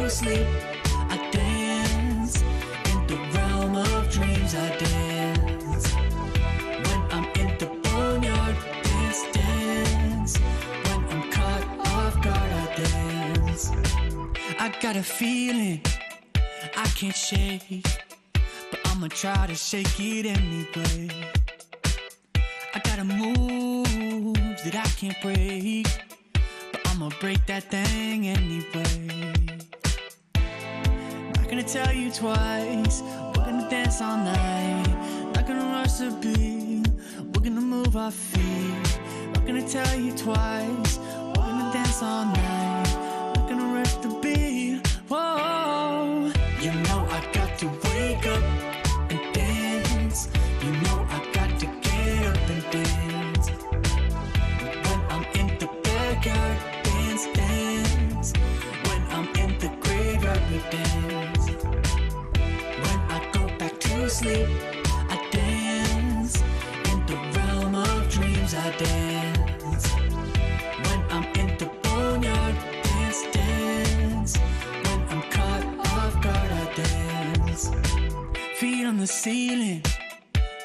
to sleep. I dance in the realm of dreams. I dance when I'm in the boneyard. Dance when I'm caught off guard. I dance. I got a feeling I can't shake, but I'ma try to shake it anyway. I got a moves that I can't break, but I'ma break that thing anyway. Not gonna tell you twice, we're gonna dance all night. Not gonna rush the beat, we're gonna move our feet. Not gonna tell you twice, we're gonna dance all night. Not gonna rush the beat, whoa. You know I got to wake up and dance. You know I got to get up and dance. When I'm in the backyard, dance, dance. When I'm in the graveyard, we dance. When I go back to sleep, I dance. In the realm of dreams, I dance. When I'm in the boneyard, dance, dance. When I'm caught off guard, I dance. Feet on the ceiling,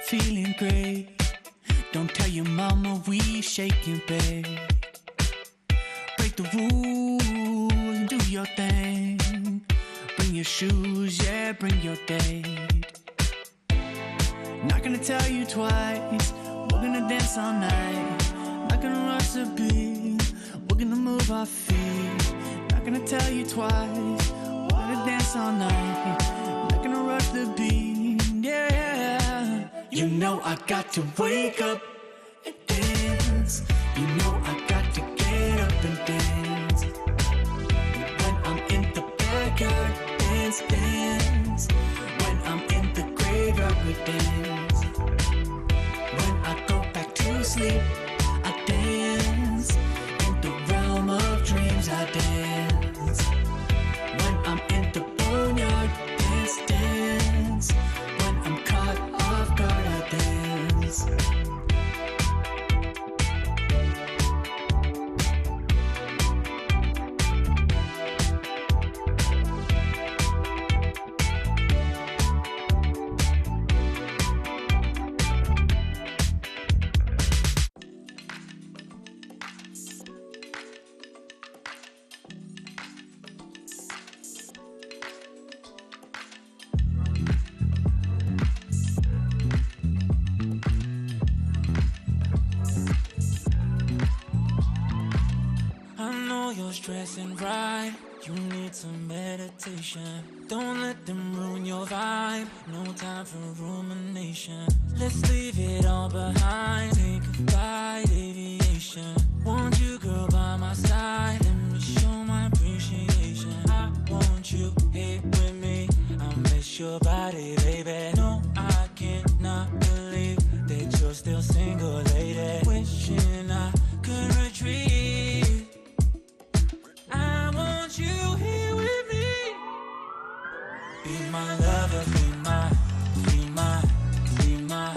feeling great. Don't tell your mama we shaking, babe. Break the rules and do your thing. Bring your shoes, yeah, bring your date. Not gonna tell you twice, we're gonna dance all night. Not gonna rush the beat, we're gonna move our feet. Not gonna tell you twice, we're gonna dance all night. Not gonna rush the beat, yeah. You know I got to wake up and dance. You know I got to get up and dance. When I'm in the backyard, dance, dance. When I'm in the graveyard, we dance. When I go back to sleep, I dance. In the realm of dreams, I dance. When I'm in the boneyard, dance, dance. When I'm caught off guard, I dance. You're stressing right, you need some meditation. Don't let them ruin your vibe, no time for rumination. Let's leave it all behind, take a flight, aviation. Want you, girl, by my side, let me show my appreciation. I want you here with me, I miss your body, baby. No, I cannot believe that you're still single, lady. Wishing I could retreat. I want you here with me. Be my lover, be my, be my, be my,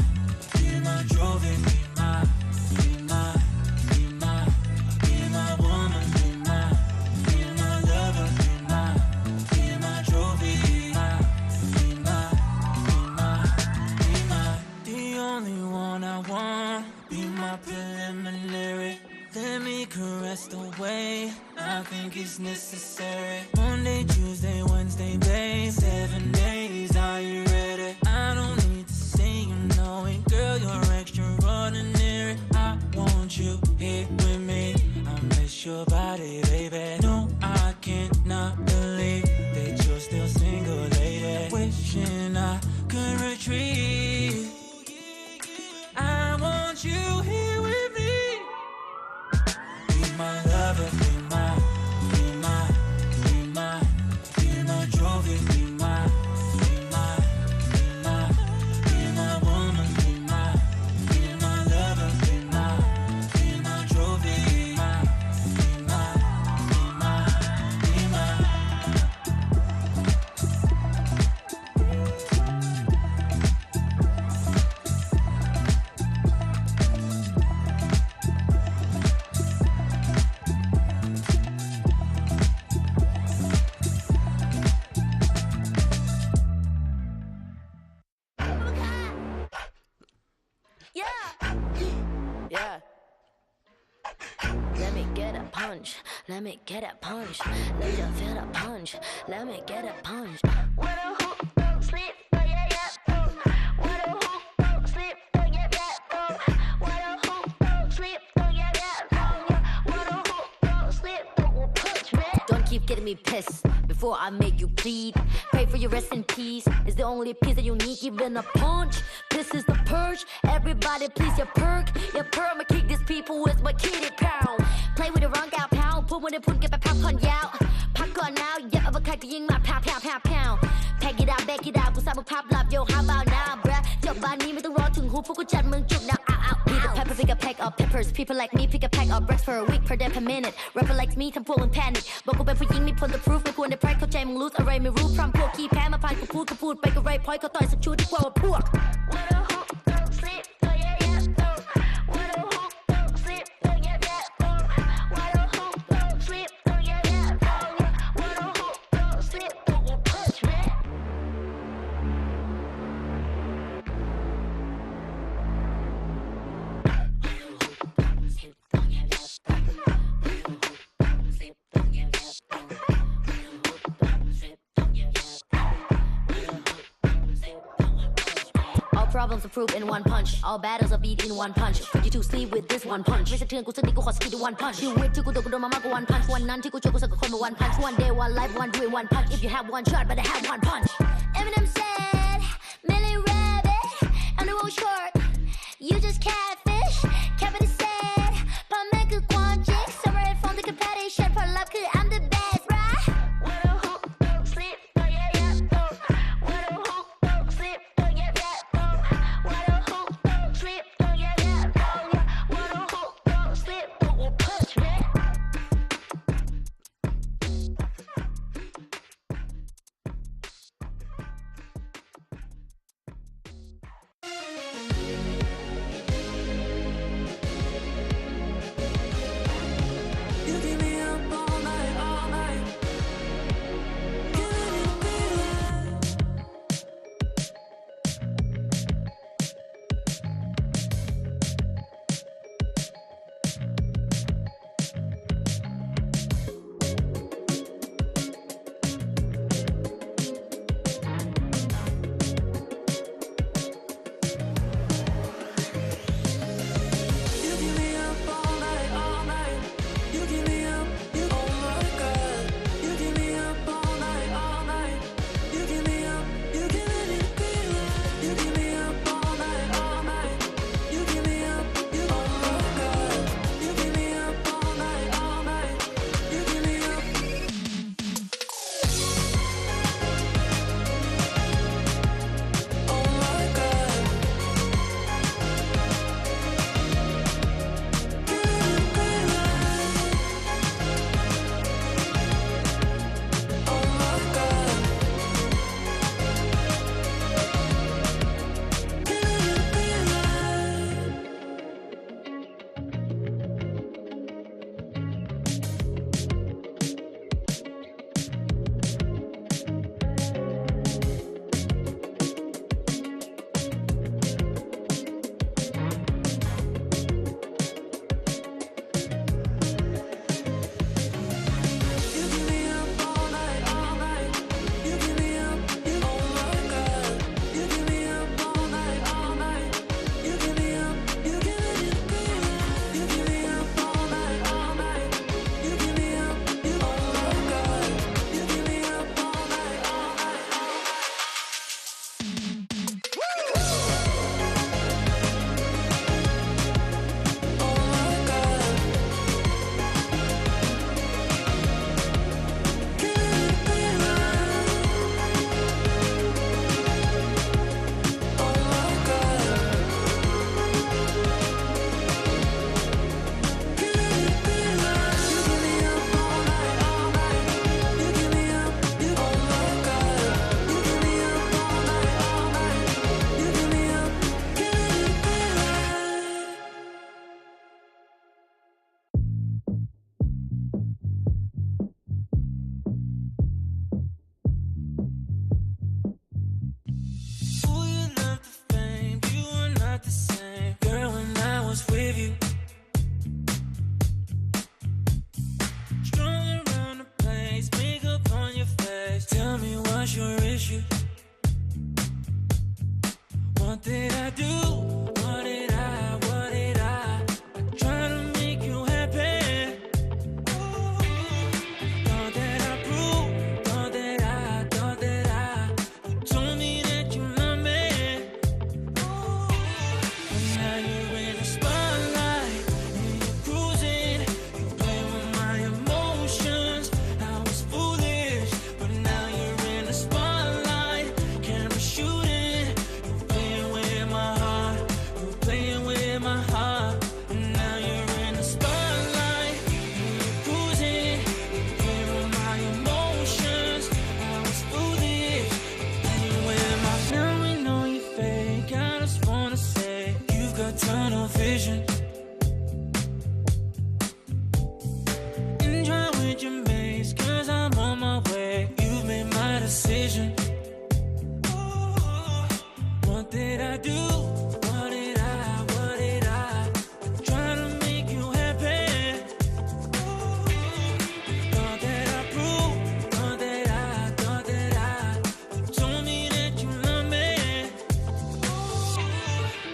be my trophy, be my, be my, be my, be my woman, be my lover, be my trophy, be my, be my, be my, the only one I want. Be my preliminary. Let me caress the way I think it's necessary. Monday, Tuesday, Wednesday, babe. 7 days, are you ready? I don't need to say you know it, girl, you're extraordinary. I want you here with me, I miss your body, baby. No, I cannot believe that you're still single, lady. Wishing I could retreat. I want you here with me. Be my lover, be my, be my, be my, be my trophy, be my, be my, be my, be my woman, be my lover, be my trophy, be my, be my, Let me get a punch. Let me just feel a punch. Let me get a punch. What a hook, don't sleep, oh yeah, yeah, oh. What a hook, don't sleep, oh yeah, yeah, oh. What a hook, don't sleep, oh yeah, yeah, oh. What a hook, don't sleep, don't punch me. Don't keep getting me pissed before I make you bleed. Pray for your rest in peace. It's the only peace that you need, even a punch. This is the purge. Everybody please your perk. Your perk, I'ma kick these people with my kitty pound. Play with the wrong gal pound. พวกมันได้พุ่นกันไปพักผ่อนยาวพักก่อน now อย่าเอาไปใครก็ยิงมาpound Pack it out, back it out กูสร้างมึงภาพลับ yo how about now bruh จบบ้านนี้ไม่ต้องรอถึงหูพวกกูจัดมึงจุก now out Be the pepper pick a pack of peppers People like me pick a pack of breaths for a week per day per minute Rapper like me ทำพวกมึง panic บอกกูเป็นผู้หญิงมี point the proof ไม่ควรได้ pride เข้าใจมึง lose อะไรไม่รู้พร้อมพวกขี้แพ้มาพานกูพูดไปก็ไร point เขาต่อยสักชุดดีกว่าว่าพวก What a hook, don't sleep, oh yeah yeah oh. What a hook, don't sleep, oh yeah yeah oh. What a hook, don't sleep, oh yeah yeah oh. What a hook, don't sleep, don't punch me. All problems are proved in one punch. All battles are beat in one punch. For you to sleep with this one punch. ไม่สะเทือนกูสักนิดกูขอสกิด one punch. ชีวิตที่กูโดนมามากกว่า one punch. วันนั้นที่กูเจอกูสักกับคนมา one punch. One day, one life, one dream, one punch. If you have one shot, better have one punch. Eminem said, Millie Rabbit, I'm the world short. You just catfish. Kevin said, พ่อแม่คือความจริง Separate from the competition. ผลลัพธ์คือ I'm the best, right? What a hook, don't sleep, oh yeah yeah oh. What a hook, don't sleep, oh yeah yeah oh. What a hook, don't sleep, oh yeah yeah oh. What a hook, don't sleep, don't punch me. miss you. What did I do? What did I try to make you happy? Thought that I proved, thought that I you told me that you love me. But now you're in the spotlight and you're cruising, you play with my emotions. I was foolish, but now you're in the spotlight, camera shooting, you're playing with my heart, you're playing with my heart. And now you're in the spotlight and you're cruising, you play with my emotions. I was foolish, playing with my. Now we know you fake. I just wanna say you've got tunnel vision. Enjoy with your mates, cause I'm on my way. You've made my decision. What did I do? What did I try to make you happy? Thought that I proved, thought that I you told me that you love me.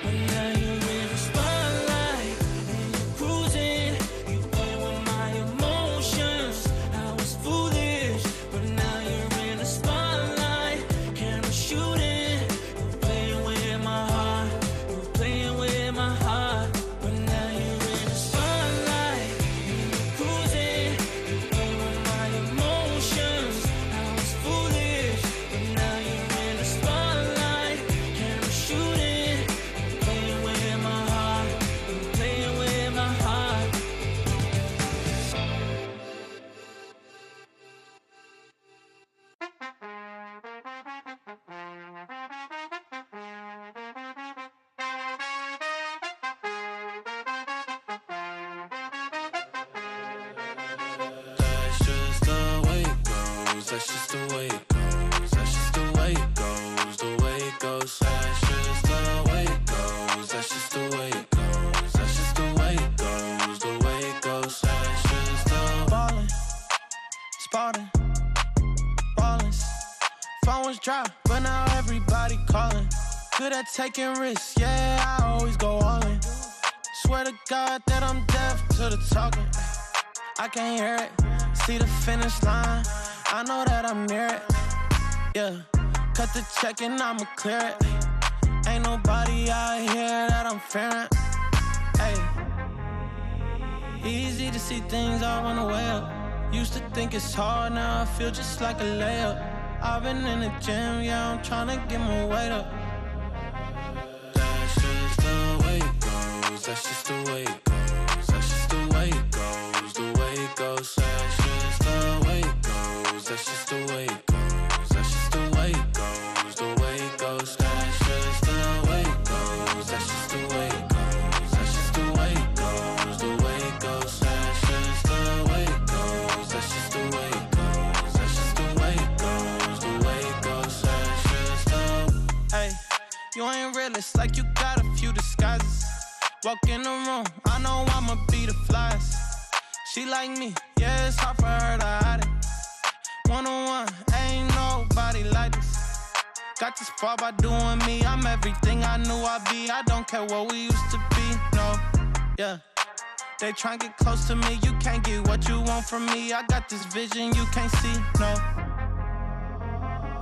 But now you're in the spotlight and you're cruising, you play with my emotions. I was foolish, but now you're in the spotlight, camera shooting, you're playing with my heart, you're playing with my heart. But now you're in the spotlight and you're cruising, you play with my emotions. I was foolish, but now you're in the spotlight, camera shooting, you're playing with my heart, you're playing with my heart. That's just the way it goes. That's just the way it goes. That's just the way it goes. The way it goes. That's just the way it goes. That's just the way it goes. That's just the way it goes. The way it goes. That's just the ballin', spotting, ballin'. Phone was dry, but now everybody calling. Good at taking risks, yeah, I always go all in. Swear to God that I'm deaf to the talking. I can't hear it, see the finish line, I know that I'm near it. Yeah, cut the check and I'ma clear it. Ain't nobody out here that I'm fearing. Hey, easy to see things all on the way up. Used to think it's hard, now I feel just like a layup. I've been in the gym, yeah, I'm tryna get my weight up. That's just the way it goes, that's just the way it goes. That's just the way it goes, the way it goes. That's just the way it goes, that's just the way it goes. That's just the way it goes, the way it goes. That's just the way it goes, that's just the way it goes. That's just the way it goes, the way it goes. That's just the way it goes, that's just the way it goes. That's just the way it goes, the way it goes. That's just the. Hey, you ain't realist, like you got a few disguises. Walk in the room, I know I'ma be the flyest. She like me, yeah, it's hard for her to hide it. One-on-one, ain't nobody like this. Got this far by doing me, I'm everything I knew I'd be. I don't care what we used to be, no, yeah. They try and get close to me, you can't get what you want from me. I got this vision you can't see, no.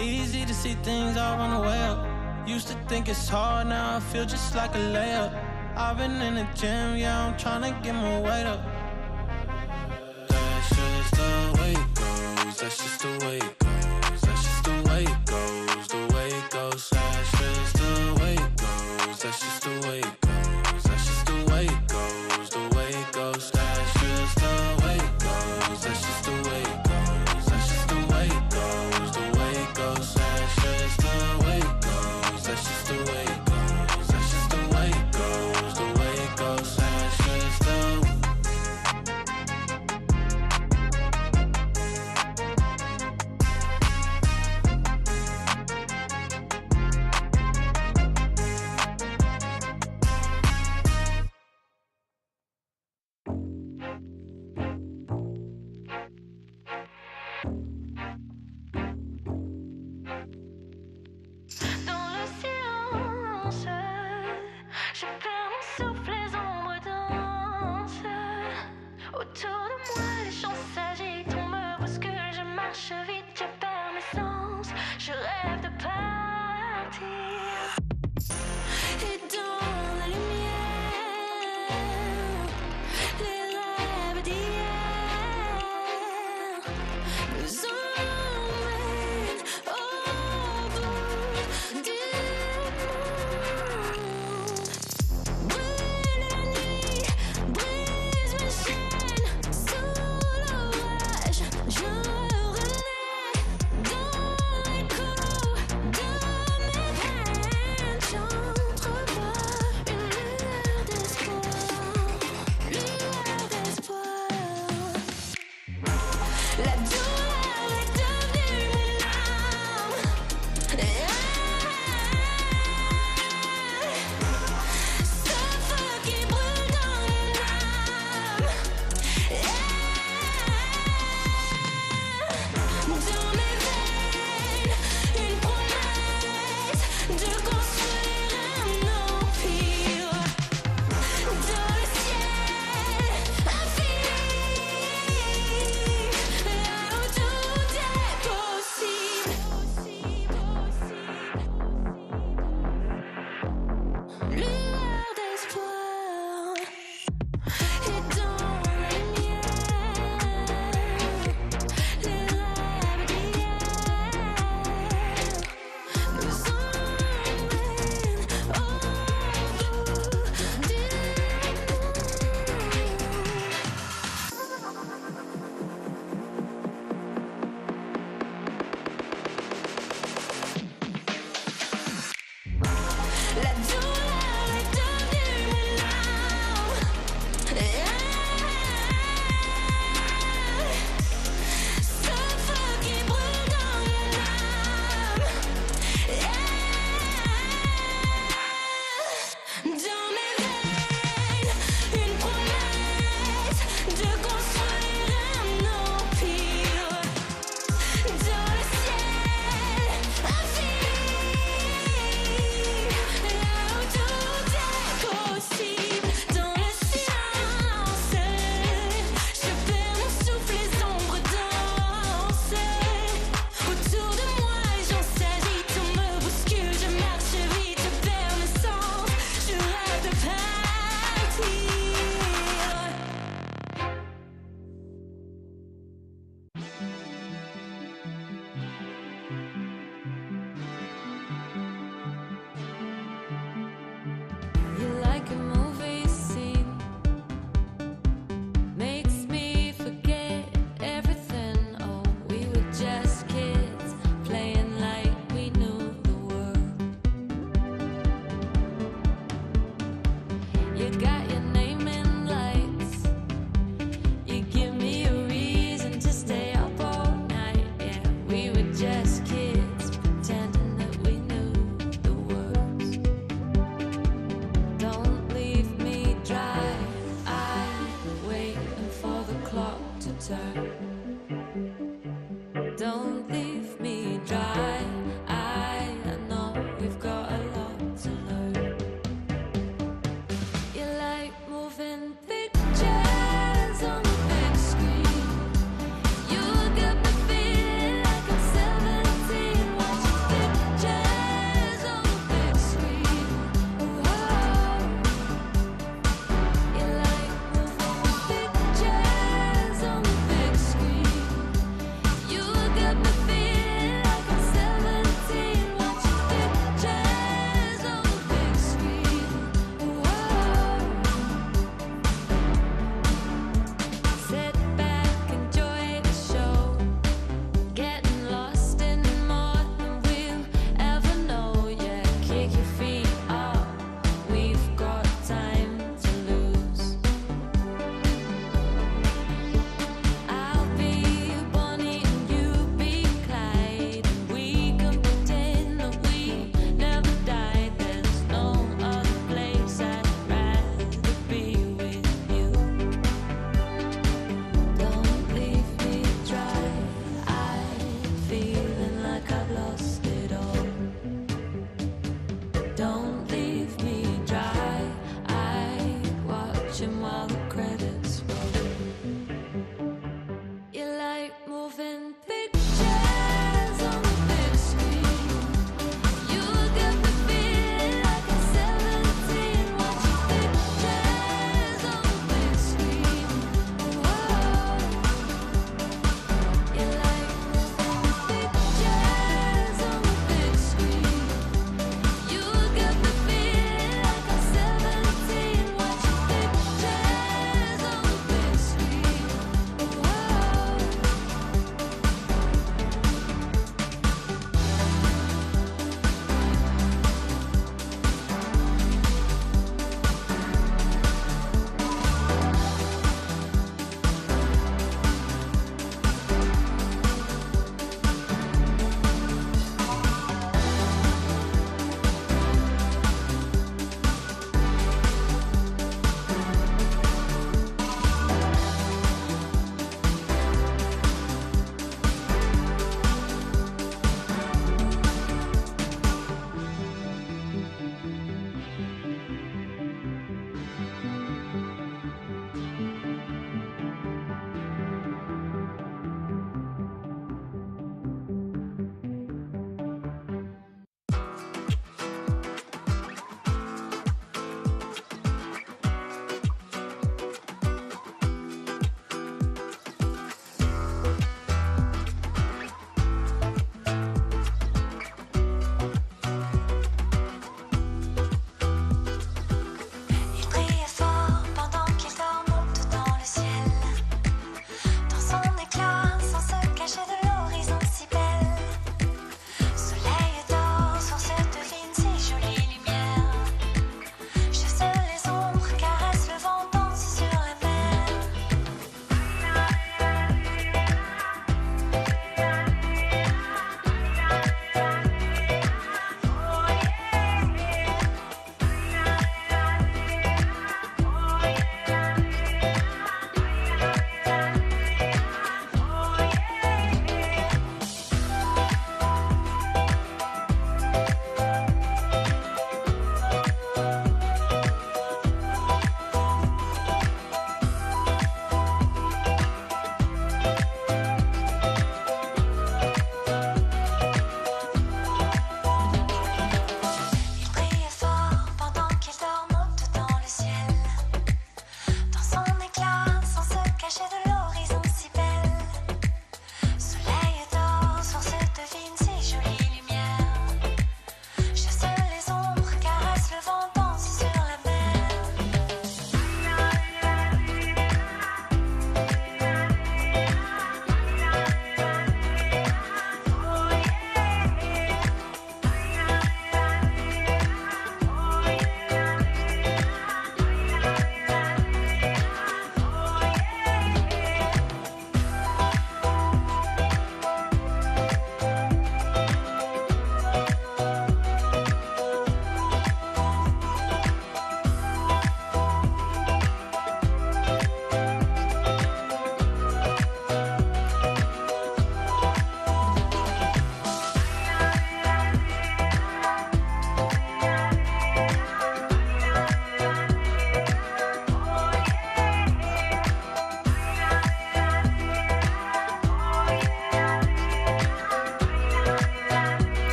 Easy to see things all on the way up. Used to think it's hard, now I feel just like a layup. I've been in the gym, yeah, I'm tryna get my weight up. That's just the way it goes, that's just the way it goes. That's just the way it goes, the way it goes. That's just the way it goes, that's just the way it goes. That's just the way it goes, the way it goes. That's just the way it goes, that's just the way it goes. That's just the way it goes, the way it goes. That's just the way it goes, that's just the way it goes. That's just the way it goes, the way it goes. That's just the.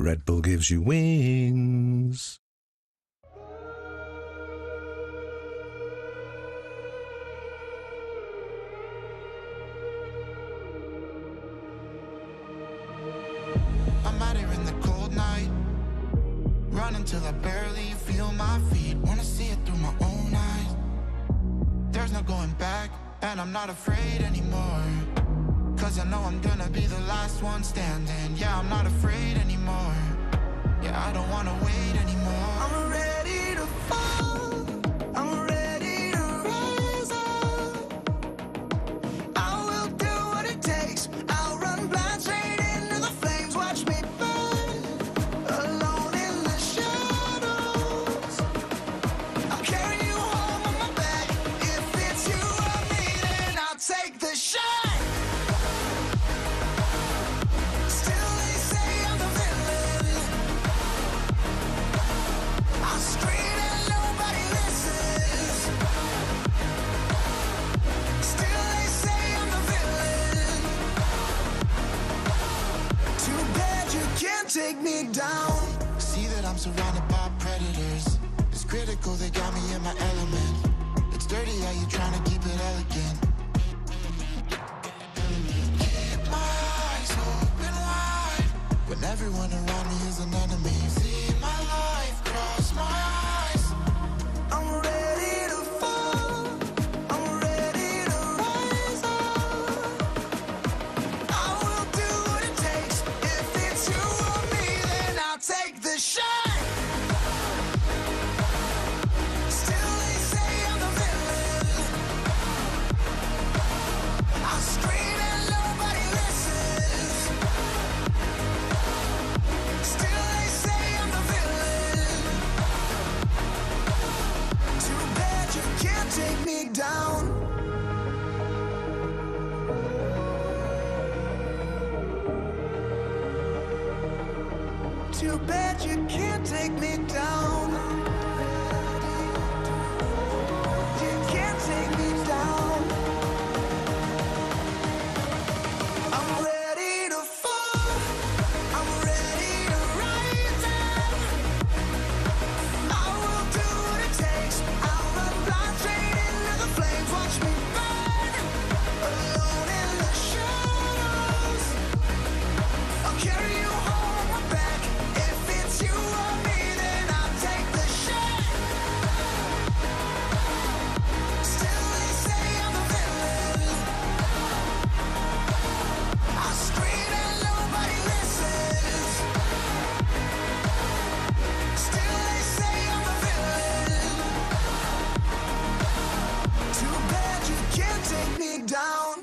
Red Bull gives you wings. I'm out here in the cold night, running till I barely feel my feet. Wanna see it through my own eyes. There's no going back, and I'm not afraid anymore. Cause I know I'm gonna be the last one standing. Yeah, I'm not afraid anymore. Yeah, I don't wanna wait anymore. I'm ready to fall, I'm ready to rise up. I will do what it takes, I'll run blind straight into the flames. Watch me burn, alone in the shadows. I'll carry you home on my back. If it's you or me, then I'll take the shot. Still they say I'm the villain. I scream and nobody listens. Still they say I'm the villain. Too bad you can't take me down. See that I'm surrounded by predators. It's critical, they got me in my element. It's dirty how you trying to keep it elegant. Keep my eyes open wide when everyone around me is an enemy. See my life cross my eyes. I'm ready to fall, I'm ready to rise up. I will do what it takes. If it's you or me, then I'll take the shot. Still they say I'm the villain. I scream and nobody listens. Still they say I'm the villain. Too bad you can't take me down. Too bad you can't take me down. You can't take me down. I'm ready to fall, I'm ready to rise up. I will do what it takes, I'll run blind straight into the flames. Watch me burn, alone in the shadows. I'll carry you home on my back. If it's you or me, then I'll take the shot. Still they say I'm the villain. I scream and nobody listens. Still they say I'm the villain. Too bad you can't take me down.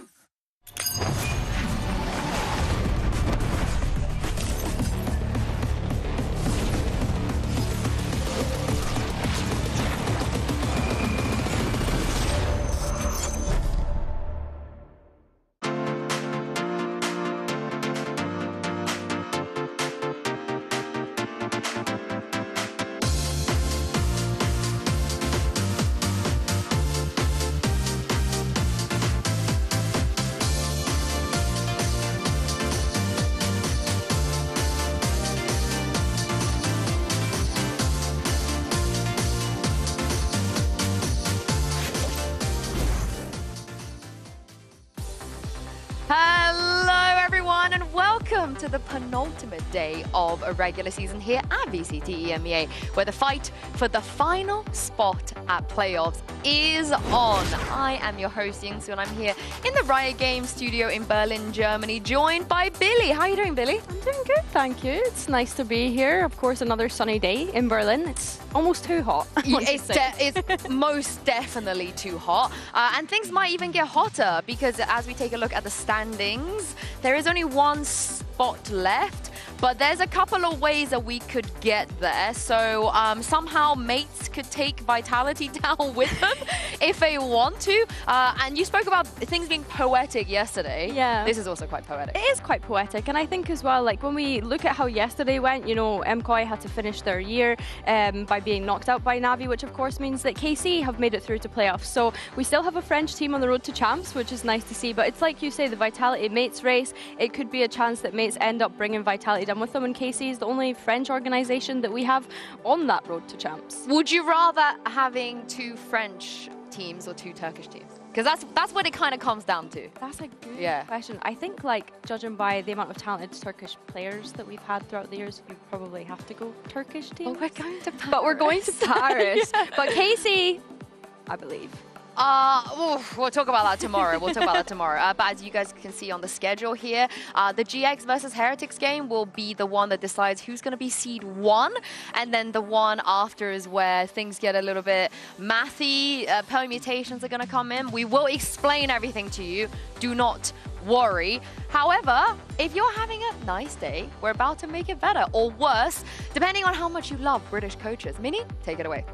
Hello everyone and welcome to the penultimate day of a regular season here at VCT EMEA, where the fight for the final spot at playoffs is on. I am your host Yingsu and I'm here in the Riot Games studio in Berlin, Germany, joined by Billy. How are you doing, Billy? I'm doing good, thank you. It's nice to be here. Of course, another sunny day in Berlin. It's almost too hot. It's most definitely too hot. And things might even get hotter because as we take a look at the standings, there is only one spot left. But there's a couple of ways that we could get there. So somehow mates could take Vitality down with them if they want to. And you spoke about things being poetic yesterday. Yeah. This is also quite poetic. It is quite poetic. And I think as well, like when we look at how yesterday went, you know, MKOI had to finish their year by being knocked out by Navi, which of course means that KC have made it through to playoffs. So we still have a French team on the road to champs, which is nice to see. But it's like you say, the Vitality mates race. It could be a chance that mates end up bringing Vitality down done with them, and KC is the only French organisation that we have on that road to champs. Would you rather having 2 French teams or 2 Turkish teams? Because that's what it kind of comes down to. That's a good question. I think, like, judging by the amount of talented Turkish players that we've had throughout the years, we probably have to go Turkish team. Well, we're going to Paris. But we're going to Paris. But KC, I believe. We'll talk about that tomorrow. But as you guys can see on the schedule here, the GX versus Heretics game will be the one that decides who's going to be seed 1. And then the one after is where things get a little bit mathy. Permutations are going to come in. We will explain everything to you. Do not worry. However, if you're having a nice day, we're about to make it better or worse, depending on how much you love British coaches. Minnie, take it away.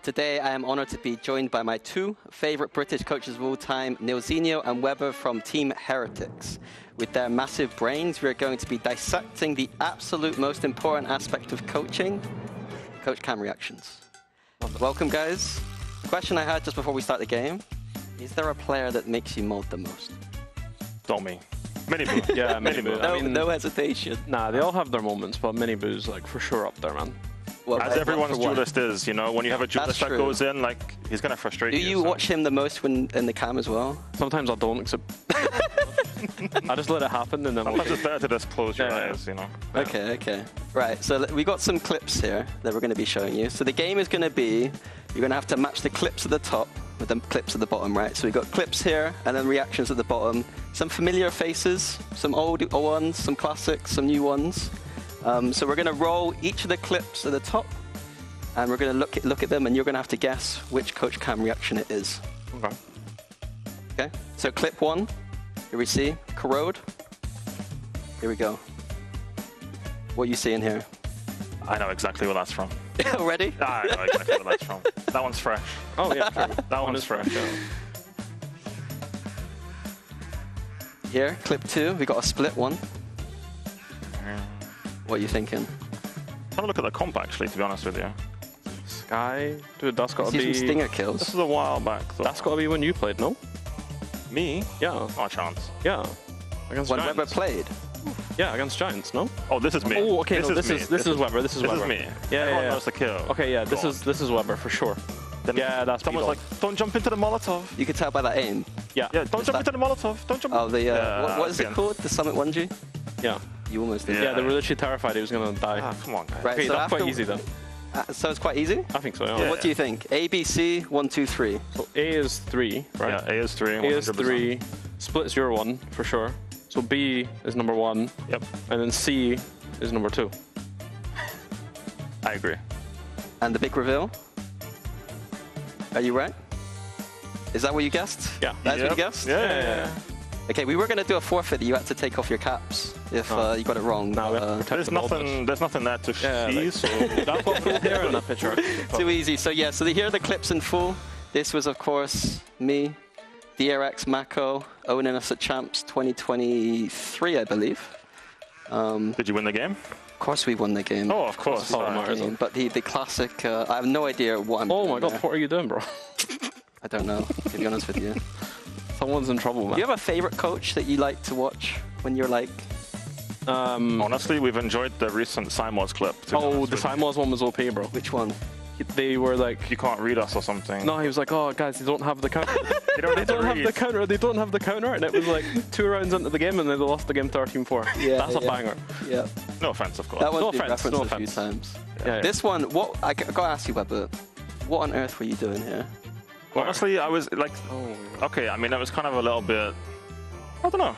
Today, I am honored to be joined by my 2 favorite British coaches of all time, Nilzinho and Weber from Team Heretics. With their massive brains, we're going to be dissecting the absolute most important aspect of coaching, coach cam reactions. Welcome, guys. The question I had just before we start the game, is there a player that makes you mold the most? Domi. Miniboo. Yeah, Miniboo. No hesitation. Nah, they all have their moments, but Miniboo's like for sure up there, man. Well, as everyone's duelist is, you know, when you have a duelist that goes in, like, he's going to frustrate you. Do you watch him the most when in the cam as well? Sometimes I don't, except I just let it happen and then sometimes it's better to just close your eyes, you know. Okay. Right, so we got some clips here that we're going to be showing you. So the game is going to be, you're going to have to match the clips at the top with the clips at the bottom, right? So we got clips here and then reactions at the bottom. Some familiar faces, some old ones, some classics, some new ones. So we're going to roll each of the clips at the top, and we're going to look at them, and you're going to have to guess which coach cam reaction it is. Okay. So clip 1, here we see Corrode. Here we go. What are you seeing here? I know exactly where that's from. Already? I know exactly where that's from. That one's fresh. Oh yeah, true. That one is fresh. Here, clip 2, we got a split one. What are you thinking? Have a look at the comp, actually, to be honest with you. Sky? Dude, that's got to be... some stinger kills. This is a while back, though. That's got to be when you played, no? Me? Yeah. Oh, chance. Yeah. Against when Giants. Weber played? Yeah, against Giants, no? Oh, this is me. Oh, okay, this is Weber. This is Weber. This is me. Yeah, Everyone knows the kill. Okay, yeah, this is Weber, for sure. Then yeah, that's someone's like, don't jump into the Molotov. You can tell by that aim. Yeah, don't jump into the Molotov. Don't jump. Oh, what is it called? The Summit 1G? Yeah. You almost did. Yeah, they were literally terrified he was going to die. Ah, come on, guys. Right, okay, so that's quite easy then. So it's quite easy? I think so, yeah. What do you think? A, B, C, 1, 2, 3. So A is 3, right? Yeah, A is 3. A is 3. Split's your 1, for sure. So B is number 1. Yep. And then C is number 2. I agree. And the big reveal? Are you right? Is that what you guessed? Yeah. That's what you guessed? Yeah. Okay, we were going to do a forfeit that you had to take off your caps if you got it wrong. No, there's nothing there to see, so that's what full hair in that picture. Too easy. So yeah, so here are the clips in full. This was, of course, me, DRX, Mako, owning us at Champs 2023, I believe. Did you win the game? Of course we won the game. Oh, of course. But the classic, I have no idea what I'm doing. Oh my god, what are you doing, bro? I don't know, to be honest with you. Someone's in trouble, man. Do you have a favorite coach that you like to watch when you're like... Honestly, we've enjoyed the recent Simos clip. Oh, the Simos one was OP, bro. Which one? They were like... You can't read us or something. No, he was like, oh, guys, they don't have the counter. They don't have the counter. They don't have the counter. And it was like 2 rounds into the game and they lost the game 13-4. Yeah, that's a banger. Yeah. No offense, of course. That one's been referenced a few times. Yeah. This one, I got to ask you, Weber, what on earth were you doing here? Honestly, I was like, okay, I mean, it was kind of a little bit, I don't know.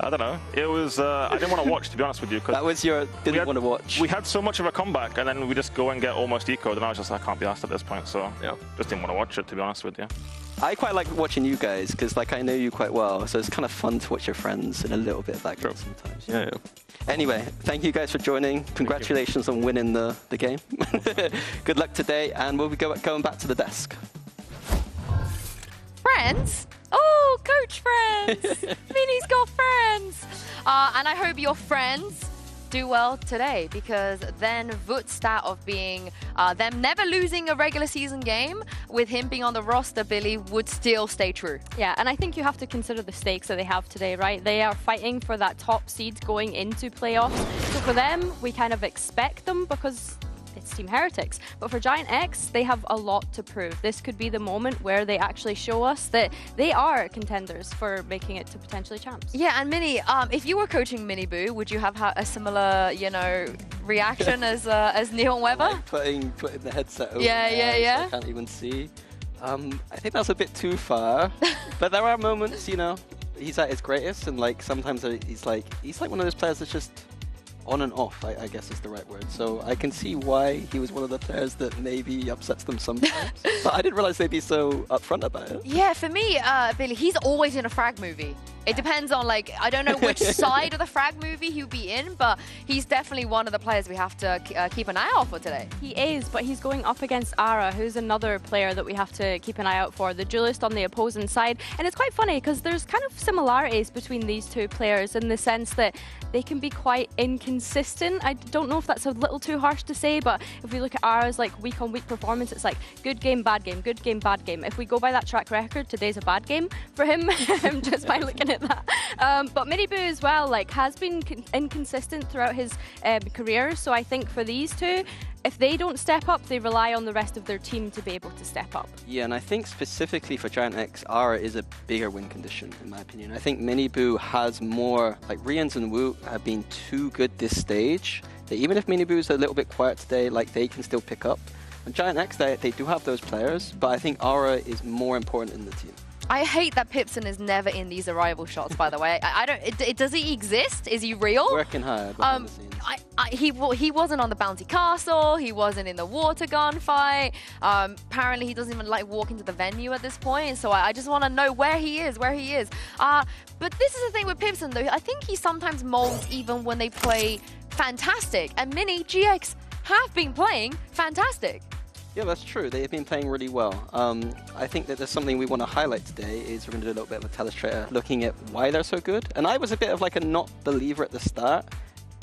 I don't know. It was, I didn't want to watch, to be honest with you. That was your, didn't want to watch. We had so much of a comeback, and then we just go and get almost ecoed, and I was just like, I can't be asked at this point, so yeah, just didn't want to watch it, to be honest with you. I quite like watching you guys, because like I know you quite well, so it's kind of fun to watch your friends and a little bit back sometimes. Yeah. Anyway, thank you guys for joining. Congratulations on winning the game. Good luck today, and we'll be going back to the desk. Friends? Oh, coach friends! Minnie's got friends! And I hope your friends do well today, because then Vut's stat of being them never losing a regular season game with him being on the roster, Billy, would still stay true. Yeah, and I think you have to consider the stakes that they have today, right? They are fighting for that top seed going into playoffs. So for them, we kind of expect them because it's Team Heretics. But for Giant X, they have a lot to prove. This could be the moment where they actually show us that they are contenders for making it to potentially champs. Yeah, and Mini, if you were coaching Mini Boo, would you have a similar, you know, reaction as Neon Weber? Like putting the headset over yeah. So I can't even see. I think that's a bit too far. But there are moments, you know, he's at his greatest, and like sometimes he's like one of those players that's just on and off, I guess is the right word. So I can see why he was one of the players that maybe upsets them sometimes. But I didn't realize they'd be so upfront about it. Yeah, for me, Billy, he's always in a frag movie. It depends on, like, I don't know which side of the frag movie he'll be in, but he's definitely one of the players we have to keep an eye out for today. He is, but he's going up against Ara, who's another player that we have to keep an eye out for, the duelist on the opposing side. And it's quite funny because there's kind of similarities between these two players in the sense that they can be quite inconsistent. I don't know if that's a little too harsh to say, but if we look at Ara's like week-on-week performance, it's like good game, bad game, good game, bad game. If we go by that track record, today's a bad game for him, just by looking at that. But Mini Boo as well, like, has been inconsistent throughout his career. So I think for these two, if they don't step up, they rely on the rest of their team to be able to step up. Yeah, and I think specifically for Giant X, Ara is a bigger win condition, in my opinion. I think Mini Boo has more, like Rians and Wu have been too good this stage, that even if Mini Boo's a little bit quiet today, like they can still pick up. And Giant X, they do have those players, but I think Ara is more important in the team. I hate that Pipson is never in these arrival shots, by the way. I don't. Does he exist? Is he real? Working hard behind the scenes. He wasn't on the Bounty Castle. He wasn't in the water gun fight. Apparently, he doesn't even like walk into the venue at this point. So I just want to know where he is. But this is the thing with Pipson, though. I think he sometimes molds even when they play fantastic. And Mini GX have been playing fantastic. Yeah, that's true. They've been playing really well. I think that there's something we want to highlight today is we're going to do a little bit of a telestrator looking at why they're so good. And I was a bit of like a not believer at the start,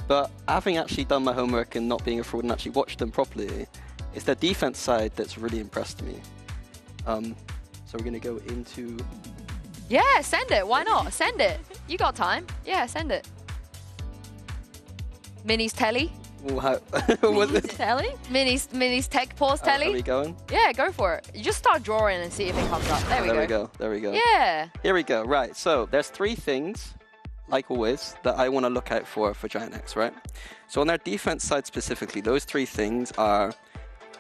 but having actually done my homework and not being a fraud and actually watched them properly, it's their defense side that's really impressed me. So we're going to go into... Yeah, send it. Why not? Send it. You got time. Yeah, send it. Mini's telly. How was it? Telly? Mini's tech pause telly. Are we going? Yeah, go for it. You just start drawing and see if it comes up. There we go. There we go. Yeah. Here we go. Right. So there's three things, like always, that I want to look out for Giant X, right? So on their defense side specifically, those three things are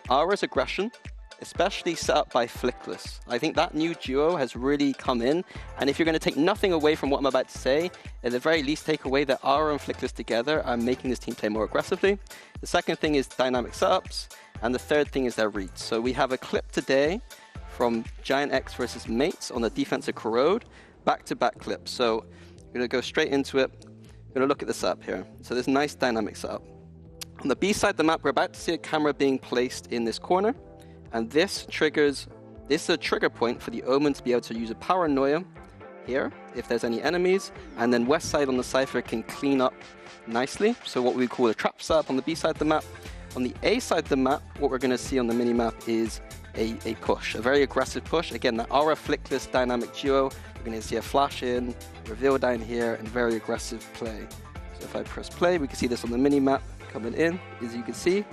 Ara's aggression, especially set up by Flickless. I think that new duo has really come in, and if you're going to take nothing away from what I'm about to say, at the very least take away that Ara and Flickless together are making this team play more aggressively. The second thing is dynamic setups, and the third thing is their reads. So we have a clip today from Giant X versus Mates on the defensive Corrode, back-to-back clips. So we're going to go straight into it. We're going to look at the setup here. So this nice dynamic setup. On the B side of the map, we're about to see a camera being placed in this corner. And this is a trigger point for the Omen to be able to use a paranoia here, if there's any enemies, and then west side on the Cypher can clean up nicely. So what we call a trap setup on the B side of the map. On the A side of the map, what we're going to see on the mini-map is a push, a very aggressive push. Again, that Ara Flickless dynamic duo. We're going to see a flash in, reveal down here, and very aggressive play. So if I press play, we can see this on the mini-map coming in, as you can see.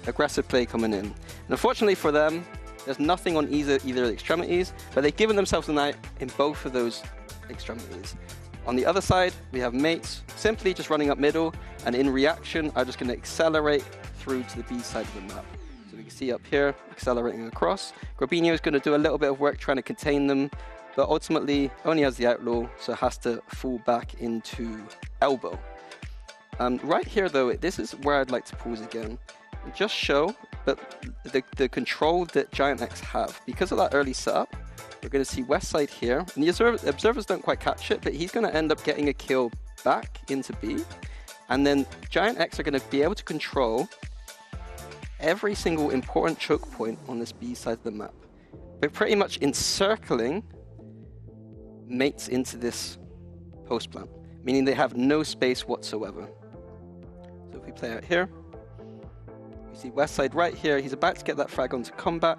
Aggressive play coming in. And unfortunately for them, there's nothing on either of the extremities, but they've given themselves a night in both of those extremities. On the other side, we have Mates simply just running up middle, and in reaction, are just going to accelerate through to the B side of the map. So we can see up here, accelerating across. Grobinho is going to do a little bit of work trying to contain them, but ultimately only has the outlaw, so has to fall back into elbow. Right here, though, this is where I'd like to pause again. Just show that the control that Giant X have. Because of that early setup, we're going to see west side here. And the observers don't quite catch it, but he's going to end up getting a kill back into B. And then Giant X are going to be able to control every single important choke point on this B side of the map. We're pretty much encircling Mates into this post plant, meaning they have no space whatsoever. So if we play out here, you see Westside right here. He's about to get that frag onto comeback.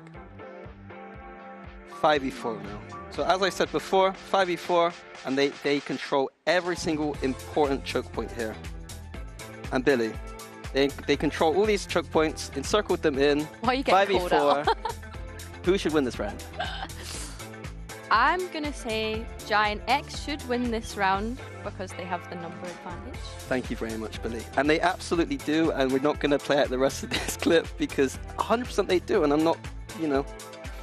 5v4 now. So as I said before, 5v4, and they control every single important choke point here. And Billy, they control all these choke points, encircled them in. Why are you getting 5v4. called out? Who should win this round? I'm gonna say Giant X should win this round because they have the number advantage. Thank you very much, Billy. And they absolutely do, and we're not gonna play out the rest of this clip because 100% they do, and I'm not, you know,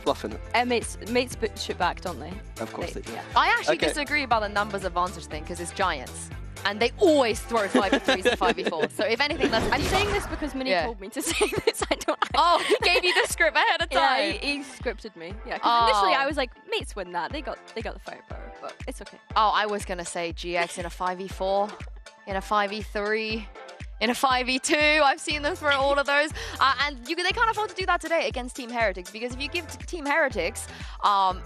fluffing it. Mates shoot back, don't they? Of course they do. Yeah. I actually disagree about the numbers advantage thing because it's Giants. And they always throw 5v3s and 5v4. So if anything, that's I'm saying this because Minnie told me to say this. I don't. Oh, he gave you the script ahead of time. Yeah, he scripted me. Yeah, because initially I was like, mates win that. They got the firepower, but it's okay. Oh, I was gonna say GX in a 5v4, in a 5v3, in a 5v2. I've seen them throw all of those, and they can't afford to do that today against Team Heretics because if you give Team Heretics, and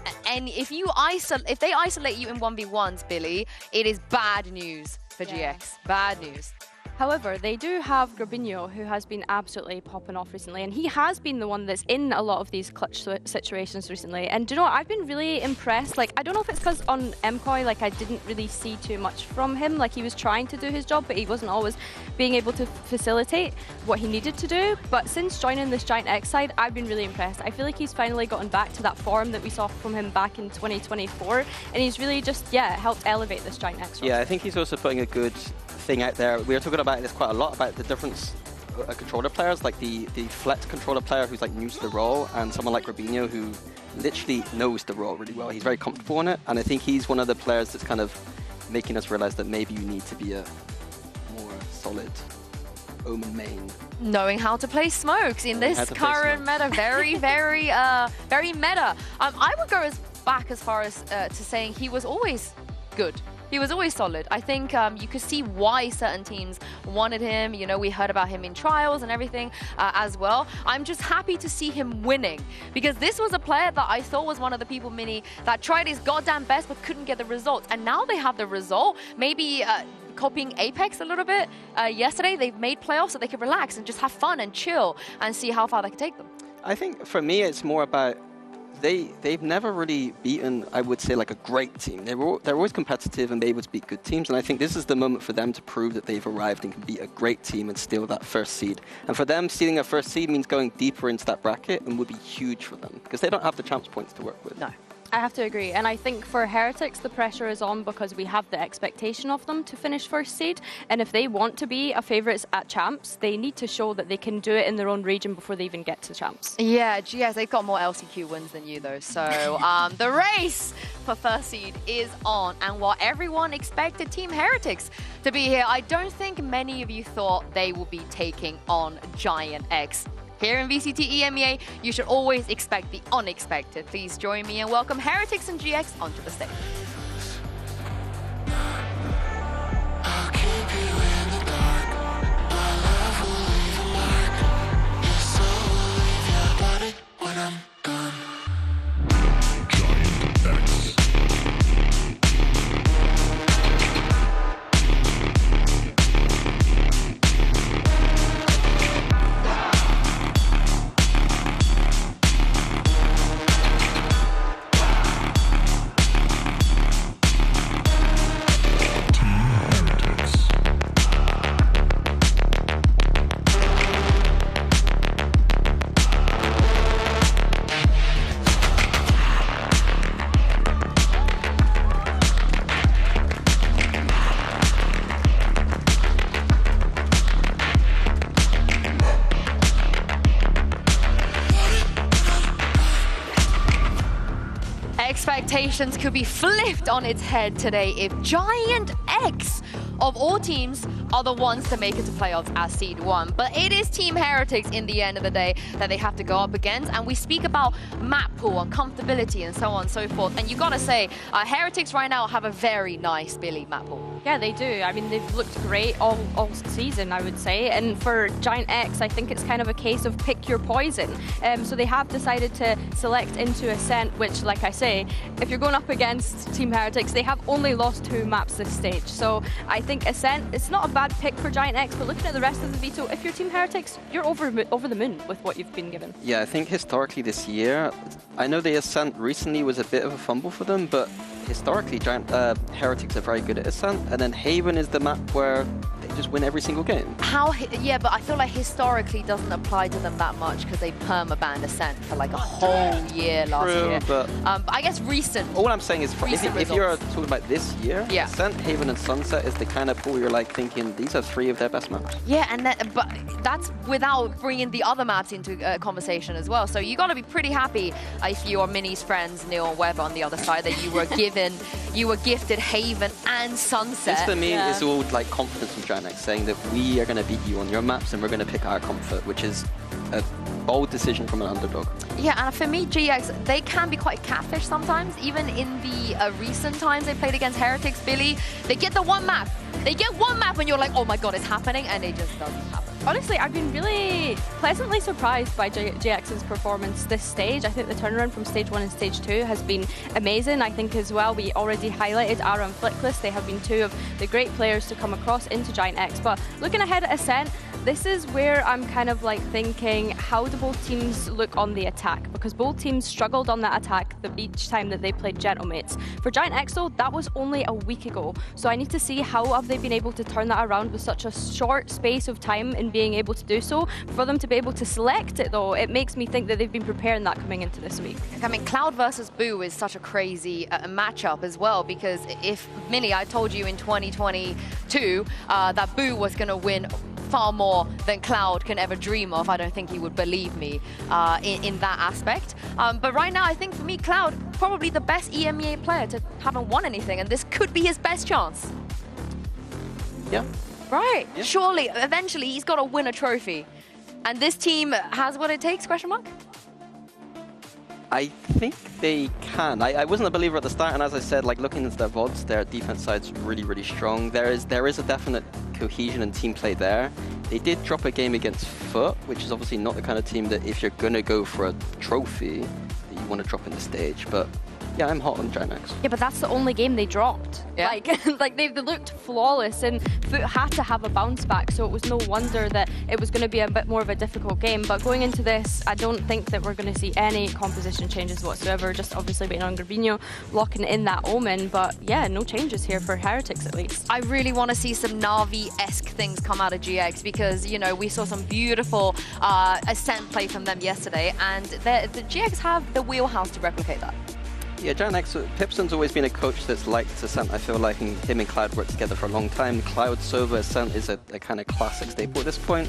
if they isolate you in 1v1s, Billy, it is bad news for GX. Bad news. However, they do have Grabinho, who has been absolutely popping off recently, and he has been the one that's in a lot of these clutch situations recently. And do you know what? I've been really impressed. Like, I don't know if it's because on MCOY, like, I didn't really see too much from him. Like, he was trying to do his job, but he wasn't always being able to facilitate what he needed to do. But since joining this Giant X side, I've been really impressed. I feel like he's finally gotten back to that form that we saw from him back in 2024, and he's really just, helped elevate this Giant X roster. Yeah, I think he's also putting a good thing out there. We were talking about this quite a lot, about the difference controller players, like the flex controller player who's like new to the role, and someone like Robinho who literally knows the role really well. He's very comfortable in it, and I think he's one of the players that's kind of making us realize that maybe you need to be a more solid Omen main. Knowing how to play smokes in this current meta, very meta. I would go back as far as to saying he was always good. He was always solid. I think you could see why certain teams wanted him. You know, we heard about him in trials and everything as well. I'm just happy to see him winning because this was a player that I thought was one of the people, Mini, that tried his goddamn best but couldn't get the results. And now they have the result. Maybe copying Apex a little bit. Yesterday, they've made playoffs so they could relax and just have fun and chill and see how far they can take them. I think for me, it's more about they've never really beaten, I would say, like a great team. They're always competitive and they able to beat good teams, and I think this is the moment for them to prove that they've arrived and can beat a great team and steal that first seed. And for them, stealing a first seed means going deeper into that bracket and would be huge for them because they don't have the champs points to work with. No. I have to agree, and I think for Heretics the pressure is on because we have the expectation of them to finish first seed, and if they want to be a favourites at champs, they need to show that they can do it in their own region before they even get to champs. Yeah, GS, they've got more LCQ wins than you though, so the race for first seed is on, and while everyone expected Team Heretics to be here, I don't think many of you thought they will be taking on Giant X. Here in VCT EMEA, you should always expect the unexpected. Please join me and welcome Heretics and GX onto the stage. I'll keep you in the dark. My love will leave a mark. Your soul will leave your body when I'm gone. Giant X. Expectations could be flipped on its head today if Giant X, of all teams, are the ones to make it to playoffs as Seed 1. But it is Team Heretics in the end of the day that they have to go up against. And we speak about map pool and comfortability and so on and so forth. And you gotta say, Heretics right now have a very nice Billy map pool. Yeah, they do. I mean, they've looked great all season, I would say. And for Giant X, I think it's kind of a case of pick your poison. So they have decided to select into Ascent, which, like I say, if you're going up against Team Heretics, they have only lost 2 maps this stage. So I think Ascent, it's not a bad pick for Giant X, but looking at the rest of the veto, if you're Team Heretics, you're over the moon with what you've been given. Yeah, I think historically this year, I know the Ascent recently was a bit of a fumble for them, but historically Heretics are very good at Ascent, and then Haven is the map where they just win every single game. Yeah, but I feel like historically doesn't apply to them that much because they perma-banned Ascent for like a whole year last year. But I guess recent. All I'm saying is, if you're talking about this year, Ascent, Haven, and Sunset is the kind of pool you're like thinking these are 3 of their best maps. Yeah, and but that's without bringing the other maps into conversation as well. So you got to be pretty happy if you're Mini's friends, Neil and Webber on the other side, that you were gifted Haven and Sunset. This for me is all like confidence from Giant X, saying that we are going to beat you on your maps and we're going to pick our comfort, which is a bold decision from an underdog. Yeah, and for me, GX, they can be quite catfish sometimes. Even in the recent times they played against Heretics, Billy, they get the one map. They get one map and you're like, oh my god, it's happening, and it just doesn't happen. Honestly, I've been really pleasantly surprised by GX's performance this stage. I think the turnaround from Stage 1 and Stage 2 has been amazing. I think as well, we already highlighted Ara and Flickless. They have been 2 of the great players to come across into Giant X. But looking ahead at Ascent, this is where I'm kind of like thinking, how do both teams look on the attack? Because both teams struggled on that attack each time that they played Gentlemates. For Giant X though, that was only a week ago. So I need to see how have they been able to turn that around with such a short space of time in being able to do so. For them to be able to select it though, it makes me think that they've been preparing that coming into this week. I mean, Cloud versus Boo is such a crazy matchup as well, because if, Millie, I told you in 2022 that Boo was going to win far more than Cloud can ever dream of, I don't think he would believe me in that aspect. But right now, I think for me, Cloud, probably the best EMEA player to haven't won anything, and this could be his best chance. Yeah. Right. Yeah. Surely, eventually, he's got to win a trophy. And this team has what it takes, question mark? I think they can. I wasn't a believer at the start, and as I said, like looking into their VODs, their defense side's really, really strong. There is a definite cohesion and team play there. They did drop a game against Foot, which is obviously not the kind of team that if you're gonna go for a trophy, that you want to drop in the stage. But yeah, I'm hot on Giant X. Yeah, but that's the only game they dropped. Yeah. Like they looked flawless, and Foot had to have a bounce back, so it was no wonder that it was going to be a bit more of a difficult game. But going into this, I don't think that we're going to see any composition changes whatsoever, just obviously waiting on Gravino, locking in that Omen. But yeah, no changes here for Heretics at least. I really want to see some Na'Vi-esque things come out of GX, because, you know, we saw some beautiful Ascent play from them yesterday, and the GX have the wheelhouse to replicate that. Yeah, Giant X, Pipson's always been a coach that's liked Ascent, I feel like, and him and Cloud worked together for a long time. Cloud, Sova, Ascent is a kind of classic staple at this point.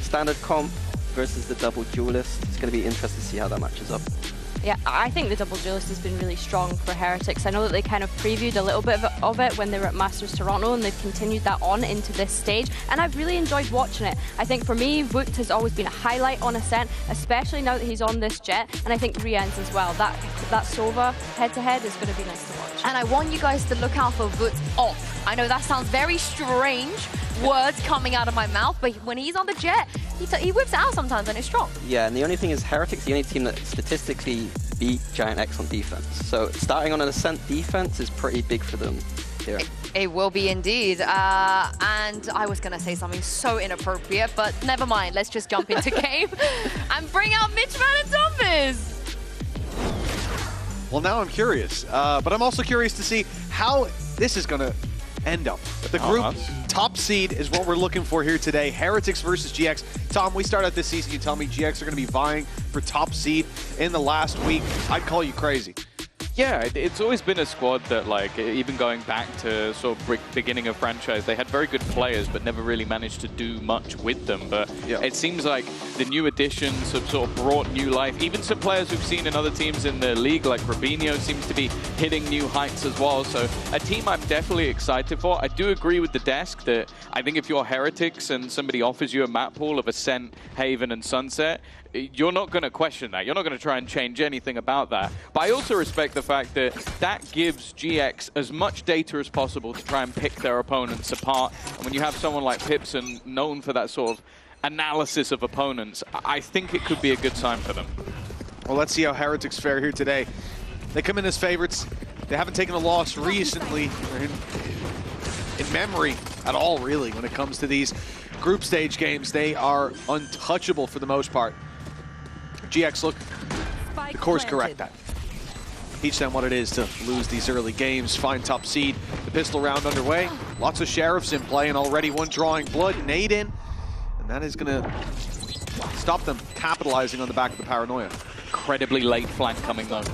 Standard comp versus the double duelist. It's going to be interesting to see how that matches up. Yeah, I think the double duelist has been really strong for Heretics. I know that they kind of previewed a little bit of it when they were at Masters Toronto, and they've continued that on into this stage, and I've really enjoyed watching it. I think for me, Voot has always been a highlight on Ascent, especially now that he's on this jet, and I think Rien's as well. That Sova head-to-head is going to be nice to watch. And I want you guys to look out for Voot's off. I know that sounds very strange, words coming out of my mouth, but when he's on the jet, he whips it out sometimes and it's strong. Yeah, and the only thing is Heretics the only team that statistically beat Giant X on defense. So starting on an Ascent defense is pretty big for them here. It will be indeed. And I was going to say something so inappropriate, but never mind. Let's just jump into game and bring out Mitchman and Zombies. Well, now I'm curious, but I'm also curious to see how this is going to end up. The group top seed is what we're looking for here today. Heretics versus GX. Tom, we start out this season, you tell me GX are going to be vying for top seed in the last week. I'd call you crazy. Yeah, it's always been a squad that, like, even going back to sort of beginning of franchise, they had very good players, but never really managed to do much with them. But it seems like the new additions have sort of brought new life. Even some players we've seen in other teams in the league, like Rubinho, seems to be hitting new heights as well. So a team I'm definitely excited for. I do agree with the desk that I think if you're Heretics and somebody offers you a map pool of Ascent, Haven, and Sunset, you're not going to question that. You're not going to try and change anything about that. But I also respect the fact that that gives GX as much data as possible to try and pick their opponents apart. And when you have someone like Pipson known for that sort of analysis of opponents, I think it could be a good sign for them. Well, let's see how Heretics fare here today. They come in as favorites. They haven't taken a loss recently in memory at all, really, when it comes to these group stage games. They are untouchable for the most part. GX look to course correct that. Teach them what it is to lose these early games, find top seed. The pistol round underway. Lots of Sheriffs in play, and already one drawing blood. Nade in, and that is going to stop them capitalizing on the back of the paranoia. Incredibly late flank coming, though.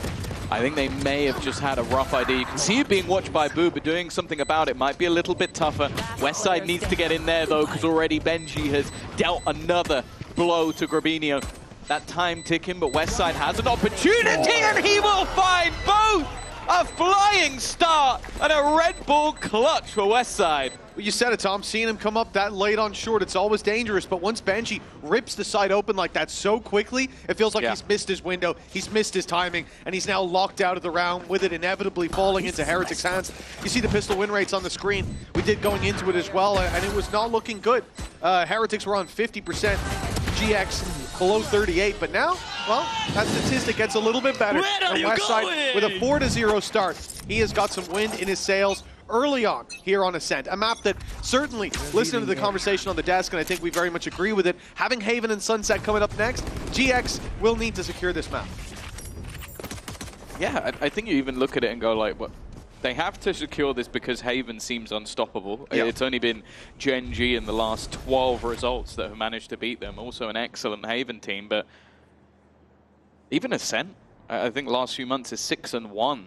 I think they may have just had a rough idea. You can see it being watched by Boo, but doing something about it might be a little bit tougher. Westside needs to get in there, though, because already Benji has dealt another blow to Grabinho. That time ticking, but Westside has an opportunity, and he will find both! A flying start and a Red Bull clutch for Westside. Well, you said it, Tom. Seeing him come up that late on short, it's always dangerous. But once Benji rips the side open like that so quickly, it feels like he's missed his window, he's missed his timing, and he's now locked out of the round with it inevitably falling into Heretic's hands. You see the pistol win rates on the screen. We did going into it as well, and it was not looking good. Heretics were on 50%, GX below 38, but now, well, that statistic gets a little bit better. And Westside with a 4-0 start. He has got some wind in his sails early on here on Ascent. A map that certainly, listening to the conversation on the desk, and I think we very much agree with it, having Haven and Sunset coming up next, GX will need to secure this map. Yeah, I think you even look at it and go like, what? They have to secure this because Haven seems unstoppable. Yeah. It's only been Gen G in the last 12 results that have managed to beat them. Also an excellent Haven team, but even Ascent, I think last few months is 6-1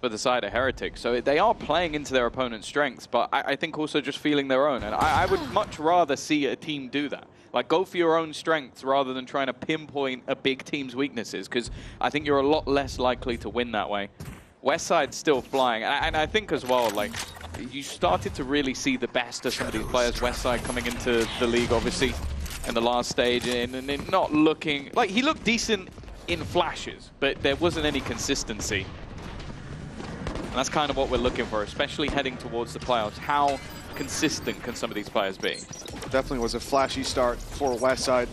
for the side of Heretics. So they are playing into their opponent's strengths, but I think also just feeling their own. And I would much rather see a team do that. Like, go for your own strengths rather than trying to pinpoint a big team's weaknesses, because I think you're a lot less likely to win that way. Westside's still flying, and I think as well, like, you started to really see the best of some of these players. Westside coming into the league, obviously, in the last stage, and not looking... Like, he looked decent in flashes, but there wasn't any consistency. And that's kind of what we're looking for, especially heading towards the playoffs. How consistent can some of these players be? Definitely was a flashy start for Westside.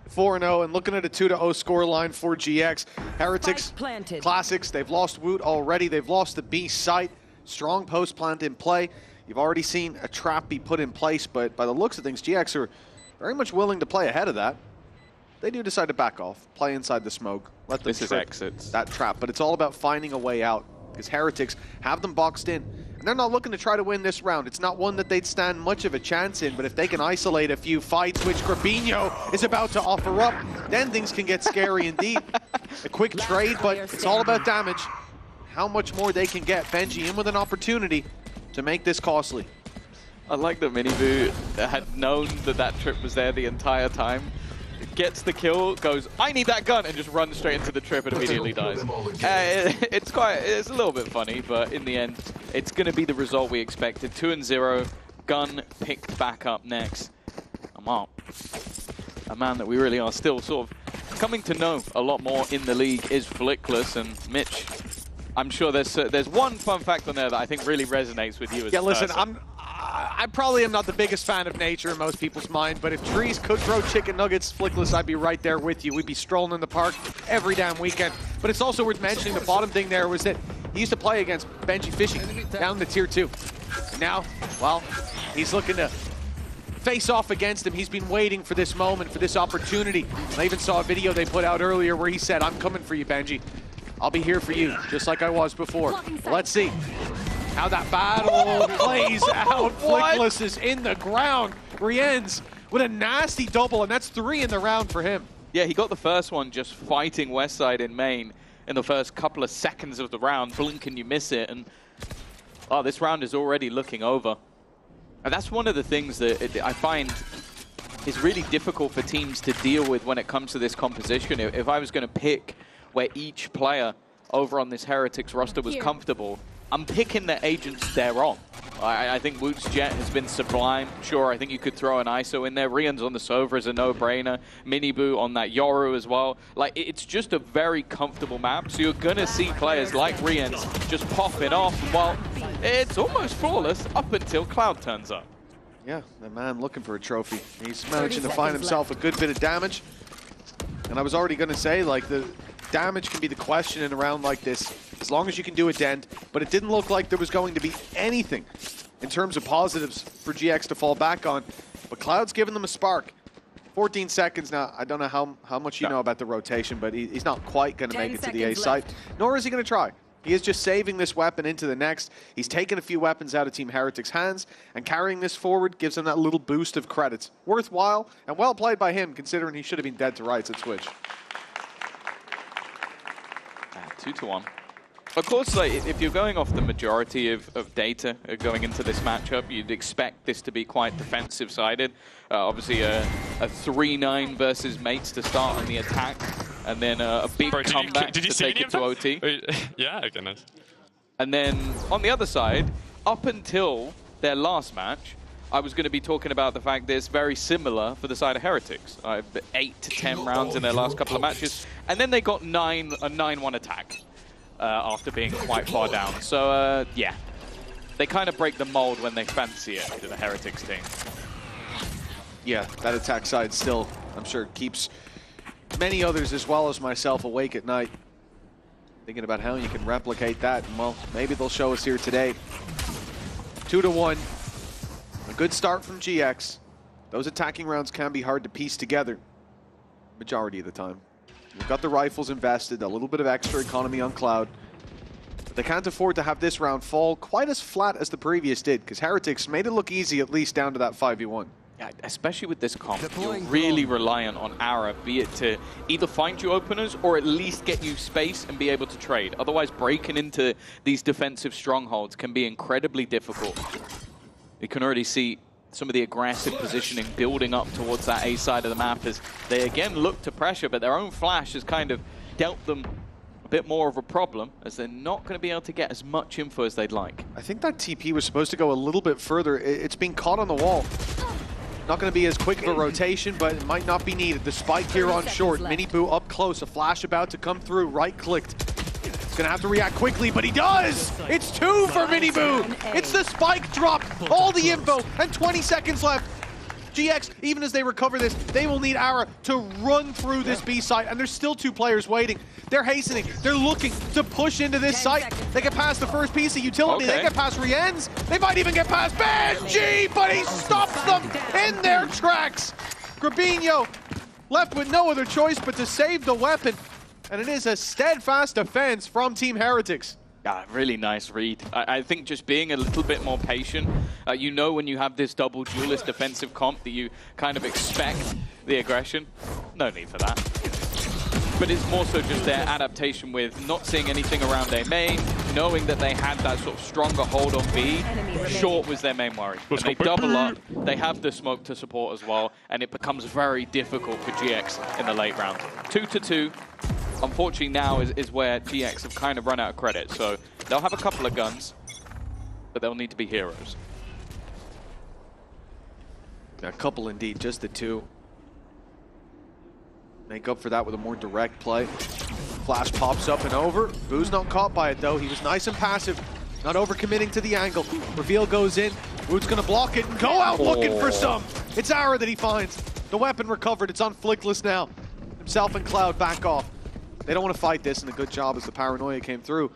4-0, and looking at a 2-0 scoreline for GX. Heretics, Classics, they've lost Woot already. They've lost the B site. Strong post plant in play. You've already seen a trap be put in place, but by the looks of things, GX are very much willing to play ahead of that. They do decide to back off, play inside the smoke, let them trip that trap. But it's all about finding a way out, because Heretics have them boxed in. And they're not looking to try to win this round. It's not one that they'd stand much of a chance in, but if they can isolate a few fights, which Grabinho is about to offer up, then things can get scary indeed. A quick trade, but it's all about damage. How much more they can get. Benji in with an opportunity to make this costly. I like that Miniboo had known that that trip was there the entire time. Gets the kill, goes, I need that gun, and just runs straight into the trip and immediately dies. It's a little bit funny, but in the end, it's going to be the result we expected. 2-0, gun picked back up next. A man that we really are still sort of coming to know a lot more in the league is Flickless, and Mitch, I'm sure there's one fun fact on there that I think really resonates with you as a listen, person. I probably am not the biggest fan of nature in most people's mind, but if trees could grow chicken nuggets, Flickless, I'd be right there with you. We'd be strolling in the park every damn weekend. But it's also worth mentioning the bottom thing there was that he used to play against Benji Fishing down to Tier 2. And now, well, he's looking to face off against him. He's been waiting for this moment, for this opportunity. I even saw a video they put out earlier where he said, I'm coming for you, Benji. I'll be here for you, just like I was before. Let's see how that battle plays out. Flickless is in the ground. Rienz with a nasty double, and that's 3 in the round for him. Yeah, he got the first one just fighting Westside in main in the first couple of seconds of the round. Blink and you miss it, and oh, this round is already looking over. And that's one of the things that I find is really difficult for teams to deal with when it comes to this composition. If I was going to pick where each player over on this Heretics roster was comfortable, I'm picking the agents they're on. I think Woot's Jet has been sublime. Sure, I think you could throw an ISO in there. Rian's on the Sova is a no-brainer. Miniboo on that Yoru as well. Like, it's just a very comfortable map, so you're going to see players like Rian's just popping off. Well, it's almost flawless up until Cloud turns up. Yeah, the man looking for a trophy. He's managing to find himself a good bit of damage. And I was already going to say, like, the damage can be the question in a round like this, as long as you can do a dent, but it didn't look like there was going to be anything in terms of positives for GX to fall back on. But Cloud's giving them a spark. 14 seconds now. I don't know how much you know about the rotation, but he's not quite going to make it to the A site, nor is he going to try. He is just saving this weapon into the next. He's taken a few weapons out of Team Heretic's hands, and carrying this forward gives him that little boost of credits. Worthwhile, and well played by him, considering he should have been dead to rights at Twitch. 2-1. Of course, like, if you're going off the majority of data going into this matchup, you'd expect this to be quite defensive-sided. Obviously, a 3-9 versus mates to start on the attack, and then a big comeback to take it to OT. Yeah, okay, nice. And then on the other side, up until their last match, I was going to be talking about the fact that it's very similar for the side of Heretics. 8 to 10 rounds in their last couple of matches, and then they got a 9-1 attack. After being quite far down. So, yeah, they kind of break the mold when they fancy it to the Heretics team. Yeah, that attack side still, I'm sure, keeps many others as well as myself awake at night, thinking about how you can replicate that. And, well, maybe they'll show us here today. 2-1. A good start from GX. Those attacking rounds can be hard to piece together, majority of the time. We've got the rifles invested, a little bit of extra economy on Cloud. But they can't afford to have this round fall quite as flat as the previous did, because Heretics made it look easy at least down to that 5v1. Yeah, especially with this comp, you're really reliant on Ara, be it to either find you openers or at least get you space and be able to trade. Otherwise, breaking into these defensive strongholds can be incredibly difficult. You can already see some of the aggressive positioning building up towards that A side of the map as they again look to pressure, but their own flash has kind of dealt them a bit more of a problem as they're not going to be able to get as much info as they'd like. I think that TP was supposed to go a little bit further. It's being caught on the wall. Not going to be as quick of a rotation, but it might not be needed. The spike here on short, Miniboo up close, a flash about to come through, right-clicked. Gonna have to react quickly, but he does! It's 2 for Miniboo! It's the spike drop, all the info, and 20 seconds left. GX, even as they recover this, they will need Ara to run through this B site, and there's still 2 players waiting. They're hastening, they're looking to push into this site. They get past the first piece of utility, they get past Rien's, they might even get past Benji, but he stops them in their tracks. Grabinho left with no other choice but to save the weapon. And it is a steadfast defense from Team Heretics. Yeah, really nice read. I think just being a little bit more patient. You know when you have this double duelist defensive comp that you kind of expect the aggression. No need for that. But it's more so just their adaptation with not seeing anything around A main, knowing that they had that sort of stronger hold on B. Short was their main worry. And they double up, they have the smoke to support as well, and it becomes very difficult for GX in the late round. 2-2. Unfortunately now is where GX have kind of run out of credit, so they'll have a couple of guns, but they'll need to be heroes. A couple indeed, just the 2. Make up for that with a more direct play. Flash pops up and over. Boo's not caught by it though. He was nice and passive, not overcommitting to the angle. Reveal goes in. Boo's gonna block it and go out looking for some. It's Ara that he finds. The weapon recovered. It's on Flickless now. Himself and Cloud back off. They don't want to fight this, and a good job as the paranoia came through.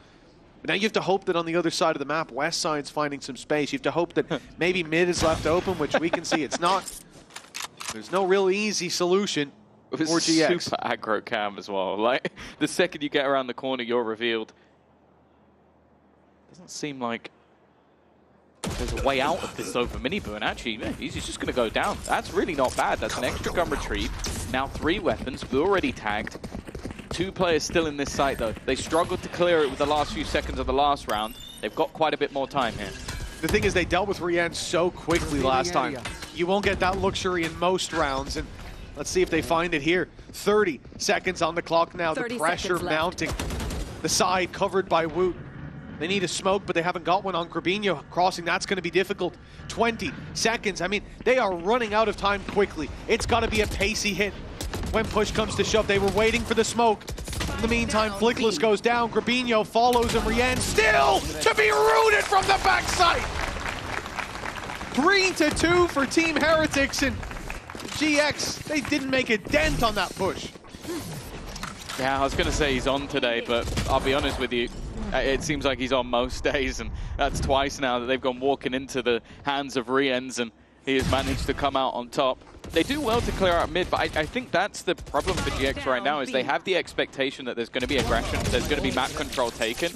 But now you have to hope that on the other side of the map, West Side's finding some space. You have to hope that maybe mid is left open, which we can see it's not. There's no real easy solution for GX. Super aggro cam as well. Like, the second you get around the corner, you're revealed. Doesn't seem like there's a way out of this though for Miniboo, and actually, yeah, he's just going to go down. That's really not bad. That's an extra gun retrieve. Now 3 weapons. Boo already tagged. 2 players still in this site though. They struggled to clear it with the last few seconds of the last round. They've got quite a bit more time here. The thing is, they dealt with Rien so quickly last time. You won't get that luxury in most rounds, and let's see if they find it here. 30 seconds on the clock now. The pressure mounting. The side covered by Woot. They need a smoke, but they haven't got one on Grabinho. Crossing, that's going to be difficult. 20 seconds. I mean, they are running out of time quickly. It's got to be a pacey hit. When push comes to shove, they were waiting for the smoke. In the meantime, Flickless goes down. Grabinho follows him. Rien still to be rooted from the backside. 3-2 for Team Heretics, and GX, they didn't make a dent on that push. Yeah, I was going to say he's on today, but I'll be honest with you. It seems like he's on most days, and that's twice now that they've gone walking into the hands of Riens, and he has managed to come out on top. They do well to clear out mid, but I think that's the problem for GX right now, is they have the expectation that there's going to be aggression, there's going to be map control taken,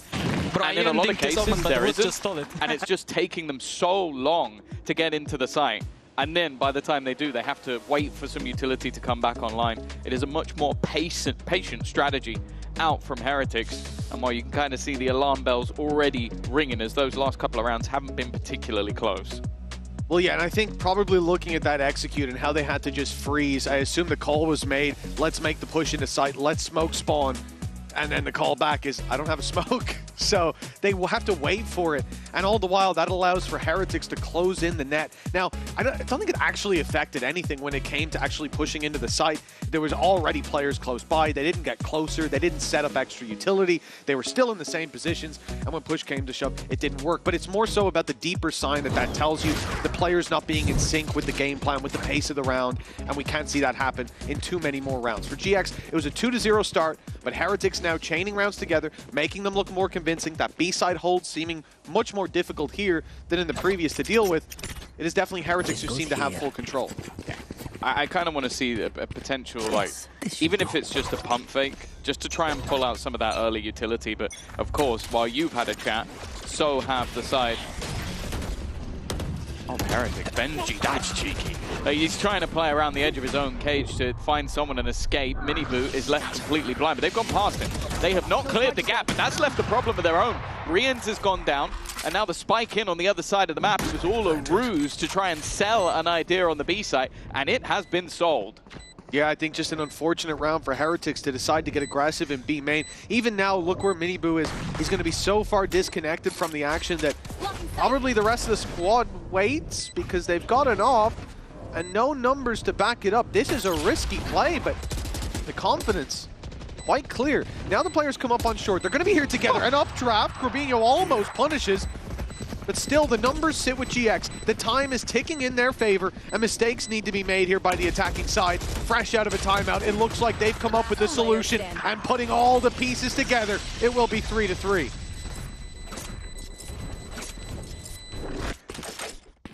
and in a lot of cases there isn't, and it's just taking them so long to get into the site. And then by the time they do, they have to wait for some utility to come back online. It is a much more patient strategy out from Heretics, and while you can kind of see the alarm bells already ringing, as those last couple of rounds haven't been particularly close. Well, yeah, and I think probably looking at that execute and how they had to just freeze, I assume the call was made, let's make the push into site, let's smoke spawn, and then the call back is, I don't have a smoke. So they will have to wait for it. And all the while, that allows for Heretics to close in the net. Now, I don't think it actually affected anything when it came to actually pushing into the site. There was already players close by. They didn't get closer. They didn't set up extra utility. They were still in the same positions. And when push came to shove, it didn't work. But it's more so about the deeper sign that tells you the players not being in sync with the game plan, with the pace of the round. And we can't see that happen in too many more rounds. For GX, it was a 2-0 start, but Heretics now chaining rounds together, making them look more convincing. That B-side hold seeming much more difficult here than in the previous to deal with. It is definitely Heretics who seem to have full control. Yeah. I kind of want to see a potential, like, even if it's just a pump fake, just to try and pull out some of that early utility. But of course, while you've had a chat, so have the side. Oh, Heretic, Benji, that's cheeky. He's trying to play around the edge of his own cage to find someone and escape. Miniboot is left completely blind, but they've gone past him. They have not cleared the gap, but that's left the problem of their own. Riens has gone down, and now the spike in on the other side of the map. It was all a ruse to try and sell an idea on the B site, and it has been sold. Yeah, I think just an unfortunate round for Heretics to decide to get aggressive in B main. Even now, look where Miniboo is. He's going to be so far disconnected from the action that probably the rest of the squad waits because they've got an off and no numbers to back it up. This is a risky play, but the confidence quite clear. Now the players come up on short. They're going to be here together. An up trap. Corbino almost punishes. But still, the numbers sit with GX. The time is ticking in their favor, and mistakes need to be made here by the attacking side. Fresh out of a timeout, it looks like they've come up with a solution, and putting all the pieces together, it will be 3-3.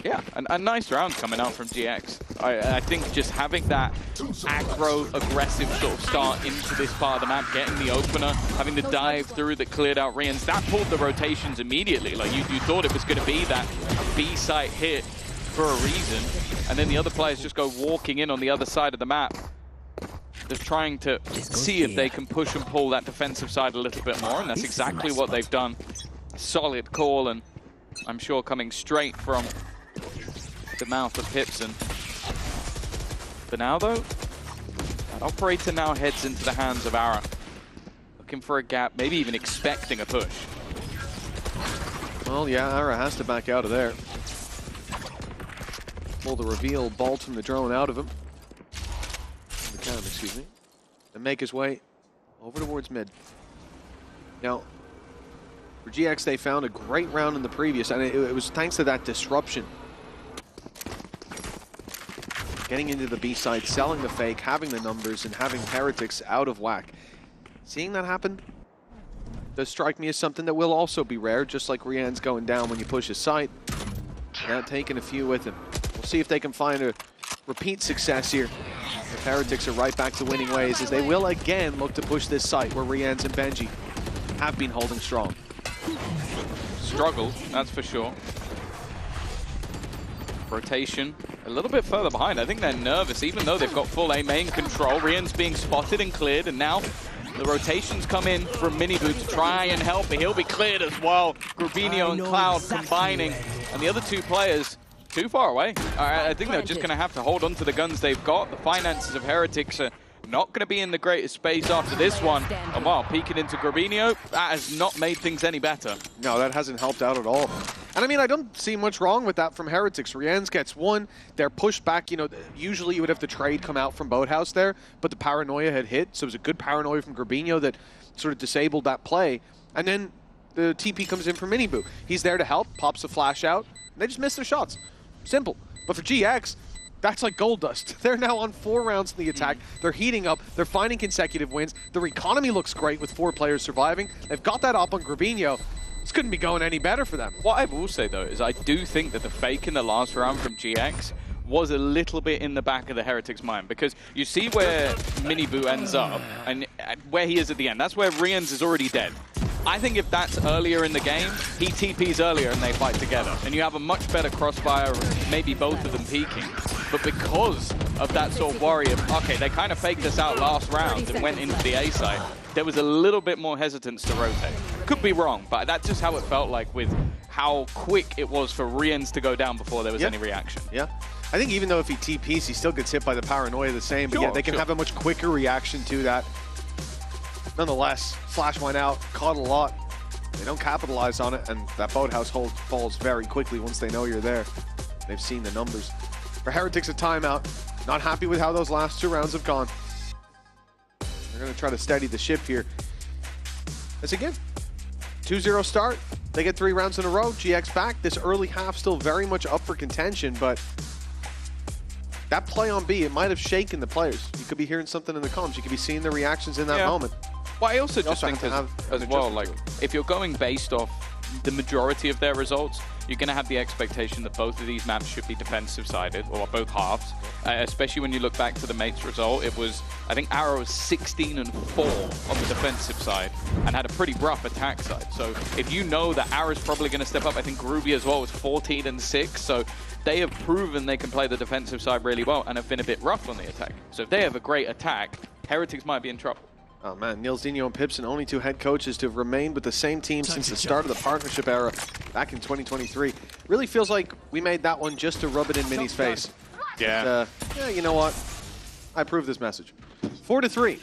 Yeah, a nice round coming out from GX. I think just having that aggro, aggressive sort of start into this part of the map, getting the opener, having the dive through that cleared out Riens, that pulled the rotations immediately. Like you thought it was going to be that B-site hit for a reason, and then the other players just go walking in on the other side of the map. They're trying to see if they can push and pull that defensive side a little bit more, and that's exactly what they've done. Solid call, and I'm sure coming straight from the mouth of Pipson. For now, though, that operator now heads into the hands of Ara. Looking for a gap, maybe even expecting a push. Well, yeah, Ara has to back out of there. Pull the reveal bolt from the drone out of him. The cam, excuse me. And make his way over towards mid. Now, for GX, they found a great round in the previous, and it was thanks to that disruption. Getting into the B side, selling the fake, having the numbers, and having Heretics out of whack. Seeing that happen does strike me as something that will also be rare, just like Rien's going down when you push his site. Now taking a few with him. We'll see if they can find a repeat success here. If Heretics are right back to winning ways, as they will again look to push this site where Riens and Benji have been holding strong. Struggle, that's for sure. Rotation a little bit further behind. I think they're nervous, even though they've got full A main control. Rien's being spotted and cleared, and now the rotations come in from Miniboot to try and help, but he'll be cleared as well. Grubinho and Cloud combining, and the other two players too far away. I think they're just going to have to hold on to the guns they've got. The finances of Heretics are not going to be in the greatest space after this one. And while peeking into Grubinho, that has not made things any better. No, that hasn't helped out at all. And I mean, I don't see much wrong with that from Heretics. Riens gets one, they're pushed back. You know, usually you would have the trade come out from Boathouse there, but the paranoia had hit, so it was a good paranoia from Grubinho that sort of disabled that play. And then the TP comes in from Miniboo. He's there to help, pops a flash out, and they just miss their shots. Simple. But for GX, That's like gold dust. They're now on 4 rounds in the attack. They're heating up. They're finding consecutive wins. Their economy looks great with 4 players surviving. They've got that up on Grabinho. This couldn't be going any better for them. What I will say, though, is I do think that the fake in the last round from GX was a little bit in the back of the Heretics' mind, because you see where Miniboo ends up and where he is at the end. That's where Rians is already dead. I think if that's earlier in the game, he TPs earlier and they fight together. And you have a much better crossfire, maybe both of them peeking. But because of that sort of worry of, okay, they kind of faked this out last round and went into the A side, there was a little bit more hesitance to rotate. Could be wrong, but that's just how it felt like with how quick it was for Rians to go down before there was any reaction. Yeah. I think even though if he TPs, he still gets hit by the paranoia the same. But yeah, they can have a much quicker reaction to that. Nonetheless, Flash went out, caught a lot. They don't capitalize on it, and that boathouse hold falls very quickly once they know you're there. They've seen the numbers. For Heretics, a timeout. Not happy with how those last 2 rounds have gone. They're going to try to steady the ship here. As again, 2-0 start. They get 3 rounds in a row. GX back. This early half still very much up for contention, but that play on B, it might have shaken the players. You could be hearing something in the comms. You could be seeing the reactions in that moment. Well, I also just think as well, like, if you're going based off the majority of their results, you're going to have the expectation that both of these maps should be defensive-sided, or both halves. Especially when you look back to the Mates result, it was, I think Arrow was 16-4 on the defensive side and had a pretty rough attack side. So if you know that Arrow's probably going to step up, I think Groovy as well was 14-6. So they have proven they can play the defensive side really well and have been a bit rough on the attack. So if they have a great attack, Heretics might be in trouble. Oh man, Niels Dino and Pipson, only 2 head coaches to have remained with the same team since the start of the partnership era back in 2023. Really feels like we made that one just to rub it in Mini's face. Yeah. But, yeah, you know what? I approve this message. 4-3.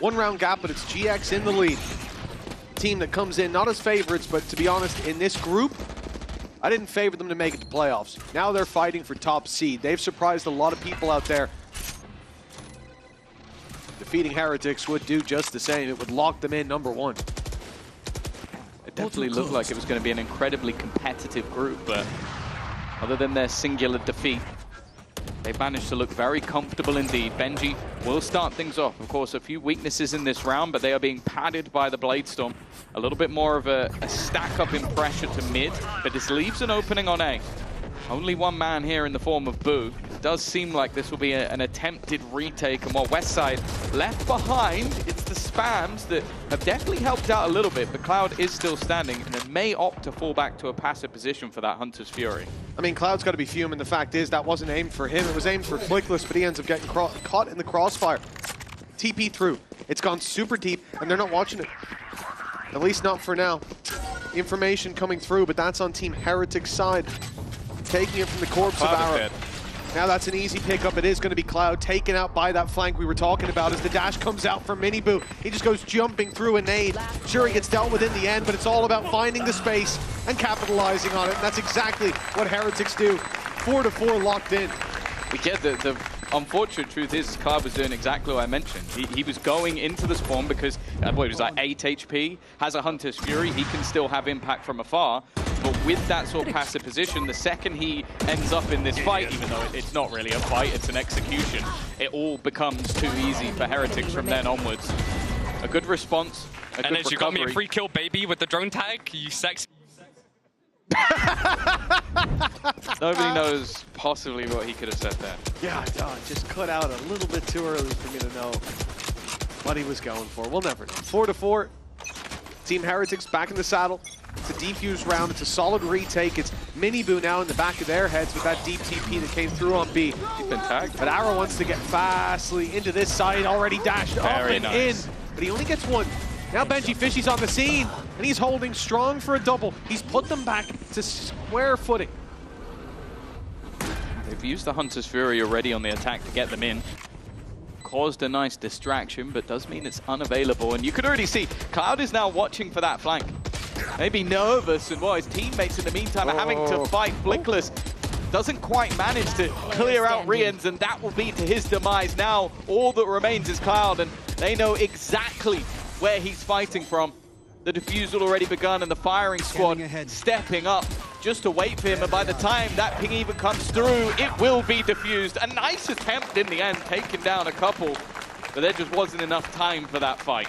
1 round gap, but it's GX in the lead. Team that comes in, not as favorites, but to be honest, in this group, I didn't favor them to make it to playoffs. Now they're fighting for top seed. They've surprised a lot of people out there. Defeating Heretics would do just the same. It would lock them in #1. It definitely looked like it was going to be an incredibly competitive group, but other than their singular defeat, they managed to look very comfortable indeed. Benji will start things off. Of course, a few weaknesses in this round, but they are being padded by the Bladestorm. A little bit more of a stack up in pressure to mid, but this leaves an opening on A. Only 1 man here in the form of Boo. It does seem like this will be an attempted retake, and while Westside left behind, it's the spams that have definitely helped out a little bit, but Cloud is still standing, and it may opt to fall back to a passive position for that Hunter's Fury. I mean, Cloud's got to be fuming. The fact is that wasn't aimed for him. It was aimed for Flickless, but he ends up getting caught in the crossfire. TP through. It's gone super deep, and they're not watching it. At least not for now. Information coming through, but that's on Team Heretics' side. Taking it from the corpse of Arrow. Now that's an easy pickup. It is going to be Cloud taken out by that flank we were talking about as the dash comes out from Miniboo. He just goes jumping through a nade. Sure, he gets dealt with in the end, but it's all about finding the space and capitalizing on it. And that's exactly what Heretics do. 4-4 locked in. Yeah, the unfortunate truth is Cloud was doing exactly what I mentioned. He was going into the spawn because, what, it was like 8 HP, has a Hunter's Fury, he can still have impact from afar. But with that sort of passive position, the second he ends up in this fight, even though it's not really a fight, it's an execution, it all becomes too easy for Heretics from then onwards. A good response, a good recovery. You got me a free kill, baby, with the drone tag, you sexy. Nobody knows possibly what he could have said there. Yeah, just cut out a little bit too early for me to know what he was going for. We'll never know. 4-4. Team Heretics back in the saddle. It's a defuse round. It's a solid retake. It's Miniboo now in the back of their heads with that deep TP that came through on B. He's been tagged. But Arrow wants to get fastly into this side. Already dashed up and in. But he only gets 1. Now Benji Fishy's on the scene, and he's holding strong for a double. He's put them back to square footing. They've used the Hunter's Fury already on the attack to get them in. Caused a nice distraction, but does mean it's unavailable. And you could already see Cloud is now watching for that flank. Maybe nervous, and his teammates in the meantime are having to fight Flickless. Doesn't quite manage to clear out Rians, and that will be to his demise. Now all that remains is Cloud, and they know exactly where he's fighting from. The defusal already begun, and the firing squad stepping up just to wait for him, and by the time that ping even comes through, it will be defused. A nice attempt in the end, taking down a couple, but there just wasn't enough time for that fight.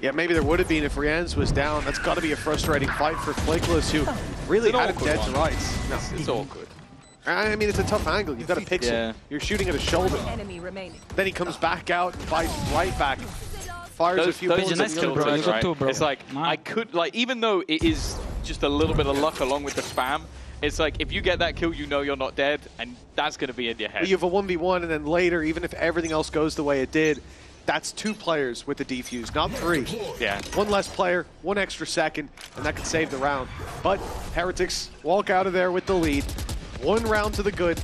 Yeah, maybe there would have been if Rienz was down. That's got to be a frustrating fight for Flickless, who really had him dead to rights. No. It's awkward. I mean, it's a tough angle. You've got a pixel. Yeah. You're shooting at a shoulder. Then he comes back out and fights right back. Fires a few bullets at the other side. Right? It's like, I could, like, even though it is just a little bit of luck along with the spam, it's like, if you get that kill, you know you're not dead, and that's going to be in your head. You have a 1v1, and then later, even if everything else goes the way it did, that's 2 players with the defuse, not 3. Yeah. 1 less player, 1 extra second, and that could save the round. But Heretics walk out of there with the lead. 1 round to the good,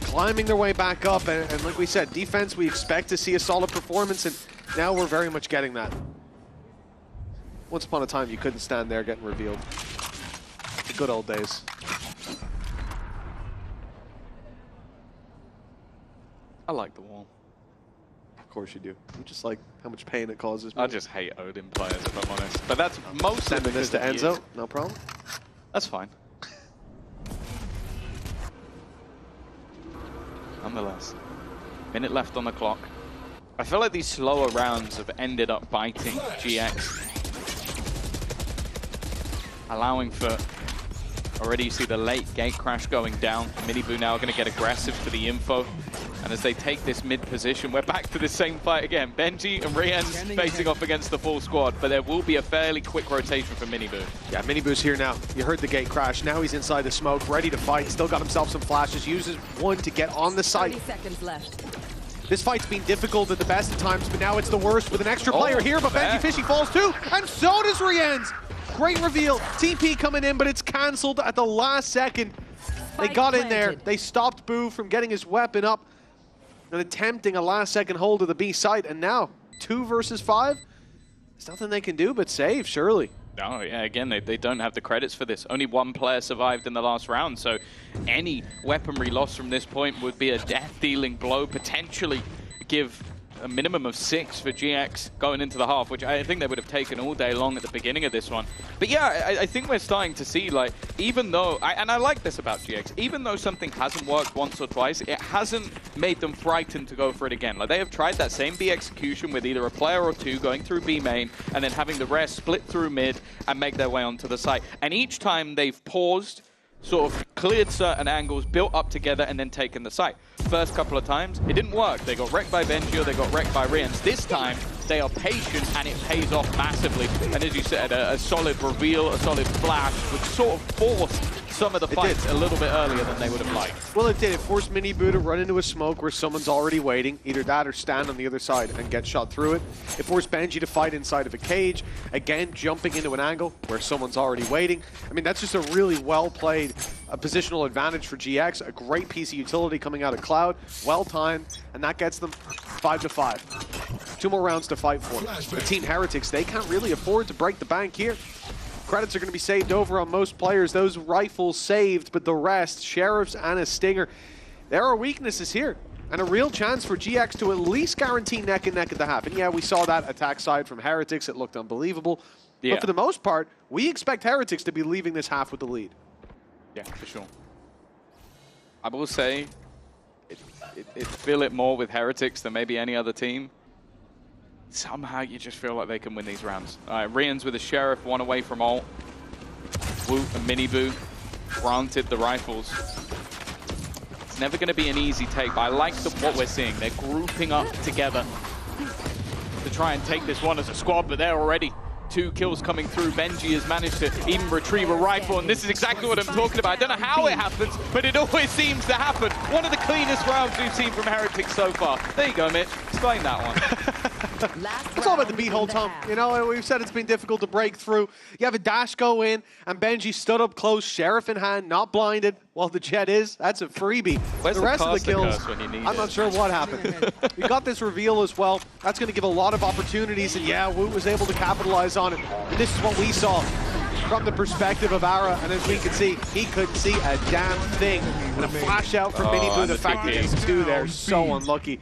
climbing their way back up, and like we said, defense, we expect to see a solid performance, and now we're very much getting that. Once upon a time, you couldn't stand there getting revealed. The good old days. I like the wall. Of course you do. You just like how much pain it causes. I just hate Odin players, if I'm honest. But that's mostly sending this to Enzo, no problem. That's fine. Nonetheless, minute left on the clock. I feel like these slower rounds have ended up biting GX. Allowing for, already you see the late gate crash going down. Miniboo now going to get aggressive for the info. And as they take this mid position, we're back to the same fight again. Benji and Rienz facing off against the full squad, but there will be a fairly quick rotation for Miniboo. Yeah, Miniboo's here now. You heard the gate crash. Now he's inside the smoke, ready to fight. Still got himself some flashes. Uses 1 to get on the site. 30 seconds left. This fight's been difficult at the best of times, but now it's the worst with an extra player here, but Benji Fishy falls too, and so does Rienz. Great reveal. TP coming in, but it's cancelled at the last second. They got in there. They stopped Boo from getting his weapon up and attempting a last-second hold of the B site, and now 2 versus 5. There's nothing they can do but save, surely. No, yeah, again, they don't have the credits for this. Only 1 player survived in the last round, so any weaponry loss from this point would be a death-dealing blow, potentially give a minimum of 6 for GX going into the half, which I think they would have taken all day long at the beginning of this one. But yeah, I think we're starting to see, like, even though, and I like this about GX, even though something hasn't worked once or twice, it hasn't made them frightened to go for it again. Like, they have tried that same B execution with either a player or 2 going through B main, and then having the rest split through mid and make their way onto the site. And each time they've paused, sort of cleared certain angles, built up together, and then taken the site. First couple of times, it didn't work. They got wrecked by Benji or they got wrecked by Rienz. This time, they are patient and it pays off massively. And as you said, a solid reveal, a solid flash, which sort of forced some of the fights a little bit earlier than they would have liked. Well, it did. It forced Miniboo to run into a smoke where someone's already waiting. Either that or stand on the other side and get shot through it. It forced Benji to fight inside of a cage. Again, jumping into an angle where someone's already waiting. I mean, that's just a really well-played positional advantage for GX. A great piece of utility coming out of Cloud. Well-timed, and that gets them 5-5. 2 more rounds to fight for. The Team Heretics, they can't really afford to break the bank here. Credits are going to be saved over on most players. Those rifles saved, but the rest, Sheriffs and a Stinger, there are weaknesses here. And a real chance for GX to at least guarantee neck and neck at the half. And yeah, we saw that attack side from Heretics. It looked unbelievable. Yeah. But for the most part, we expect Heretics to be leaving this half with the lead. Yeah, for sure. I will say, it feel it more with Heretics than maybe any other team. Somehow you just feel like they can win these rounds. All right, Rienz with a Sheriff, 1 away from ult. Woot and Miniboo granted the rifles. It's never going to be an easy take, but I like what we're seeing. They're grouping up together to try and take this one as a squad, but they're already 2 kills coming through. Benji has managed to even retrieve a rifle, and this is exactly what I'm talking about. I don't know how it happens, but it always seems to happen. One of the cleanest rounds we've seen from Heretics so far. There you go, Mitch. Explain that one. It's all about the beat hold, Tom. You know, we've said it's been difficult to break through. You have a dash go in, and Benji stood up close, Sheriff in hand, not blinded. Well, the jet is. That's a freebie. Where's the rest of the kills, I'm not sure what happened. We got this reveal as well. That's going to give a lot of opportunities, and yeah, Woot was able to capitalize on it. And this is what we saw from the perspective of Ara, and as we can see, he couldn't see a damn thing. And a flash out from Miniboo, the fact that it's 2 there, so unlucky.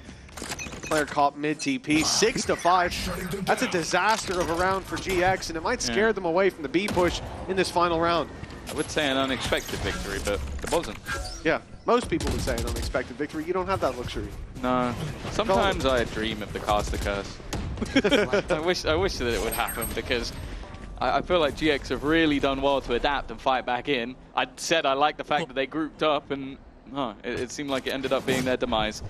Player caught mid TP, 6-5. That's a disaster of a round for GX, and it might scare them away from the B push in this final round. I would say an unexpected victory, but it wasn't. Yeah, most people would say an unexpected victory. You don't have that luxury. No. Sometimes I dream of the caster curse. I wish that it would happen, because I feel like GX have really done well to adapt and fight back in. I said I like the fact that they grouped up, and it seemed like it ended up being their demise.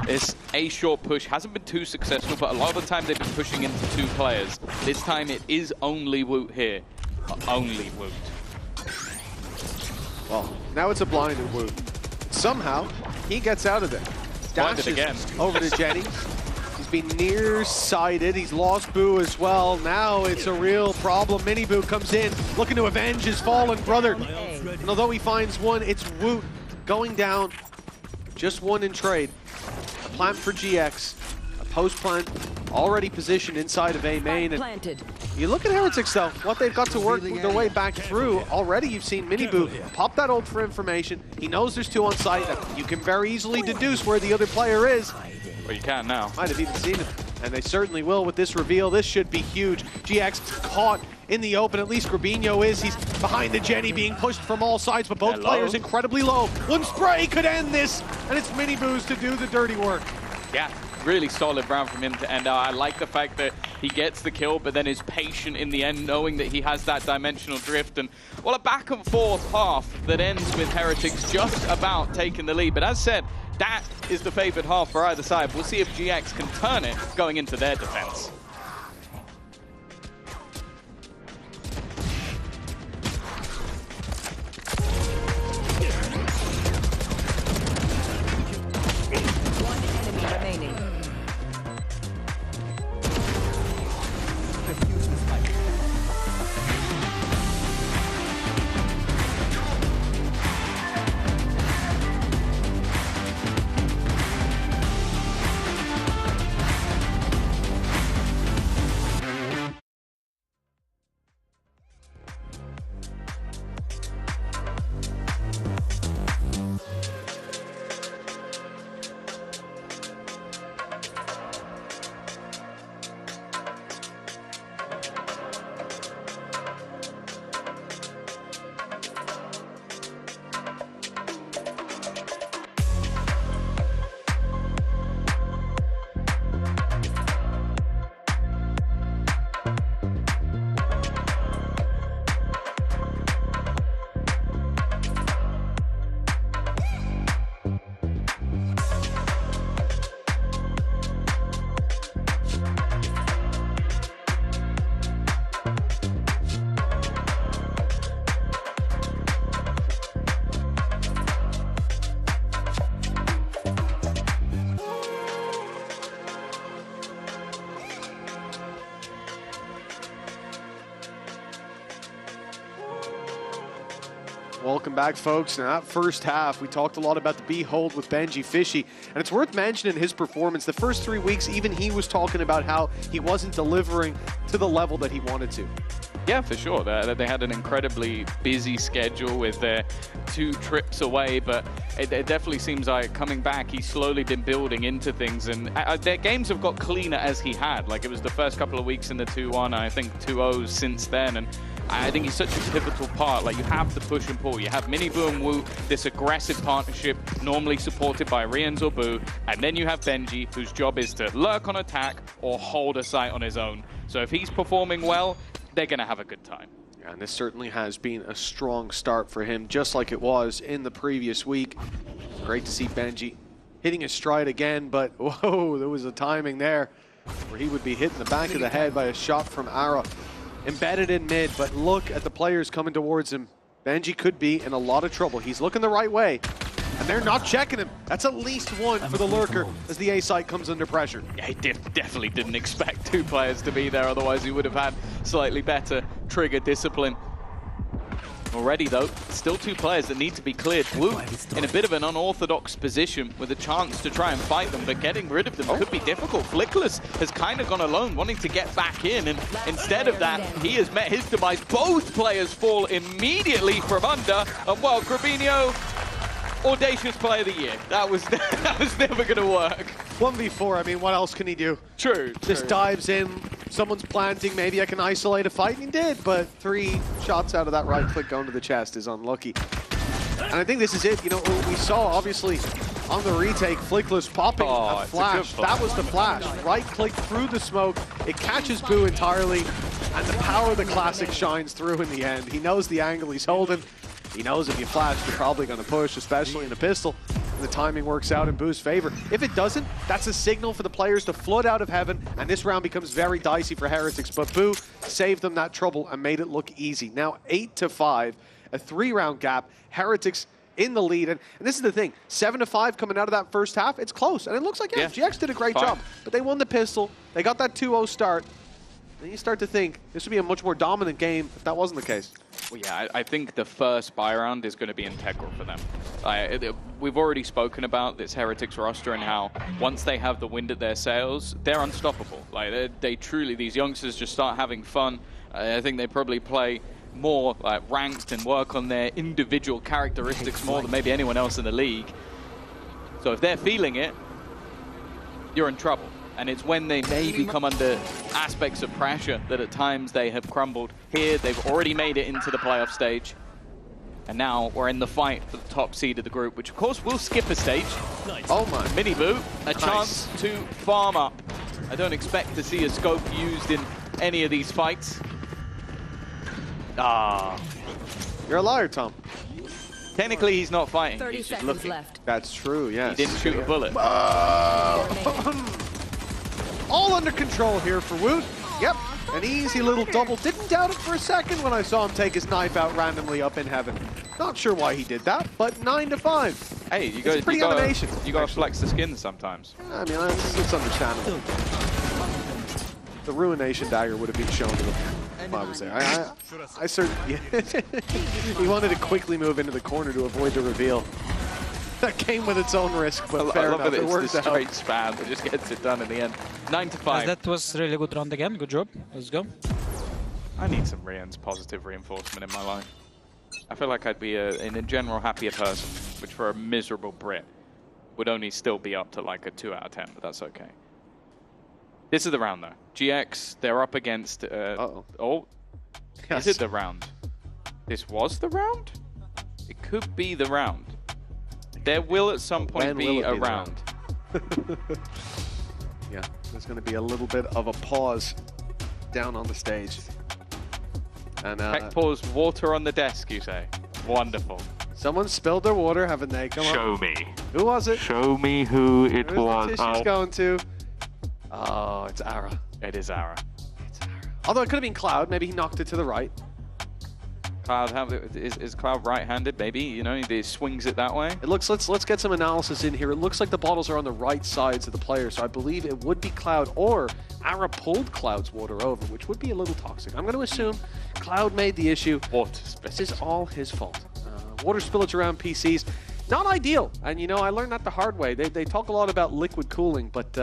It's a short push, hasn't been too successful, but a lot of the time they've been pushing into 2 players. This time it is only Woot here. Only Woot. Well, now it's a blinded Woot. Somehow, he gets out of there. Dashes again. over to Jenny. He's been nearsighted. He's lost Boo as well. Now it's a real problem. Mini Boo comes in, looking to avenge his fallen brother. And although he finds one, it's Woot going down. Just one in trade. A plant for GX. A post plant already positioned inside of A main. And you look at Heretics though, what they've got to work their way back through. Already you've seen Mini Boo pop that ult for information. He knows there's 2 on site. You can very easily deduce where the other player is. Well, you can now. Might have even seen it. And they certainly will with this reveal. This should be huge. GX caught in the open. At least Grabinho is. He's behind the Jenny, being pushed from all sides, but both players incredibly low. One spray could end this, and it's Mini Boo's to do the dirty work. Yeah, really solid round from him to end out. I like the fact that he gets the kill, but then is patient in the end, knowing that he has that dimensional drift. And, well, a back and forth half that ends with Heretics just about taking the lead. But as said, that is the favored half for either side. We'll see if GX can turn it going into their defense. Welcome back, folks. Now, that first half, we talked a lot about the Behold with Benji Fishy, and it's worth mentioning his performance. The first 3 weeks, even he was talking about how he wasn't delivering to the level that he wanted to. Yeah, for sure. They had an incredibly busy schedule with their 2 trips away, but it definitely seems like coming back, he's slowly been building into things, and their games have got cleaner as he had. Like, it was the first couple of weeks in the 2-1, I think 2-0s since then, and I think he's such a pivotal part. Like, you have the push and pull. You have Mini Boo and Woot, this aggressive partnership, normally supported by Rians or Boo, and then you have Benji, whose job is to lurk on attack or hold a site on his own. So if he's performing well, they're going to have a good time. Yeah, and this certainly has been a strong start for him, just like it was in the previous week. Great to see Benji hitting his stride again, but whoa, there was a timing there where he would be hit in the back of the head by a shot from Ara. Embedded in mid, but look at the players coming towards him. Benji could be in a lot of trouble. He's looking the right way, and they're not checking him. That's at least one for the lurker as the A site comes under pressure. Yeah, he definitely didn't expect 2 players to be there, otherwise he would have had slightly better trigger discipline. Already, though, still 2 players that need to be cleared. Woot in a bit of an unorthodox position with a chance to try and fight them, but getting rid of them could be difficult. Flickless has kind of gone alone, wanting to get back in, and instead of that, he has met his demise. Both players fall immediately from under, and well, Grabinho, audacious player of the year. That was never going to work. 1v4, I mean, what else can he do? True. Just dives in, someone's planting, maybe I can isolate a fight, and he did, but 3 shots out of that right click going to the chest is unlucky. And I think this is it. You know, we saw, obviously, on the retake, Flickless popping a flash. That was the flash. Right click through the smoke. It catches Boo entirely, and the power of the classic shines through in the end. He knows the angle he's holding. He knows if you flash, you're probably going to push, especially in a pistol. And the timing works out in Boo's favor. If it doesn't, that's a signal for the players to flood out of heaven, and this round becomes very dicey for Heretics. But Boo saved them that trouble and made it look easy. Now 8-5, a 3-round gap. Heretics in the lead, and this is the thing, 7-5 coming out of that first half, it's close, and it looks like, yeah, GX did a great job, but they won the pistol, they got that 2-0 start, then you start to think this would be a much more dominant game if that wasn't the case. Well, yeah, I think the first buy round is going to be integral for them. We've already spoken about this Heretics roster and how once they have the wind at their sails, they're unstoppable. Like they truly, these youngsters just start having fun. I think they probably play more ranked and work on their individual characteristics more than maybe anyone else in the league. So if they're feeling it, you're in trouble. And it's when they maybe come under aspects of pressure that at times they have crumbled. Here, they've already made it into the playoff stage. And now we're in the fight for the top seed of the group, which of course will skip a stage. Oh my. Mini Boo, a chance to farm up. I don't expect to see a scope used in any of these fights. Ah. You're a liar, Tom. Technically, he's not fighting. 30 he's just seconds looking. left. That's true, yes. He didn't shoot a bullet. All under control here for Woot. Yep, an easy little double. Didn't doubt it for a second when I saw him take his knife out randomly up in heaven. Not sure why he did that, but 9-5. Hey, you got to flex the skin sometimes. I mean, it's understandable. The Ruination Dagger would have been shown to him if I was there. I certainly... He wanted to quickly move into the corner to avoid the reveal. That came with its own risk, but fair enough, it worked out. It's the straight spam that just gets it done in the end. 9-5. That was really good round again. Good job. Let's go. I need some positive reinforcement in my life. I feel like I'd be, in a general, happier person, which for a miserable Brit would only still be up to like a 2 out of 10, but that's okay. This is the round, though. GX, they're up against... Oh, yes. Is it the round? This was the round? It could be the round. There will at some point be a round. Yeah, there's going to be a little bit of a pause down on the stage. And Tech pause, water on the desk, you say? Wonderful. Someone spilled their water, haven't they? Come on. Show me. Who was it? Show me who it was. Who's the tissue's going to? Oh, it's Ara. It is Ara. It's Ara. Although it could have been Cloud. Maybe he knocked it to the right. Cloud, is Cloud right-handed? Maybe, you know, he swings it that way. It looks. Let's get some analysis in here. It looks like the bottles are on the right sides of the player, so I believe it would be Cloud, or Ara pulled Cloud's water over, which would be a little toxic. I'm going to assume Cloud made the issue. This is all his fault. Water spillage around PCs, not ideal. And you know, I learned that the hard way. They talk a lot about liquid cooling, but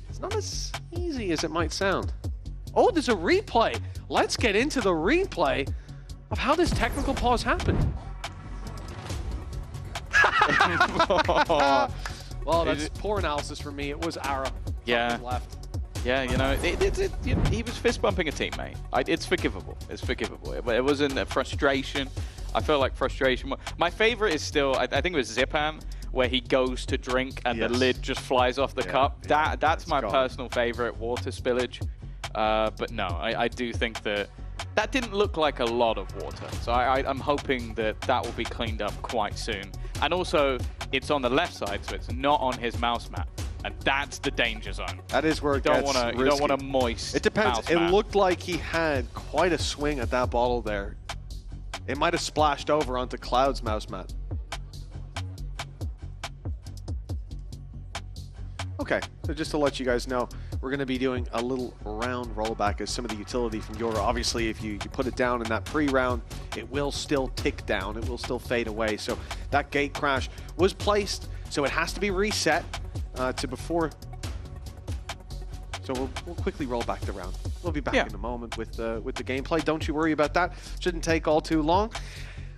it's not as easy as it might sound. Oh, there's a replay. Let's get into the replay of how this technical pause happened. Well, that's poor analysis for me. It was Ara. Yeah. Left. Yeah, you know, he was fist bumping a teammate. It's forgivable. It's forgivable. It wasn't a frustration. I feel like frustration. My favorite is still, I think it was Zipan, where he goes to drink and the lid just flies off the cup. That's my personal favorite, water spillage. But no, I do think that didn't look like a lot of water. So I'm hoping that will be cleaned up quite soon. And also, it's on the left side, so it's not on his mouse mat. And that's the danger zone. That is where it gets risky. You don't want a moist It depends. mouse It mat. looked like he had quite a swing at that bottle there. It might have splashed over onto Cloud's mouse mat. Okay, so just to let you guys know, we're going to be doing a little round rollback as some of the utility from Yora. Obviously, if you put it down in that pre-round, it will still tick down. It will still fade away. So that gate crash was placed, so it has to be reset to before. So we'll quickly roll back the round. We'll be back in a moment with the gameplay. Don't you worry about that. Shouldn't take all too long.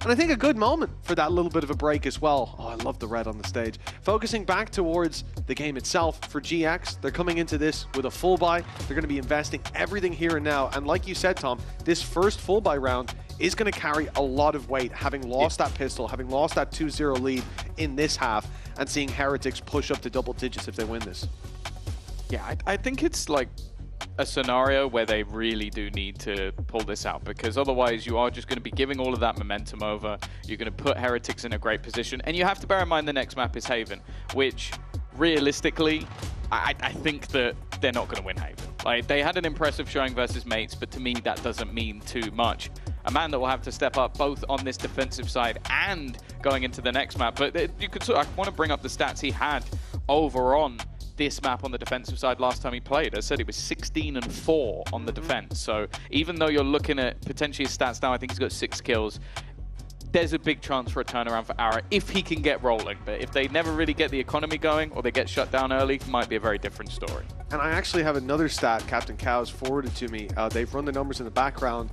And I think a good moment for that little bit of a break as well. Oh, I love the red on the stage. Focusing back towards the game itself for GX, they're coming into this with a full buy. They're going to be investing everything here and now. And like you said, Tom, this first full buy round is going to carry a lot of weight, having lost that pistol, having lost that 2-0 lead in this half, and seeing Heretics push up to double digits if they win this. Yeah, I think it's like a scenario where they really do need to pull this out, because otherwise you are just going to be giving all of that momentum over. You're going to put Heretics in a great position, and you have to bear in mind the next map is Haven, which realistically I think that they're not going to win Haven. Like, they had an impressive showing versus Mates, but to me that doesn't mean too much. A man that will have to step up both on this defensive side and going into the next map. But you could I want to bring up the stats he had over on this map on the defensive side last time he played. I said he was 16-4 on the defense. So even though you're looking at potentially his stats now, I think he's got 6 kills. There's a big chance for a turnaround for Ara if he can get rolling. But if they never really get the economy going or they get shut down early, it might be a very different story. And I actually have another stat Captain Cows forwarded to me. They've run the numbers in the background.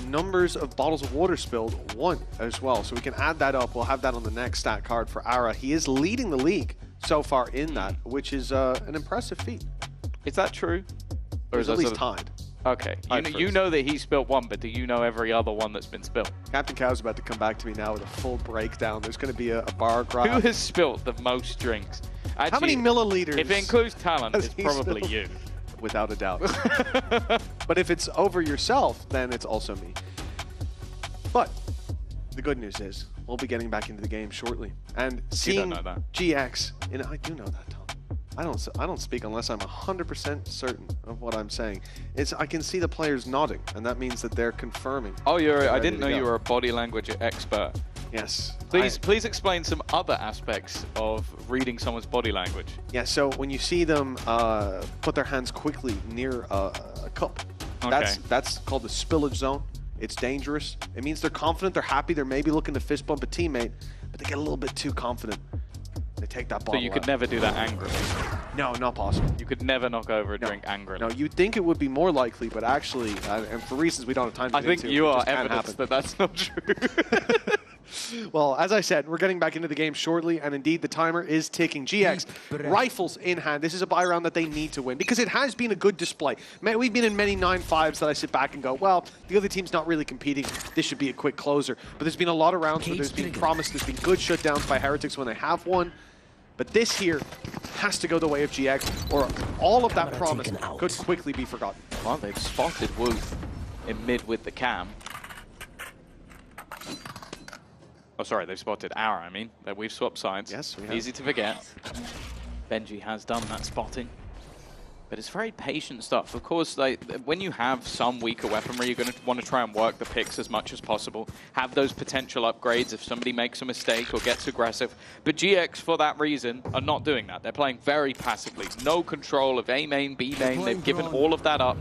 Numbers of bottles of water spilled, 1 as well. So we can add that up. We'll have that on the next stat card for Ara. He is leading the league so far in that, which is an impressive feat. Is that true? Or is at least tied. Okay, you know that he spilled 1, but do you know every other one that's been spilled? Captain Cow's about to come back to me now with a full breakdown. There's going to be a bar graph. Who has spilt the most drinks? Actually, how many milliliters? If it includes talent, it's probably spilled? you. Without a doubt. But if it's over yourself, then it's also me. But the good news is we'll be getting back into the game shortly. And seeing GX, I do know that, Tom. I don't speak unless I'm 100% certain of what I'm saying. I can see the players nodding, and that means that they're confirming. Oh, I didn't know you were a body language expert. Yes. Please explain some other aspects of reading someone's body language. Yeah, so when you see them put their hands quickly near a cup, that's called the spillage zone. It's dangerous. It means they're confident, they're happy, they're maybe looking to fist bump a teammate, but they get a little bit too confident. They take that bottle So you could never do that angrily? No, not possible. You could never knock over a drink angrily? No, you'd think it would be more likely, but actually, and for reasons we don't have time to get into, I think you are evidence that that's not true. Well, as I said, we're getting back into the game shortly, and indeed the timer is ticking. GX, rifles in hand. This is a buy round that they need to win, because it has been a good display. We've been in many 9-5s that I sit back and go, well, the other team's not really competing. This should be a quick closer. But there's been a lot of rounds where there's been promise, there's been good shutdowns by Heretics when they have won. But this here has to go the way of GX, or all of that promise could quickly be forgotten. Well, they've spotted Wooth in mid with the cam. Oh, sorry, they've spotted Ara, I mean. We've swapped sides. Yes, we have. Easy to forget. Benji has done that spotting. But it's very patient stuff. Of course, when you have some weaker weaponry, you're going to want to try and work the picks as much as possible. Have those potential upgrades if somebody makes a mistake or gets aggressive. But GX, for that reason, are not doing that. They're playing very passively. No control of A main, B main. They've given all of that up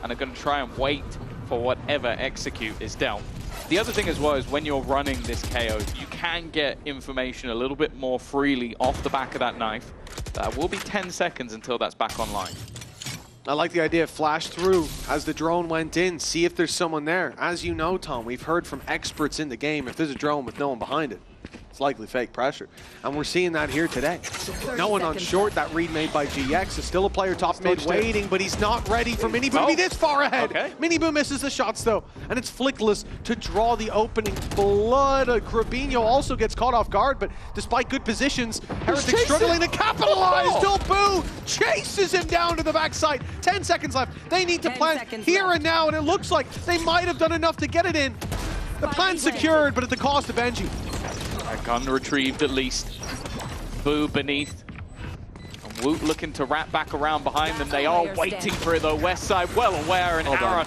and are going to try and wait for whatever execute is dealt. The other thing as well is when you're running this KO, you can get information a little bit more freely off the back of that knife. That will be 10 seconds until that's back online. I like the idea of flash through as the drone went in, see if there's someone there. As you know, Tom, we've heard from experts in the game, if there's a drone with no one behind it, it's likely fake pressure. And we're seeing that here today. No one on short. That read made by GX is still a player top mid waiting, but he's not ready for Miniboo to be this far ahead. Miniboo misses the shots though, and it's Flickless to draw the opening blood. Grabinho also gets caught off guard, but despite good positions, Heretics struggling to capitalize. Boo chases him down to the backside. 10 seconds left. They need to plan here and now, and it looks like they might have done enough to get it in. The plan secured, but at the cost of Benji. A gun retrieved at least. Boo beneath. And Woot looking to wrap back around behind them. They are waiting for it though. West side well aware, and Ara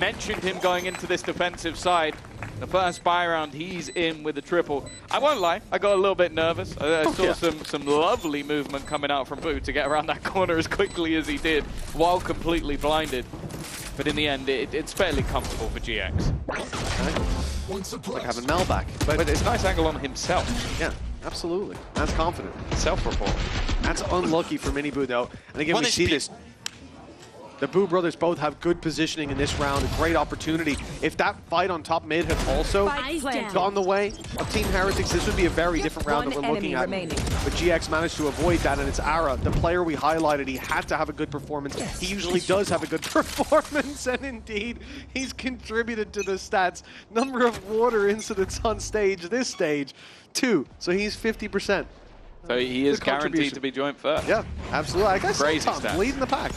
mentioned him going into this defensive side. The first buy round, he's in with the triple. I won't lie, I got a little bit nervous. I saw some lovely movement coming out from Boo to get around that corner as quickly as he did while completely blinded. But in the end, it's fairly comfortable for GX. Like having Mel back. But it's a nice angle on himself. Yeah, absolutely. That's confident. Self-report. That's unlucky for Miniboo though. And again, we see this. The Boo brothers both have good positioning in this round, a great opportunity. If that fight on top mid had also gone the way of Team Heretics, this would be a very different round that we're looking at. But GX managed to avoid that, and it's Ara, the player we highlighted. He had to have a good performance. He usually does have a good performance, and indeed, he's contributed to the stats. Number of water incidents on stage, this stage, 2. So he's 50%. So he is guaranteed to be joint first. Yeah, absolutely. I guess Crazy Tom's stats. leading the pack.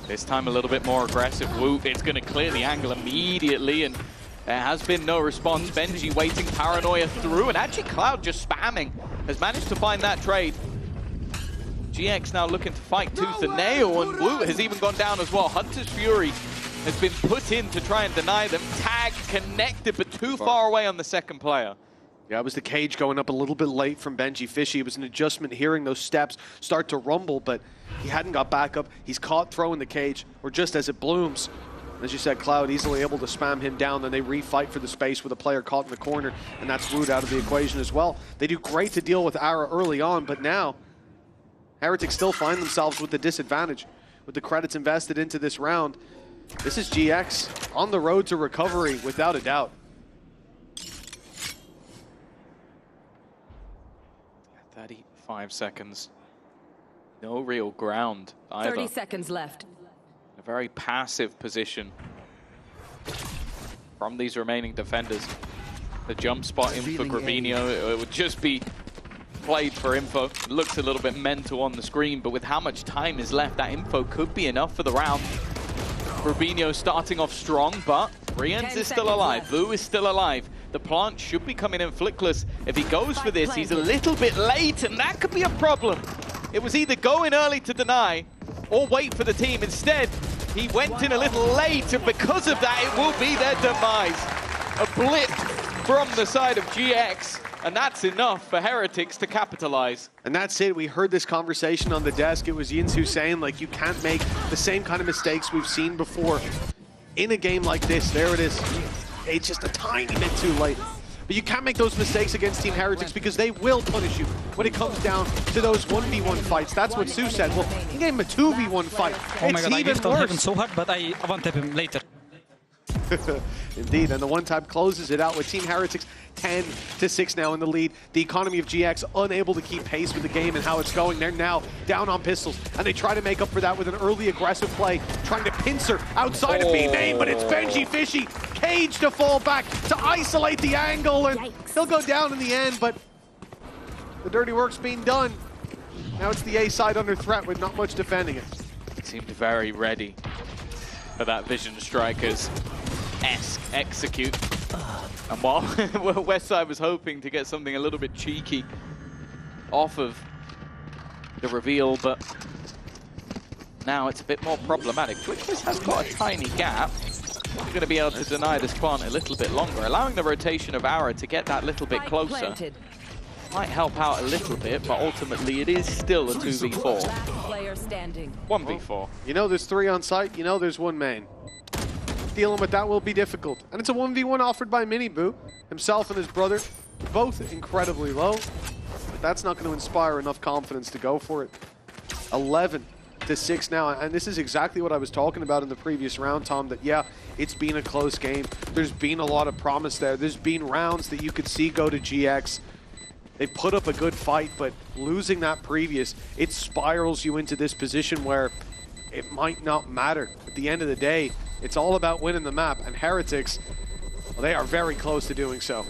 This time a little bit more aggressive. Whoop, it's going to clear the angle immediately, and there has been no response. Benji waiting Paranoia through, and actually Cloud just spamming has managed to find that trade. GX now looking to fight tooth and nail, and Woo has even gone down as well. Hunter's Fury has been put in to try and deny them. Tag connected, but too far away on the second player. Yeah, it was the cage going up a little bit late from Benji Fishy. It was an adjustment hearing those steps start to rumble, but he hadn't got back up. He's caught throwing the cage, or just as it blooms. As you said, Cloud easily able to spam him down, then they refight for the space with a player caught in the corner, and that's Wood out of the equation as well. They do great to deal with Ara early on, but now Heretics still find themselves with the disadvantage. With the credits invested into this round, this is GX on the road to recovery without a doubt. 35 seconds. No real ground either. 30 seconds left. A very passive position from these remaining defenders. The jump spot in for Gravino, it would just be played for info. It looks a little bit mental on the screen, but with how much time is left, that info could be enough for the round. Rubinho starting off strong, but Rians is still alive. Vu is still alive. The plant should be coming in flickless. If he goes for this, he's a little bit late, and that could be a problem. It was either go in early to deny or wait for the team. Instead, he went in a little late, and because of that, it will be their demise. A blip from the side of GX, and that's enough for Heretics to capitalize. And that's it. We heard this conversation on the desk. It was Yinsu saying, like, you can't make the same kind of mistakes we've seen before in a game like this. There it is. It's just a tiny bit too late. But you can't make those mistakes against Team Heretics because they will punish you when it comes down to those 1v1 fights. That's what Sue said. Well, he gave him a 2v1 fight. Oh my god, I even lifted him worse. so hard, but I one-tap him later. Indeed, and the one-tap closes it out with Team Heretics 10-6 now in the lead. The economy of GX unable to keep pace with the game and how it's going. They're now down on pistols, and they try to make up for that with an early aggressive play, trying to pincer outside of B-Main, but it's Benji Fishy, cage to fall back to isolate the angle, and he'll go down in the end, but the dirty work's being done. Now it's the A side under threat with not much defending it. Seemed very ready for that Vision Strikers-esque execute. And while Westside was hoping to get something a little bit cheeky off of the reveal, but now it's a bit more problematic. TwitchTwitch has got a tiny gap. We're going to be able to deny this plant a little bit longer, allowing the rotation of Ara to get that little bit closer. Might help out a little bit, but ultimately it is still a 2v4. 1v4. You know there's 3 on site, you know there's 1 main. Dealing with that will be difficult. And it's a 1v1 offered by Miniboo. Himself and his brother, both incredibly low. But that's not going to inspire enough confidence to go for it. 11-6 now, and this is exactly what I was talking about in the previous round, Tom, that yeah, it's been a close game. There's been a lot of promise there. There's been rounds that you could see go to GX. They put up a good fight, but losing that previous, it spirals you into this position where it might not matter. At the end of the day, it's all about winning the map, and Heretics, well, they are very close to doing so.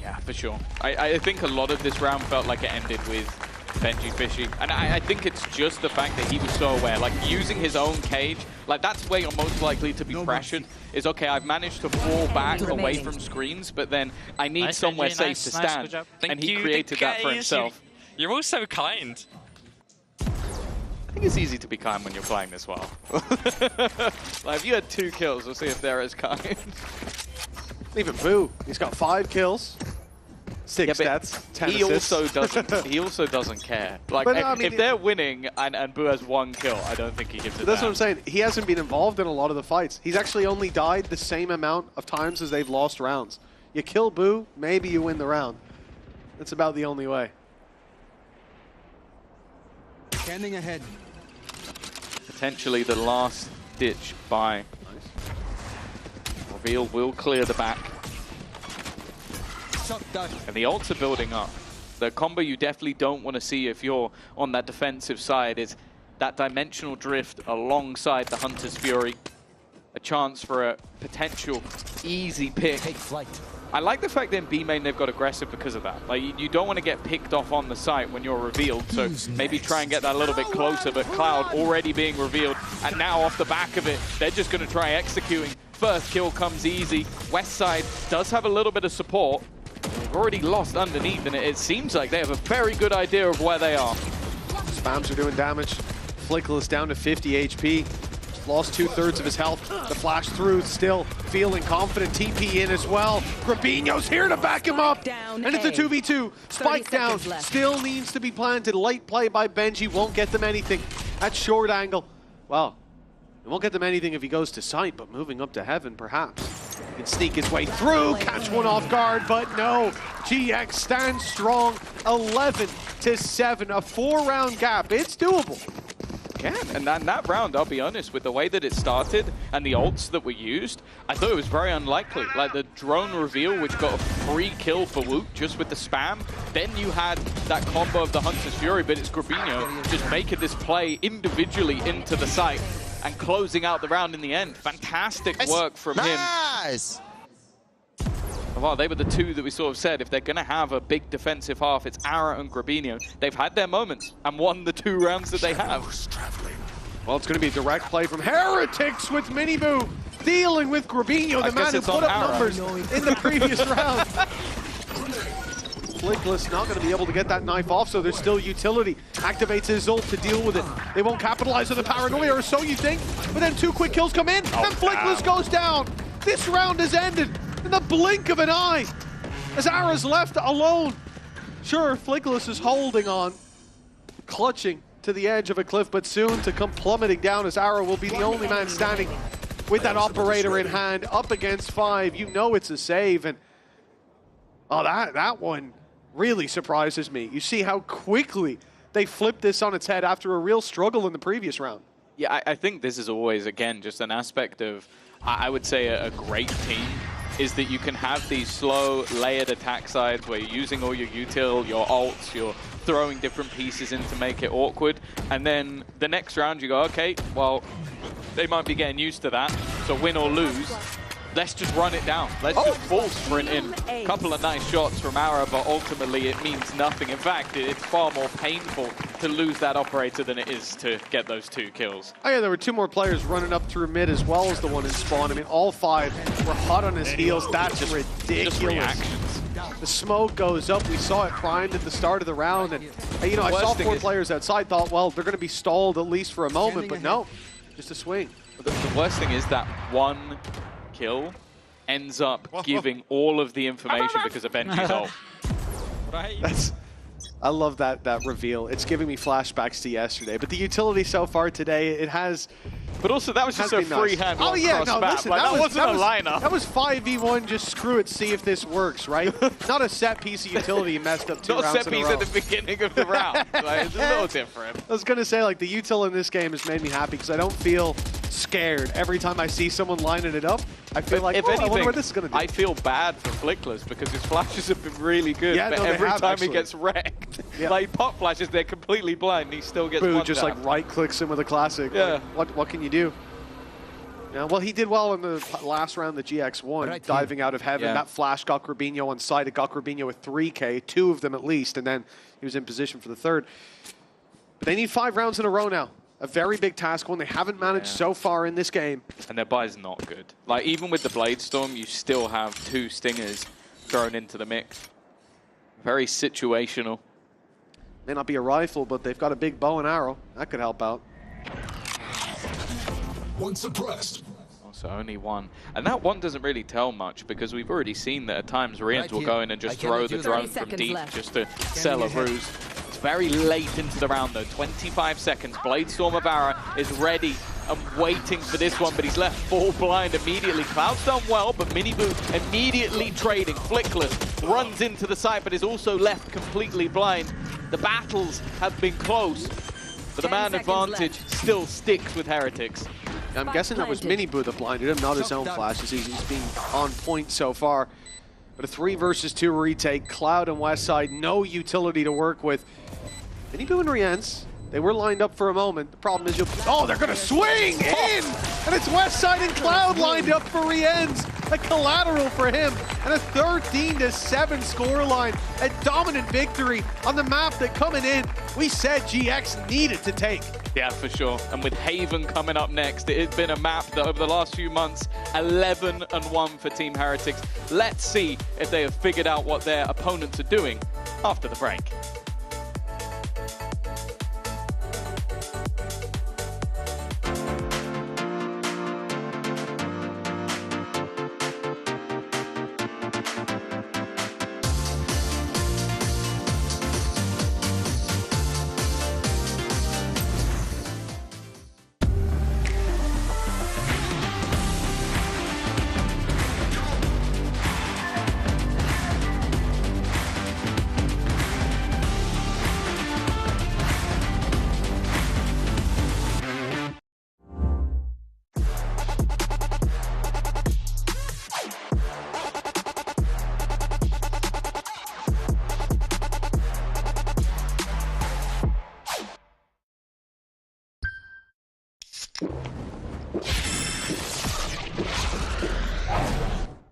Yeah, for sure. I think a lot of this round felt like it ended with Benji Fishy, and I think it's just the fact that he was so aware, like using his own cage, like that's where you're most likely to be pressured, is okay, I've managed to fall back away from screens, but then I need somewhere safe to stand, and he created that for himself. You're all so kind. I think it's easy to be kind when you're playing this well. Like, if you had 2 kills, we'll see if they're as kind. Even Boo, he's got 5 kills, 6 stats, 10 assists. He also doesn't care. Like, but, I mean, if they're winning and Boo has 1 kill, I don't think he gives a That's damn. what I'm saying. He hasn't been involved in a lot of the fights. He's actually only died the same amount of times as they've lost rounds. You kill Boo, maybe you win the round. That's about the only way. Scanning ahead. Potentially the last ditch buy. Reveal will clear the back. And the ults are building up. The combo you definitely don't want to see if you're on that defensive side is that dimensional drift alongside the Hunter's Fury. A chance for a potential easy pick. Take flight. I like the fact that in B main they've got aggressive because of that. Like you don't want to get picked off on the site when you're revealed, so maybe try and get that a little bit closer, but Cloud already being revealed, and now off the back of it, they're just going to try executing. First kill comes easy. West side does have a little bit of support. They've already lost underneath, and it seems like they have a very good idea of where they are. Spams are doing damage. Flickless down to 50 HP. Lost 2/3 of his health. The flash through, still feeling confident. TP in as well. Grabinho's here to back him up. And it's a 2v2. Spike down. Still needs to be planted. Late play by Benji. Won't get them anything. At short angle. Well, it won't get them anything if he goes to sight, but moving up to heaven, perhaps. He can sneak his way through, catch one off guard, but no. GX stands strong. 11-7. A 4-round gap. It's doable. Yeah, and that round, I'll be honest, with the way that it started and the ults that were used, I thought it was very unlikely. Like the drone reveal, which got a free kill for Woot just with the spam. Then you had that combo of the Hunter's Fury, but it's Grabinho just making this play individually into the site and closing out the round in the end. Fantastic work from him. Well, they were the two that we sort of said, if they're going to have a big defensive half, it's Ara and Grabinho. They've had their moments and won the 2 rounds that they have. Well, it's going to be a direct play from Heretics with Miniboo, dealing with Grabinho, the man who put up numbers in the previous round. Flickless not going to be able to get that knife off, so there's still utility. Activates his ult to deal with it. They won't capitalize on the paranoia, or so you think, but then 2 quick kills come in, and Flickless goes down. This round is ended in the blink of an eye, as Ara's left alone. Sure, Flickless is holding on, clutching to the edge of a cliff, but soon to come plummeting down, as Ara will be the only man standing with that operator in hand, up against 5. You know it's a save, and oh, that one really surprises me. You see how quickly they flipped this on its head after a real struggle in the previous round. Yeah, I think this is always, again, just an aspect of, I would say, a great team, is that you can have these slow, layered attack sides where you're using all your util, your ults, you're throwing different pieces in to make it awkward, and then the next round you go, okay, well, they might be getting used to that, so win or lose, let's just run it down. Let's just full sprint in. A couple of nice shots from Ara, but ultimately it means nothing. In fact, it's far more painful to lose that operator than it is to get those 2 kills. Oh yeah, there were 2 more players running up through mid as well as the one in spawn. I mean, all 5 were hot on his heels. That's just ridiculous. Just reactions. The smoke goes up. We saw it primed at the start of the round, and you know, I saw 4 players outside. Thought, well, they're going to be stalled at least for a moment, but no, just a swing. The worst thing is that 1 kill ends up giving all of the information because of Benji's ult. I love that reveal. It's giving me flashbacks to yesterday. But the utility so far today, it has. But also that was just a freehand. Oh yeah, no, listen, that wasn't a lineup. That was 5v1. Just screw it. See if this works, right? Not a set piece of utility you messed up 2 rounds in a row. Not set piece at the beginning of the round. Like, it's a little different. I was gonna say, like, the util in this game has made me happy because I don't feel scared every time I see someone lining it up. I feel like, if anything, I wonder what this is gonna do. I feel bad for Flickless because his flashes have been really good, but every time he gets wrecked, like pop flashes, they're completely blind, and he still gets one just down. like right clicks him with a classic. Yeah. Like, what can you do? Yeah, well, he did well in the last round, the GX won, diving out of heaven. Yeah. That flash got Grabinho on side. It got Grabinho with 3K, 2 of them at least, and then he was in position for the 3rd. But they need 5 rounds in a row now. A very big task, one they haven't managed so far in this game. And their buy's not good. Like, even with the Blade Storm, you still have 2 stingers thrown into the mix. Very situational. May not be a rifle, but they've got a big bow and arrow. That could help out. One suppressed. Also only 1. And that 1 doesn't really tell much because we've already seen that at times Rians will go in and just throw the drone from deep just to sell a ruse. It's very late into the round though, 25 seconds. Bladestorm of Ara is ready and waiting for this one, but he's left full blind immediately. Cloud's done well, but Miniboo immediately trading. Flickless runs into the site, but is also left completely blind. The battles have been close. But the man advantage still sticks with Heretics. I'm guessing that was Mini-Boo that blinded him, not his own flashes. He's been on point so far. But a 3 versus 2 retake, Cloud and Westside, no utility to work with. Mini-Boo and Rienz, they were lined up for a moment. The problem is oh, they're gonna swing in! And it's Westside and Cloud lined up for Rienz. A collateral for him, and a 13-7 scoreline. A dominant victory on the map that coming in, we said GX needed to take. Yeah, for sure. And with Haven coming up next, it has been a map that over the last few months, 11-1 for Team Heretics. Let's see if they have figured out what their opponents are doing after the break.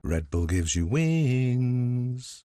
Red Bull gives you wings.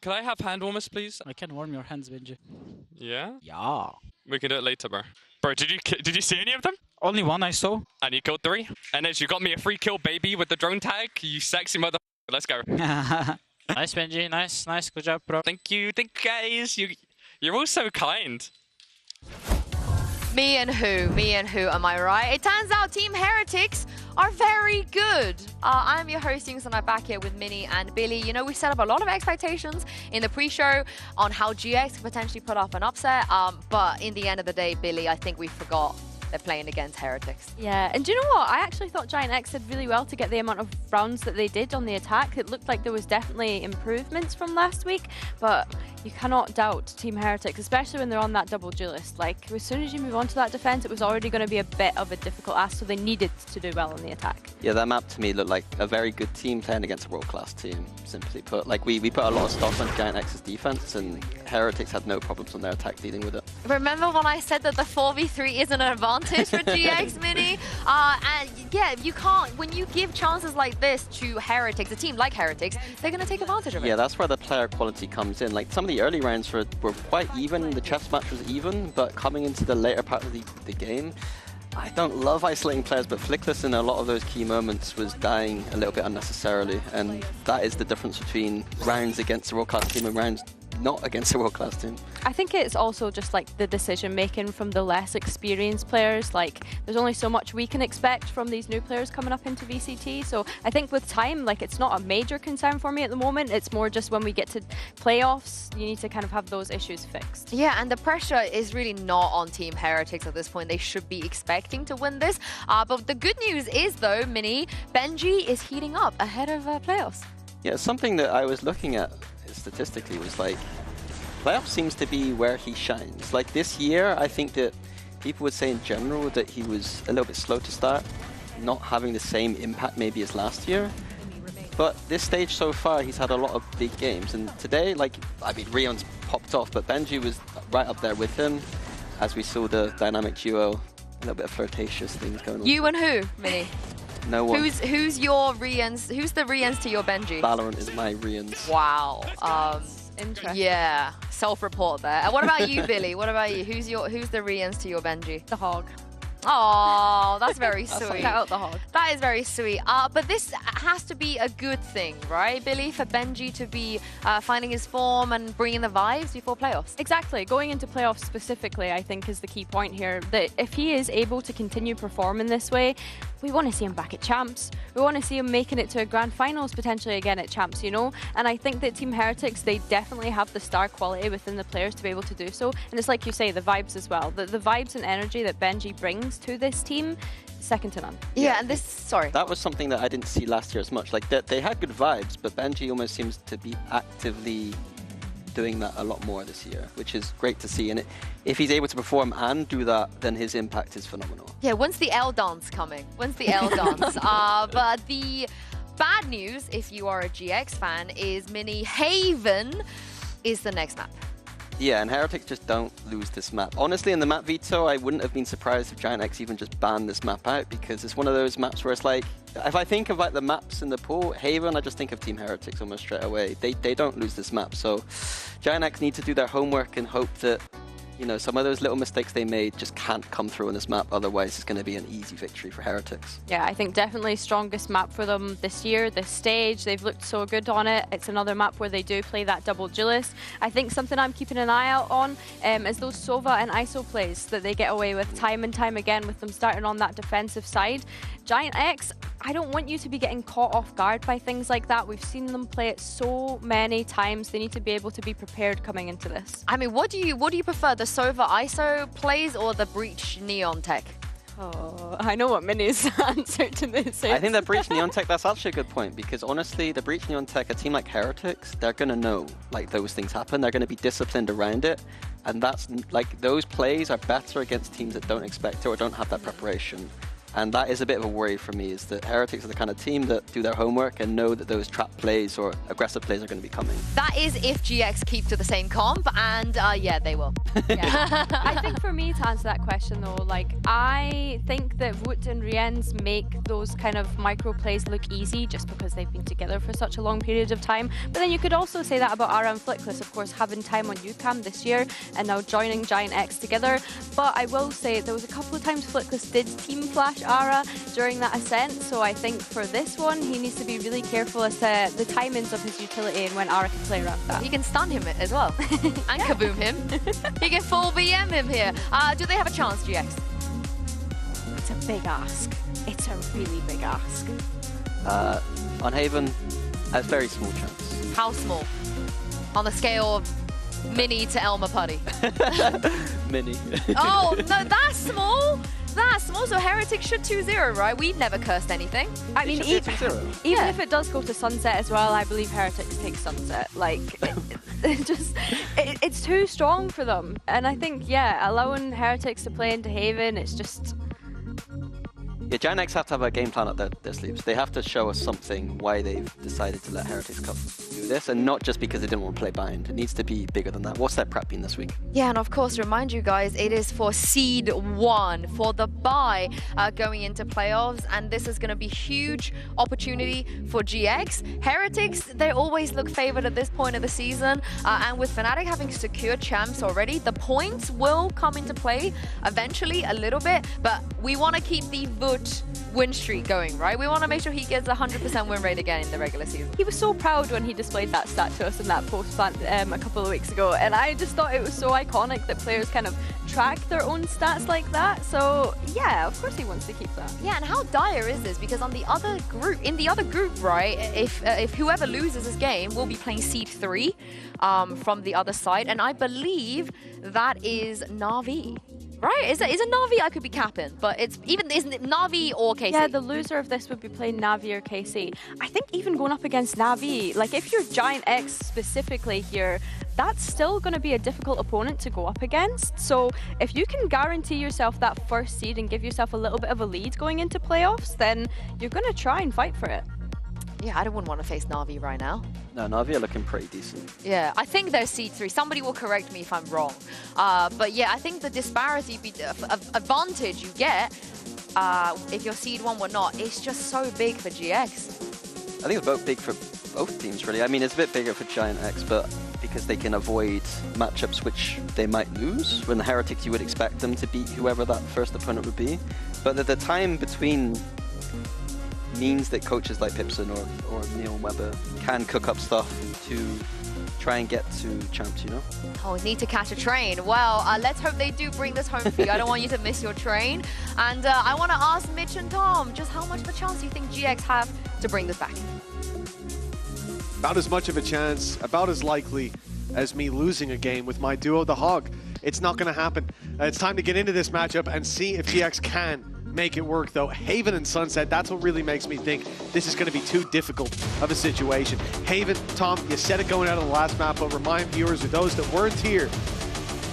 Can I have hand warmers, please? I can warm your hands, Benji. Yeah? Yeah. We can do it later, bro. Bro, did you see any of them? Only one I saw. And you killed 3? And then you got me a free kill, baby, with the drone tag? You sexy mother... Let's go. Nice, Benji. Nice. Good job, bro. Thank you, guys. You're all so kind. Me and who, am I right? It turns out Team Heretics are very good. I'm your host, and I'm back here with Minnie and Billy. You know, we set up a lot of expectations in the pre-show on how GX could potentially put up an upset, but in the end of the day, Billy, I think we forgot they're playing against Heretics. Yeah, and do you know what? I actually thought Giant X did really well to get the amount of rounds that they did on the attack. It looked like there was definitely improvements from last week, but you cannot doubt Team Heretics, especially when they're on that double duelist. Like, as soon as you move on to that defense, it was already going to be a bit of a difficult ask, so they needed to do well on the attack. Yeah, that map to me looked like a very good team playing against a world-class team, simply put. Like, we put a lot of stock on Giant X's defense, and Heretics had no problems on their attack dealing with it. Remember when I said that the 4v3 isn't an advantage for GX Mini? And yeah, you can't, when you give chances like this to Heretics, a team like Heretics, they're going to take advantage of it. Yeah, that's where the player quality comes in. Like, some of the early rounds were quite even, the chess match was even, but coming into the later part of the game, I don't love isolating players, but Flickless in a lot of those key moments was dying a little bit unnecessarily, and that is the difference between rounds against a world-class team and rounds not against a world-class team. I think it's also just like the decision-making from the less experienced players. Like, there's only so much we can expect from these new players coming up into VCT. So I think with time, like, it's not a major concern for me at the moment. It's more just when we get to playoffs, you need to kind of have those issues fixed. Yeah, and the pressure is really not on Team Heretics at this point. They should be expecting to win this. But the good news is, though, Mini, Benji is heating up ahead of playoffs. Yeah, something that I was looking at statistically was like, playoff seems to be where he shines. Like this year, I think that people would say in general that he was a little bit slow to start, not having the same impact maybe as last year. But this stage so far, he's had a lot of big games. And today, like, I mean, Rion's popped off, but Benji was right up there with him as we saw the dynamic duo, a little bit of flirtatious things going on. You and who, Mini? No one. Who's your Rians? Who's the Rians to your Benji? VALORANT is my Rians. Wow. Interesting. Yeah, self-report there. And what about you, Billy? What about you? Who's the Rians to your Benji? The Hog. Oh, that's very sweet. Shout out the Hog. That is very sweet. But this has to be a good thing, right, Billy, for Benji to be finding his form and bringing the vibes before playoffs? Exactly. Going into playoffs specifically, I think, is the key point here. That if he is able to continue performing this way, we want to see him back at Champs. We want to see him making it to a grand finals potentially again at Champs, you know? And I think that Team Heretics, they definitely have the star quality within the players to be able to do so. And it's like you say, the vibes as well. The vibes and energy that Benji brings to this team, second to none. Yeah, and this, sorry. That was something that I didn't see last year as much. Like, they had good vibes, but Benji almost seems to be actively doing that a lot more this year, which is great to see. And if he's able to perform and do that, then his impact is phenomenal. Yeah, when's the L dance coming? When's the L dance? But the bad news, if you are a GX fan, is Mini Haven is the next map. Yeah, and Heretics just don't lose this map. Honestly, in the map veto, I wouldn't have been surprised if Giant X even just banned this map out, because it's one of those maps where it's like, if I think of like the maps in the pool, Haven, I just think of Team Heretics almost straight away. They don't lose this map, so Giant X need to do their homework and hope that, you know, some of those little mistakes they made just can't come through on this map. Otherwise, it's going to be an easy victory for Heretics. Yeah, I think definitely strongest map for them this year, this stage. They've looked so good on it. It's another map where they do play that double duelist. I think something I'm keeping an eye out on is those Sova and ISO plays that they get away with time and time again with them starting on that defensive side. Giant X, I don't want you to be getting caught off guard by things like that. We've seen them play it so many times. They need to be able to be prepared coming into this. I mean, what do you prefer, the Sova ISO plays or the Breach Neon tech? Oh, I know what Mini's answer to this is. I think that Breach Neon Tech, that's actually a good point, because honestly, the Breach Neon Tech, a team like Heretics, they're going to know like those things happen. They're going to be disciplined around it. And that's like, those plays are better against teams that don't expect it or don't have that preparation. And that is a bit of a worry for me, is that Heretics are the kind of team that do their homework and know that those trap plays or aggressive plays are going to be coming. That is if GX keep to the same comp, and yeah, they will. Yeah. I think for me to answer that question though, like, I think that Woot and Rienz make those kind of micro plays look easy just because they've been together for such a long period of time. But then you could also say that about Ara and Flickless, of course, having time on UCAM this year and now joining Giant X together. But I will say there was a couple of times Flickless did team flash Ara during that ascent, so I think for this one he needs to be really careful as to the timings of his utility and when Ara can play around that. He can stun him as well and kaboom him. He can full BM him here. Do they have a chance, GX? It's a big ask. It's a really big ask. On Haven, a very small chance. How small? On the scale of Mini to Elmer Putty? Mini. Oh, no, that's small? that, also Heretics should 2-0, right? We've never cursed anything. I mean, even if it does go to Sunset as well, I believe Heretics take Sunset. Like, it's too strong for them. And I think, yeah, allowing Heretics to play into Haven, it's just... Yeah, Giant X have to have a game plan up their sleeves. They have to show us something why they've decided to let Heretics Cup do this, and not just because they didn't want to play bind. It needs to be bigger than that. What's their prep been this week? Yeah, and of course, remind you guys, it is for Seed 1, for the bye going into playoffs, and this is going to be huge opportunity for GX. Heretics, they always look favored at this point of the season, and with Fnatic having secured champs already, the points will come into play eventually a little bit, but we want to keep the win streak going, right? We want to make sure he gets 100% win rate again in the regular season. He was so proud when he displayed that stat to us in that post-plant a couple of weeks ago, and I just thought it was so iconic that players kind of track their own stats like that. So yeah, of course he wants to keep that. Yeah, and how dire is this? Because on the other group, right, if whoever loses this game will be playing Seed 3 from the other side, and I believe that is Na'Vi. Right? Is it Na'Vi? I could be capping, but isn't it Na'Vi or KC? Yeah, the loser of this would be playing Na'Vi or KC. I think even going up against Na'Vi, like if you're Giant X specifically here, that's still going to be a difficult opponent to go up against. So if you can guarantee yourself that first seed and give yourself a little bit of a lead going into playoffs, then you're going to try and fight for it. Yeah, I wouldn't want to face Na'Vi right now. No, Na'Vi are looking pretty decent. Yeah, I think they're Seed 3. Somebody will correct me if I'm wrong. But yeah, I think the disparity advantage you get if you're Seed 1 or not, it's just so big for GX. I think it's both big for both teams, really. I mean, it's a bit bigger for Giant X, but because they can avoid matchups which they might lose. When the Heretics, you would expect them to beat whoever that first opponent would be. But at the time between means that coaches like Pipson or Neil Weber can cook up stuff to try and get to champs, you know? Oh, need to catch a train. Well, let's hope they do bring this home for you. I don't want you to miss your train. And I want to ask Mitch and Tom, just how much of a chance do you think GX have to bring this back? About as much of a chance, about as likely as me losing a game with my duo, the Hog. It's not going to happen. It's time to get into this matchup and see if GX can make it work, though. Haven and Sunset, that's what really makes me think this is going to be too difficult of a situation. Haven, Tom, you said it going out of the last map, but remind viewers or those that weren't here,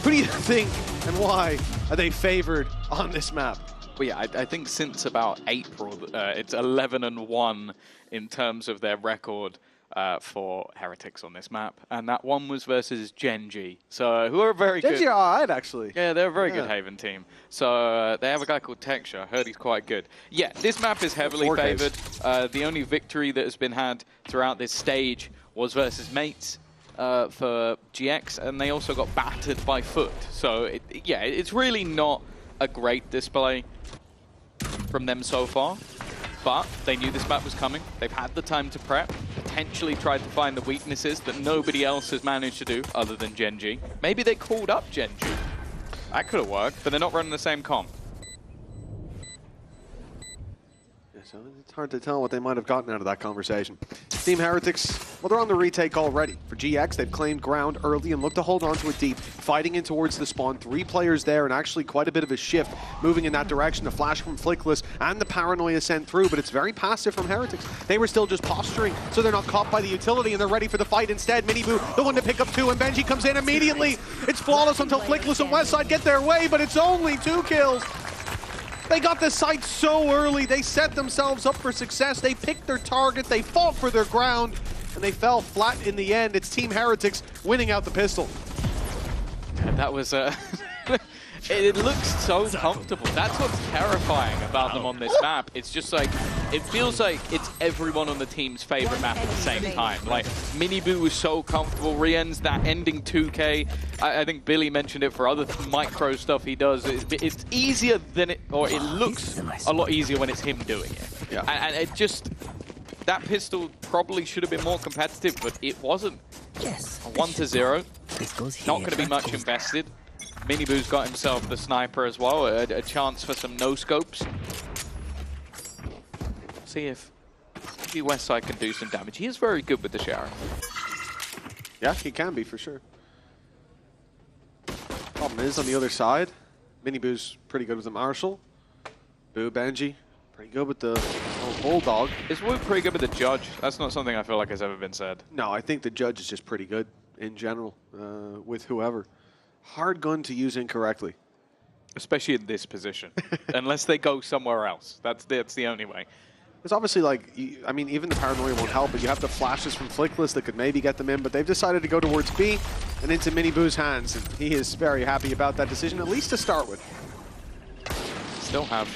who do you think and why are they favored on this map? Well, yeah, I think since about April, it's 11-1 in terms of their record for Heretics on this map, and that one was versus Genji, so who are very good. Genji are alright, actually. Yeah, they're a very good Haven team. So they have a guy called Texture. I heard he's quite good. Yeah, this map is heavily favored. The only victory that has been had throughout this stage was versus Mates for GX, and they also got battered by Foot. So yeah, it's really not a great display from them so far. But they knew this map was coming. They've had the time to prep, potentially tried to find the weaknesses that nobody else has managed to do other than Genji. Maybe they called up Genji. That could have worked, but they're not running the same comp. Yeah, so it's hard to tell what they might have gotten out of that conversation. Team Heretics, well, they're on the retake already. For GX, they've claimed ground early and look to hold on to it deep, fighting in towards the spawn. 3 players there, and actually quite a bit of a shift moving in that direction. The flash from Flickless and the paranoia sent through, but it's very passive from Heretics. They were still just posturing, so they're not caught by the utility, and they're ready for the fight instead. Miniboo, the one to pick up 2, and Benji comes in immediately. It's flawless until Flickless and Westside get their way, but it's only 2 kills. They got the site so early. They set themselves up for success. They picked their target. They fought for their ground, and they fell flat in the end. It's Team Heretics winning out the pistol. And that was it looks so comfortable. That's what's terrifying about them on this map. It's just like, it feels like it's everyone on the team's favorite map at the same time. Like, Miniboo was so comfortable. Rien's that ending 2K. I think Billy mentioned it for other micro stuff he does. It's easier than it, or it looks a lot easier when it's him doing it. Yeah. And it just, that pistol probably should have been more competitive, but it wasn't. Yes. 1-0. Not going to be much invested. Miniboo's got himself the sniper as well, a chance for some no-scopes. See if maybe Westside can do some damage. He is very good with the shower. Yeah, he can be, for sure. Problem is, on the other side, Miniboo's pretty good with the Marshal. Boo Benji, pretty good with the bulldog. Is Woot pretty good with the judge? That's not something I feel like has ever been said. No, I think the judge is just pretty good in general with whoever. Hard gun to use incorrectly. Especially in this position. Unless they go somewhere else. That's the only way. It's obviously like, I mean, even the paranoia won't help, but you have the flashes from Flickless that could maybe get them in, but they've decided to go towards B and into Mini Boo's hands, and he is very happy about that decision, at least to start with. Still have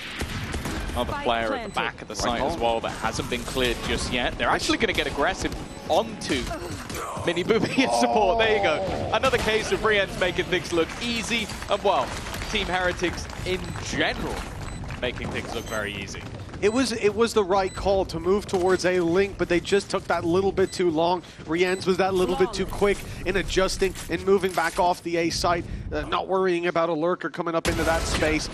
another player at the back of the site as well that hasn't been cleared just yet. They're actually going to get aggressive onto Mini Boo being support. There you go. Another case of Rien's making things look easy, and well, Team Heretics in general making things look very easy. It was the right call to move towards A Link, but they just took that little bit too long. Rien's was that little bit too quick in adjusting and moving back off the A site, not worrying about a lurker coming up into that space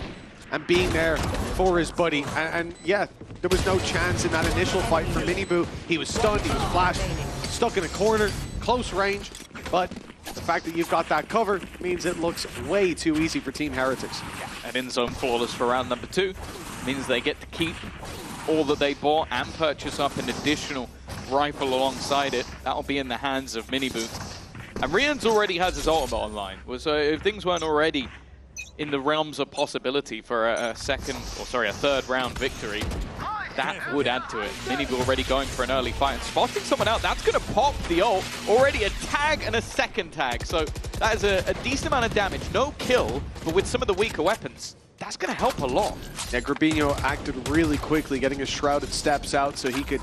and being there for his buddy. And yeah, there was no chance in that initial fight for Mini Boo. He was stunned, he was flashed, stuck in a corner, close range, but the fact that you've got that cover means it looks way too easy for Team Heretics. And in-zone flawless for round number 2 means they get to keep all that they bought and purchase up an additional rifle alongside it. That'll be in the hands of Mini Boo. And Rien's already has his ultimate online. So if things weren't already in the realms of possibility for a third round victory, that would add to it. Mini Boo already going for an early fight and spotting someone out. That's going to pop the ult. Already a tag and a second tag. So that is a decent amount of damage. No kill, but with some of the weaker weapons, that's going to help a lot. Yeah, Grabinho acted really quickly, getting his shrouded steps out so he could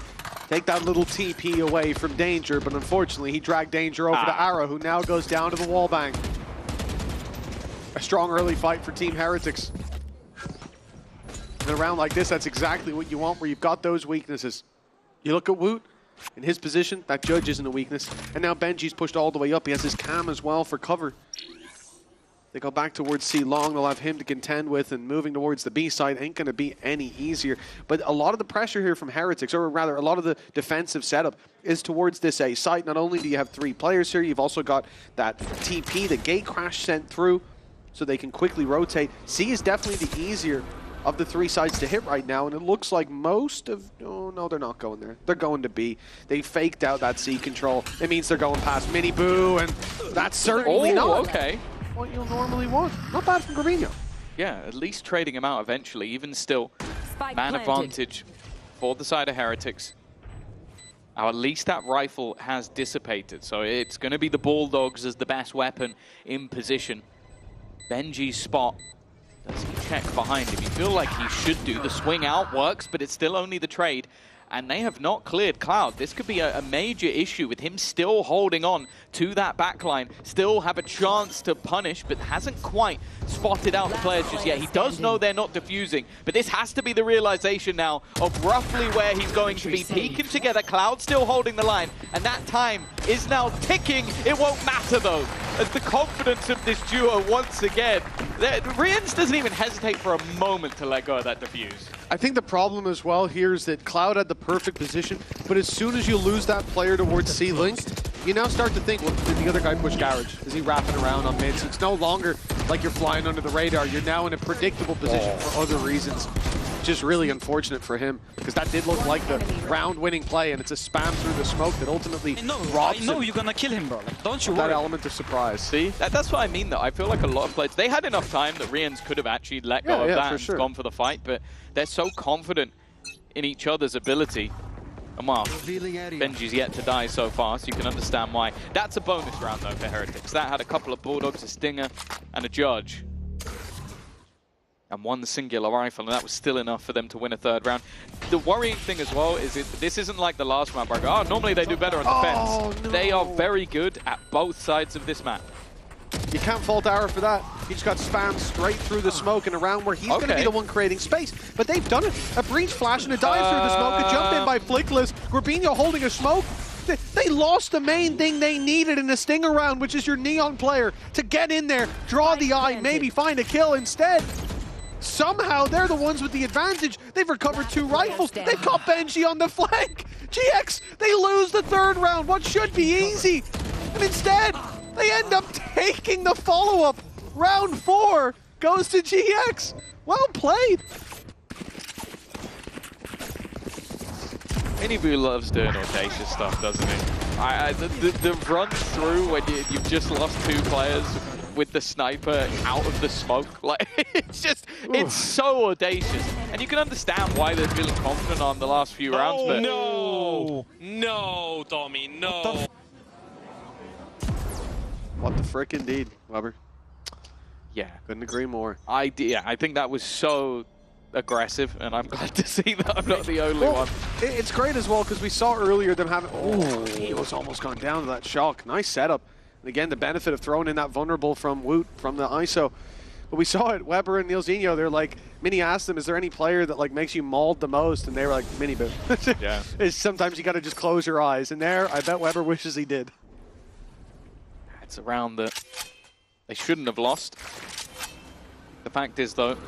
take that little TP away from Danger, but unfortunately he dragged Danger over to Arrow, who now goes down to the wallbang. A strong early fight for Team Heretics. In a round like this, that's exactly what you want, where you've got those weaknesses. You look at Woot, in his position, that judge isn't a weakness. And now Benji's pushed all the way up. He has his cam as well for cover. They go back towards C long. They'll have him to contend with, and moving towards the B side ain't going to be any easier. But a lot of the pressure here from Heretics, or rather a lot of the defensive setup, is towards this A site. Not only do you have 3 players here, you've also got that TP, the gate crash sent through, so they can quickly rotate. C is definitely the easier of the 3 sides to hit right now, and it looks like most of... Oh, no, they're not going there. They're going to B. They faked out that C control. It means they're going past Mini Boo, and that's certainly not what you'll normally want. Not bad from Grabinho. Yeah, at least trading him out eventually. Even still, man advantage for the side of Heretics. Now, at least that rifle has dissipated, so it's going to be the Bulldogs as the best weapon in position. Benji's spot. Does he check behind him? You feel like he should do. The swing out works, but it's still only the trade. And they have not cleared Cloud. This could be a major issue with him still holding on to that backline. Still have a chance to punish, but hasn't quite spotted out the players just yet. He does know they're not defusing, but this has to be the realization now of roughly where he's going to be. Peeking together, Cloud still holding the line, and that time is now ticking. It won't matter though, as the confidence of this duo once again. Rien's doesn't even hesitate for a moment to let go of that defuse. I think the problem as well here is that Cloud had the perfect position, but as soon as you lose that player towards C-Link, you now start to think, well, did the other guy push Garage? Is he wrapping around on mid? So it's no longer like you're flying under the radar. You're now in a predictable position for other reasons. Just really unfortunate for him, because that did look like the round-winning play, and it's a spam through the smoke that ultimately robs I know you're gonna kill him, bro. Like, don't you worry. That element of surprise. See, that's what I mean, though. I feel like a lot of players, they had enough time that Rien's could have actually let go of that and gone for the fight, but they're so confident in each other's ability. And well, Benji's yet to die so far, so you can understand why. That's a bonus round, though, for Heretics. That had a couple of Bulldogs, a Stinger, and a Judge. And one singular rifle, and that was still enough for them to win a third round. The worrying thing as well is this isn't like the last map where I go, oh, normally they do better on defense. No. They are very good at both sides of this map. You can't fault Arrow for that. He just got spammed straight through the smoke in a round where he's going to be the one creating space. But they've done it. A breach flash and a dive through the smoke. A jump in by Flickless. Grabinho holding a smoke. They lost the main thing they needed in a Stinger round, which is your Neon player to get in there, draw the eye, maybe find a kill instead. Somehow they're the ones with the advantage. They've recovered 2 rifles. They've got Benji on the flank. GX, they lose the third round, what should be easy. And instead, they end up taking the follow-up. Round 4 goes to GX. Well played. Minibu loves doing audacious stuff, doesn't he? The run through when you've just lost 2 players with the sniper out of the smoke, like it's just, it's so audacious. And you can understand why they're feeling confident on the last few rounds, but... No, Tommy, no. What the frick indeed, Weber. Yeah. Couldn't agree more. I think that was so aggressive, and I'm glad to see that I'm not the only one. It's great as well, because we saw earlier them having... Oh, he was almost gone down to that shock. Nice setup. And again, the benefit of throwing in that vulnerable from Woot, from the ISO. But we saw it, Weber and Nielzinho, they're like, Mini asked them, is there any player that like makes you mauled the most? And they were like, Minibu. Yeah. Sometimes you got to just close your eyes. And there, I bet Weber wishes he did. It's a round that they shouldn't have lost. The fact is, though,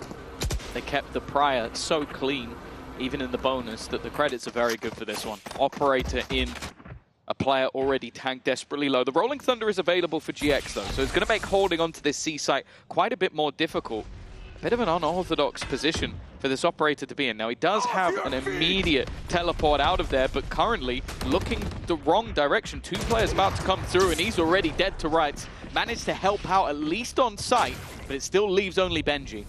they kept the prior so clean, even in the bonus, that the credits are very good for this one. Operator in, a player already tagged desperately low. The Rolling Thunder is available for GX, though, so it's going to make holding onto this C site quite a bit more difficult. A bit of an unorthodox position for this operator to be in. Now, he does have an immediate teleport out of there, but currently looking the wrong direction. 2 players about to come through, and he's already dead to rights. Managed to help out at least on site, but it still leaves only Benji.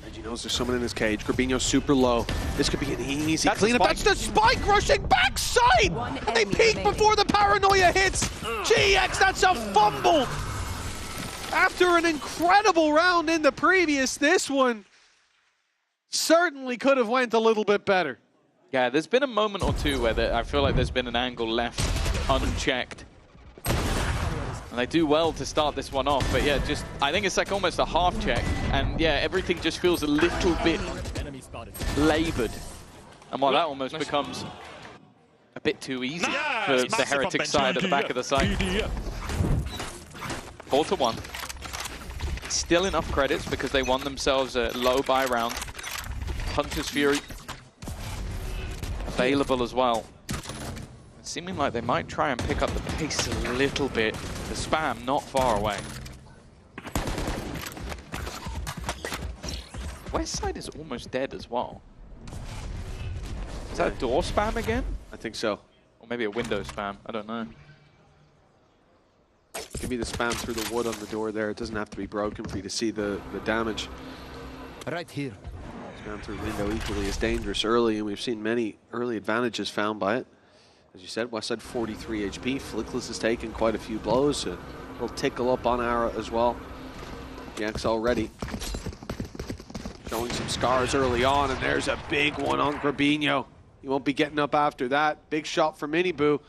Benji knows there's someone in his cage. Grabinho's super low. This could be an easy cleanup. That's the spike rushing backside! And they peek before the paranoia hits! GX, that's a fumble! After an incredible round in the previous, this one certainly could have went a little bit better. Yeah, there's been a moment or two where I feel like there's been an angle left unchecked. And they do well to start this one off, but yeah, just I think it's like almost a half check, and yeah, everything just feels a little bit labored. And while that almost becomes a bit too easy for the Heretic side at the back of the site. 4-1. Still enough credits because they won themselves a low buy round. Hunter's Fury available as well. It's seeming like they might try and pick up the pace a little bit. The spam not far away. West side is almost dead as well. Is that a door spam again? I think so. Or maybe a window spam, I don't know. Give me the spam through the wood on the door there. It doesn't have to be broken for you to see the damage. Right here. Spam through window equally as dangerous early, and we've seen many early advantages found by it. As you said, Westside 43 HP. Flickless has taken quite a few blows. A little tickle up on Ara as well. GX already showing some scars early on, and there's a big one on Grabinho. He won't be getting up after that. Big shot for Minibu.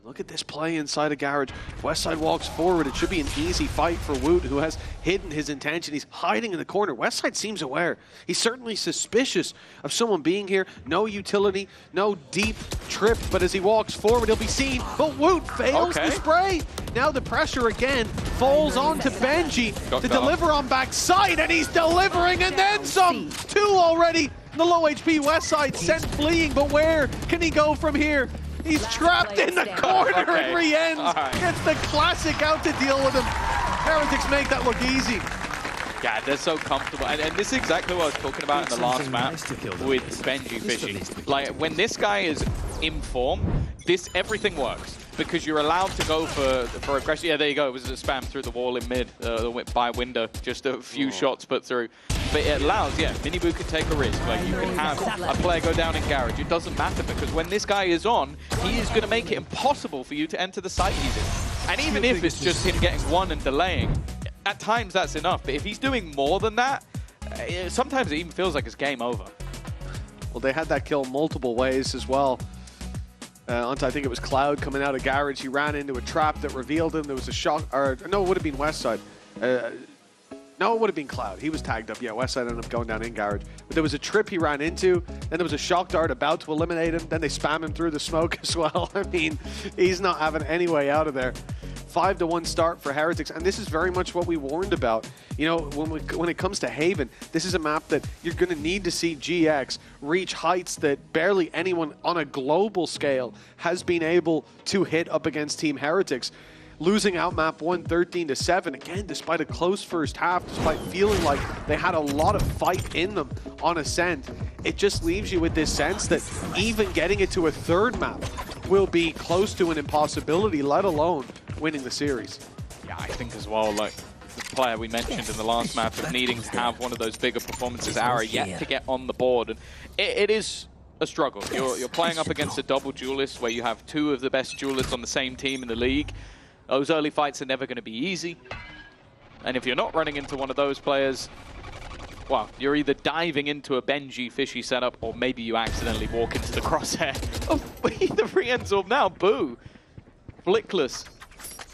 Look at this play inside a garage. If Westside walks forward, it should be an easy fight for Woot, who has hidden his intention. He's hiding in the corner. Westside seems aware. He's certainly suspicious of someone being here. No utility, no deep trip, but as he walks forward, he'll be seen. But Woot fails the spray. Now the pressure again falls onto Benji to deliver on backside, and he's delivering and then some. 2 already. The low HP Westside sent fleeing, but where can he go from here? He's trapped in the corner and re-ends. Gets the classic out to deal with him. Heretics make that look easy. Yeah, they're so comfortable. And this is exactly what I was talking about in the last map with Benji fishing. Like, when this guy is in form, everything works. Because you're allowed to go for aggression. Yeah, there you go. It was a spam through the wall in mid, by window. Just a few shots put through. But it allows, Minibu can take a risk. Like, you can have a player go down in garage. It doesn't matter because when this guy is on, he is going to make it impossible for you to enter the site he's in. And even if it's just him getting one and delaying, at times that's enough. But if he's doing more than that, sometimes it even feels like it's game over. Well, they had that kill multiple ways as well. Onto, I think it was Cloud coming out of garage. He ran into a trap that revealed him. There was a shot, or no, it would have been Westside. No, it would have been Cloud. He was tagged up. Yeah, Westside ended up going down in garage. But there was a trip he ran into. Then there was a shock dart about to eliminate him. Then they spam him through the smoke as well. I mean, he's not having any way out of there. 5-1 start for Heretics, and this is very much what we warned about. You know, when it comes to Haven, this is a map that you're going to need to see GX reach heights that barely anyone on a global scale has been able to hit up against Team Heretics. Losing out map 1 13-7, again, despite a close first half, despite feeling like they had a lot of fight in them on Ascent. it just leaves you with this sense that even getting it to a third map will be close to an impossibility, let alone winning the series. Yeah, I think as well, like the player we mentioned in the last map of needing to have one of those bigger performances, Ara, yet to get on the board. And it is a struggle. You're playing up against a double duelist where you have two of the best duelists on the same team in the league. Those early fights are never going to be easy. And if you're not running into one of those players, well, you're either diving into a Benji fishy setup or maybe you accidentally walk into the crosshair. Oh, the re-ends orb now, boo. Flickless,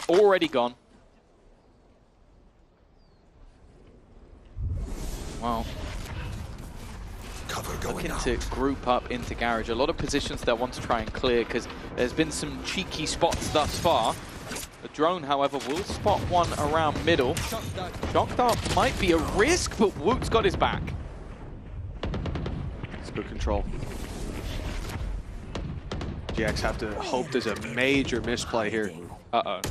already gone. Wow. Looking to group up into Garage. A lot of positions they'll want to try and clear because there's been some cheeky spots thus far. The drone, however, will spot one around middle. Shock Dart might be a risk, but Woot's got his back. It's good control. GX have to hope there's a major misplay here. Uh-oh.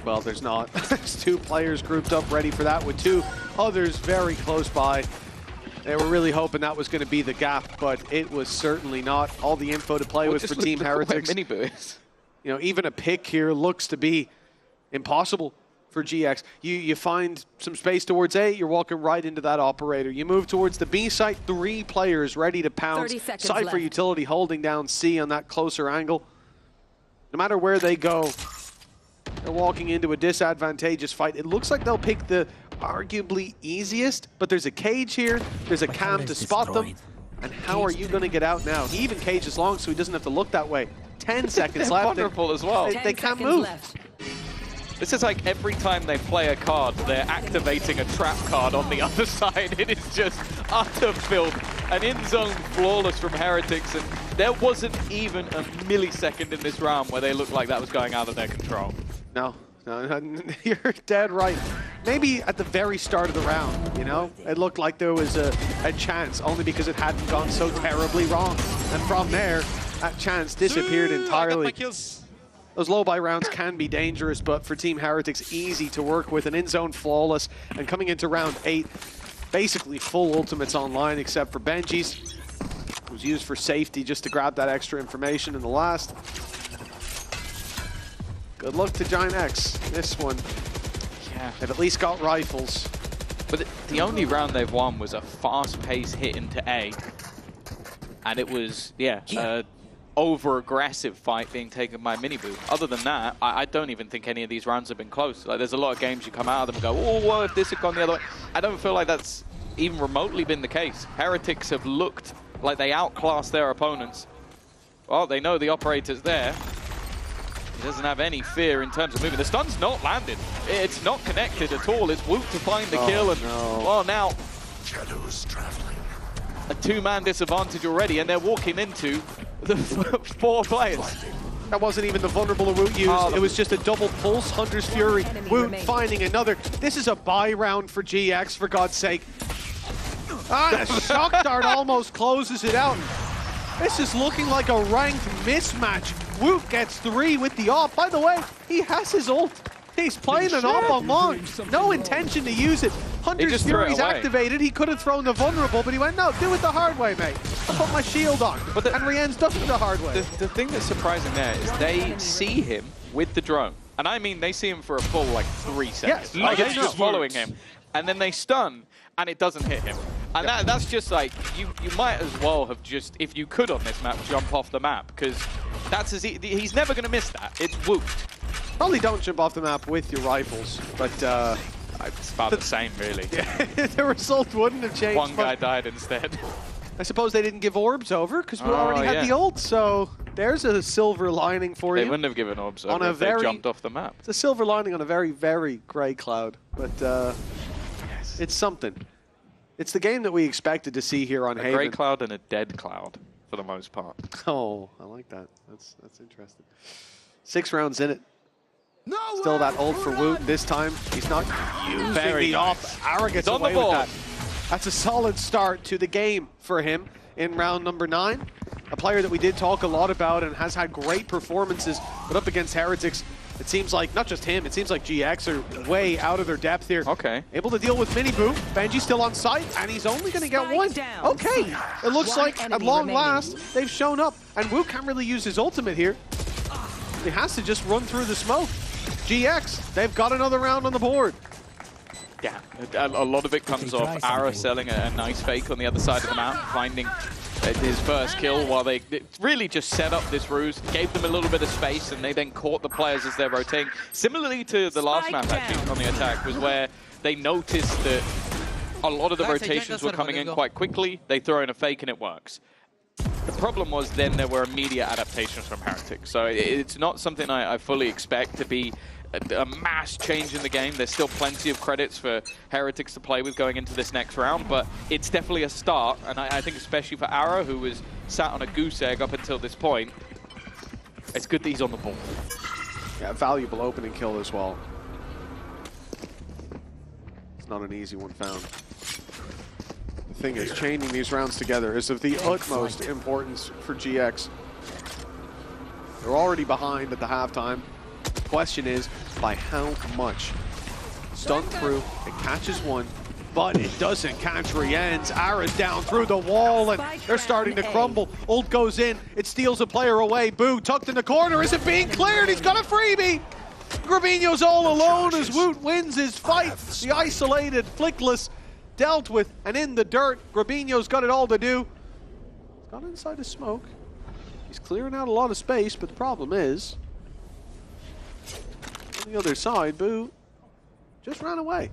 Well, there's not. There's two players grouped up ready for that with two others very close by. They were really hoping that was going to be the gap, but it was certainly not. All the info to play with for Team Heretics. You know, even a pick here looks to be impossible for GX. You find some space towards A, you're walking right into that operator. You move towards the B site, 3 players ready to pounce. Cypher utility holding down C on that closer angle. No matter where they go, they're walking into a disadvantageous fight. It looks like they'll pick the arguably easiest, but there's a cage here, there's a cam to spot them. And how are you going to get out now? He even cages long so he doesn't have to look that way. 10 seconds left. Wonderful as well. They can't move. This is like every time they play a card, they're activating a trap card on the other side. It is just utter filth. An in-zone flawless from Heretics, and there wasn't even a millisecond in this round where they looked like that was going out of their control. No, you're dead right. Maybe at the very start of the round, you know, it looked like there was a chance, only because it hadn't gone so terribly wrong. And from there, that chance disappeared entirely. Those low-buy rounds can be dangerous, but for Team Heretics, easy to work with. An in-zone flawless, and coming into round 8, basically full ultimates online, except for Benji's. It was used for safety just to grab that extra information in the last. Good luck to Giant X. This one, yeah, they've at least got rifles. But the only round they've won was a fast-paced hit into A. And it was, over-aggressive fight being taken by Miniboo. Other than that, I don't even think any of these rounds have been close. Like, there's a lot of games you come out of them and go, oh, well, if this had gone the other way. I don't feel like that's even remotely been the case. Heretics have looked like they outclassed their opponents. Well, they know the operator's there. He doesn't have any fear in terms of moving. The stun's not landed. It's not connected at all. It's Woot to find the kill. And, well, now, a 2-man disadvantage already, and they're walking into the 4 players. That wasn't even the vulnerable Woot used. It was just a double pulse. Hunter's Fury. Woot finding another. This is a buy round for GX, for God's sake. The Shock Dart almost closes it out. This is looking like a ranked mismatch. Woot gets 3 with the AWP. By the way, he has his ult. He's playing an AWP on long. No intention to use it. Hunter's Fury's activated. He could have thrown the vulnerable, but he went, no, do it the hard way, mate. I'll put my shield on. But and Rien's does it the hard way. The thing that's surprising there is they see him with the drone. And I mean, they see him for a full, 3 seconds. Yes, like, it's just following him. And then they stun, and it doesn't hit him. And that's just like, you might as well have just, if you could on this map, jump off the map, because that's he's never going to miss that. It's Woot. Probably don't jump off the map with your rifles, but it's about the same, really. The result wouldn't have changed. One guy died instead. I suppose they didn't give orbs over because we already had the ult, so there's a silver lining for you. They wouldn't have given orbs over if they jumped off the map. It's a silver lining on a very, very grey cloud, but it's something. It's the game that we expected to see here on Haven. A grey cloud and a dead cloud, for the most part. Oh, I like that. That's interesting. 6 rounds in it. Still that ult for Woot. This time, he's not using the off. Ara gets away with that. That's a solid start to the game for him in round number 9. A player that we did talk a lot about and has had great performances, but up against Heretics, It seems like, not just him, it seems like GX are way out of their depth here. Okay. Able to deal with Miniboo. Benji still on site, and he's only going to get one. Okay, it looks like at long last, they've shown up. And Wu can't really use his ultimate here. He has to just run through the smoke. GX, they've got another round on the board. Yeah, a lot of it comes off Ara selling a nice fake on the other side of the map, finding his first kill while they really just set up this ruse, gave them a little bit of space, and they then caught the players as they're rotating. Similarly to the last map, actually, on the attack, was where they noticed that a lot of the rotations were coming in quite quickly. They throw in a fake and it works. The problem was then there were immediate adaptations from Heretics. So it's not something I fully expect to be a mass change in the game. There's still plenty of credits for Heretics to play with going into this next round, but it's definitely a start, and I think especially for Arrow, who was sat on a goose egg up until this point, it's good that he's on the ball. Yeah, valuable opening kill as well. It's not an easy one found. The thing is, chaining these rounds together is of the utmost importance for GX. They're already behind at the halftime. The question is, by how much? Stun through, it catches one, but it doesn't catch Rien's. Ara's down through the wall, and they're starting to crumble. Ult goes in, it steals a player away. Boo, tucked in the corner, is it being cleared? He's got a freebie! Grabinho's all alone as Woot wins his fight. The isolated, flickless, dealt with, and in the dirt. Grabinho's got it all to do. He's got inside the smoke. He's clearing out a lot of space, but the problem is, on the other side, Boo just ran away.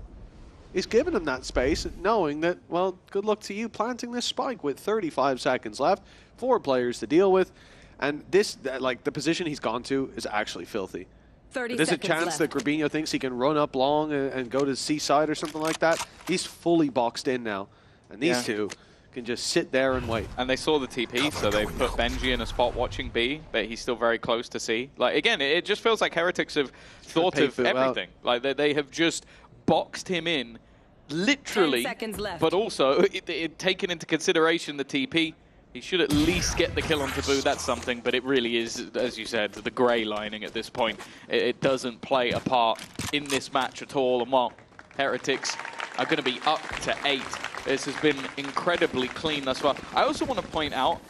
He's given him that space, knowing that, well, good luck to you planting this spike with 35 seconds left, 4 players to deal with, and this, like, the position he's gone to is actually filthy. There's a chance that Grabinho thinks he can run up long and go to Seaside or something like that. He's fully boxed in now, and these two can just sit there and wait. And they saw the TP, so they put Benji in a spot watching B, but he's still very close to C. Like, again, it just feels like Heretics have thought of everything. Like, they have just boxed him in, literally, but also taken into consideration the TP. He should at least get the kill on Taboo, that's something, but it really is, as you said, the grey lining at this point. It doesn't play a part in this match at all, and while Heretics are going to be up to 8, this has been incredibly clean thus far. I also want to point out,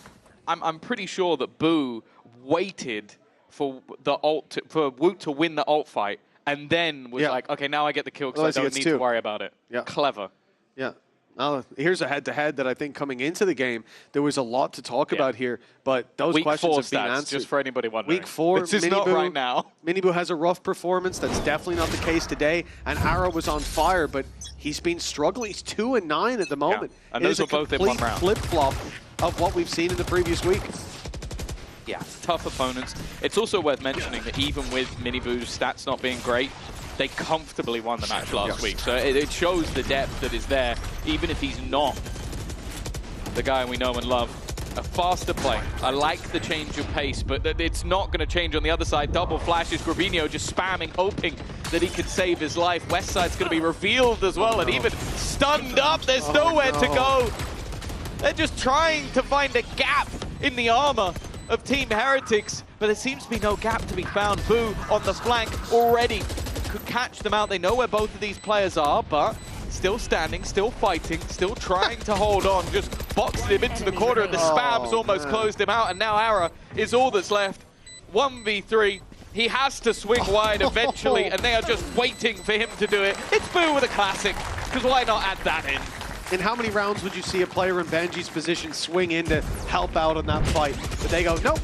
I'm pretty sure that Boo waited for the ult for Woot to win the ult fight, and then was like, okay, now I get the kill because I don't need to worry about it. Yeah. Clever. Yeah. Here's a head-to-head that I think coming into the game, there was a lot to talk about here, but those questions have been answered. Just for anybody wondering. Week 4, this is not right now. Miniboo has a rough performance. That's definitely not the case today. And Arrow was on fire, but he's been struggling. He's 2-9 at the moment. Yeah. And those were both in one round. Flip-flop of what we've seen in the previous week. Yeah, tough opponents. It's also worth mentioning that even with Miniboo's stats not being great, they comfortably won the match last week. So it shows the depth that is there, even if he's not the guy we know and love. A faster play. I like the change of pace, but it's not going to change on the other side. Double flashes, Grabinho just spamming, hoping that he could save his life. Westside's going to be revealed as well, and even stunned up. There's nowhere to go. They're just trying to find a gap in the armor of Team Heretics, but there seems to be no gap to be found. Boo on the flank already could catch them out. They know where both of these players are, but still standing, still fighting, still trying to hold on. Just boxed him into the corner, and the spams almost closed him out, and now Ara is all that's left. 1v3. He has to swing wide eventually, and they are just waiting for him to do it. It's Boo with a classic, because why not add that in? In how many rounds would you see a player in Benji's position swing in to help out on that fight? But they go, nope,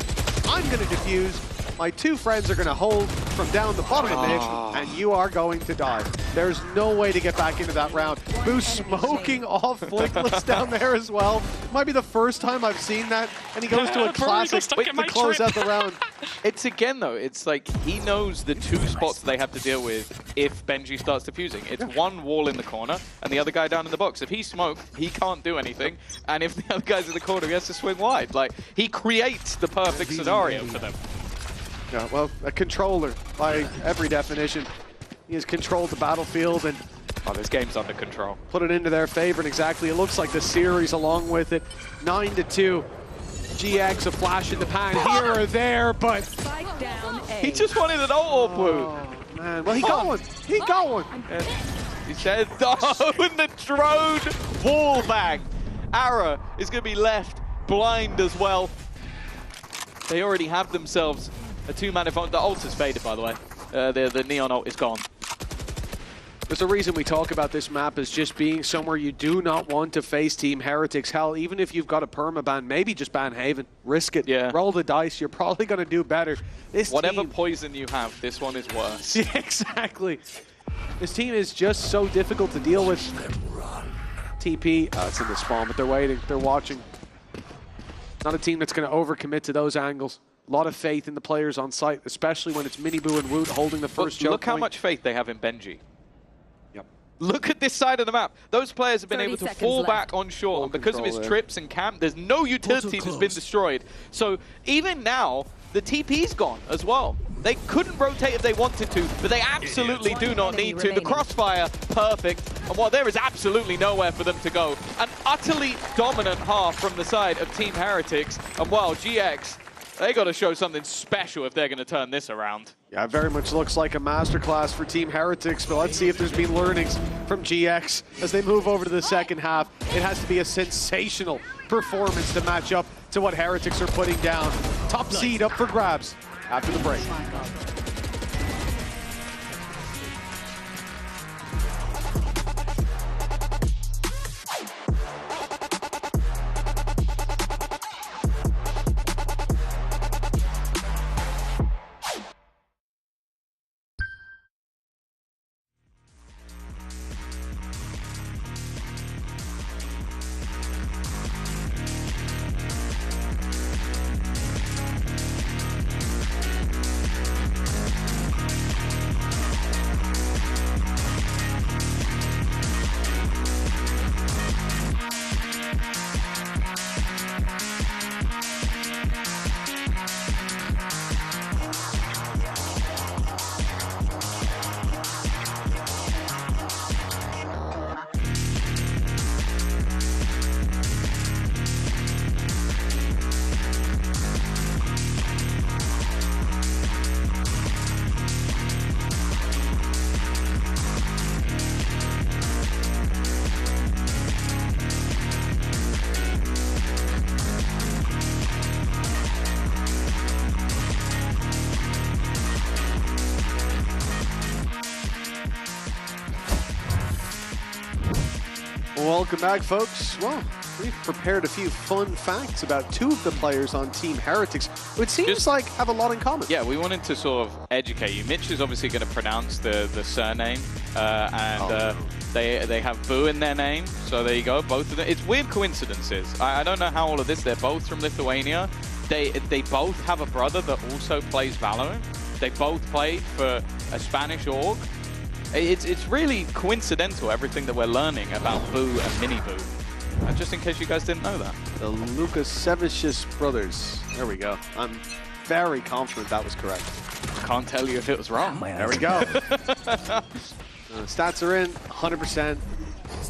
I'm going to defuse. My 2 friends are going to hold from down the bottom of mid, and you are going to die. There's no way to get back into that round. Boo smoking off Flickless down there as well. Might be the first time I've seen that, and he goes to a classic to close out the round. It's again, though, it's like he knows the 2 spots they have to deal with if Benji starts defusing. It's one wall in the corner, and the other guy down in the box. If he's smoked, he can't do anything, and if the other guy's in the corner, he has to swing wide. Like, he creates the perfect scenario for them. Yeah, well, a controller by every definition. He has controlled the battlefield and this game's under control. Put it into their favor, and exactly, it looks like the series along with it. 9-2. GX, a flash in the pan here or there, but He just wanted an ult or blue. Oh, man. Well, he got one. He got one. And he said, oh, and the drone wall bang. Ara is going to be left blind as well. They already have themselves a two-man advantage. The ult is faded, by the way. The neon ult is gone. There's a reason we talk about this map as just being somewhere you do not want to face Team Heretics. Hell, even if you've got a permaban, maybe just ban Haven. Risk it. Yeah. Roll the dice. You're probably going to do better. Whatever poison you have, this one is worse. Yeah, exactly. This team is just so difficult to deal with. TP, it's in the spawn, but they're waiting. They're watching. Not a team that's going to overcommit to those angles. A lot of faith in the players on site, especially when it's Miniboo and Woot holding the first choke Look how point. much faith they have in Benji. Yep. Look at this side of the map. Those players have been able to fall back on shore, and because of his trips and camp, there's no utility that's been destroyed. So even now, the TP's gone as well. They couldn't rotate if they wanted to, but they absolutely do not need to. The crossfire, perfect. And while there is absolutely nowhere for them to go, an utterly dominant half from the side of Team Heretics. And while GX, they got to show something special if they're going to turn this around. Yeah, it very much looks like a masterclass for Team Heretics, but let's see if there's been learnings from GX as they move over to the second half. It has to be a sensational performance to match up to what Heretics are putting down. Top seed up for grabs after the break. Welcome back, folks. Well, we've prepared a few fun facts about two of the players on Team Heretics, who it seems like have a lot in common. Yeah, we wanted to sort of educate you. Mitch is obviously going to pronounce the surname, they have Boo in their name, so there you go, both of them. It's weird coincidences. I don't know how all of this, they're both from Lithuania. They both have a brother that also plays VALORANT. They both played for a Spanish org. It's really coincidental, everything that we're learning about Boo and Miniboo. Just in case you guys didn't know that. The Lukasevicius brothers. There we go. I'm very confident that was correct. Can't tell you if it was wrong. There we go. Stats are in, 100%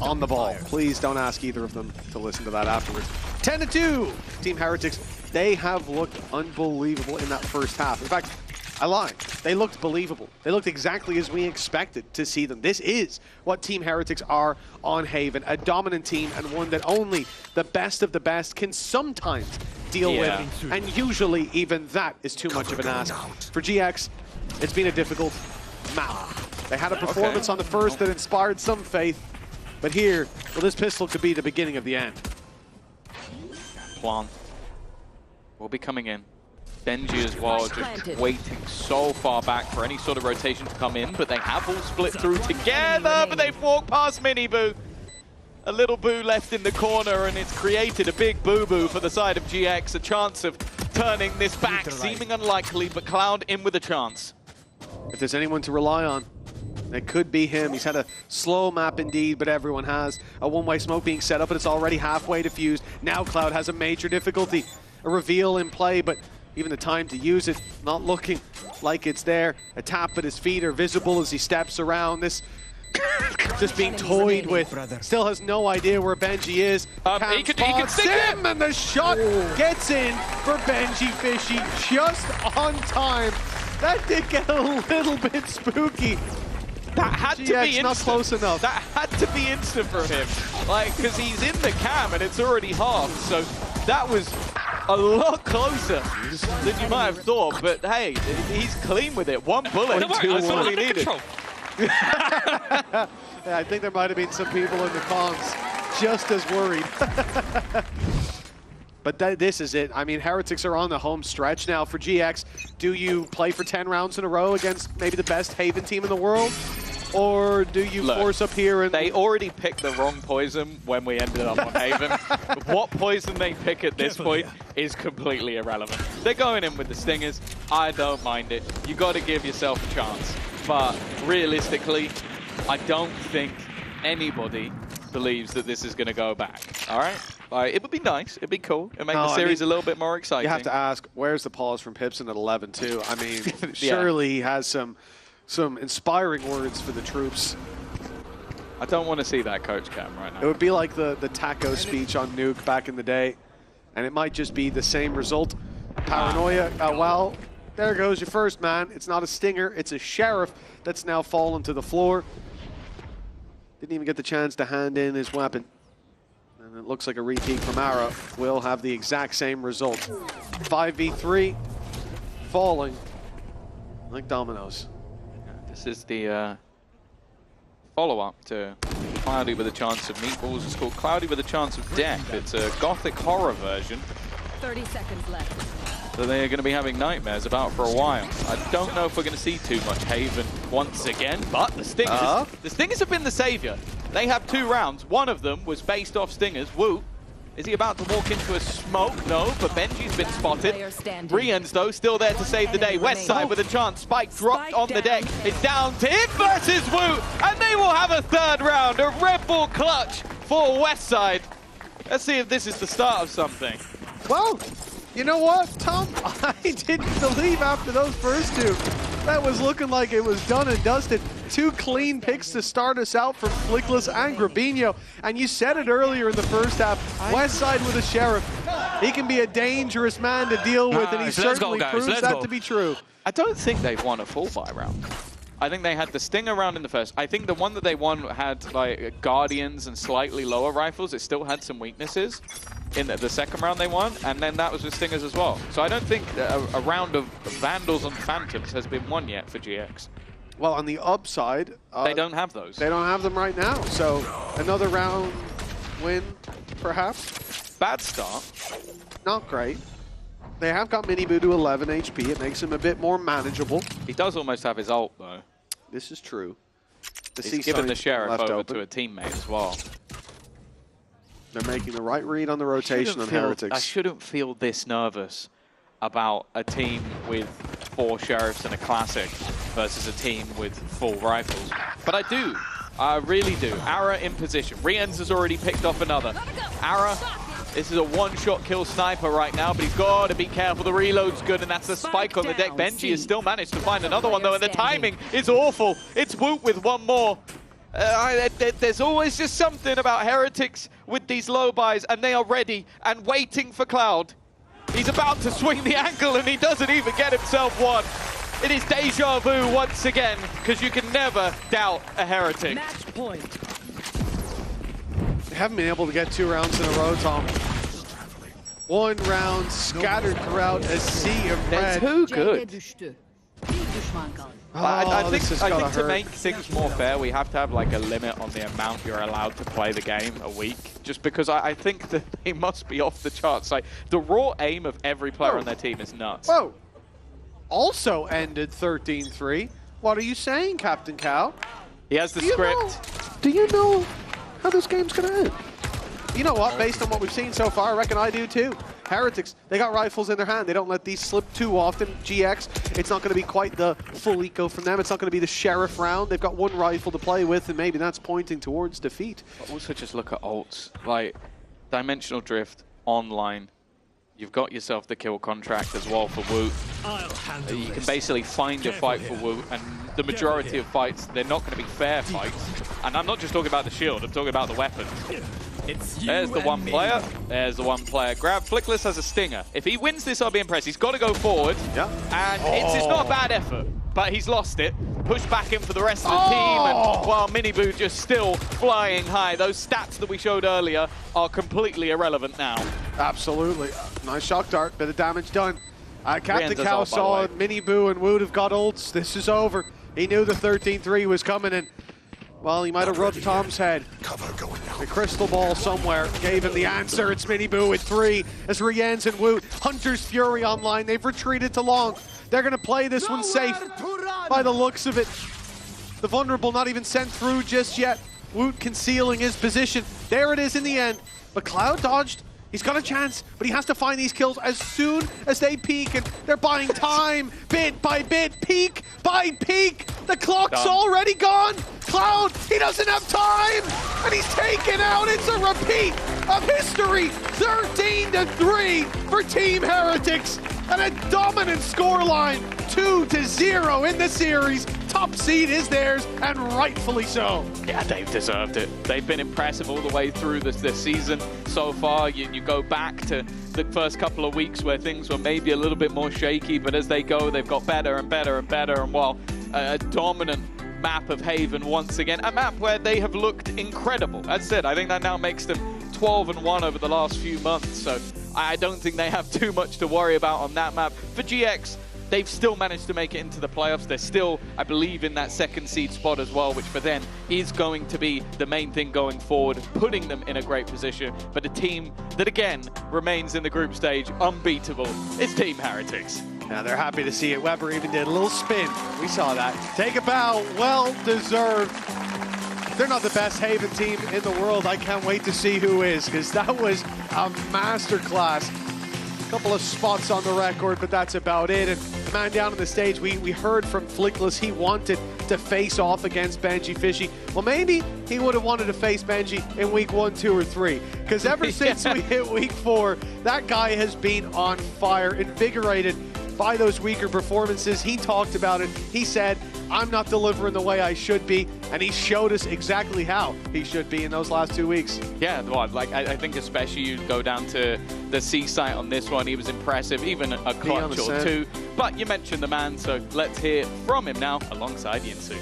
on the ball. Please don't ask either of them to listen to that afterwards. 10-2, Team Heretics. They have looked unbelievable in that first half. In fact, I lied. They looked believable. They looked exactly as we expected to see them. This is what Team Heretics are on Haven, a dominant team and one that only the best of the best can sometimes deal with, and usually even that is too much of an ask. For GX, it's been a difficult map. They had a performance on the first that inspired some faith, but here, well, this pistol could be the beginning of the end. Plant will be coming in. Benji as well, just waiting so far back for any sort of rotation to come in, but they have all split through together, but they've walked past Miniboo. A little Boo left in the corner, and it's created a big boo-boo for the side of GX, a chance of turning this back, seeming unlikely, but Cloud in with a chance. If there's anyone to rely on, it could be him. He's had a slow map indeed, but everyone has. A one-way smoke being set up, and it's already halfway diffused. Now Cloud has a major difficulty. A reveal in play, but even the time to use it, not looking like it's there. A tap at his feet are visible as he steps around. This just being toyed with. Still has no idea where Benji is. He can stick him! And the shot gets in for Benji Fishy just on time. That did get a little bit spooky. That had to be instant. Not close enough. That had to be instant for him. Like, because he's in the cam and it's already half. So that was a lot closer than you might have thought. But hey, he's clean with it. One bullet. Don't worry, That's all he needed. Yeah, I think there might have been some people in the comms just as worried. But this is it. I mean, Heretics are on the home stretch now for GX. Do you play for 10 rounds in a row against maybe the best Haven team in the world? Or do you force up here and... They already picked the wrong poison when we ended up on Haven. What poison they pick at this point is completely irrelevant. They're going in with the Stingers. I don't mind it. You got to give yourself a chance. But realistically, I don't think anybody believes that this is going to go back. All right? It would be nice. It'd be cool. It'd make the series a little bit more exciting. You have to ask, where's the pause from Pipson at 11 too? I mean, surely he has some inspiring words for the troops. I don't want to see that coach cam right now. It would be like the taco speech on Nuke back in the day, and it might just be the same result. Paranoia, well, there goes your first man. It's not a Stinger, it's a Sheriff that's now fallen to the floor. Didn't even get the chance to hand in his weapon. And it looks like a repeat from Ara will have the exact same result. 5v3, falling like dominoes. This is the follow-up to Cloudy with a Chance of Meatballs. It's called Cloudy with a Chance of Death. It's a gothic horror version. 30 seconds left. So they're going to be having nightmares about for a while. I don't know if we're going to see too much Haven once again, but the Stingers have been the savior. They have 2 rounds. One of them was based off Stingers. Woo. Is he about to walk into a smoke? No, but Benji's been spotted. Rians, though, still there to save the day. Westside with a chance. Spike dropped on the deck. It's down to him versus Woo, and they will have a 3rd round. A Red Bull clutch for Westside. Let's see if this is the start of something. Well, you know what, Tom? I didn't believe after those first 2. That was looking like it was done and dusted. 2 clean picks to start us out from Flickless and Grabinho. And you said it earlier in the first half, Westside with a Sheriff. He can be a dangerous man to deal with, and he certainly proves that to be true. I don't think they've won a full buy round. I think they had the Stinger round in the first. I think the one that they won had like Guardians and slightly lower rifles. It still had some weaknesses. In the second round they won, and then that was with Stingers as well. So I don't think a round of Vandals and Phantoms has been won yet for GX. Well, on the upside... they don't have those. They don't have them right now, so another round win, perhaps? Bad start. Not great. They have got Miniboo to 11 HP. It makes him a bit more manageable. He does almost have his ult, though. This is true. He's given the Sheriff over to a teammate as well. They're making the right read on the rotation on Heretics. I shouldn't feel this nervous about a team with 4 Sheriffs and a Classic versus a team with full rifles. But I do. I really do. Ara in position. Riens has already picked off another. Ara, this is a one-shot kill sniper right now, but he's got to be careful. The reload's good, and that's the spike on the deck. Benji has still managed to find another one, though, and the timing is awful. It's Woot with one more. There's always just something about Heretics with these low buys, and they are ready and waiting for Cloud. He's about to swing the ankle, and he doesn't even get himself one. It is deja vu once again, because you can never doubt a Heretic. Match point. They haven't been able to get 2 rounds in a row, Tom. 1 round scattered throughout a sea of red. They're too good. I think to make things more fair, we have to have like a limit on the amount you're allowed to play the game a week. Just because I think that they must be off the charts. Like the raw aim of every player on their team is nuts. Whoa! Also ended 13-3. What are you saying, Captain Cow? He has the script. Do you know how this game's gonna end? You know what? Based on what we've seen so far, I reckon I do too. Heretics, they got rifles in their hand. They don't let these slip too often. GX, it's not going to be quite the full eco from them. It's not going to be the Sheriff round. They've got 1 rifle to play with, and maybe that's pointing towards defeat. But also just look at ults. Like, Dimensional Drift, online. You've got yourself the kill contract as well for Woot. You can basically find a fight for Woot, and the majority of fights, they're not going to be fair fights. And I'm not just talking about the shield, I'm talking about the weapons. There's the one player. There's the one player grab. Flickless has a stinger. If he wins this, I'll be impressed. He's got to go forward. Yeah. And it's not a bad effort, but he's lost it. Push back in for the rest of the team. And while Miniboo just still flying high, those stats that we showed earlier are completely irrelevant now. Absolutely. Nice shock dart. Bit of damage done. Captain Rihan's Cow ult, by the saw way. Miniboo and Wood have got ults. This is over. He knew the 13-3 was coming in. Well, he might have rubbed Tom's head. The crystal ball somewhere gave him the answer. It's Miniboo with 3 as Rihan's and Woot. Hunter's Fury online. They've retreated to long. They're going to play this one safe by the looks of it. The Vulnerable not even sent through just yet. Woot concealing his position. There it is in the end. But Cloud dodged. He's got a chance, but he has to find these kills as soon as they peak, and they're buying time, bit by bit, peak by peak. The clock's already gone. Cloud, he doesn't have time, and he's taken out. It's a repeat of history. 13-3 for Team Heretics, and a dominant scoreline, 2-0 in the series. Top seed is theirs, and rightfully so. Yeah, they've deserved it. They've been impressive all the way through this season so far. You go back to the first couple of weeks where things were maybe a little bit more shaky, but as they go, they've got better and better and better. And while a dominant map of Haven once again, a map where they have looked incredible. As I said, I think that now makes them 12-1 over the last few months. So I don't think they have too much to worry about on that map. For GX, they've still managed to make it into the playoffs. They're still, I believe, in that second seed spot as well, which for them is going to be the main thing going forward, putting them in a great position. But a team that, again, remains in the group stage unbeatable is Team Heretics. Now they're happy to see it. Weber even did a little spin. We saw that. Take a bow. Well deserved. They're not the best Haven team in the world. I can't wait to see who is, because that was a masterclass. A couple of spots on the record, but that's about it. And the man down on the stage, we heard from Flickless, he wanted to face off against Benji Fishy. Well, maybe he would have wanted to face Benji in week 1, 2, or 3. Because ever since we hit week 4, that guy has been on fire, invigorated by those weaker performances. He talked about it. He said, I'm not delivering the way I should be, and he showed us exactly how he should be in those last 2 weeks. Yeah, well, like I think especially you go down to the C site on this one. He was impressive, even a clutch or two. But you mentioned the man, so let's hear from him now alongside Yinsu.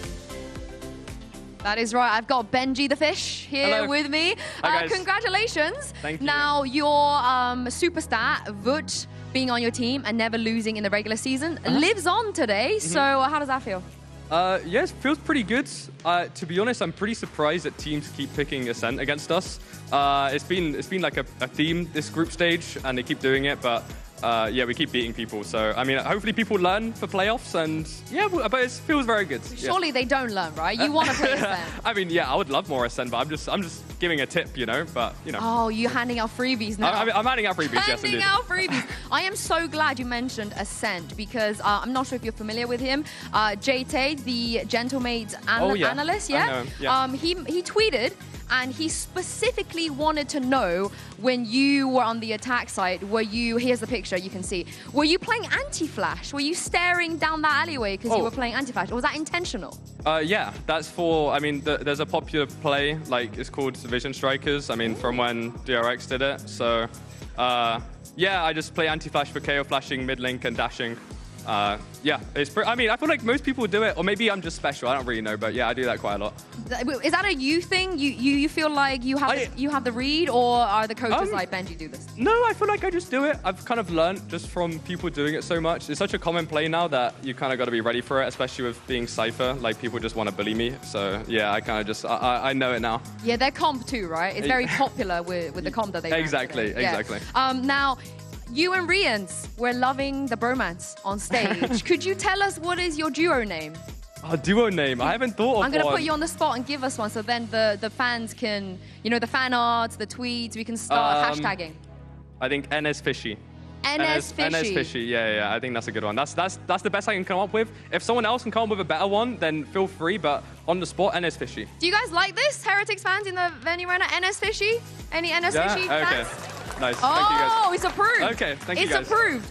That is right. I've got Benji the Fish here with me. Hi, guys. Congratulations. Thank you. Now, your super stat, Vut, being on your team and never losing in the regular season, lives on today. So how does that feel? Yes, feels pretty good. To be honest, I'm pretty surprised that teams keep picking Ascent against us. It's been like a theme this group stage, and they keep doing it, but yeah, we keep beating people. So, I mean, hopefully people learn for playoffs, and yeah, but it feels very good. Surely they don't learn, right? You want to play Ascent. I mean, yeah, I would love more Ascent, but I'm just giving a tip, you know, but, you know. Oh, you're handing out freebies now. I'm handing out freebies, yes, indeed. Handing out freebies. I am so glad you mentioned Ascent, because I'm not sure if you're familiar with him. JT, the Gentlemate analyst, I know him, yeah. He tweeted, and he specifically wanted to know when you were on the attack side, here's the picture you can see, were you playing anti-flash? Were you staring down that alleyway because you were playing anti-flash? Or was that intentional? Yeah, that's for, I mean, there's a popular play, like, it's called Vision Strikers, I mean, from when DRX did it. So, yeah, I just play anti-flash for KO flashing, mid-link, and dashing. Yeah, I mean, I feel like most people do it, or maybe I'm just special. I don't really know, but yeah, I do that quite a lot. Is that a you thing? You feel like you have the read, or are the coaches like, Benji, do this? No, I feel like I just do it. I've kind of learned just from people doing it so much. It's such a common play now that you kind of got to be ready for it, especially with being Cypher. Like, people just want to bully me. So yeah, I kind of just, I know it now. Yeah, they're comp too, right? It's very popular with the comp that they Exactly. Now, you and Rians were loving the bromance on stage. Could you tell us what is your duo name? A duo name? I haven't thought of one. I'm going to put you on the spot and give us one, so then the fans can, you know, the fan arts, the tweets, we can start hashtagging. I think NS Fishy. NS Fishy. NS Fishy, yeah, I think that's a good one. That's the best I can come up with. If someone else can come up with a better one, then feel free, but on the spot, NS Fishy. Do you guys like this, Heretics fans in the venue right now? NS Fishy? Any NS Fishy fans? Nice. Oh, Thank you guys. it's approved. Okay, thank you guys. It's approved.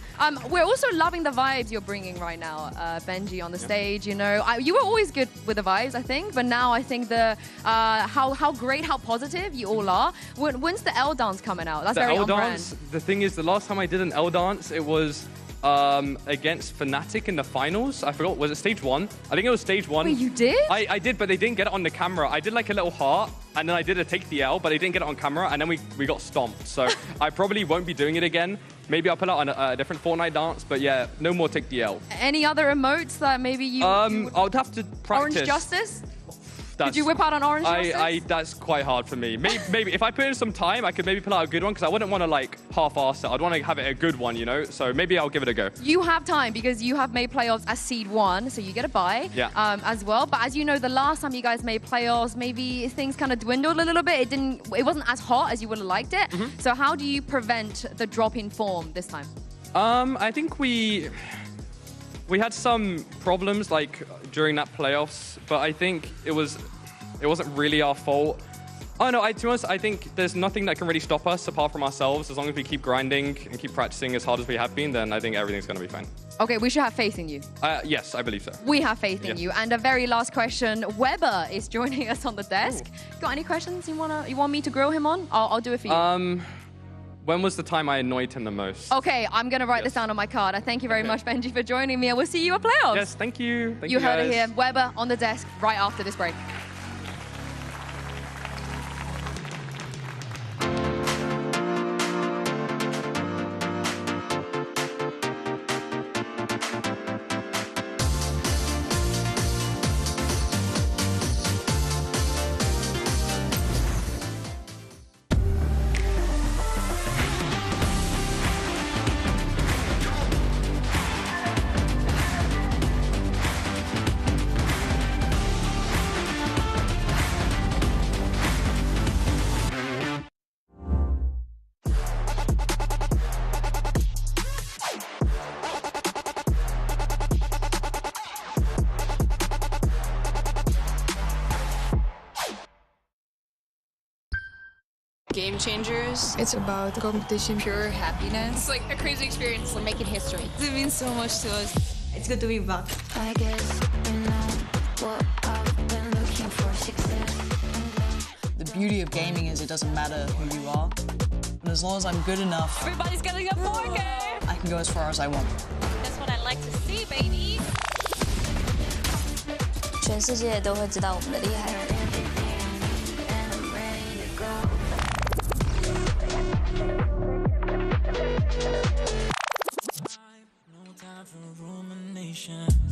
We're also loving the vibes you're bringing right now, Benji, on the stage. You know, you were always good with the vibes, I think, but now I think the how great, how positive you all are. When's the L dance coming out? That's very on brand. The thing is, the last time I did an L dance, it was against Fnatic in the finals. I forgot, was it stage 1? I think it was stage 1. Wait, you did? I did, but they didn't get it on the camera. I did like a little heart, and then I did a take the L, but they didn't get it on camera, and then we got stomped. So I probably won't be doing it again. Maybe I'll put out a different Fortnite dance, but yeah, no more take the L. Any other emotes that maybe you I'll have to practice. Orange Justice? Could you whip out an Orange Justice? That's quite hard for me. Maybe if I put in some time, I could maybe pull out a good one, because I wouldn't want to like half-ass it. I'd want to have it a good one, you know? So maybe I'll give it a go. You have time because you have made playoffs as seed 1, so you get a bye as well. But as you know, the last time you guys made playoffs, maybe things kind of dwindled a little bit. It wasn't as hot as you would have liked it. So how do you prevent the drop in form this time? I think we had some problems like during that playoffs, but I think it wasn't really our fault. Oh no, to be honest, I think there's nothing that can really stop us apart from ourselves. As long as we keep grinding and keep practicing as hard as we have been, then I think everything's going to be fine. Okay, we should have faith in you. Yes, I believe so. We have faith in you. And a very last question, Weber is joining us on the desk. Got any questions you want me to grill him on? I'll do it for you. When was the time I annoyed him the most? Okay, I'm going to write this down on my card. I thank you very much, Benji, for joining me. And we'll see you at playoffs. Yes, thank you. You heard it here. Weber on the desk right after this break. Game Changers. It's about competition, pure happiness. It's like a crazy experience. We're making history. It means so much to us. It's good to be back. I guess you know what I've been looking for, success. The beauty of gaming is it doesn't matter who you are. And as long as I'm good enough, Everybody's getting a 4K. I can go as far as I want. That's what I like to see, baby. 全世界都会知道我们的厉害。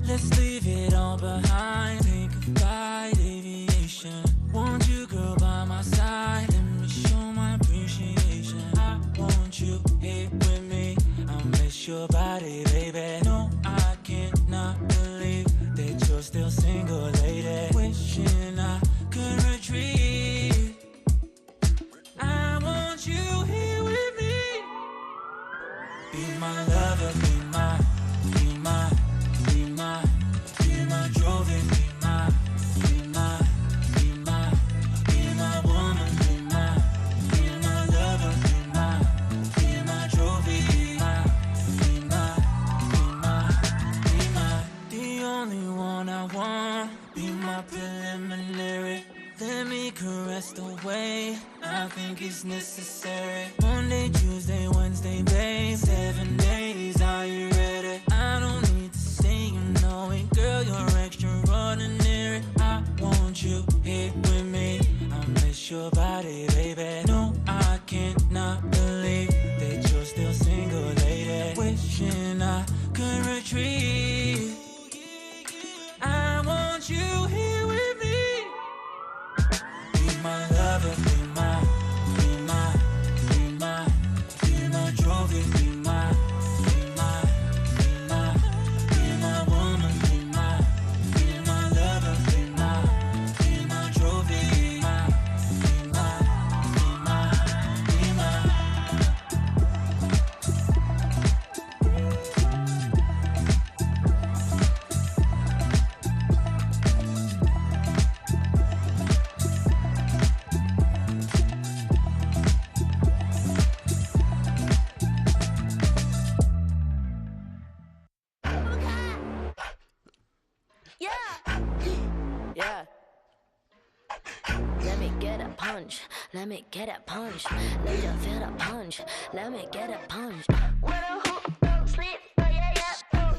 Let's leave it all behind. Think about aviation. Want you, girl, by my side. Let me show my appreciation. I want you here with me. I miss your body, baby. No, I cannot believe that you're still single, lady. Wishing I could retreat. I want you here with me. Be my lover, be my trophy, be my woman, be my lover, be my trophy, be my, the only one I want, be my preliminary. Let me caress the way I think it's necessary. Monday, Tuesday, Wednesday, babe, 7 days, are you ready? I don't need to say you know it, girl, you're extraordinary. I want you here with me. I miss your body, baby. No, I cannot believe that you're still single, lady. Wishing I could retreat. I want you here with me. Be my lover, be my trophy, be my woman, be my lover, be my trophy, be my punch. Let me get a punch. Let you feel the punch. Let me get a punch. What a hook, don't sleep, oh yeah, yeah, oh.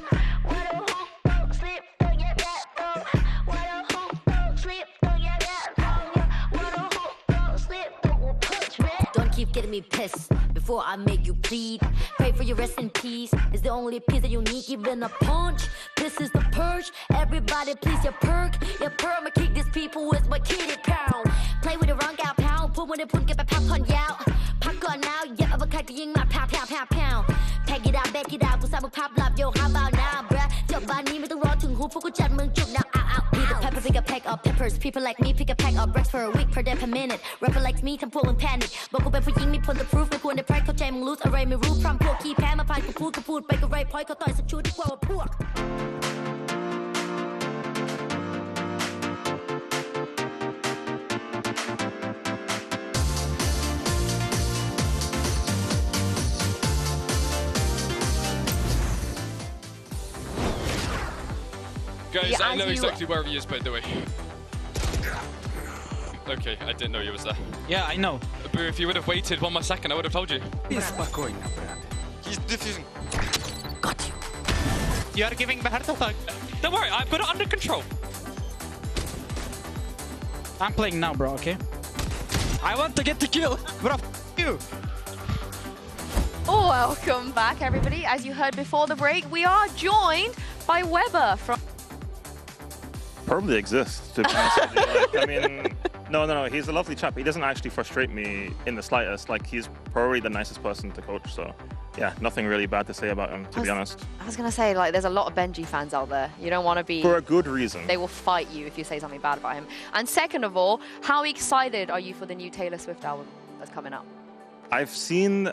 What a hook, don't sleep, oh yeah, yeah, oh. What a hook, don't sleep, oh yeah, yeah, oh. What a hook, don't sleep, don't punch me. Don't keep getting me pissed before I make you bleed. Pray for your rest in peace. It's the only peace that you need, even a punch. This is the purge. Everybody please your perk. Your perk, I'ma kick these people with my kitty pound. Play with the wrong gal pound. Put when they put get the pop on out. Pop on now, yeah, over cut the ying my pound, pound, pound, pound. Pack it out, back it out. กูสร้างมึงภาพลับ yo how about now bruh จบบ้านนี้ไม่ต้องรอถึงหูพวกกูจัดมึงจุก now out Be the pepper pick a pack of peppers people like me pick a pack of racks for a week per day per minute rapper like me ทำพวกมึง panic บอกกูเป็นผู้หญิงมีผลแต่ proof ไม่ควรได้ pride เข้าใจมึง lose อะไรไม่รู้พร้อมพวกขี้แพ้มาผ่านกูพูดไปก็ไร point เขาต่อยสักชุดดีกว่าพวกGuys, Yeah, I know as you- exactly where he is, by the way. Okay, I didn't know you was there. Yeah, I know. But if you would have waited 1 more second, I would have told you. He's defusing. Got you. You are giving me heart attack. Don't worry, I've got it under control. I'm playing now, bro, okay? I want to get the kill. Bro, you. Welcome back, everybody. As you heard before the break, we are joined by Weber from... Probably exists, to be honest with you. Like, I mean, no, he's a lovely chap. He doesn't actually frustrate me in the slightest. Like, he's probably the nicest person to coach, so yeah, nothing really bad to say about him, to be honest. I was going to say, like, there's a lot of Benji fans out there. You don't want to be... For a good reason. They will fight you if you say something bad about him. And second of all, how excited are you for the new Taylor Swift album that's coming out? I've seen...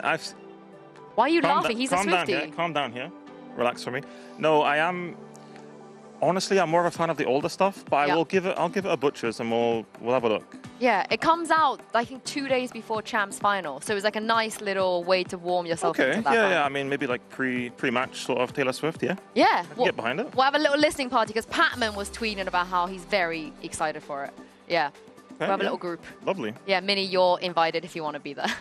Why are you laughing? He's a Swiftie. Calm down here. Relax for me. No, I am... Honestly, I'm more of a fan of the older stuff, but I'll give it a butcher's and we'll have a look. Yeah, it comes out, I think, 2 days before Champs Final. So it's like a nice little way to warm yourself into that. Yeah. I mean, maybe like pre-match sort of Taylor Swift, yeah? Yeah. I can get behind it. We'll have a little listening party because Patman was tweeting about how he's very excited for it. Yeah. We'll have a little group. Lovely. Yeah, Minnie, you're invited if you want to be there.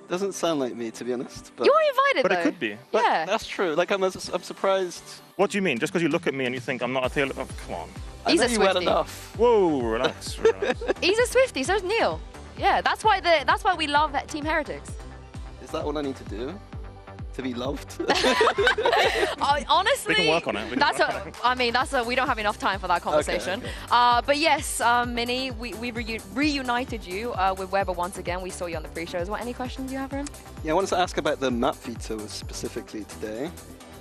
Doesn't sound like me, to be honest. But You're invited, But though. it could be. But yeah. That's true. Like, I'm surprised. What do you mean? Just because you look at me and you think I'm not a Taylor... Oh, come on. He's a you well Swiftie. enough. Whoa, relax. He's a Swiftie, so's Neil. Yeah, that's why we love Team Heretics. Is that what I need to do? To be loved? Honestly, we can work on it. We don't have enough time for that conversation. Okay. But yes, Minnie, we reunited you with Weber once again. We saw you on the pre-show as well. Any questions you have for him? Yeah, I wanted to ask about the map vetoes specifically today.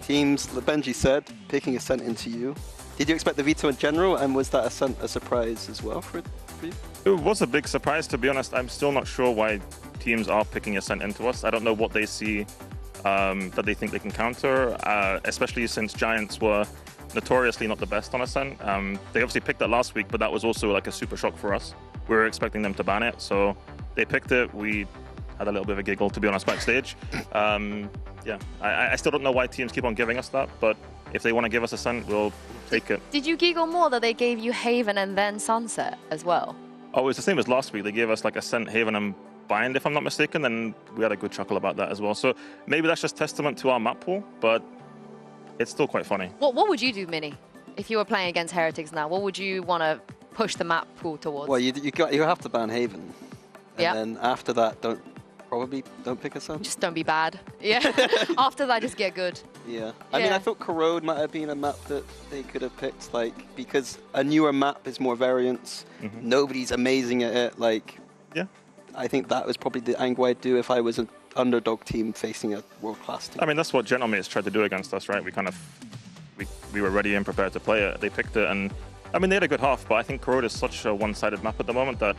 Teams, like Benji said, picking Ascent into you. Did you expect the veto in general, and was that Ascent a surprise as well for you? It was a big surprise, to be honest. I'm still not sure why teams are picking Ascent into us. I don't know what they see that they think they can counter, especially since Giants were notoriously not the best on Ascent. They obviously picked it last week, but that was also like a super shock for us. We were expecting them to ban it, so they picked it. We had a little bit of a giggle, to be honest, backstage. Yeah, I still don't know why teams keep on giving us that, but if they want to give us Ascent, we'll take it. Did you giggle more that they gave you Haven and then Sunset as well? Oh, it was the same as last week. They gave us like Ascent, Haven, and Bind, if I'm not mistaken, and we had a good chuckle about that as well. So maybe that's just testament to our map pool, but it's still quite funny. What would you do, Minnie, if you were playing against Heretics now? What would you want to push the map pool towards? Well, you have to ban Haven. Yeah. And then after that, probably don't pick Ascent. Just don't be bad. Yeah. After that, just get good. Yeah. I mean, I thought Corrode might have been a map that they could have picked, like, because a newer map is more variance. Nobody's amazing at it. Like, yeah. I think that was probably the angle I'd do if I was an underdog team facing a world-class team. I mean, that's what Gentlemates tried to do against us, right? We were ready and prepared to play it. They picked it, and I mean, they had a good half, but I think Corrode is such a one-sided map at the moment that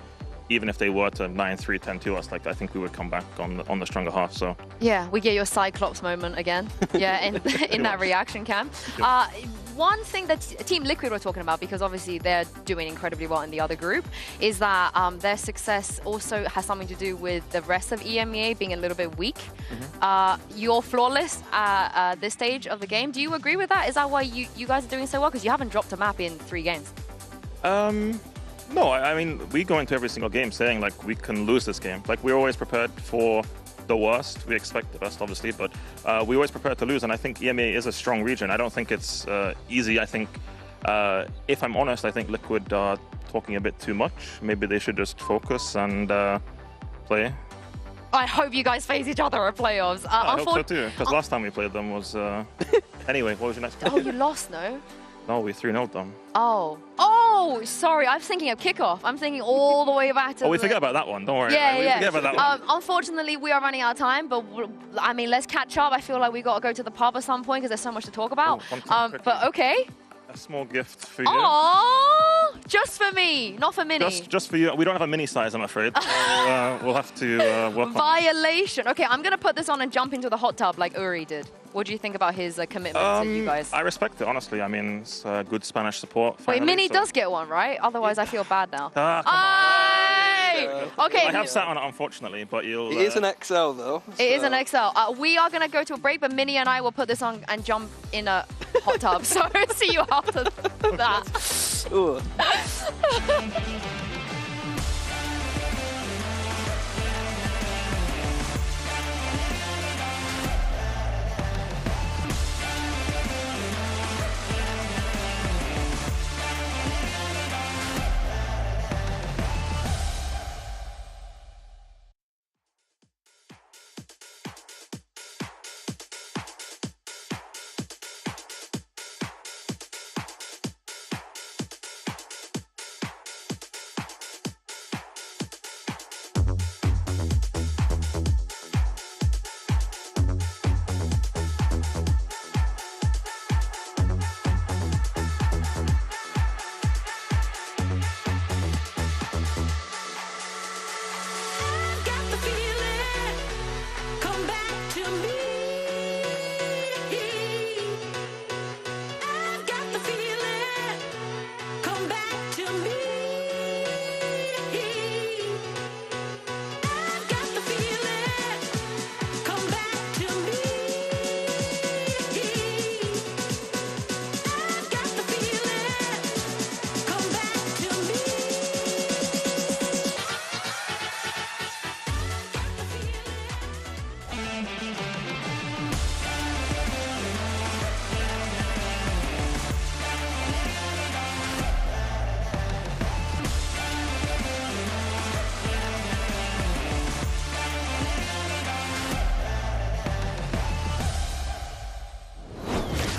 even if they were to 9-3, 10-2 us, like, I think we would come back on the stronger half. So yeah, we get your Cyclops moment again. Yeah, in that reaction cam. One thing that Team Liquid were talking about, because obviously they're doing incredibly well in the other group, is that their success also has something to do with the rest of EMEA being a little bit weak. You're flawless at this stage of the game. Do you agree with that? Is that why you guys are doing so well? Because you haven't dropped a map in 3 games. No, I mean, we go into every single game saying, like, we can lose this game. Like, we're always prepared for the worst. We expect the best, obviously, but we always prepare to lose, and I think EMEA is a strong region. I don't think it's easy. I think, if I'm honest, I think Liquid are talking a bit too much. Maybe they should just focus and play. I hope you guys face each other at playoffs. I hope so too, because last time we played them was... Anyway, what was your next question? Oh, you lost, no? No, we 3-0'd them. Oh. Oh, sorry. I'm thinking of kickoff. I'm thinking all the way back to Oh, we forget about that one. Don't worry. Yeah, We forget about that one. Unfortunately, we are running out of time, but I mean, let's catch up. I feel like we got to go to the pub at some point because there's so much to talk about. But okay. A small gift for you. Oh, just for me, not for Mini. Just for you. We don't have a mini size, I'm afraid. So, we'll have to work on it. Violation. Okay, I'm going to put this on and jump into the hot tub like Uri did. What do you think about his commitment to you guys? I respect it, honestly. I mean, it's good Spanish support. Wait, finally, Mini so. does get one, right? Otherwise, I feel bad now. Okay. I have sat on it, unfortunately, but you'll... It is an XL, though. It is an XL. We are going to go to a break, but Mini and I will put this on and jump in a hot tub. So see you after that. Ooh.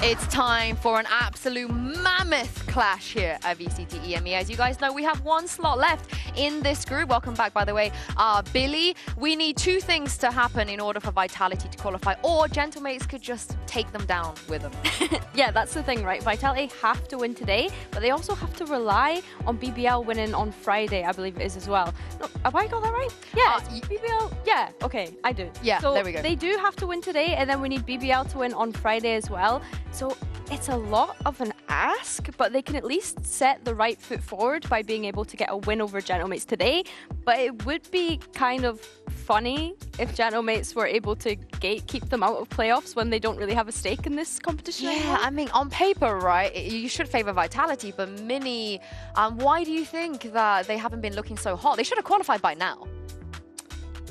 It's time for an absolute mammoth clash here at VCT EMEA. As you guys know, we have one slot left in this group. Welcome back, by the way. Billy, we need two things to happen in order for Vitality to qualify, or Gentlemates could just take them down with them. Yeah, that's the thing, right? Vitality have to win today, but they also have to rely on BBL winning on Friday, I believe it is as well. No, have I got that right? Yeah, BBL. Yeah, okay, I do. Yeah, so there we go. They do have to win today, and then we need BBL to win on Friday as well. So it's a lot of an ask, but they can at least set the right foot forward by being able to get a win over Gentlemates today. But it would be kind of funny if Gentlemates were able to keep them out of playoffs when they don't really have a stake in this competition anymore. Yeah, I mean, on paper, right, you should favor Vitality, but Mini, why do you think that they haven't been looking so hot? They should have qualified by now.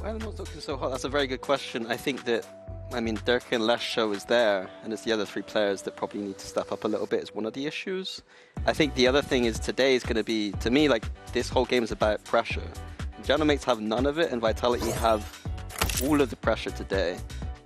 Why are they not looking so hot? That's a very good question. I think that, I mean, Dirk and Lesho is there, and it's the other three players that probably need to step up a little bit is one of the issues. I think the other thing is today is going to be, to me, like, this whole game is about pressure. Gentlemates have none of it, and Vitality have all of the pressure today.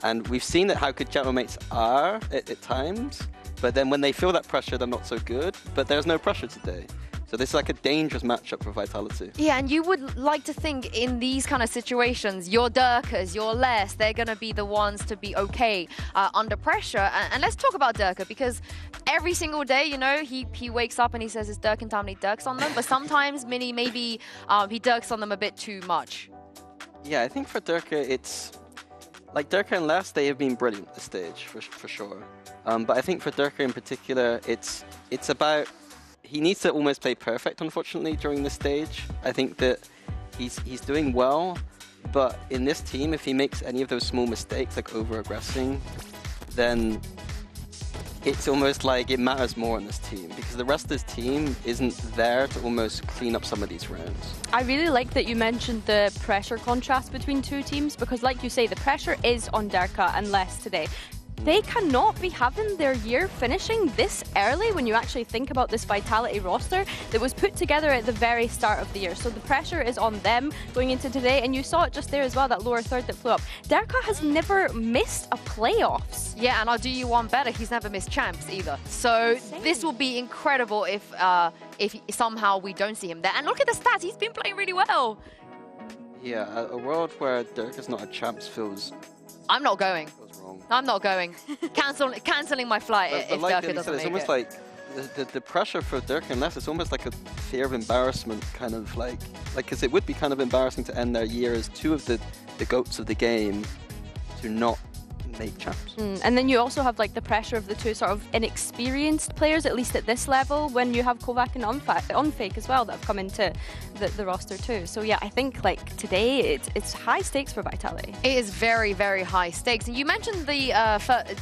And we've seen that how good Gentlemates are at times, but then when they feel that pressure, they're not so good. But there's no pressure today. So this is like a dangerous matchup for Vitality. Yeah, and you would like to think in these kind of situations, your Durkers, your Les, they're going to be the ones to be okay under pressure. And let's talk about Durker, because every single day, you know, he wakes up and he says it's Durkin time and he Durks on them. But sometimes Mini, maybe he Durks on them a bit too much. Yeah, I think for Durker, it's... Like Durker and Les, they have been brilliant at this stage, for sure. But I think for Durker in particular, it's about... He needs to almost play perfect, unfortunately, during this stage. I think that he's doing well, but in this team, if he makes any of those small mistakes, like over-aggressing, then it's almost like it matters more on this team because the rest of this team isn't there to almost clean up some of these rounds. I really like that you mentioned the pressure contrast between two teams because, like you say, the pressure is on Derka and less today. They cannot be having their year finishing this early when you actually think about this Vitality roster that was put together at the very start of the year. So the pressure is on them going into today, and you saw it just there as well, that lower third that flew up. Derka has never missed a playoffs. Yeah, and I'll do you one better. He's never missed champs either. So this will be incredible if somehow we don't see him there. And look at the stats. He's been playing really well. Yeah, a world where Derka's not a champs feels... I'm not going. I'm not going. Canceling my flight if like Derka doesn't make it. It's almost like the pressure for Derka and Less, it's almost like a fear of embarrassment, kind of like because it would be kind of embarrassing to end their year as two of the GOATs of the game to not make champs. And then you also have like the pressure of the two sort of inexperienced players, at least at this level, when you have Kovac and Unfake as well that have come into the roster too. So yeah, I think like today it's high stakes for Vitality. It is very, very high stakes. And you mentioned the,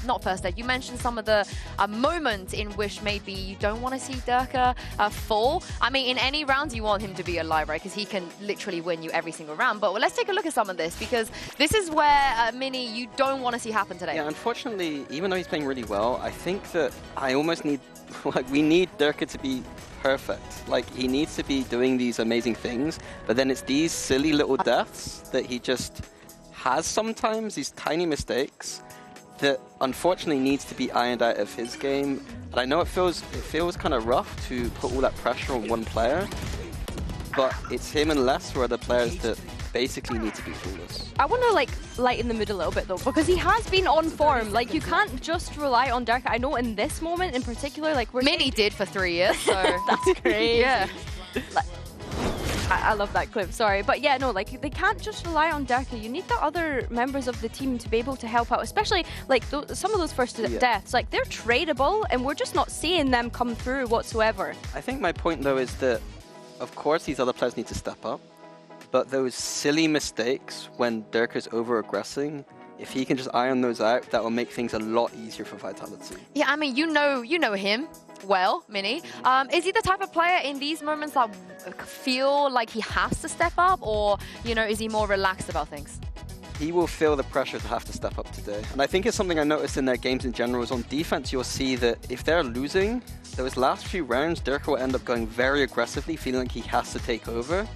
not first aid, you mentioned some of the moments in which maybe you don't want to see Derka fall. I mean, in any rounds you want him to be alive, right? Because he can literally win you every single round. But let's take a look at some of this because this is where, Mini, you don't want to see happen today. Yeah, unfortunately, even though he's playing really well, I think that I almost need, like, we need Derka to be perfect. Like, he needs to be doing these amazing things, but then it's these silly little deaths that he just has sometimes, these tiny mistakes that unfortunately needs to be ironed out of his game. And I know it feels kind of rough to put all that pressure on one player, but it's him and Less who are the players that basically need to be flawless. I want to like lighten the mood a little bit though, because he has been on form. Like you can't just rely on Derka. I know in this moment in particular, like we're Mini did for 3 years, so that's great. Yeah. Like, I love that clip, sorry. But yeah, no, like they can't just rely on Derka. You need the other members of the team to be able to help out, especially like some of those first deaths. Like they're tradable and we're just not seeing them come through whatsoever. I think my point though is that of course these other players need to step up, but those silly mistakes when Derka's over-aggressing, if he can just iron those out, that will make things a lot easier for Vitality. Yeah, I mean, you know him well, Mini. Is he the type of player in these moments that feel like he has to step up, or, you know, is he more relaxed about things? He will feel the pressure to have to step up today. And I think it's something I noticed in their games in general is on defense, you'll see that if they're losing, those last few rounds, Derka will end up going very aggressively, feeling like he has to take over.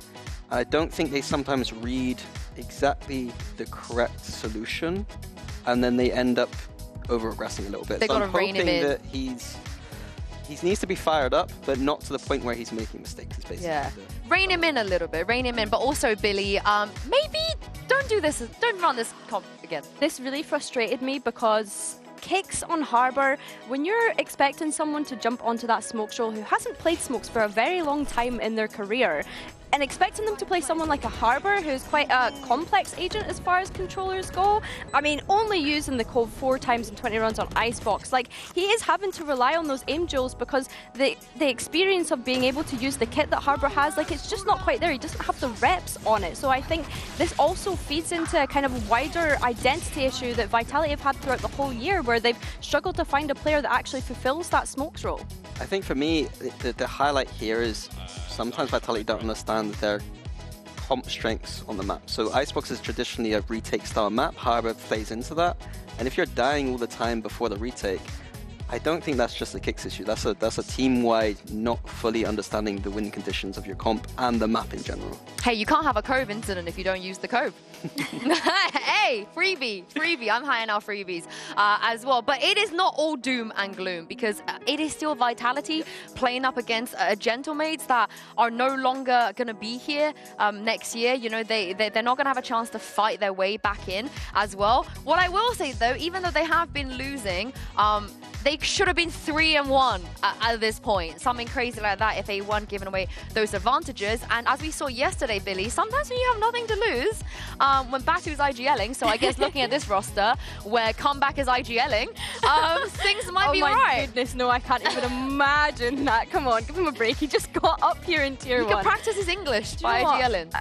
I don't think they sometimes read exactly the correct solution, and then they end up over-aggressing a little bit. So I'm hoping that he needs to be fired up, but not to the point where he's making mistakes. Is basically rein him in a little bit, rein him in. But also, Billy, maybe don't run this comp again. This really frustrated me because kicks on Harbor, when you're expecting someone to jump onto that smoke show who hasn't played smokes for a very long time in their career, and expecting them to play someone like a Harbor, who's quite a complex agent as far as controllers go. I mean, only using the Cove 4 times in 20 runs on Icebox. Like, he is having to rely on those aim duels because the experience of being able to use the kit that Harbor has, like, it's just not quite there. He doesn't have the reps on it. So I think this also feeds into a kind of wider identity issue that Vitality have had throughout the whole year, where they've struggled to find a player that actually fulfills that smokes role. I think for me, the highlight here is sometimes Vitality don't understand their comp strengths on the map. So Icebox is traditionally a retake style map, Harbor plays into that. And if you're dying all the time before the retake, I don't think that's just a Kicks issue. That's a team-wide not fully understanding the win conditions of your comp and the map in general. Hey, you can't have a Cove incident if you don't use the Cove. Hey, freebie. I'm high on our freebies as well. But it is not all doom and gloom, because it is still Vitality playing up against Gentlemates that are no longer going to be here next year. You know, they're not going to have a chance to fight their way back in as well. What I will say, though, even though they have been losing, they should have been 3-1 at this point. Something crazy like that if they weren't giving away those advantages. And as we saw yesterday, Billy, sometimes when you have nothing to lose, when Batu's IGLing, so I guess looking at this roster where Comeback is IGLing, things might be right. Oh my goodness, no, I can't even imagine that. Come on, give him a break. He just got up here in tier 1. He can practice his English by IGLing.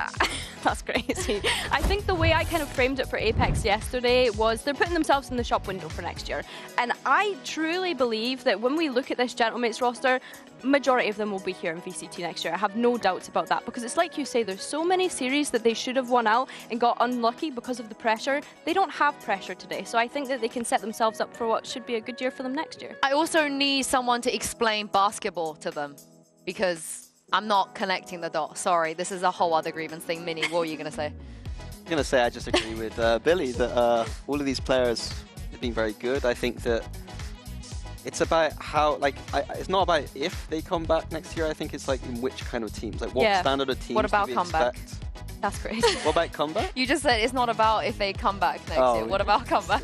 That's crazy. I think the way I kind of framed it for Apex yesterday was they're putting themselves in the shop window for next year. And I truly believe that when we look at this Gentlemates roster, majority of them will be here in VCT next year. I have no doubts about that, because it's like you say, there's so many series that they should have won out and got unlucky because of the pressure. They don't have pressure today, so I think that they can set themselves up for what should be a good year for them next year. I also need someone to explain basketball to them, because I'm not connecting the dots. Sorry, this is a whole other grievance thing. Minnie, what were you going to say? I'm going to say I just agree with Billy that all of these players have been very good. I think that it's about how, like, it's not about if they come back next year. I think it's like in which kind of teams, like what standard of teams. What about do we comeback? Expect? That's crazy. What about comeback? You just said it's not about if they come back next year. What about comeback?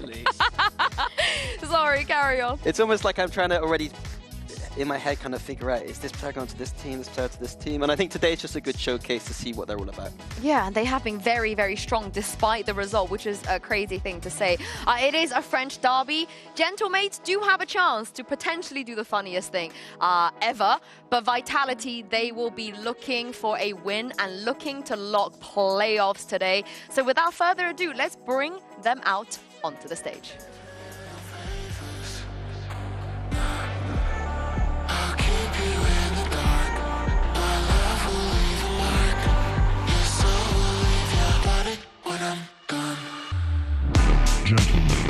Sorry, carry on. It's almost like I'm trying to already, in my head, kind of figure out, is this player going to this team, this player to this team? And I think today is just a good showcase to see what they're all about. Yeah, and they have been very, very strong despite the result, which is a crazy thing to say. It is a French derby. Gentlemates do have a chance to potentially do the funniest thing ever, but Vitality, they will be looking for a win and looking to lock playoffs today. So without further ado, let's bring them out onto the stage. When I'm gone. Gentlemates.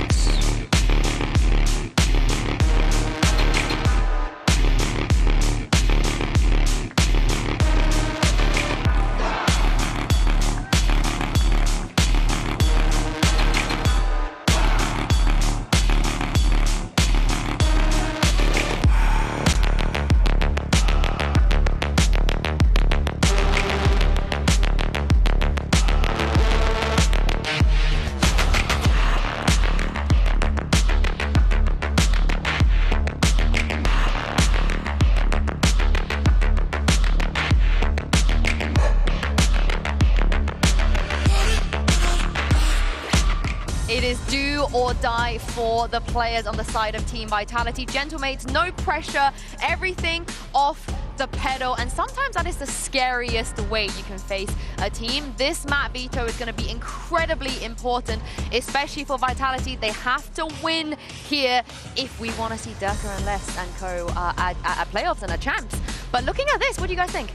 It is do or die for the players on the side of Team Vitality. Gentlemates, no pressure, everything off the pedal, and sometimes that is the scariest way you can face a team. This map veto is going to be incredibly important, especially for Vitality. They have to win here if we want to see Durka and Les and co at playoffs and at champs. But looking at this, what do you guys think?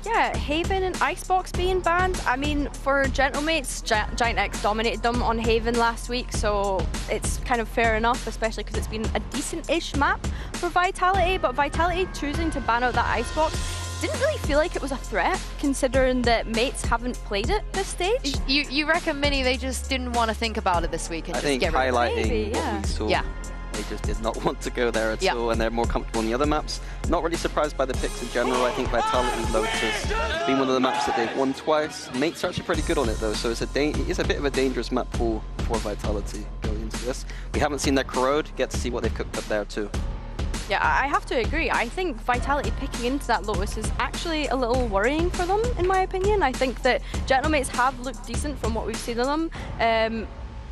Yeah, Haven and Icebox being banned. I mean, for Gentlemates, Giant X dominated them on Haven last week, so it's kind of fair enough, especially because it's been a decent-ish map for Vitality, but Vitality choosing to ban out that Icebox didn't really feel like it was a threat, considering that mates haven't played it this stage. You reckon, Minnie, they just didn't want to think about it this week and I just think get rid of it? highlighting what we saw. Yeah. They just did not want to go there at all, and they're more comfortable on the other maps. Not really surprised by the picks in general. I think Vitality Lotus has been one of the maps that they've won twice. Mates are actually pretty good on it though, so it's a bit of a dangerous map pool for Vitality going into this. We haven't seen their corrode, get to see what they've cooked up there too. Yeah, I have to agree. I think Vitality picking into that Lotus is actually a little worrying for them, in my opinion. I think that Gentlemates have looked decent from what we've seen of them.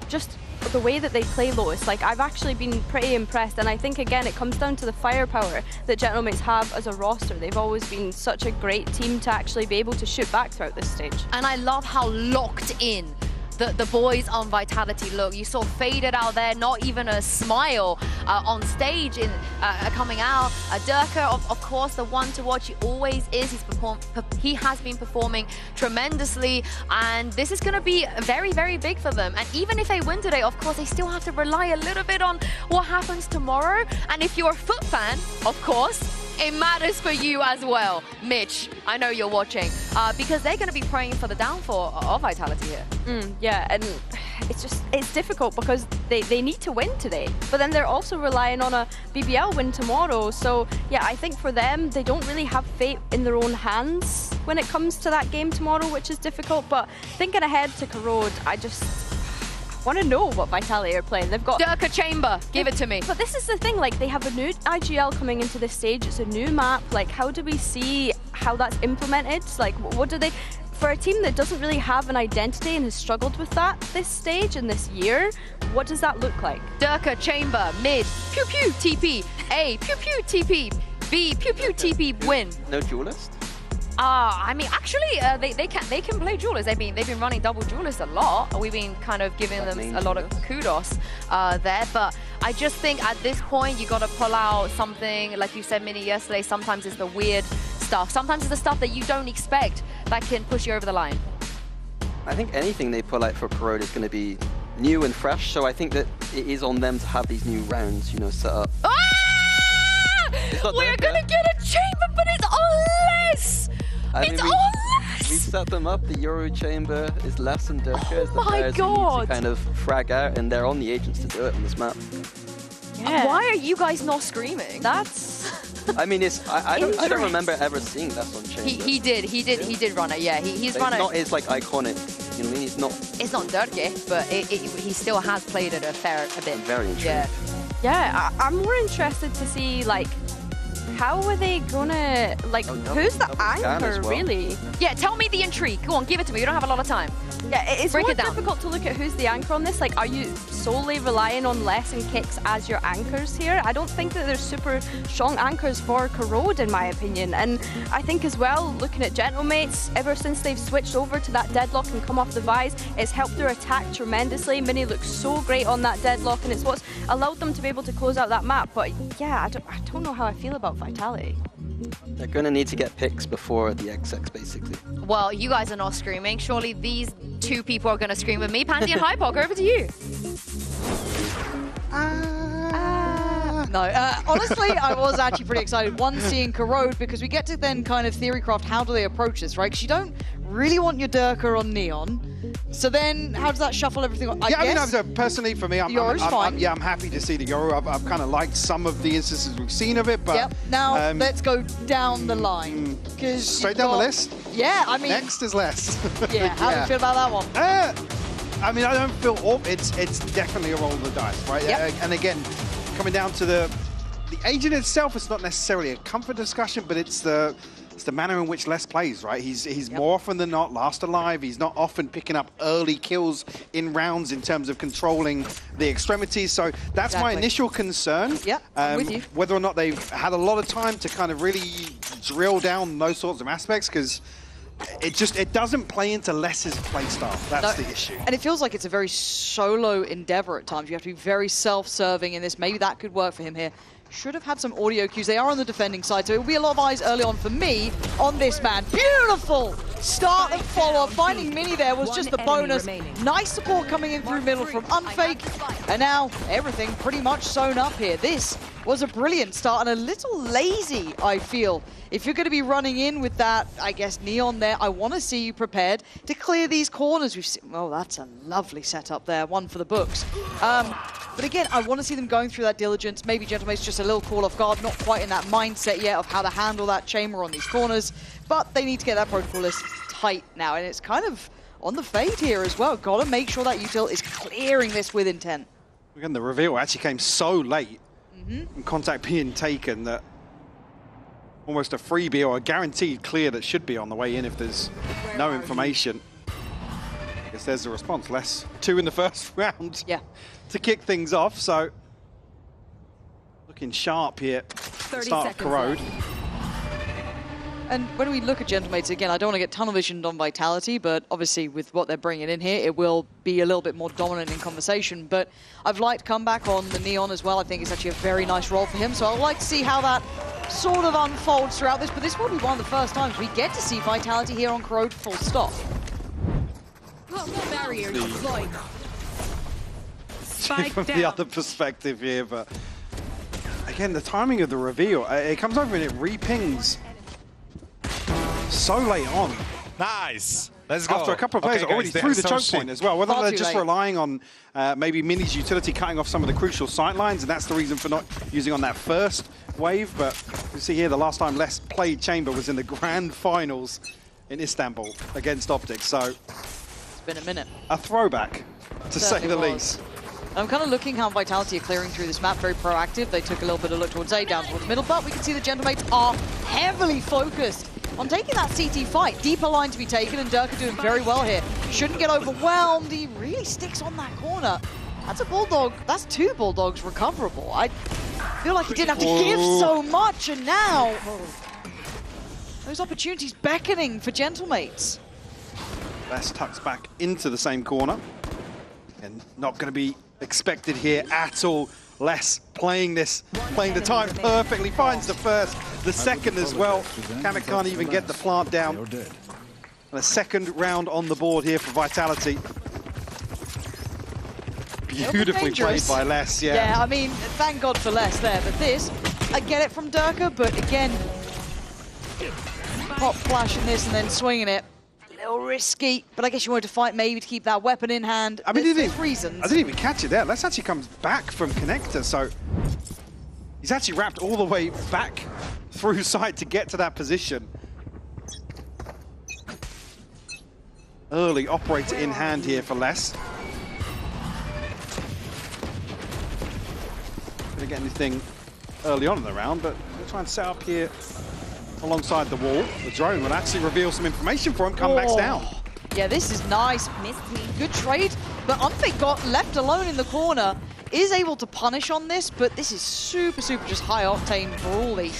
Just the way that they play Lotus, like, I've actually been pretty impressed, and I think again it comes down to the firepower that Gentlemates have as a roster. They've always been such a great team to actually be able to shoot back throughout this stage. And I love how locked in the boys on Vitality look. You saw Faded out there, not even a smile on stage in coming out. Durka, of course, the one to watch. He always is. He has been performing tremendously, and this is going to be very, very big for them. And even if they win today, of course, they still have to rely a little bit on what happens tomorrow. And if you're a Foot fan, of course, it matters for you as well. Mitch, I know you're watching, because they're going to be praying for the downfall of Vitality here. Yeah, and it's difficult because they need to win today, but then they're also relying on a BBL win tomorrow. So yeah, I think for them, they don't really have fate in their own hands when it comes to that game tomorrow, which is difficult. But thinking ahead to Corrode, I just want to know what Vitality are playing. They've got Durka Chamber, give it to me. But this is the thing, like, they have a new IGL coming into this stage. It's a new map. Like, how do we see how that's implemented? Like, what do they... For a team that doesn't really have an identity and has struggled with that this stage and this year, what does that look like? Durka Chamber, mid, pew pew TP, A, pew pew TP, B, pew pew TP, win. No duelist? I mean, actually, they can play duelists. They've been running double duelists a lot. We've been kind of giving them a lot of kudos there. But I just think at this point, you got to pull out something, like you said, Mini, yesterday. Sometimes it's the weird stuff. Sometimes it's the stuff that you don't expect that can push you over the line. I think anything they pull out for Corrode is going to be new and fresh. So I think that it is on them to have these new rounds, you know, set up. Ah! We're going to get a chamber, but it's on less! It's on less! We set them up. The Euro chamber is less than Durka as the players God. who need to kind of frag out, and they're on the agents to do it on this map. Yeah. Why are you guys not screaming? That's... I mean, I don't remember ever seeing that on chamber. He did run it. Yeah, he's run it. It's not his like iconic. You know what I mean? He's not. It's not Durka, but he still has played it a bit. I'm very intrigued. Yeah, I'm more interested to see like. How are they gonna, like, who's the anchor, really? Yeah, tell me the intrigue. Go on, give it to me. We don't have a lot of time. Yeah, it's more difficult to look at who's the anchor on this. Like, are you solely relying on Les and Kicks as your anchors here? I don't think that there's super strong anchors for Corrode, in my opinion. And I think as well, looking at Gentlemates, ever since they've switched over to that deadlock and come off the Vise, it's helped their attack tremendously. Mini looks so great on that deadlock, and it's what's allowed them to be able to close out that map. But yeah, I don't know how I feel about Vitality. They're going to need to get picks before the XX, basically. Well, you guys are not screaming. Surely these two people are going to scream with me. Pansy and Hypok, over to you. No, honestly, I was actually pretty excited. One, seeing Corrode, because we get to then kind of theorycraft how do they approach this, right? Because you don't really want your Durka on Neon. So then, how does that shuffle everything? I mean, personally, for me, I'm happy to see the Yoru. I've kind of liked some of the instances we've seen of it, but... Yep. Now, let's go down the line. Straight down the list? Yeah, I mean... Next is less. Yeah, how do you feel about that one? I mean, I don't feel... It's definitely a roll of the dice, right? Yep. And again, coming down to the agent itself, it's not necessarily a comfort discussion, but it's the manner in which Les plays, right? He's more often than not last alive. He's not often picking up early kills in rounds in terms of controlling the extremities. So that's my initial concern. Yeah, I'm with you. Whether or not they've had a lot of time to kind of really drill down those sorts of aspects, because it doesn't play into Les's play style. That's the issue. And it feels like it's a very solo endeavor at times. You have to be very self-serving in this. Maybe that could work for him here. Should have had some audio cues. They are on the defending side, so it will be a lot of eyes early on for me on this man. Beautiful start and follow-up. Finding Mini there was just the bonus. Nice support coming in through middle from Unfake. And now everything pretty much sewn up here. This was a brilliant start and a little lazy, I feel. If you're going to be running in with that, I guess, Neon there, I want to see you prepared to clear these corners. We've seen, oh, that's a lovely setup there. One for the books. But again, I want to see them going through that diligence. Maybe Gentlemate's just a little call off guard, not quite in that mindset yet of how to handle that chamber on these corners. But they need to get that protocol list tight now. And it's kind of on the fade here as well. Got to make sure that util is clearing this with intent. Again, the reveal actually came so late. And contact being taken that almost a freebie or a guaranteed clear that should be on the way in if there's no information. I guess there's the response. Less 2 in the first round to kick things off. So looking sharp here. Start of Corrode. And when we look at Gentlemates, again, I don't want to get tunnel visioned on Vitality, but obviously with what they're bringing in here, it will be a little bit more dominant in conversation. But I've liked comeback on the Neon as well. I think it's actually a very nice role for him. So I'd like to see how that sort of unfolds throughout this. But this will be one of the first times we get to see Vitality here on Corrode full stop. Barrier deployed. From the other perspective here, but again, the timing of the reveal, it comes over and it re-pings so late on. Nice. Let's go. After a couple of players already through the choke point as well. Whether they're just relying on maybe Mini's utility cutting off some of the crucial sight lines, and that's the reason for not using on that first wave. But you see here, the last time Les played Chamber was in the grand finals in Istanbul against Optic. So it's been a minute. A throwback, to say the least. I'm kind of looking how Vitality are clearing through this map, very proactive. They took a little bit of look towards A, down towards middle, but we can see the Gentlemates are heavily focused on taking that CT fight. Deeper line to be taken, and Durka doing very well here. Shouldn't get overwhelmed. He really sticks on that corner. That's a Bulldog. That's 2 Bulldogs recoverable. I feel like he didn't have to give so much, and now Those opportunities beckoning for Gentlemates. Les tucks back into the same corner. And not going to be expected here at all. Les playing the time perfectly. Finds the first, the second as well. Kamek can't even get the plant down. And a second round on the board here for Vitality. Beautifully played by Les, yeah. Yeah, I mean, thank God for Les there. But this, I get it from Durka, but again, pop flashing this and then swinging it. A little risky, but I guess you wanted to fight maybe to keep that weapon in hand. I mean, there's reasons. I didn't even catch it there. Les actually comes back from connector, so he's actually wrapped all the way back through side to get to that position. Early operator in hand here for Les. Didn't get anything early on in the round, but we'll try and set up here alongside the wall. The drone will actually reveal some information for him. Comebacks down. Yeah, this is nice. Good trade, but Unfake got left alone in the corner. Is able to punish on this, but this is super just high octane brawly.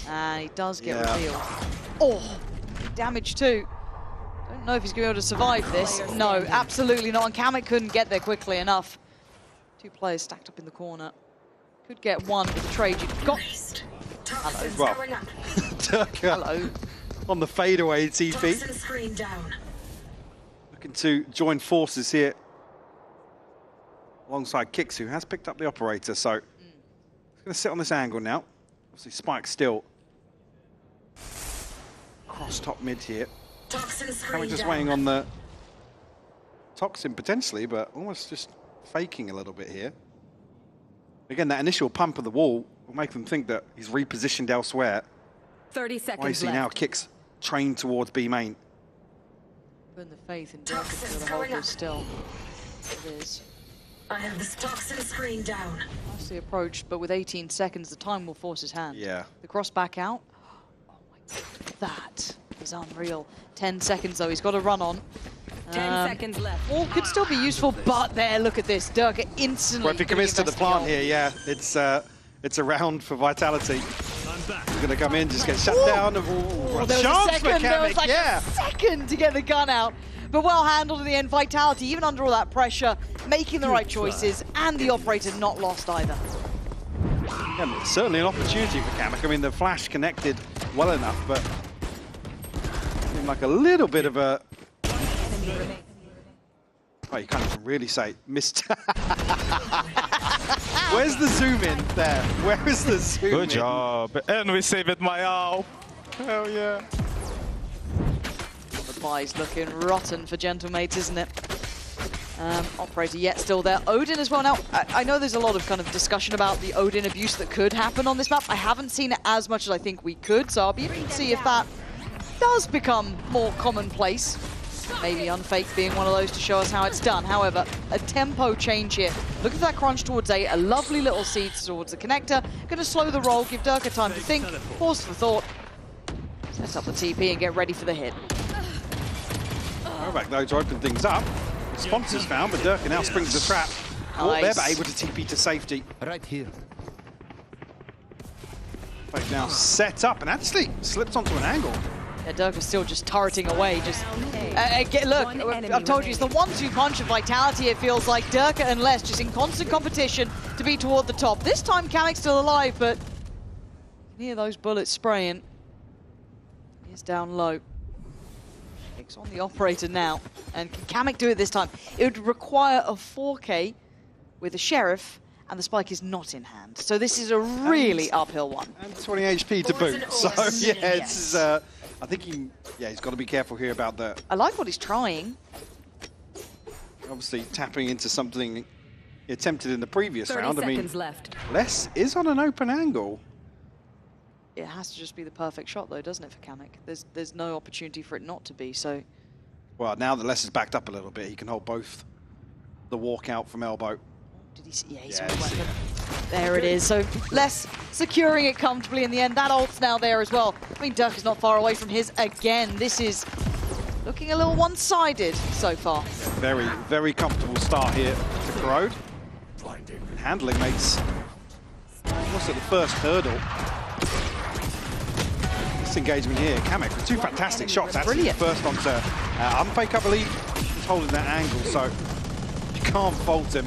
And he does get revealed. Oh, damage too. Don't know if he's going to be able to survive this. No, absolutely not. And Kamek couldn't get there quickly enough. Two players stacked up in the corner. Could get one with the trade. You've got. Hello. Well, Durka on the fadeaway TP. Looking to join forces here alongside Kix, who has picked up the operator. So he's going to sit on this angle now. Obviously, Spike still cross top mid here. Kamek just waiting on the Toxin potentially, but almost just faking a little bit here. Again, that initial pump of the wall will make them think that he's repositioned elsewhere. 30 seconds Why you see left. now Kix trained towards B main. Putting the faith in Durka to hold this still. It is. I have this toxin screen down. Nicely approached, but with 18 seconds, the time will force his hand. Yeah. The cross back out. Oh my God, that is unreal. 10 seconds though, he's got to run on. 10 seconds left. All could still be useful, but there, look at this. Durka instantly. Well, if he commits to the plant here, yeah, it's a round for Vitality. He's going to come in, just get shut down. There was a second, there was like a second to get the gun out. But well handled in the end. Vitality, even under all that pressure, making the right choices, and the operator not lost either. Yeah, certainly an opportunity for Kamek. I mean, the flash connected well enough, but seemed like a little bit of a... Oh, you can't even really say missed. Where's the zoom in there? Where is the zoom in? Good job. And we save it, my owl. Hell yeah. The bye's looking rotten for Gentlemates, isn't it? Operator yet still there. Odin as well. Now, I know there's a lot of kind of discussion about the Odin abuse that could happen on this map. I haven't seen it as much as I think we could, so I'll be interested to see if that does become more commonplace. Maybe Unfake being one of those to show us how it's done. However, a tempo change here. Look at that crunch towards A, a lovely little seed towards the connector. Going to slow the roll, give Durka time to think, pause for thought, set up the TP and get ready for the hit. Back though to open things up. Sponsors found, but Durka now springs the trap. Caught there, but able to TP to safety. Right here. Like now set up and actually slips onto an angle. Yeah, Durka's still just turreting away. Just look, I've told you, it's the 1-2 punch of Vitality. It feels like Durka and Les just in constant competition to be toward the top. This time Kamek's still alive, but you can hear those bullets spraying. He's down low. It's on the operator now, and can Kamek do it this time? It would require a 4K with a Sheriff, and the Spike is not in hand. So this is a really uphill one. And 20 HP to boot. So yeah, it's I think he's got to be careful here about that. I like what he's trying. Obviously tapping into something he attempted in the previous 30 round. seconds left. Les is on an open angle. It has to just be the perfect shot, though, doesn't it, for Kamek? There's no opportunity for it not to be, so... Well, now that Les is backed up a little bit, he can hold both the walkout from elbow. Did he see? Yeah, he's on the weapon. There it is. So Les securing it comfortably in the end. That ult's now there as well. I mean, Durka's not far away from his again. This is looking a little one-sided so far. Very, very comfortable start here to Corrode. Handling makes almost at the first hurdle. this engagement here, Kamek with 2 fantastic shots. Actually, Brilliant. first onto Unfake, I believe. He's holding that angle, so you can't fault him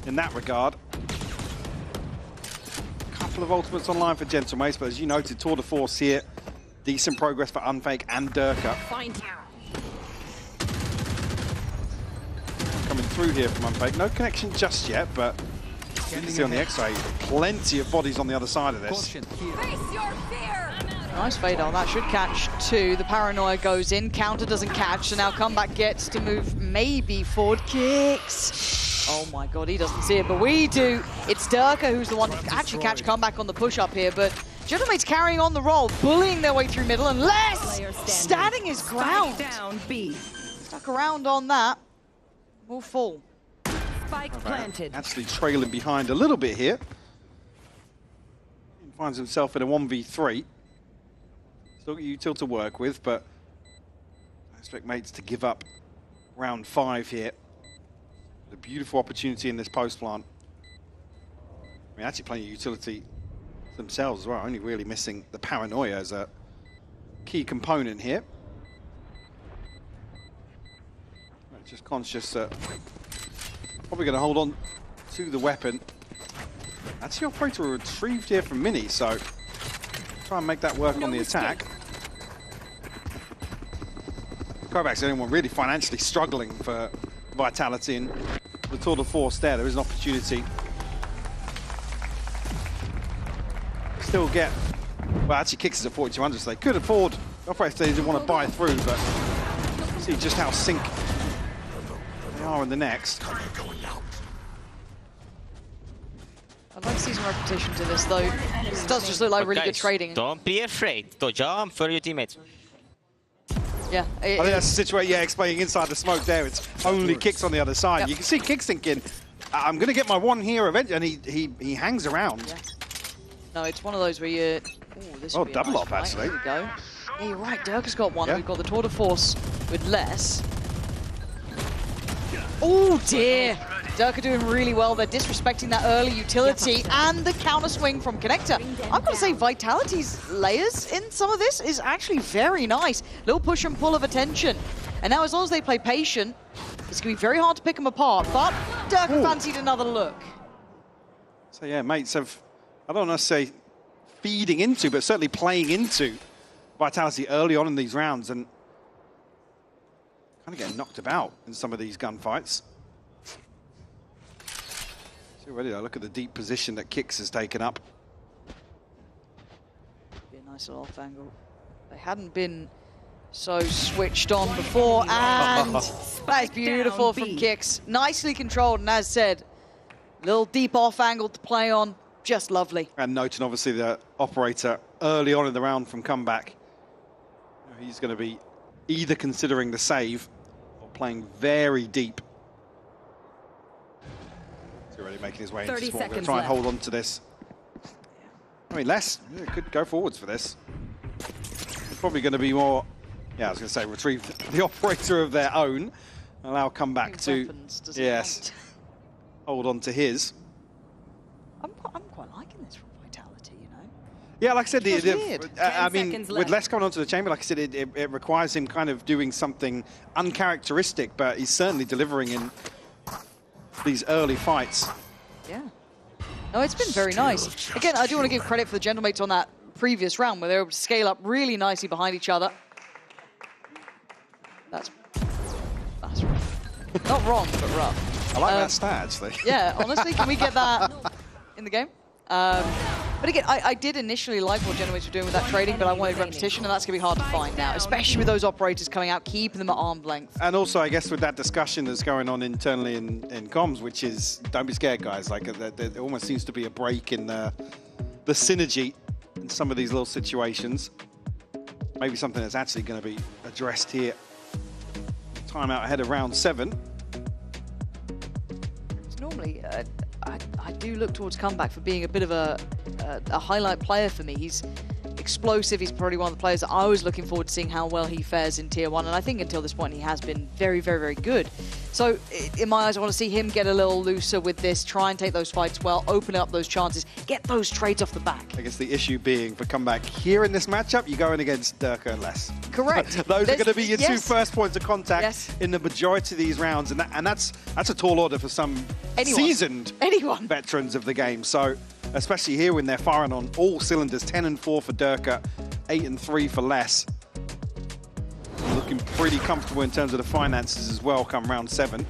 in that regard. A couple of ultimates online for Gentlemates, but as you noted, tour de force here. Decent progress for Unfake and Durka. Coming through here from Unfake. No connection just yet, but you can see on the X-ray, plenty of bodies on the other side of this. Nice fade on, that should catch 2. The paranoia goes in, counter doesn't catch, so now Comeback gets to move maybe forward. Kicks. Oh my god, he doesn't see it, but we do. It's Durka who's the one to actually catch Comeback on the push-up here, but Gentlemate's carrying on the roll, bullying their way through middle, and Les standing his ground. Stuck around on that. Will fall. Spike planted. Actually trailing behind a little bit here. He finds himself in a 1v3. Still got util to work with, but I expect mates to give up round 5 here. A beautiful opportunity in this post plant. I mean, actually playing utility themselves as well, only really missing the paranoia as a key component here. Just conscious that probably going to hold on to the weapon. Actually, operator retrieved here from Mini, so try and make that work on the attack. Kovacs the only one really financially struggling for Vitality, and the tour de force there. There is an opportunity. Still get, well, actually Kicks is at 4200, so they could afford. The operator didn't want to buy through, but see just how sync they are in the next. I'd like to see some repetition to this, though. This does just look like really good trading. Don't be afraid to jump for your teammates. Yeah. I think that's the situation, yeah, explaining inside the smoke there. It's only Kicks on the other side. Yep. You can see Kicks thinking, I'm going to get my one here eventually, and he hangs around. Yeah. No, it's one of those where you... Ooh, this would be double nice up, fight. actually. There we go. Yeah, you're right. Durka's got one. Yeah. We've got the tour de force with Les. Oh, dear. Durka doing really well. They're disrespecting that early utility and the counter swing from Connector. I've got to say, Vitality's layers in some of this is actually very nice. Little push and pull of attention. And now as long as they play patient, it's going to be very hard to pick them apart. But Durka fancied another look. So yeah, mates have, I don't want to say feeding into, but certainly playing into Vitality early on in these rounds and kind of getting knocked about in some of these gunfights. See already though, look at the deep position that Kicks has taken up. Be a nice little off angle. They hadn't been so switched on before, and that is beautiful from Kicks. Nicely controlled, and as said, little deep off angle to play on, just lovely. And noting obviously the operator early on in the round from Comeback. He's going to be either considering the save or playing very deep. He's already making his way into small. Going to try and hold on to this. I mean, Les could go forwards for this. It's probably going to be more, yeah, I was going to say retrieve the operator of their own. Allow Comeback to, yes, hold on to his. I'm quite liking this from Vitality, you know? Yeah, like I said, I mean, seconds with left. Les coming onto the chamber, like I said, it requires him kind of doing something uncharacteristic, but he's certainly delivering in these early fights. Yeah. No, it's been very nice. Again, I do want to give credit for the Gentlemates on that previous round where they were able to scale up really nicely behind each other. That's rough. Not wrong, but rough. I like that stat, actually. Yeah, honestly, can we get that in the game? But again, I did initially like what Gentlemates were doing with that trading, but I wanted repetition, and that's going to be hard to find now, especially with those operators coming out, keeping them at arm's length. And also, I guess, with that discussion that's going on internally in comms, which is, don't be scared, guys. Like, there almost seems to be a break in the synergy in some of these little situations. Maybe something that's actually going to be addressed here. Timeout ahead of round 7. It's normally, I do look towards Comeback for being a bit of a highlight player for me. He's explosive. He's probably one of the players that I was looking forward to seeing how well he fares in Tier 1. And I think until this point, he has been very, very, very good. So, in my eyes, I want to see him get a little looser with this, try and take those fights well, open up those chances, get those trades off the back. I guess the issue being for comeback here in this matchup, you're going against Durka and Les. Correct. Those are going to be your two first points of contact in the majority of these rounds, and that's a tall order for some seasoned veterans of the game. So, especially here when they're firing on all cylinders, 10-4 for Durka, 8-3 for Les. Looking pretty comfortable in terms of the finances as well come round 7.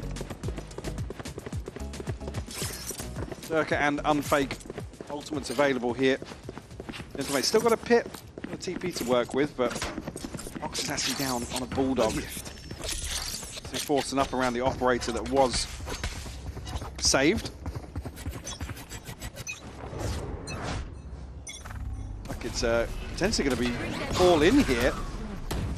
Durka and Unfake ultimates available here. Gentlemen, still got a pit and a TP to work with, but Ox is actually down on a Bulldog. So forcing up around the operator that was saved. Like it's potentially going to be all in here.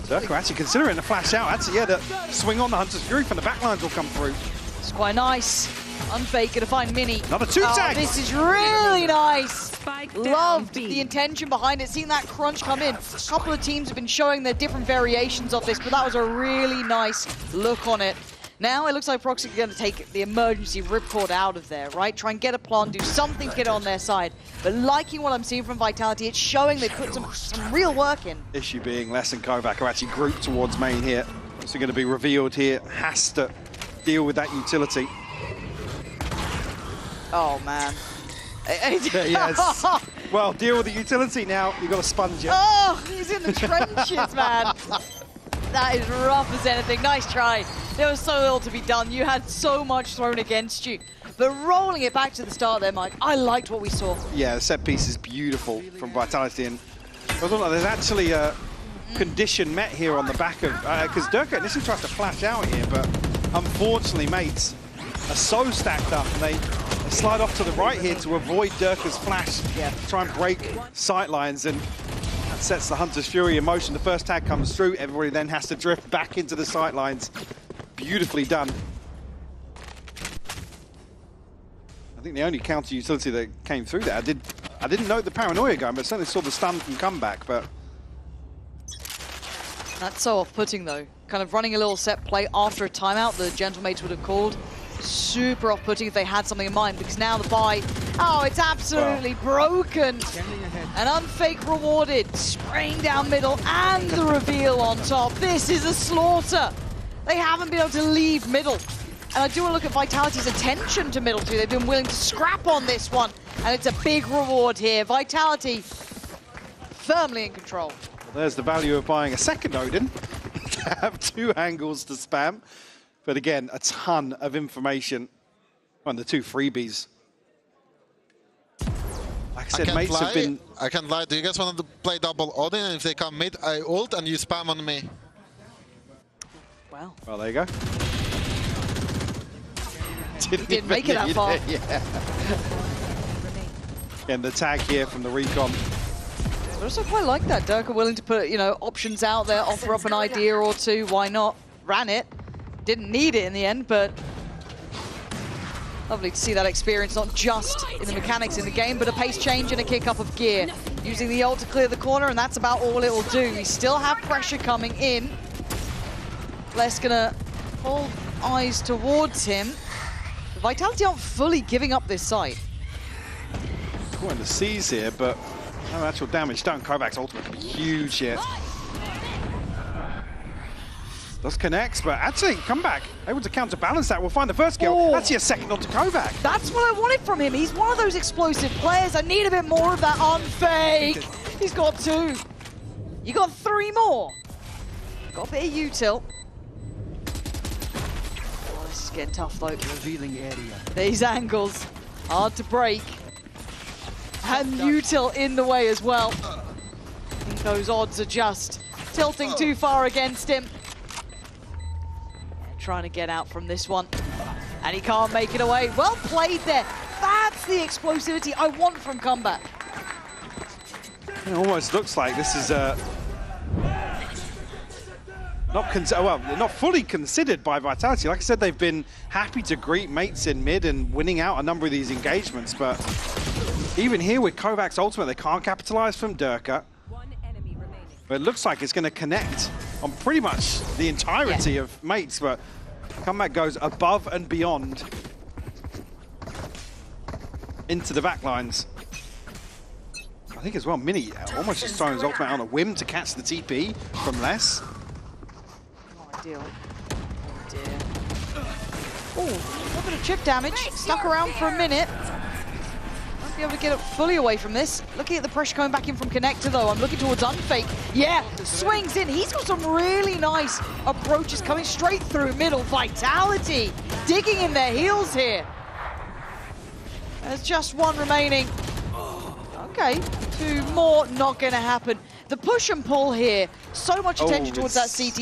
Durka actually considering a flash out. Actually, yeah, the swing on the Hunter's Fury from the backlines will come through. It's quite nice. Unfake gonna find Mini. Another 2 tags. This is really nice. Loved the intention behind it. Seeing that crunch come in. A couple of teams have been showing their different variations of this, but that was a really nice look on it. Now it looks like Proxy are going to take the emergency ripcord out of there, right? Try and get a plant, do something to get it on their side. But liking what I'm seeing from Vitality, it's showing they put some real work in. Issue being Les and Kovac are actually grouped towards main here. So going to be revealed here. Has to deal with that utility. Oh, man. Yes. Well, deal with the utility now. You've got to sponge it. Oh, he's in the trenches, man. That is rough as anything. Nice try. There was so little to be done. You had so much thrown against you. But rolling it back to the start there, Mike, I liked what we saw. Yeah, the set piece is beautiful from Vitality. And I don't know, there's actually a condition met here on the back of... Because Durka initially tries to flash out here, but unfortunately, mates are so stacked up. And they slide off to the right here to avoid Durka's flash. Yeah. Try and break sight lines. And that sets the Hunter's Fury in motion. The first tag comes through. Everybody then has to drift back into the sight lines. Beautifully done. I think the only counter utility that came through there, I didn't note the paranoia going, but certainly saw the stun from comeback. But that's so off-putting though. Kind of running a little set play after a timeout the Gentlemates would have called. Super off-putting if they had something in mind, because now the buy, oh, it's absolutely broken. And Unfake rewarded, spraying down middle and the reveal on top. This is a slaughter. They haven't been able to leave middle. And I do want to look at Vitality's attention to middle too. They've been willing to scrap on this one. And it's a big reward here. Vitality firmly in control. Well, there's the value of buying a second Odin to have 2 angles to spam. But again, a ton of information on the 2 freebies. Like I said, mates have been... I can't lie. Do you guys want to play double Odin? And if they come mid, I ult and you spam on me. Wow. Well, there you go. Didn't make it that far. Yeah. And the tag here from the recon. I also quite like that. Durka willing to put, options out there, offer up an idea or two. Why not? Ran it. Didn't need it in the end, but lovely to see that experience, not just in the mechanics in the game, but a pace change and a kick up of gear. Using the ult to clear the corner, and that's about all it will do. We still have pressure coming in. Les gonna hold eyes towards him. Vitality aren't fully giving up this site. Caught in the C's here, but no actual damage done. Kovac's ultimate could be huge here. Does connect, but actually, come back. Able to counterbalance that. We'll find the first kill. Oh. That's your second onto Kovac. That's what I wanted from him. He's one of those explosive players. I need a bit more of that Unfake. He's got 2. You got 3 more. Got a bit of util. Oh, this is getting tough though. Revealing area. These angles, hard to break. And util in the way as well. I think those odds are just tilting too far against him. Trying to get out from this one, and he can't make it away. Well played there. That's the explosivity I want from comeback. It almost looks like this is not fully considered by Vitality. Like I said, they've been happy to greet mates in mid and winning out a number of these engagements, but even here with Kovac's ultimate, they can't capitalize from Durka. But it looks like it's going to connect on pretty much the entirety of mates, but Comeback goes above and beyond into the back lines. I think as well, Mini almost just throwing his ultimate on a whim to catch the TP from less. Oh, ideal. Oh, dear. Oh, a little bit of chip damage. Stuck around for a minute. Won't be able to get it fully away from this. Looking at the pressure coming back in from Connector, though. I'm looking towards Unfake. Yeah, swings in. He's got some really nice approaches coming straight through middle. Vitality digging in their heels here. There's just one remaining. Okay, 2 more, not going to happen. The push and pull here, so much attention towards that CT.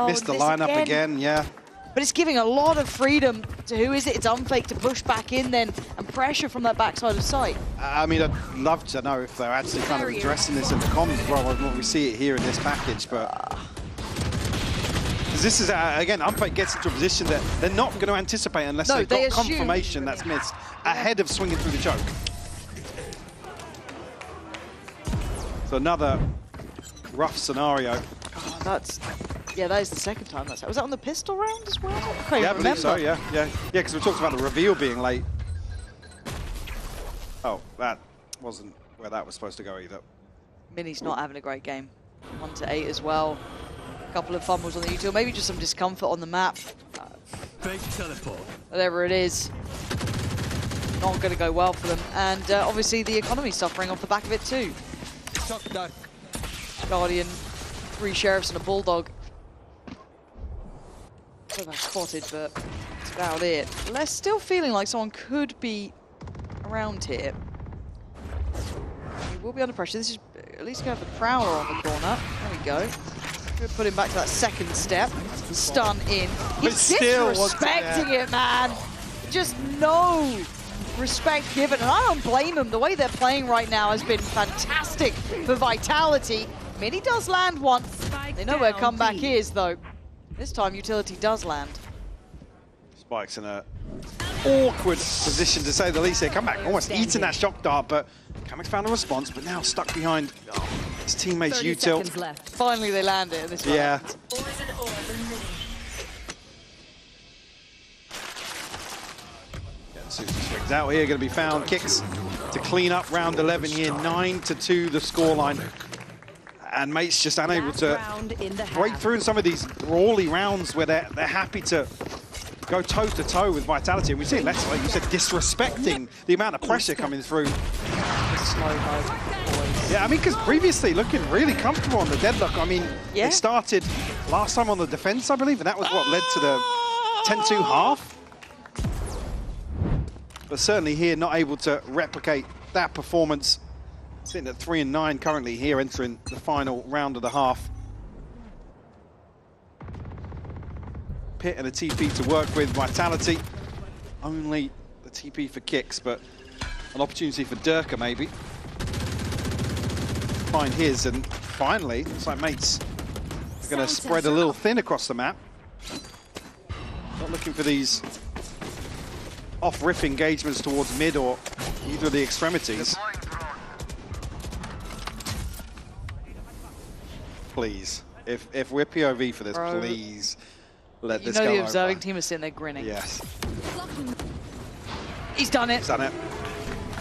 Missed the lineup again, yeah. But it's giving a lot of freedom to who is it? It's Unfake to push back in then and pressure from that backside of sight. I mean, I'd love to know if they're actually kind of addressing this in the comms as well. Well, we see it here in this package, but this is, again, Unfake gets into a position that they're not going to anticipate unless they've got confirmation that's missed ahead of swinging through the choke. So another rough scenario. Oh, yeah, that is the second time that's happened. Was that on the pistol round as well? I can't Yeah, I even believe so, remember. yeah, because we talked about the reveal being late. Oh, that wasn't where that was supposed to go either. Mini's not having a great game. 1 to 8 as well. A couple of fumbles on the util, maybe just some discomfort on the map. Fake teleport. Whatever it is, not going to go well for them. And obviously the economy suffering off the back of it too. Guardian, 3 Sheriffs and a Bulldog. So they're spotted, but that's about it. They're still feeling like someone could be around here. He will be under pressure. This is at least going to have the Prowler on the corner. There we go. Good, put him back to that second step. Stun in. He's disrespecting it, man. Just no respect given. And I don't blame him. The way they're playing right now has been fantastic for Vitality. Mini does land one. They know where comeback is, though. This time, Utility does land. Spike's in a awkward position, to say the least. They come back, almost eating that shock dart, but Kamek's found a response, but now stuck behind his teammates Util. Finally, they land it in this round. Yeah. Super swings out here, going to be found. Kicks to clean up round 11 here. 9-2 the scoreline. And Mates just unable to break through in some of these brawly rounds where they're happy to go toe-to-toe with Vitality. And we see it less, like you said, disrespecting the amount of pressure coming through. Yeah, I mean, because previously looking really comfortable on the deadlock. I mean, they started last time on the defense, I believe, and that was what led to the 10-2 half. But certainly here, not able to replicate that performance. Sitting at 3-9 currently here, entering the final round of the half. Pit and a TP to work with. Vitality, only the TP for Kicks, but an opportunity for Durka maybe. Find his, and finally, looks like Mates are going to spread a little thin across the map. Not looking for these off-rip engagements towards mid or either of the extremities. Please, if we're POV for this, please let this go over. You know the observing team is sitting there grinning. Yes. He's done it. He's done it.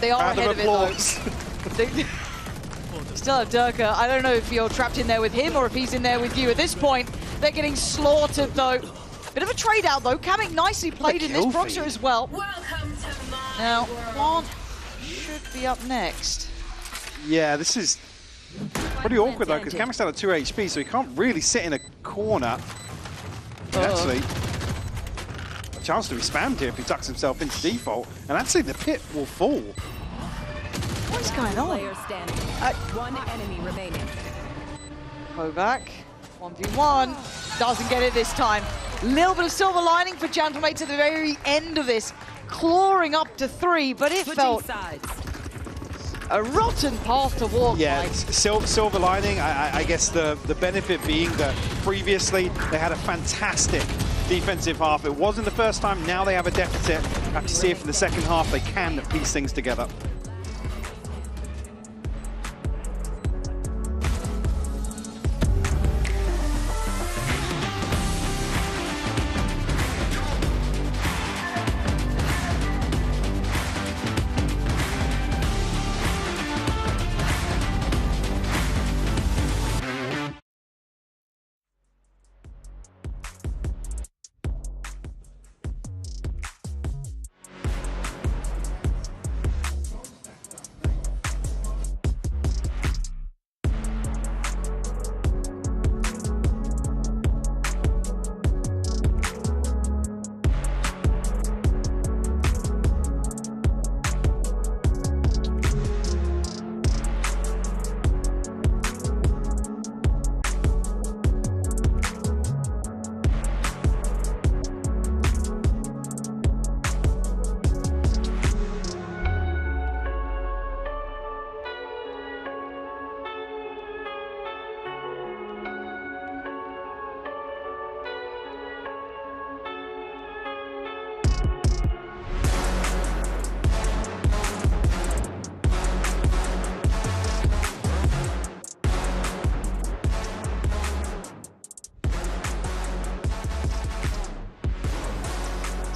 They are ahead of it, though. Still have Durka. I don't know if you're trapped in there with him or if he's in there with you. At this point, they're getting slaughtered, though. Bit of a trade out, though. Kamek nicely played in this Proxer as well. Now, Plant should be up next. Yeah, this is pretty awkward, though, because Kamek's down at 2 HP, so he can't really sit in a corner. Actually, a chance to be spammed here if he tucks himself into default, and actually the pit will fall. What's going on? One enemy remaining. Kovac, 1v1, doesn't get it this time. Little bit of silver lining for Gentlemate at the very end of this, clawing up to 3, but it felt a rotten path to walk. Yeah, silver lining. I guess the benefit being that previously they had a fantastic defensive half. It wasn't the first time. Now they have a deficit. Have to see if in the second half they can piece things together.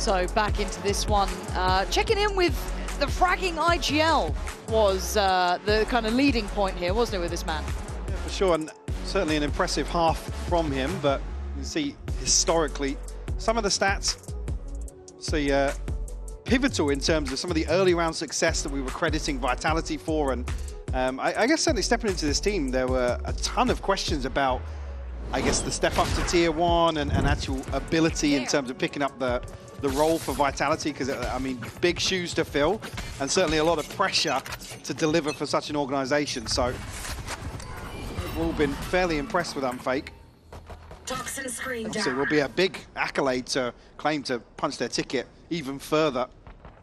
So back into this one, checking in with the fragging IGL was the kind of leading point here, wasn't it, with this man? Yeah, for sure, and certainly an impressive half from him, but you can see historically some of the stats see pivotal in terms of some of the early round success that we were crediting Vitality for, and I guess certainly stepping into this team, there were a ton of questions about, I guess, the step up to tier 1 and actual ability in terms of picking up the role for Vitality, because, I mean, big shoes to fill and certainly a lot of pressure to deliver for such an organization. So we've all been fairly impressed with Unfake. Toxin screen So it will be a big accolade to claim to punch their ticket even further.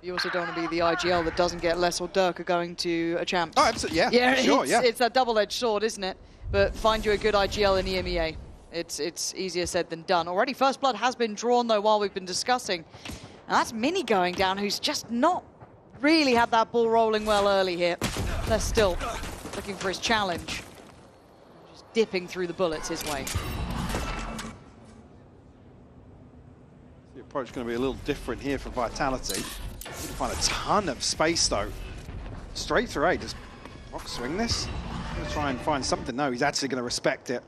You also don't want to be the IGL that doesn't get Les or Dirk going to a champ. Oh, absolutely, yeah, Yeah, sure, it's that double-edged sword, isn't it? But find you a good IGL in EMEA. It's easier said than done. Already First Blood has been drawn, though, while we've been discussing. And that's Mini going down, who's just not really had that ball rolling well early here. They're still looking for his challenge. Just dipping through the bullets his way. The approach is going to be a little different here for Vitality. Find a ton of space, though. Straight through A. Does Rock swing this? Going to try and find something. No, he's actually going to respect it.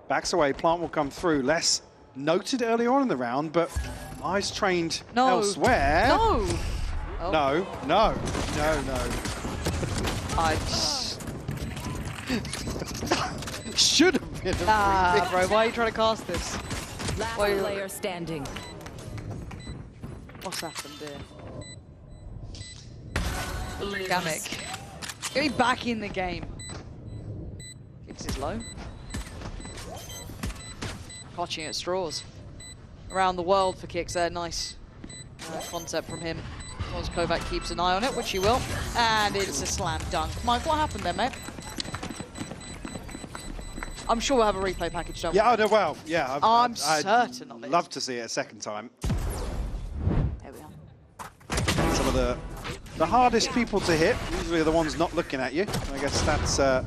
Backs away, plant will come through. Less noted earlier on in the round, but eyes trained elsewhere. No! Oh. No. I should have been a bro, why are you trying to cast this? Last player standing. What's happened here? Kamek. Getting back in the game. Kicks is low. Clutching at straws. Around the world for kicks there. Nice concept from him. As long as Kovac keeps an eye on it, which he will. And it's a slam dunk. Mike, what happened there, mate? I'm sure we'll have a replay package, don't we? Yeah, oh, well, yeah. I'm certain of it. I'd love to see it a second time. There we are. Some of the hardest people to hit, usually are the ones not looking at you. I guess that's it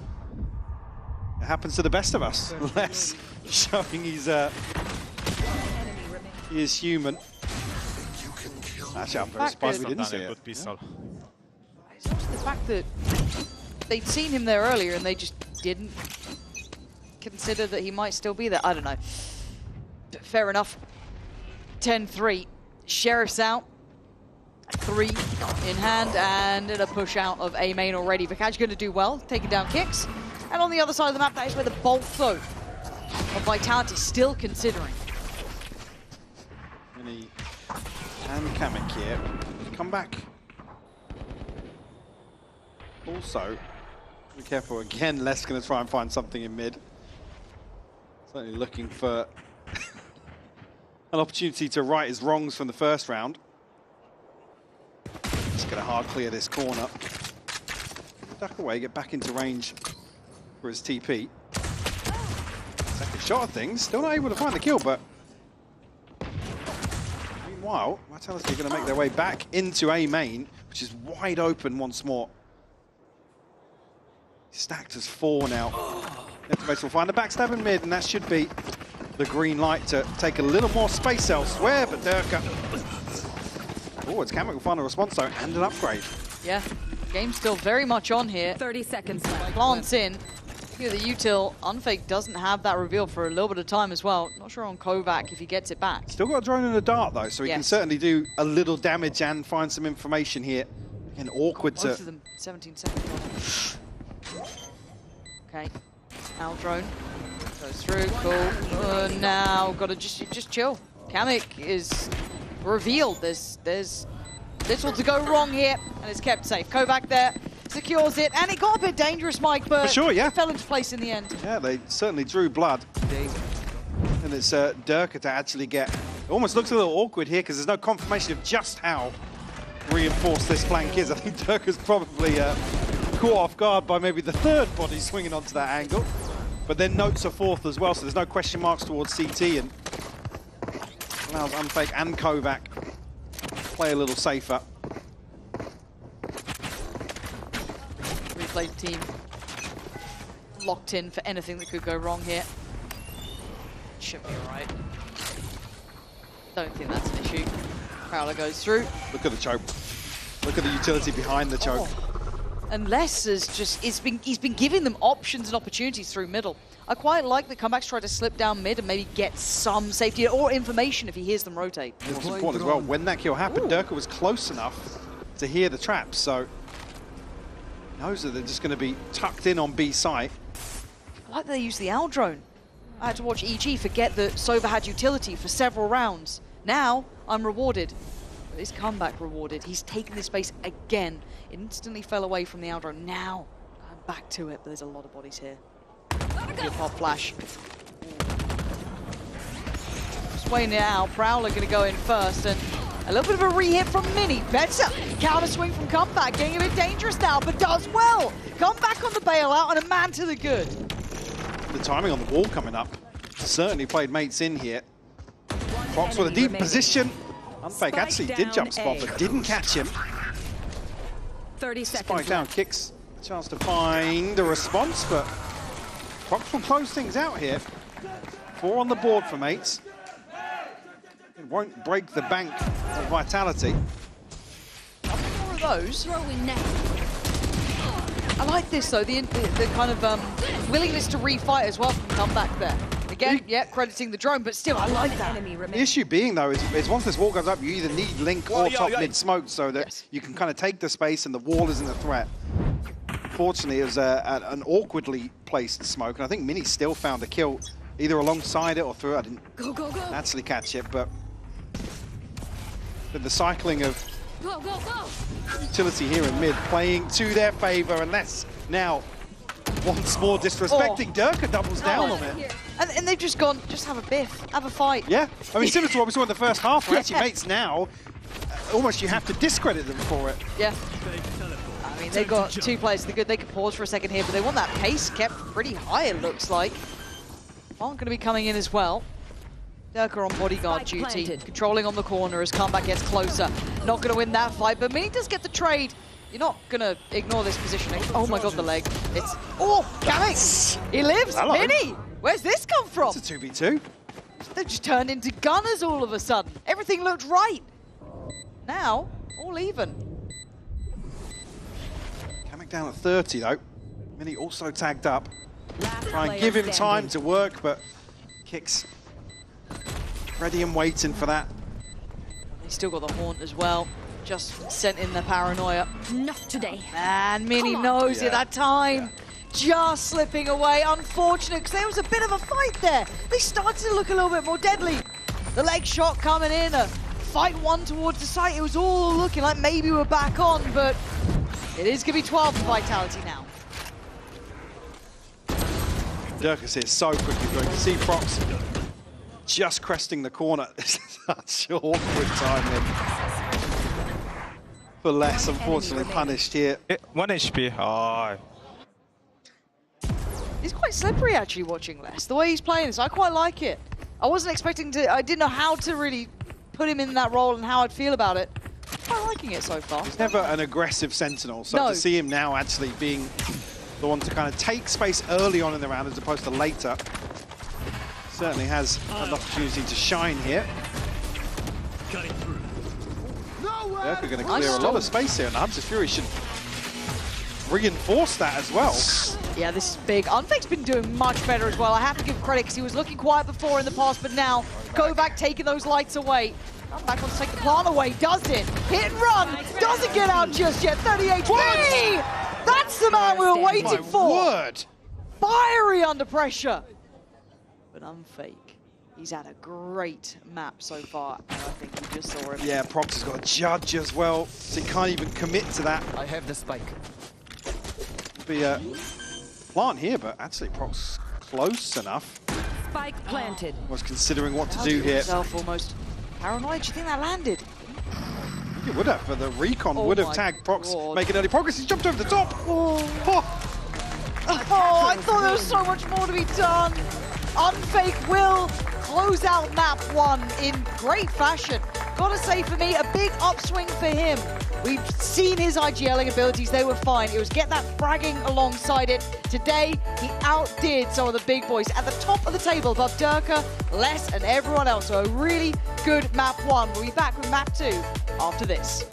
happens to the best of us. Less showing he is human. Actually, I'm very surprised we didn't see it. It's also the fact that they'd seen him there earlier and they just didn't consider that he might still be there. I don't know. But fair enough. 10-3. Sheriff's out. 3 in hand and a push out of A main already. Vikaj going to do well, taking down kicks. And on the other side of the map, that is where the bulk though of Vitality still considering. Mini and Kamek here. Come back. Also, be careful again. Les going to try and find something in mid. Certainly looking for an opportunity to right his wrongs from the first round. Just going to hard clear this corner. Duck away, get back into range for his TP. Second shot of things, still not able to find the kill, but meanwhile, Vitality are going to make their way back into A main, which is wide open once more. Stacked as 4 now. Netbase will find a backstab in mid, and that should be the green light to take a little more space elsewhere, but Durka. Oh, it's Kamek will find a response though, and an upgrade. Yeah, game's still very much on here. 30 seconds left. Glance in. Here, the util, Unfake doesn't have that reveal for a little bit of time as well. Not sure on Kovac if he gets it back. Still got a drone and a dart though, so he can certainly do a little damage and find some information here. Again, awkward to... Both of them, 17 seconds. Okay, now drone goes through, cool. Now gotta just chill. Kamek is revealed. There's little to go wrong here, and it's kept safe. Kovac there. Secures it, and it got a bit dangerous, Mike, but for sure, yeah. It fell into place in the end. Yeah, they certainly drew blood. And it's Durka to actually get... It almost looks a little awkward here, because there's no confirmation of just how reinforced this flank is. I think Durka's probably caught off guard by maybe the third body swinging onto that angle. But then notes are fourth as well, so there's no question marks towards CT, and allows Unfake and Kovac to play a little safer. Replay team locked in for anything that could go wrong here. Should be alright. Don't think that's an issue. Prowler goes through. Look at the choke. Look at the utility behind the choke. And Les has just, he's been giving them options and opportunities through middle. I quite like that Comeback's tried to slip down mid and maybe get some safety or information if he hears them rotate. It's important as well, when that kill happened, Durka was close enough to hear the traps, so knows that they're just going to be tucked in on B site. I like that they use the owl drone. I had to watch EG forget that Sova had utility for several rounds. Now, I'm rewarded. But is Comeback rewarded? He's taken this space again. Instantly fell away from the owl drone. Now, I'm back to it, but there's a lot of bodies here. Your pop flash. Just waiting it out. Prowler going to go in first, and a little bit of a re-hit from Mini. Better counter swing from Comeback, getting a bit dangerous now, but does well. Comeback on the bailout and a man to the good. The timing on the wall coming up certainly played mates in here. Fox with a deep position. Unfake actually did jump spot, but didn't catch him. 30 seconds. Spike down, kicks a chance to find a response, but Fox will close things out here. 4 on the board for mates. It won't break the bank of Vitality. More of those. I like this though, the kind of willingness to refight as well from Comeback there. Again, yeah, crediting the drone, but still, I like that. The issue being though is once this wall goes up, you either need Link or top mid smoke so that you can kind of take the space and the wall isn't a threat. Fortunately, it was an awkwardly placed smoke, and I think Mini still found a kill either alongside it or through it. I didn't actually catch it, but the cycling of utility here in mid playing to their favor, and that's now once more disrespecting. Durka doubles down on it. And they've just gone, just have a biff, have a fight. Yeah, I mean, similar to what we saw in the first half, where actually mates now, almost you have to discredit them for it. Yeah. I mean, they've got 2 players to the good. They could pause for a second here, but they want that pace kept pretty high, it looks like. Aren't going to be coming in as well. Durka on bodyguard duty, controlling on the corner as Comeback gets closer. Not going to win that fight, but Mini does get the trade. You're not going to ignore this positioning. Oh my god, the leg. It's... Oh, Kamix! He lives! Hello. Mini! Where's this come from? It's a 2v2. They've just turned into gunners all of a sudden. Everything looked right. Now, all even. Coming down at 30 though. Mini also tagged up. Try and give him time to work, but kicks ready and waiting for that. He's still got the haunt as well. Just sent in the paranoia. Not today. And Mini knows it that time. Just slipping away. Unfortunate, because there was a bit of a fight there. They started to look a little bit more deadly. The leg shot coming in, a fight one towards the site. It was all looking like maybe we're back on, but it is going to be 12 for Vitality now. Durka's here so quickly, but you can see Prox just cresting the corner. Such awkward timing. For Les, unfortunately punished here. 1 HP. Oh. He's quite slippery actually watching Les. The way he's playing this, I quite like it. I wasn't expecting to, I didn't know how to really put him in that role and how I'd feel about it. I'm quite liking it so far. He's never an aggressive sentinel, so to see him now actually being the one to kind of take space early on in the round as opposed to later, certainly has an opportunity to shine here. Durka going to clear a lot of space here, and Hunter's Fury should reinforce that as well. Yeah, this is big. Unfake's been doing much better as well. I have to give credit because he was looking quiet before in the past, but now go back taking those lights away. Come back on to take the plant away, does it? Hit and run, doesn't get out just yet. 30 HP! That's the man we were waiting for. Word. Fiery under pressure. But Unfake, he's had a great map so far, and I think you just saw him. Yeah, Prox has got a judge as well, so he can't even commit to that. I have the spike. Be a plant here, but actually Prox close enough. Spike planted. Was considering what to do here. Himself almost paranoid. Do you think that landed? I think it would have, but the recon would have tagged Prox, making early progress. He's jumped over the top. Oh, I thought there was so much more to be done. Unfake will close out map 1 in great fashion. Gotta say for me, a big upswing for him. We've seen his IGLing abilities, they were fine. It was get that fragging alongside it. Today, he outdid some of the big boys at the top of the table above Durka, Les, and everyone else. So a really good map 1. We'll be back with map 2 after this.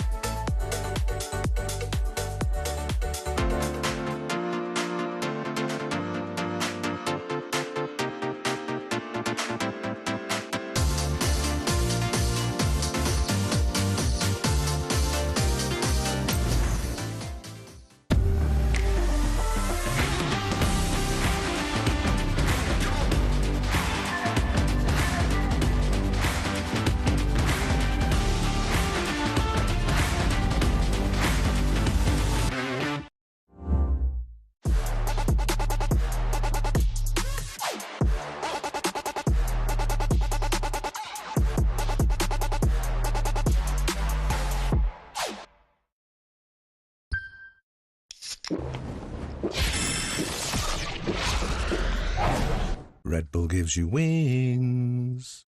Red Bull gives you wings.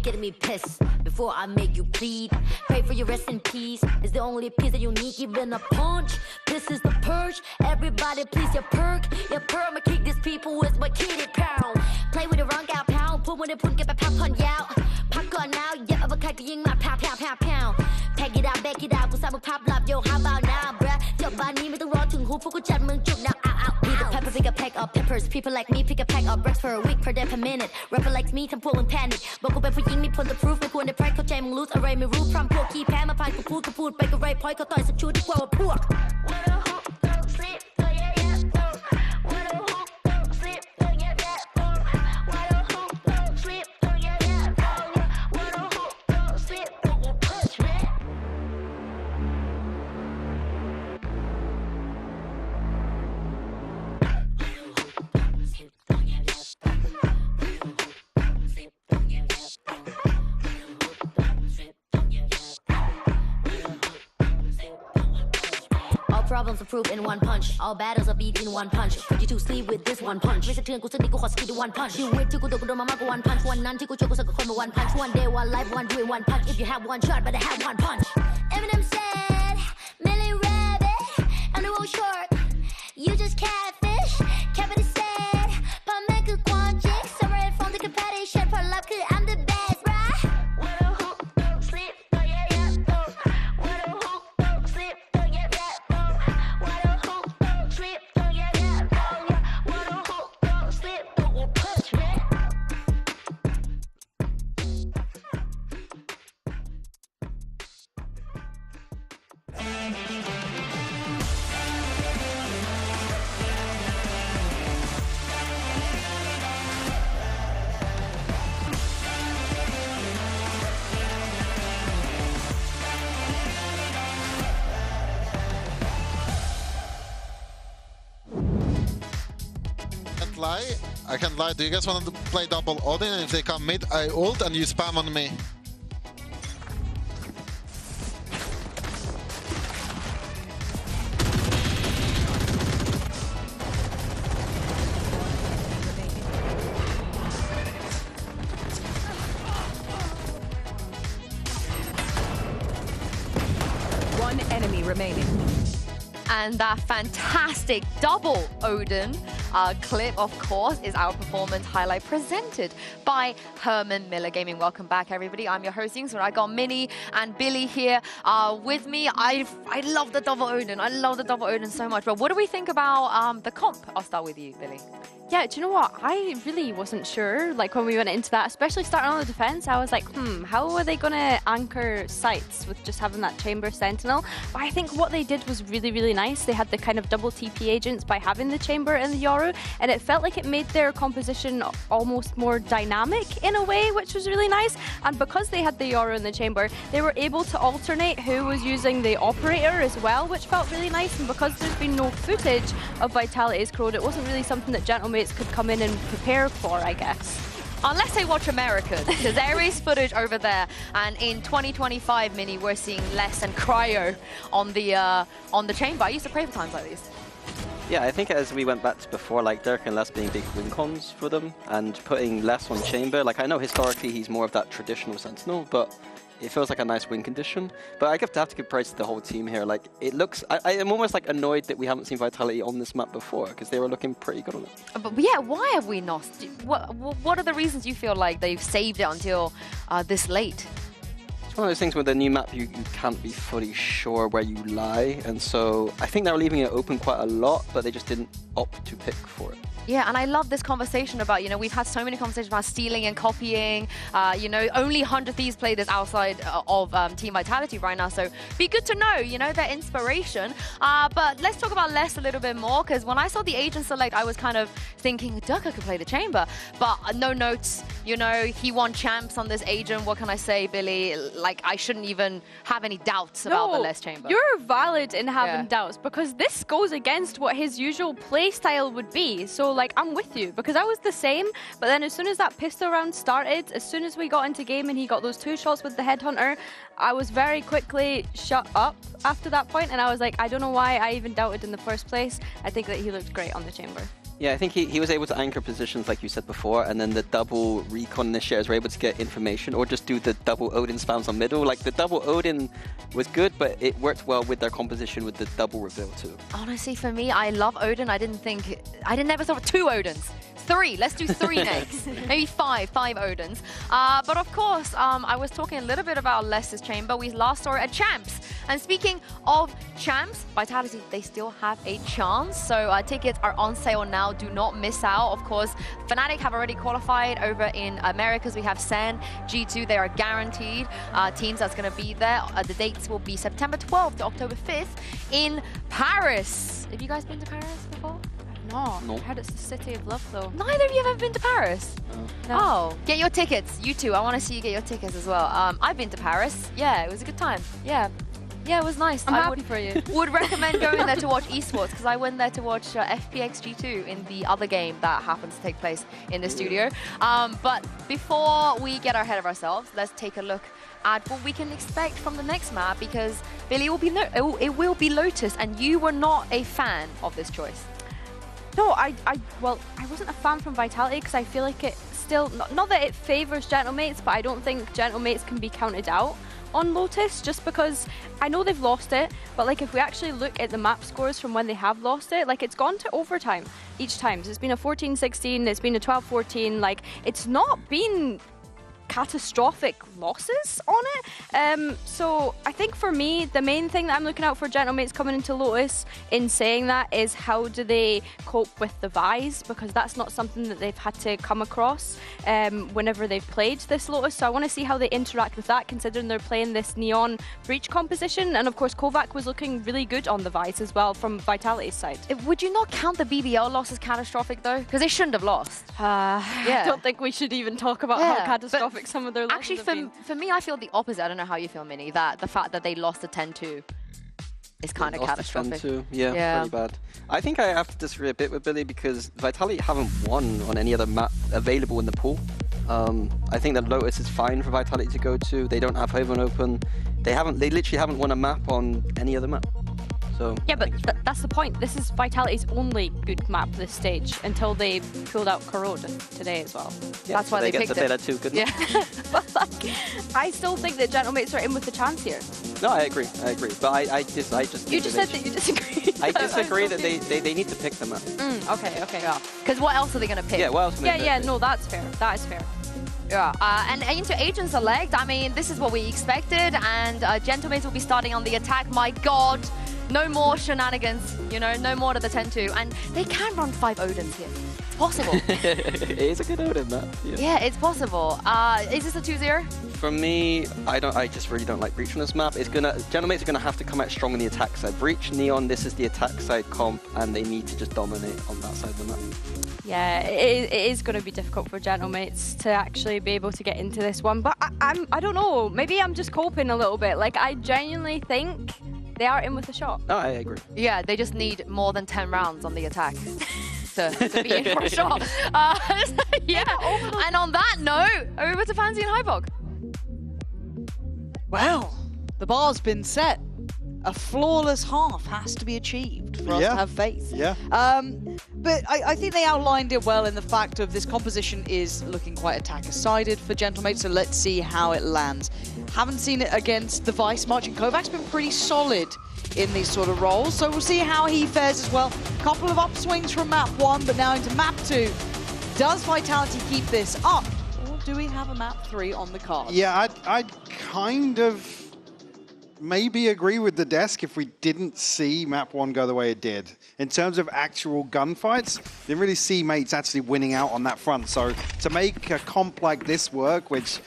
Getting me pissed before I make you bleed. Pray for your rest in peace. It's the only piece that you need, even a punch. This is the purge. Everybody please your perk. Your perk, I'ma kick these people with my kitty pound. Play with the wrong gal pound. Put when they put get my pop on out. Pop on now, yeah, over kite ying my pound, pound, pound, pound. Pack it out, back it out. กูสร้างมึงภาพลับ yo how about now bruh จบบ้านนี้ไม่ต้องรอถึงหูพวกกูจัดมึงจุก now out out. Need the pepper, pick a pack of peppers. People like me pick a pack of rest for a week per day per minute. Rapper like me ทำพวกมึง panic บอกกูเป็นผู้หญิงมีผลต่อ proof ไม่ควรได้ pride เข้าใจมึง lose อะไรไม่รู้พร้อมพวกขี้แพ้มาผ่านกูพูดไปก็ไร point เขาต่อยสักชุดดีกว่าว่าพวก Problems are proved in one punch. All battles are beat in one punch. Put you to sleep with this one punch. ไม่สะเทือนกูสักนิดกูขอสกิลด้วย one punch. You wait ที่กูโดนกูโดนมามากกว่า one punch. วันนั้นที่กูเจอกูสักกับคนมา one punch. One day, one life, one dream, one punch. If you have one shot, better have one punch. Eminem said, Millie Rabbit, I'm the world short. You just catfish. Kevin said, พ่อแม่คือความจริง Separate from the competition. ผลลัพธ์คือ I'm the best, right? When the hook don't sleep, don't yeah yeah don't. When the hook don't sleep, don't yeah yeah. I can't lie. Do you guys want to play double Odin? And if they come mid, I ult and you spam on me. One enemy remaining. And that fantastic double Odin clip, of course, is our performance highlight presented by Herman Miller Gaming. Welcome back, everybody. I'm your host, Yingsun. I got Minnie and Billy here with me. I love the double Odin. I love the double Odin so much. But what do we think about the comp? I'll start with you, Billy. Yeah, do you know what? I really wasn't sure, like, when we went into that, especially starting on the defense, I was like, how are they going to anchor sites with just having that chamber sentinel? But I think what they did was really, really nice. They had the kind of double TP agents by having the chamber and the Yoru, and it felt like it made their composition almost more dynamic in a way, which was really nice. And because they had the Yoru in the chamber, they were able to alternate who was using the operator as well, which felt really nice. And because there's been no footage of Vitality's Crowd, it wasn't really something that Gentlemates could come in and prepare for, I guess. Unless they watch American, because there is footage over there. And in 2025, Mini, we're seeing less and cryo on the chamber. I used to pray for times like these. Yeah, I think as we went back to before, like Dirk and Les being big win cons for them and putting less on chamber. Like I know historically he's more of that traditional sentinel, but it feels like a nice win condition. But I have to give praise to the whole team here. Like it looks, I am almost like annoyed that we haven't seen Vitality on this map before because they were looking pretty good on it. But yeah, why have we not? What are the reasons you feel like they've saved it until this late? It's one of those things with the new map, you can't be fully sure where you lie. And so I think they were leaving it open quite a lot, but they just didn't opt to pick for it. Yeah, and I love this conversation about, we've had so many conversations about stealing and copying. Only 100 Thieves play this outside of Team Vitality right now, so be good to know, their inspiration. But let's talk about Les a little bit more, because when I saw the agent select, I was kind of thinking, Ducker could play the chamber, but no notes. He won champs on this agent. What can I say, Billy? Like, I shouldn't even have any doubts about the Les chamber. You're valid in having doubts, because this goes against what his usual play style would be. So, like, I'm with you, because I was the same, but then as soon as that pistol round started, as soon as we got into game and he got those 2 shots with the headhunter, I was very quickly shut up after that point, and I was like, I don't know why I even doubted in the first place. I think that he looked great on the chamber. Yeah, I think he was able to anchor positions like you said before, and then the double recon initiators were able to get information or just do the double Odin spams on middle. Like the double Odin was good, but it worked well with their composition with the double reveal too. Honestly, for me, I love Odin. I never thought of 2 Odins. 3, let's do 3 next. Maybe 5 Odins. But of course, I was talking a little bit about Les's chamber. We last saw it at Champs. And speaking of Champs, Vitality, they still have a chance. So tickets are on sale now. Do not miss out. Of course, Fnatic have already qualified over in Americas. We have Sen, G2. They are guaranteed teams that's going to be there. The dates will be September 12th to October 5th in Paris. Have you guys been to Paris before? No. I heard it's the city of love, though. Neither of you have ever been to Paris? No. Oh, get your tickets. You too. I want to see you get your tickets as well. I've been to Paris. Yeah, it was a good time. Yeah, it was nice. I'm happy for you. Would recommend going there to watch Esports, because I went there to watch FPX G2 in the other game that happens to take place in the studio. But before we get ahead of ourselves, let's take a look at what we can expect from the next map, because Billy, it will be Lotus, and you were not a fan of this choice. No, I wasn't a fan from Vitality, because I feel like it still, not that it favors Gentlemates, but I don't think Gentlemates can be counted out on Lotus, just because I know they've lost it, but like if we actually look at the map scores from when they have lost it, like it's gone to overtime each time. So it's been a 14-16, it's been a 12-14, like it's not been catastrophic losses on it. So I think for me, the main thing that I'm looking out for Gentlemates coming into Lotus in saying that is how do they cope with the Vise, because that's not something that they've had to come across whenever they've played this Lotus. So I want to see how they interact with that, considering they're playing this Neon Breach composition. And of course, Kovac was looking really good on the Vise as well from Vitality's side. Would you not count the BBL loss as catastrophic though? Because they shouldn't have lost. I don't think we should even talk about how catastrophic some of their losses actually, have been. For me, I feel the opposite. I don't know how you feel, Minnie, that the fact that they lost the 10-2 is kind of catastrophic. Yeah, pretty bad. I think I have to disagree a bit with Billy, because Vitality haven't won on any other map available in the pool. I think that Lotus is fine for Vitality to go to. They don't have Haven open. They literally haven't won a map on any other map. So yeah, but that's the point. This is Vitality's only good map this stage until they pulled out Corrode today as well. Yeah, that's why they picked get it. Too good. Yeah, but like, I still think that Gentlemates are in with the chance here. No, I agree. But I just. You just said that you disagree. I disagree that they need to pick them up. Okay. Yeah. Because what else are they gonna pick? Yeah, what else? No, that's fair. That is fair. Yeah, and into Agent Select, I mean, this is what we expected, and Gentlemates will be starting on the attack. My God. No more shenanigans, no more to the 10-2. And they can run 5 Odins here. possible. It is a good Odin, that. Yeah, it's possible. Is this a 2-0? For me, I just really don't like Breach on this map. Gentlemates are gonna have to come out strong on the attack side. Breach, Neon, this is the attack side comp, and they need to just dominate on that side of the map. Yeah, it is going to be difficult for Gentlemates to actually be able to get into this one. But I don't know. Maybe I'm just coping a little bit. Like, I genuinely think they are in with a shot. No, I agree. Yeah, they just need more than 10 rounds on the attack to be in for a shot. Yeah, and on that note, over to Fancy and Hybog. Well, the bar's been set. A flawless half has to be achieved for us to have faith. Yeah. But I think they outlined it well in the fact of this composition is looking quite attacker-sided for Gentlemates, so let's see how it lands. Haven't seen it against the Vice much, and Kovac's been pretty solid in these sort of roles, so we'll see how he fares as well. Couple of upswings from map 1, but now into map 2. Does Vitality keep this up, or do we have a map 3 on the card? Yeah, I'd kind of maybe agree with the desk if we didn't see map 1 go the way it did. In terms of actual gunfights, didn't really see mates actually winning out on that front. So to make a comp like this work, which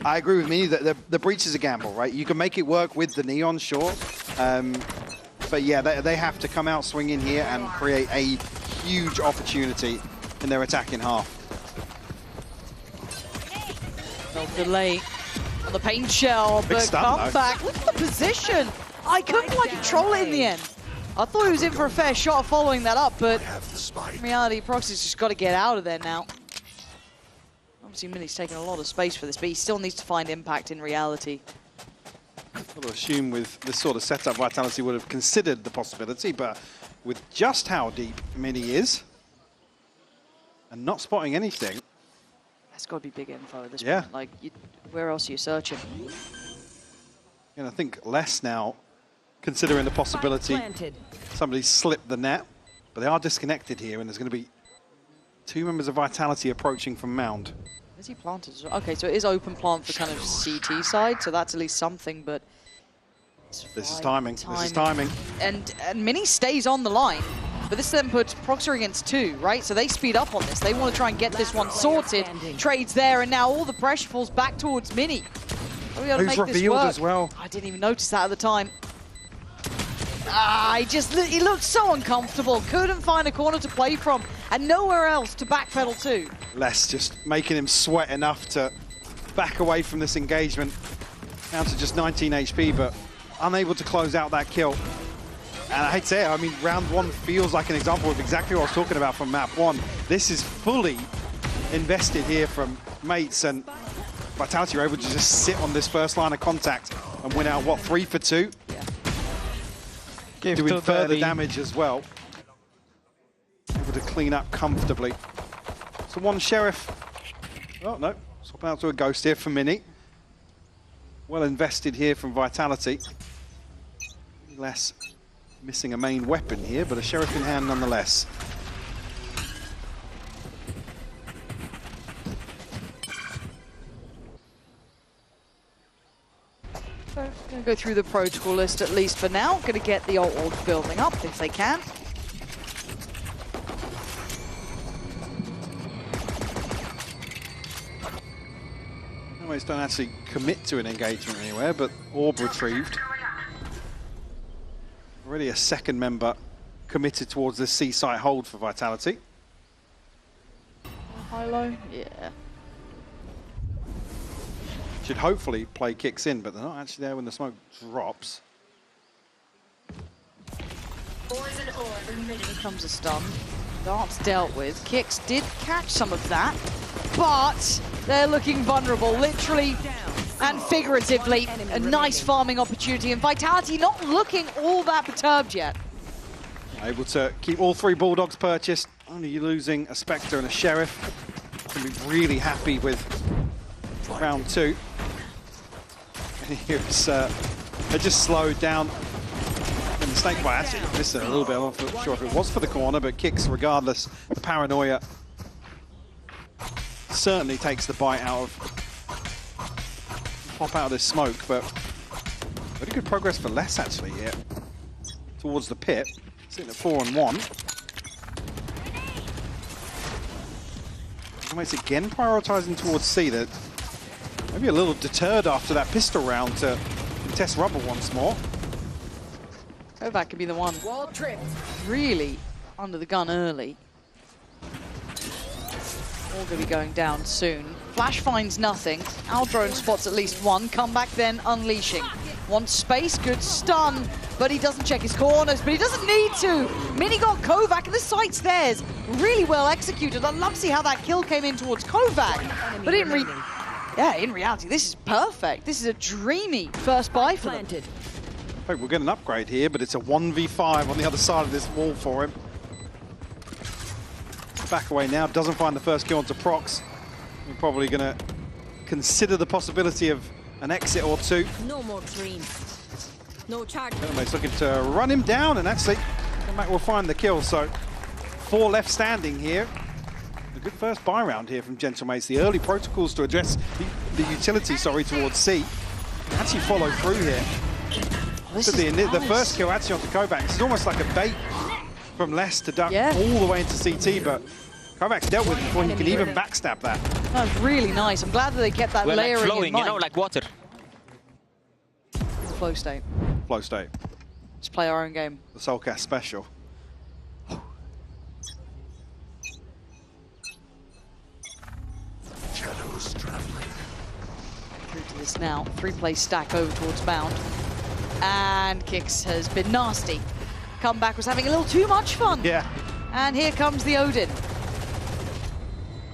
I agree with me that the Breach is a gamble, right? You can make it work with the Neon, sure. But yeah, they have to come out swinging here and create a huge opportunity in their attacking half. No delay on the paint shell, but come back. Look at the position. I couldn't quite control it in the end. I thought he was in for a fair shot following that up, but in reality, Proxy's just got to get out of there now. Obviously, Minnie's taking a lot of space for this, but he still needs to find impact in reality. I've got to assume with this sort of setup, Vitality would have considered the possibility, but with just how deep Minnie is, and not spotting anything. That's got to be big info at this point. Like, where else are you searching? And I think less now, considering the possibility somebody slipped the net, but they are disconnected here, and there's going to be 2 members of Vitality approaching from Mound. Is he planted as well? Okay, so it is open plant for kind of CT side, so that's at least something, but... This is timing. This is timing. And Minnie stays on the line, but this then puts Proxer against 2, right? So they speed up on this. They want to try and get this one sorted. Trades there, and now all the pressure falls back towards Minnie. Who's revealed as well? I didn't even notice that at the time. He looked so uncomfortable. Couldn't find a corner to play from, and nowhere else to backpedal to. Les just making him sweat enough to back away from this engagement. Down to just 19 HP, but unable to close out that kill. And I hate to say it, I mean, round 1 feels like an example of exactly what I was talking about from map 1. This is fully invested here from mates, and Vitality are able to just sit on this first line of contact and win out, what, 3 for 2? Doing further damage as well. Able to clean up comfortably. So 1 Sheriff. Oh, no. Swapping out to a Ghost here for Minnie. Well invested here from Vitality. Less missing a main weapon here, but a Sheriff in hand nonetheless. So, going to go through the protocol list at least for now. Going to get the orb building up if they can. Anyways, don't actually commit to an engagement anywhere, but orb retrieved. Already a second member committed towards this C-site hold for Vitality. High-low? Yeah. Should hopefully play kicks in, but they're not actually there when the smoke drops. Here comes a stun. Dart's dealt with. Kicks did catch some of that, but they're looking vulnerable, literally and figuratively. A nice farming opportunity, and Vitality not looking all that perturbed yet. Able to keep all 3 Bulldogs purchased, only losing a Spectre and a Sheriff. Can be really happy with round 2. And here's they just slowed down. And the snake bite actually missed it a little bit. I'm not sure if it was for the corner, but kicks regardless. The paranoia certainly takes the bite out of. Pop out of this smoke, but very good progress for Les actually here towards the pit. Sitting at 4-on-1. Gentleman's again prioritizing towards C. That maybe a little deterred after that pistol round to contest Rubble once more. Kovac could be the one really under the gun early. All going to be going down soon. Flash finds nothing. Our drone spots at least one. Comeback then unleashing. Wants space, good stun, but he doesn't check his corners, but he doesn't need to. Mini got Kovac, and the site's theirs. Really well executed. I'd love to see how that kill came in towards Kovac. But in reality, this is perfect. This is a dreamy first buy for them. We'll get an upgrade here, but it's a 1v5 on the other side of this wall for him. Back away now, doesn't find the first kill onto Prox. We're probably going to consider the possibility of an exit or two. No more dreams. No charge. Gentleman's looking to run him down, and actually, Mac will find the kill. So, 4 left standing here. A good first buy round here from Gentlemates. The early protocols to address the utility, towards C. Actually follow through here. So the first kill actually onto Kovac. It's almost like a bait from Les to duck all the way into CT, but Kovac's dealt with it before he can even backstab that. That was really nice. I'm glad that they kept that layering like flowing, in mind. you know, like water. Flow state. Flow state. Just play our own game. The Soulcast special. Shadows traveling. Through to this now. 3-play stack over towards Bound. And Kix has been nasty. Comeback was having a little too much fun. Yeah. And here comes the Odin.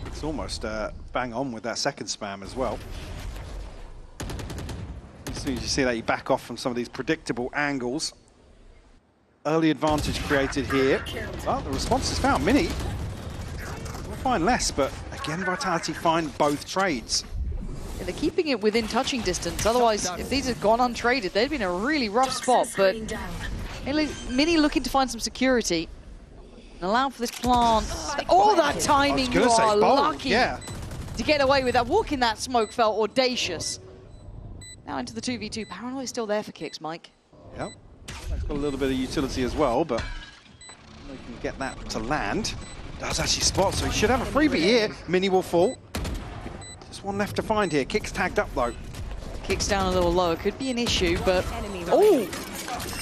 It's almost bang on with that second spam as well. As soon as you see that, you back off from some of these predictable angles. Early advantage created here. Well, the response is found. Mini will find less, but again, Vitality find both trades. Yeah, they're keeping it within touching distance. Otherwise, if these had gone untraded, they'd been in a really rough spot. But Mini looking to find some security. And allow for this plant. Oh, that timing! You are lucky to get away with that. Walking that smoke felt audacious. Now into the 2v2. Paranoia is still there for Kix, Mike. Yep. That's got a little bit of utility as well, but they can get that to land. Does actually spot, so he should have a freebie here. Mini will fall. Just one left to find here. Kix tagged up though. Kicks down a little low. Could be an issue, but oh,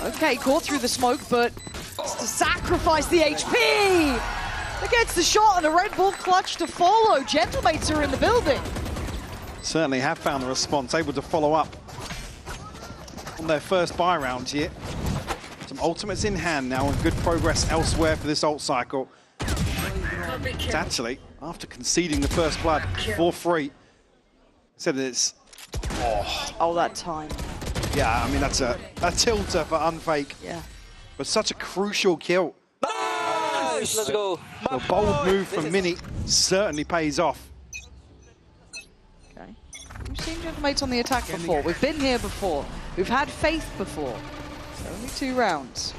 okay, caught through the smoke, but to sacrifice the HP. Gets the shot and a Red Bull clutch to follow. Gentlemates are in the building. Certainly have found the response, able to follow up on their first buy round here. Some ultimates in hand now and good progress elsewhere for this ult cycle. It's actually, after conceding the first blood for free, said it's... Oh, that time. Yeah, I mean, that's a tilter for Unfake. Yeah. But such a crucial kill. Nice! Let's go. A bold move from Mini certainly pays off. Okay. We've seen Gentlemates on the attack before. We've been here before. We've had faith before. So only 2 rounds.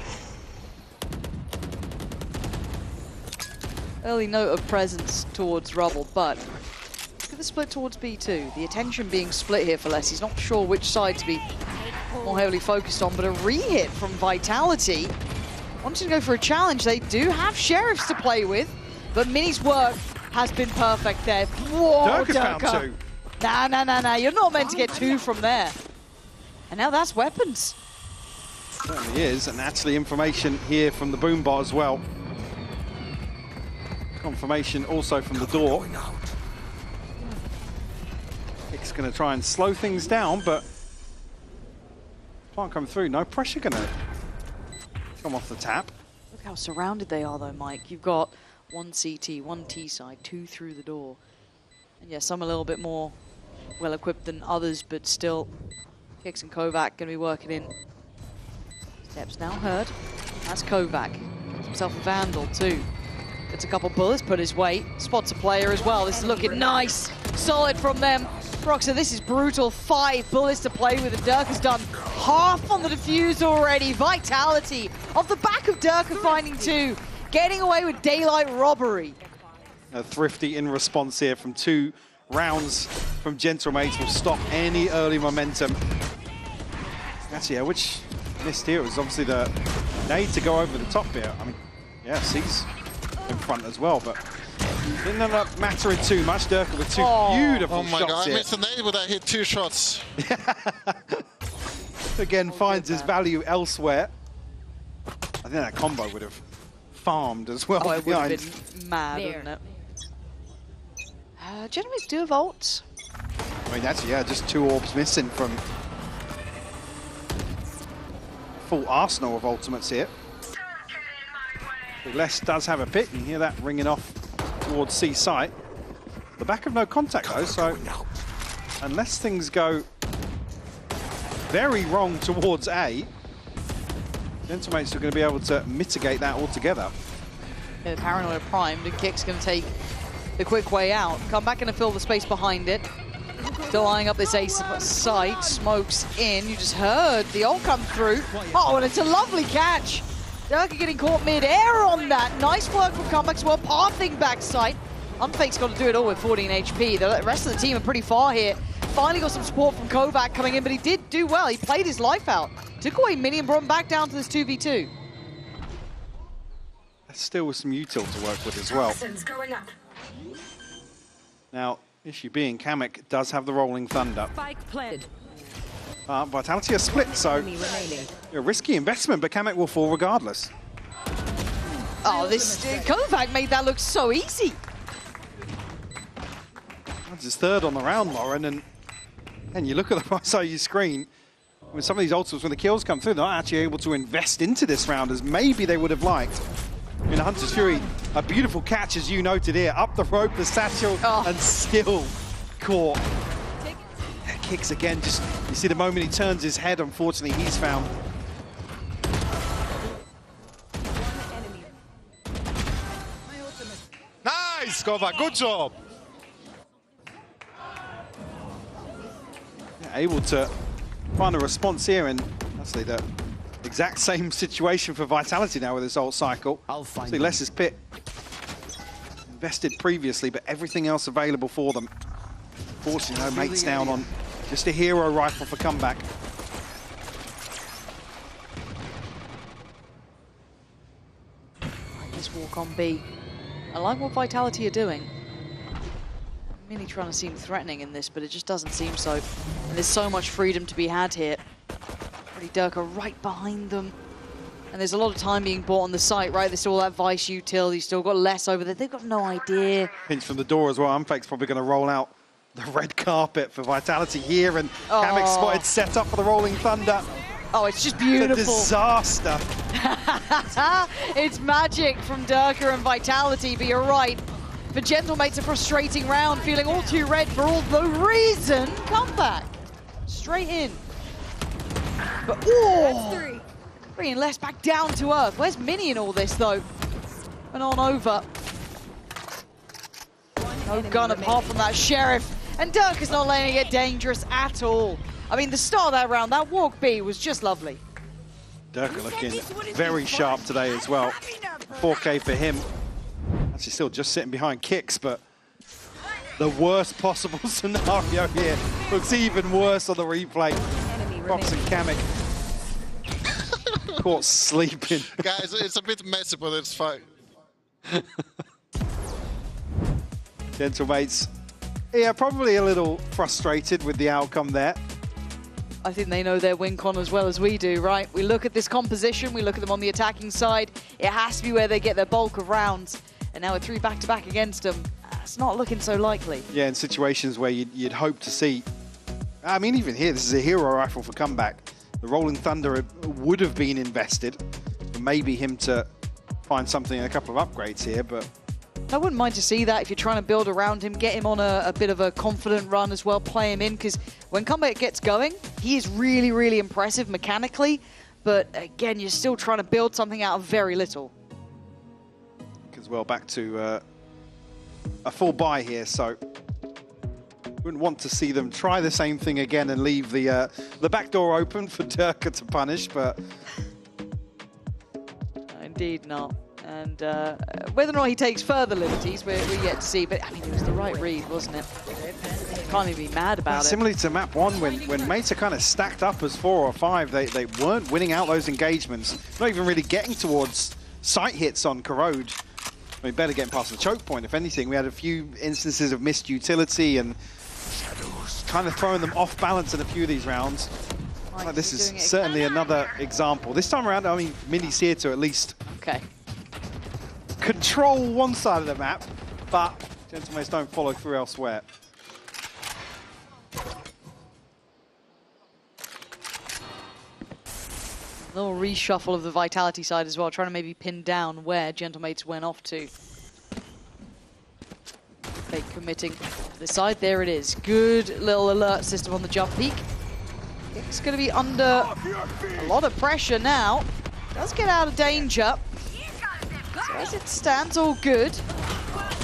Early note of presence towards Rubble, but look at the split towards B2. The attention being split here for Les. He's not sure which side to be more heavily focused on, but a re-hit from Vitality. Wanting to go for a challenge. They do have Sheriffs to play with, but Mini's work has been perfect there. Whoa, Durka found 2. Nah. You're not meant to get 2 from there. And now that's weapons. Certainly is, and actually information here from the Boombot as well. Confirmation also from the door. It's going to try and slow things down, but can't come through. No pressure going to come off the tap. Look how surrounded they are though, Mike. You've got 1 CT, 1 T side, 2 through the door. And yeah, some a little bit more well equipped than others, but still Kix and Kovac going to be working in. Steps now heard. That's Kovac. Gets himself a Vandal too. Gets a couple bullets put his way. Spots a player as well. This is looking nice. Solid from them. Roxa, this is brutal. 5 bullets to play with, and Durk has done half on the defuse already. Vitality off the back of Durka finding 2. Getting away with daylight robbery. A thrifty in response here from 2 rounds from Gentlemates will stop any early momentum. Actually, yeah, which missed here was obviously the nade to go over the top here. I mean, yeah, C's in front as well, but Didn't end up mattering too much. Durka with two beautiful shots. Oh my god, here. I missed an A, but I hit 2 shots. Again, finds his value elsewhere. I think that combo would have farmed as well. Oh, it would have behind. been mad, wouldn't it? Genoese do have ults. I mean, that's, yeah, just 2 orbs missing from full arsenal of ultimates here. Les does have a pick. You hear that ringing off towards C site. The back of no contact though, so unless things go very wrong towards A, Gentlemates are going to be able to mitigate that altogether. Yeah, the Paranoia primed, and Kick's going to take the quick way out. Come back and fill the space behind it. Still eyeing up this A site. Smokes in. You just heard the ult come through. Oh, and it's a lovely catch. Durka getting caught mid-air on that. Nice work from Comeback as well, pathing back sight. Unfake's got to do it all with 14 HP. The rest of the team are pretty far here. Finally got some support from Kovac coming in, but he did do well. He played his life out. Took away Mini and brought him back down to this 2v2. Still with some util to work with as well. Now, issue being Kamek does have the rolling thunder. Spike planted. Vitality are split, so a risky investment, but Kamek will fall regardless. Oh, this Kovac made that look so easy. That's his third on the round, Lauren, and you look at the right side of your screen, with some of these ultimates, when the kills come through, they're not actually able to invest into this round as maybe they would have liked. In Hunter's Fury, a beautiful catch, as you noted here, up the rope, the satchel, and still caught. Kicks again, just, you see the moment he turns his head, unfortunately, he's found. Nice, Kovac, good job. Yeah, able to find a response here, and actually the exact same situation for Vitality now with this ult cycle. See Les's pit invested previously, but everything else available for them. Fortunately, no mates down on just a hero rifle for comeback. This walk on B. I like what Vitality are doing. I'm really trying to seem threatening in this, but it just doesn't seem so. And there's so much freedom to be had here. Durka right behind them. And there's a lot of time being bought on the site, right? There's still that Vice util. You've still got less over there. They've got no idea. Pinch from the door as well. Unfake's probably going to roll out the red carpet for Vitality here, and Kamek spotted set up for the Rolling Thunder. Oh, it's just beautiful. It's a disaster. It's magic from Durka and Vitality, but you're right. For Gentlemates, a frustrating round, feeling all too red for all the reason. Comeback. Straight in. But, oh! Bringing Les back down to earth. Where's Mini in all this, though? And on over. No gun apart from that Sheriff. And Durka's not letting it get dangerous at all. I mean, the start of that round, that walk B was just lovely. Durka looking very sharp today as well. 4K for him. Actually still just sitting behind Kicks, but the worst possible scenario here looks even worse on the replay. Fox and Kamek caught sleeping. Guys, it's a bit messy, but it's fine. Gentlemates, yeah, probably a little frustrated with the outcome there. I think they know their win con as well as we do, right? We look at this composition, we look at them on the attacking side. It has to be where they get their bulk of rounds. And now with 3 back-to-back against them, it's not looking so likely. Yeah, in situations where you'd hope to see. I mean, even here, this is a hero rifle for comeback. The Rolling Thunder would have been invested. But maybe him to find something in a couple of upgrades here, but I wouldn't mind to see that if you're trying to build around him, get him on a bit of a confident run as well, play him in, because when Comeback gets going, he is really, really impressive mechanically, but again, you're still trying to build something out of very little. As well, back to a full buy here, so wouldn't want to see them try the same thing again and leave the back door open for Durka to punish, but indeed not. And whether or not he takes further liberties, we're yet to see. But I mean, it was the right read, wasn't it? Can't even be mad about it. Similarly to map 1, when mates are kind of stacked up as 4 or 5, they weren't winning out those engagements. Not even really getting towards sight hits on Corrode. I mean, better getting past the choke point, if anything. We had a few instances of missed utility and kind of throwing them off balance in a few of these rounds. Like, this is certainly another example. This time around, I mean, Mini's here to at least control one side of the map, but Gentlemates don't follow through elsewhere. A little reshuffle of the Vitality side as well, trying to maybe pin down where Gentlemates went off to. Fake committing to the side. There it is. Good little alert system on the jump peak. It's going to be under a lot of pressure now. Does get out of danger. So as it stands, all good.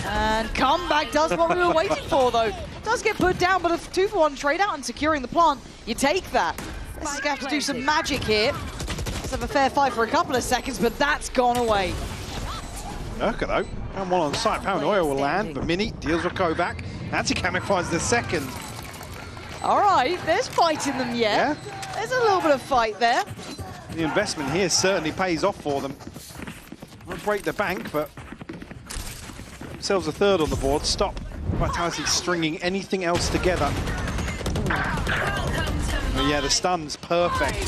And comeback does what we were waiting for, though. Does get put down, but a 2-for-1 trade out and securing the plant. You take that. This is going to have to do some magic here. Let's have a fair fight for a couple of seconds, but that's gone away. Durka, though. And one on site. Paranoia will land, but Mini deals with Kovac. Anti-Kamek finds the second. All right, there's fight in them yet. Yeah. There's a little bit of fight there. The investment here certainly pays off for them. Won't break the bank, but themselves a third on the board. Stop Vitality stringing anything else together. But yeah, the stun's perfect.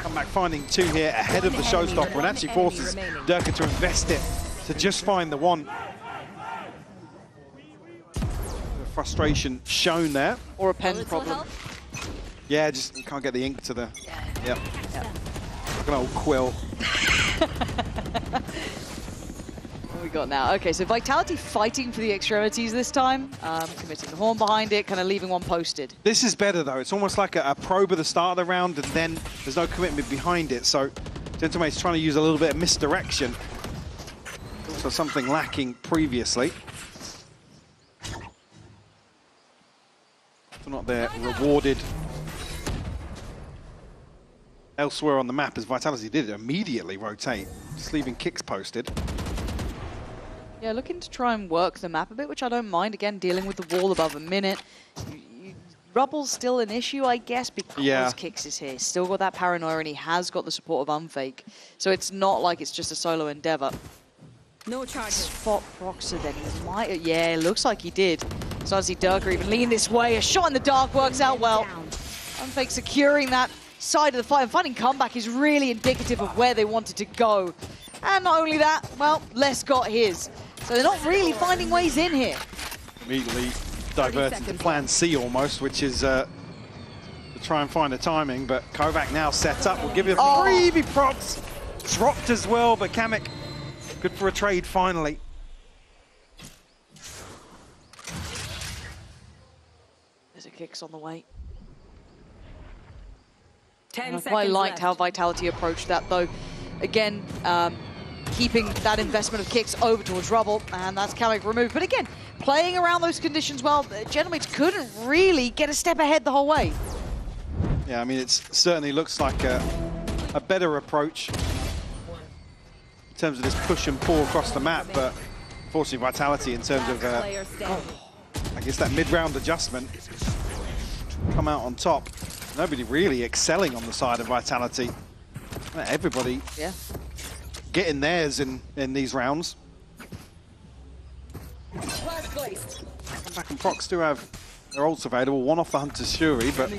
Comeback finding 2 here ahead of the showstopper, and actually forces Durka to invest it to just find the one. The frustration shown there. Or a pen problem. Yeah, just can't get the ink to the... Yep. Like an old quill. What we got now? Okay, so Vitality fighting for the extremities this time. Committing the horn behind it, kind of leaving one posted. This is better, though. It's almost like a probe at the start of the round, and then there's no commitment behind it. So Gentlemate's trying to use a little bit of misdirection. Also something lacking previously. So not there, rewarded elsewhere on the map, as Vitality did immediately rotate, just leaving kicks posted. Yeah, looking to try and work the map a bit, which I don't mind. Again, dealing with the wall above a minute. Rubble's still an issue, I guess, because Kicks is here. Still got that paranoia, and he has got the support of Unfake. So it's not like it's just a solo endeavor. No charges. Spot Proxer then. He might, yeah, it looks like he did. So I see Durka even lean this way. A shot in the dark works out well. Unfake securing that side of the fight. And finding comeback is really indicative of where they wanted to go. And not only that, well, Les got his. So they're not really finding ways in here. Immediately diverted to plan C almost, which is to try and find the timing. But Kovac now set up. We'll give you a freebie props. Dropped as well, but Kamek good for a trade finally. There's a Kicks on the way. 10 I quite liked how Vitality approached that, though. Again, keeping that investment of Kicks over towards Rubble, and that's Kamek removed. But again, playing around those conditions well, Gentlemates couldn't really get a step ahead the whole way. Yeah, I mean, it certainly looks like a better approach in terms of this push and pull across the map, but unfortunately Vitality in terms of, I guess, that mid-round adjustment, come out on top. Nobody really excelling on the side of Vitality. Everybody getting theirs in these rounds. Back and Prox do have their ults available, one off the Hunter's Fury, but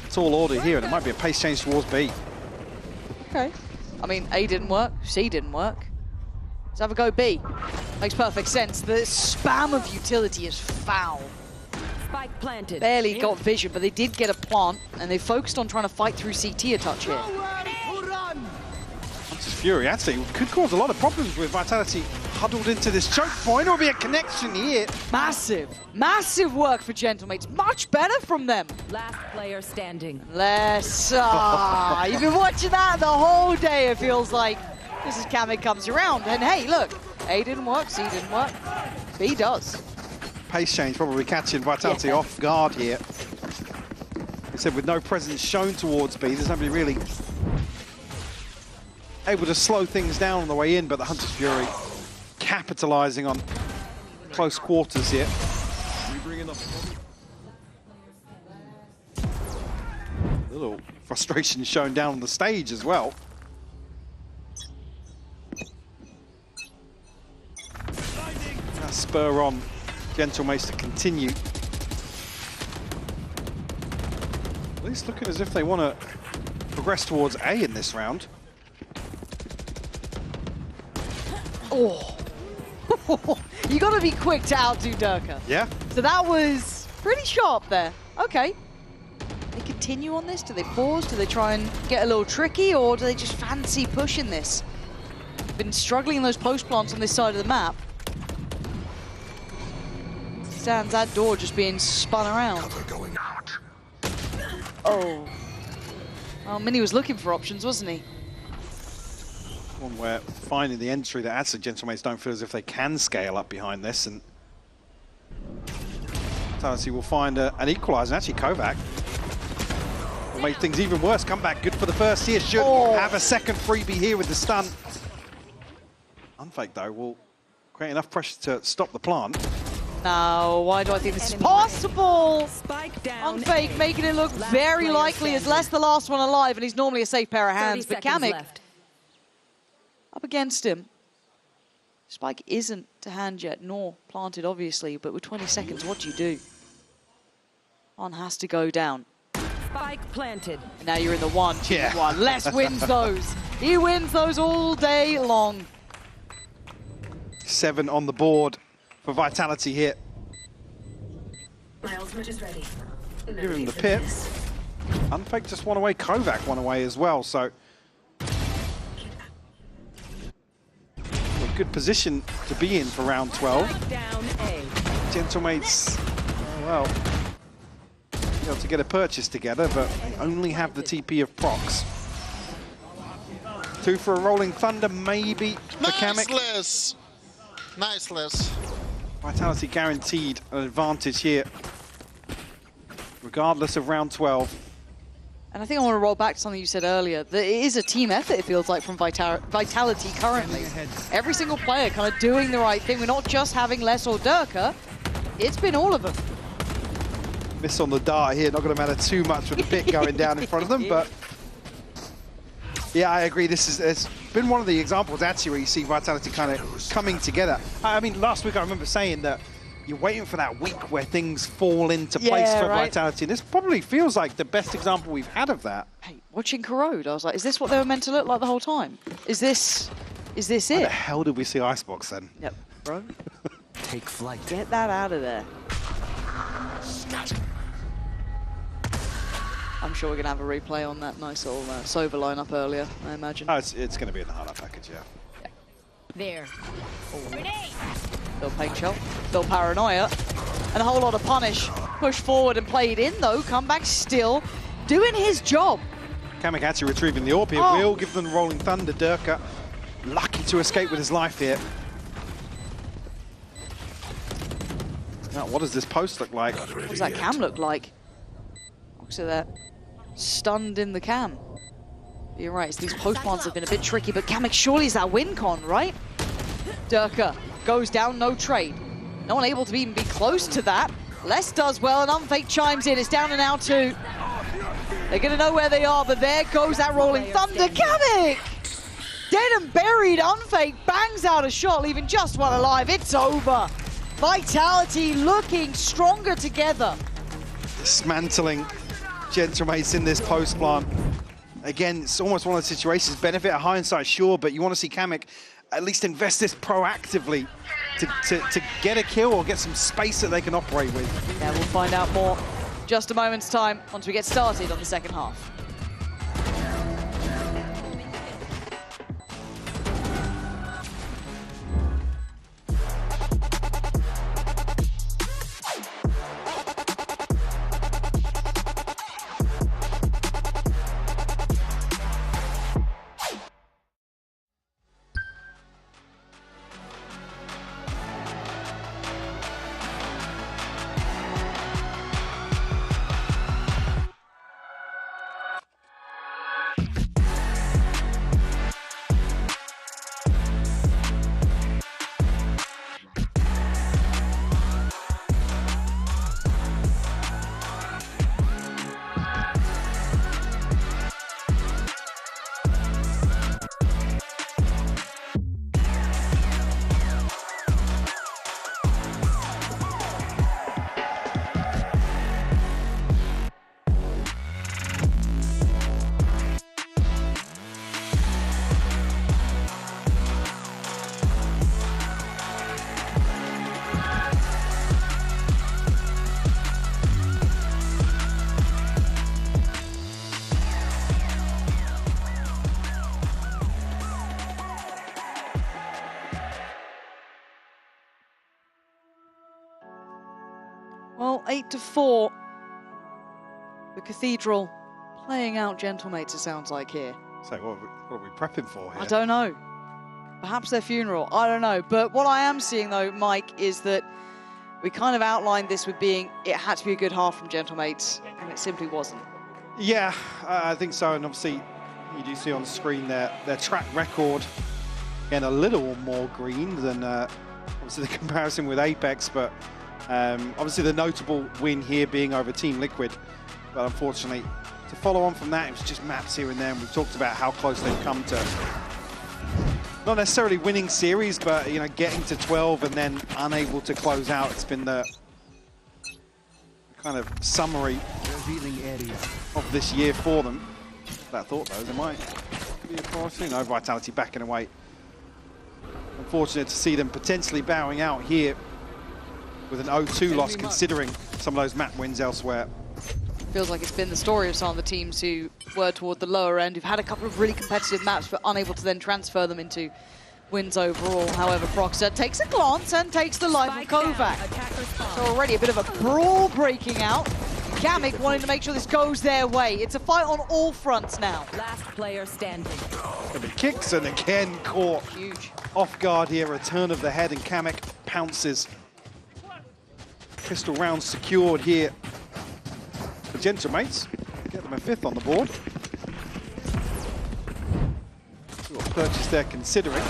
it's all order here, and it might be a pace change towards B. Okay. I mean, A didn't work, C didn't work. Let's have a go B. Makes perfect sense. The spam of utility is foul. Spike planted. Barely got vision, but they did get a plant, and they focused on trying to fight through CT a touch here. Hunter's Fury actually could cause a lot of problems with Vitality huddled into this choke point. There'll be a connection here. Massive, massive work for Gentlemates. Much better from them. Last player standing. You've been watching that the whole day, it feels like. This is Kamek comes around, and hey, look, A didn't work, C didn't work, B does. Pace change probably catching Vitality off guard here. They said with no presence shown towards B, there's nobody really able to slow things down on the way in, but the Hunter's Fury capitalizing on close quarters here. A little frustration shown down on the stage as well. spur on Gentlemates to continue. At least looking as if they want to progress towards A in this round. Oh. You got to be quick to outdo Durka. Yeah. So that was pretty sharp there. Okay. They continue on this? Do they pause? Do they try and get a little tricky? Or do they just fancy pushing this? Been struggling in those post plants on this side of the map. Stands that door just being spun around. Oh. Well, Mini was looking for options, wasn't he? One where finding the entry that adds to Gentlemates don't feel as if they can scale up behind this, and Vitality will find an equaliser. Actually, Kovac will make things even worse. Comeback good for the first here. Should have a second freebie here with the stun. Unfake though will create enough pressure to stop the plant. Now, why do I think this is possible? Unfake making it look very likely as less the last one alive, and he's normally a safe pair of hands. But Kamek up against him. Spike isn't to hand yet, nor planted, obviously, but with 20 seconds, what do you do? One has to go down. Spike planted. And now you're in the 1-2-1. Les wins those. He wins those all day long. 7 on the board for Vitality here. Give him the pit. Unfake just one away. Kovac one away as well, so a good position to be in for round 12. Gentlemates, well, able to get a purchase together, but only have the TP of Prox. 2 for a Rolling Thunder, maybe for Kamek. Nice, nice, Les. Vitality guaranteed an advantage here, regardless of round 12. And I think I want to roll back to something you said earlier, that it is a team effort, it feels like, from Vitality currently. Every single player kind of doing the right thing. We're not just having Les or Durka, it's been all of them. Miss on the dart here, not going to matter too much with the pit going down in front of them, but yeah, I agree. It's been one of the examples actually where you see Vitality kind of coming together. I mean, last week I remember saying that you're waiting for that week where things fall into place for Vitality. And this probably feels like the best example we've had of that. Hey, watching Corrode, I was like, is this what they were meant to look like the whole time? Is this it? How the hell did we see Icebox then? Yep, bro. Take flight. Get that out of there. I'm sure we're going to have a replay on that nice little Sova lineup earlier, I imagine. Oh, it's going to be in the highlight package, yeah. There. Still Paint Shell, still Paranoia, and a whole lot of punish. Push forward and played in though. Comeback still doing his job. Kamek actually retrieving the AWP here. Will give them the Rolling Thunder. Durka lucky to escape with his life here. Now, what does this post look like? What does that cam look like? Looks at that. Stunned in the cam. You're right, these post plants have been a bit tricky, but Kamek surely is that win con, right? Durka goes down, no trade. No one able to even be close to that. Les does well, and Unfake chimes in. It's down and out 2. They're going to know where they are, but there goes that Rolling Thunder. Kamek! Dead and buried. Unfake bangs out a shot, leaving just one alive. It's over. Vitality looking stronger together. Dismantling Gentlemates in this post plant. Again, it's almost one of the situations, benefit of hindsight, sure, but you want to see Kamek at least invest this proactively to get a kill or get some space that they can operate with. Yeah, we'll find out more just a moment's time once we get started on the second half. Well, 8-4. The Cathedral playing out Gentlemates, it sounds like here. So what are we prepping for here? I don't know. Perhaps their funeral. I don't know. But what I am seeing, though, Mike, is that we kind of outlined this with being it had to be a good half from Gentlemates, and it simply wasn't. Yeah, I think so. And obviously, you do see on the screen their track record getting a little more green than obviously the comparison with Apex. But obviously, the notable win here being over Team Liquid. But unfortunately, to follow on from that, it was just maps here and there. And we've talked about how close they've come to not necessarily winning series, but you know, getting to 12 and then unable to close out. It's been the kind of summary of this year for them. That thought though, they might be a priority. No, Vitality backing away. Unfortunate to see them potentially bowing out here with an 0-2 loss, considering some of those map wins elsewhere. Feels like it's been the story of some of the teams who were toward the lower end, who've had a couple of really competitive maps but unable to then transfer them into wins overall. However, Proxer takes a glance and takes the life of Kovac. So already a bit of a brawl breaking out. Kamik wanting to make sure this goes their way. It's a fight on all fronts now. Last player standing. And the kicks and again caught huge off guard here. A turn of the head and Kamik pounces. Pistol round secured here. The Gentlemates get them a 5th on the board. See what purchase they're considering.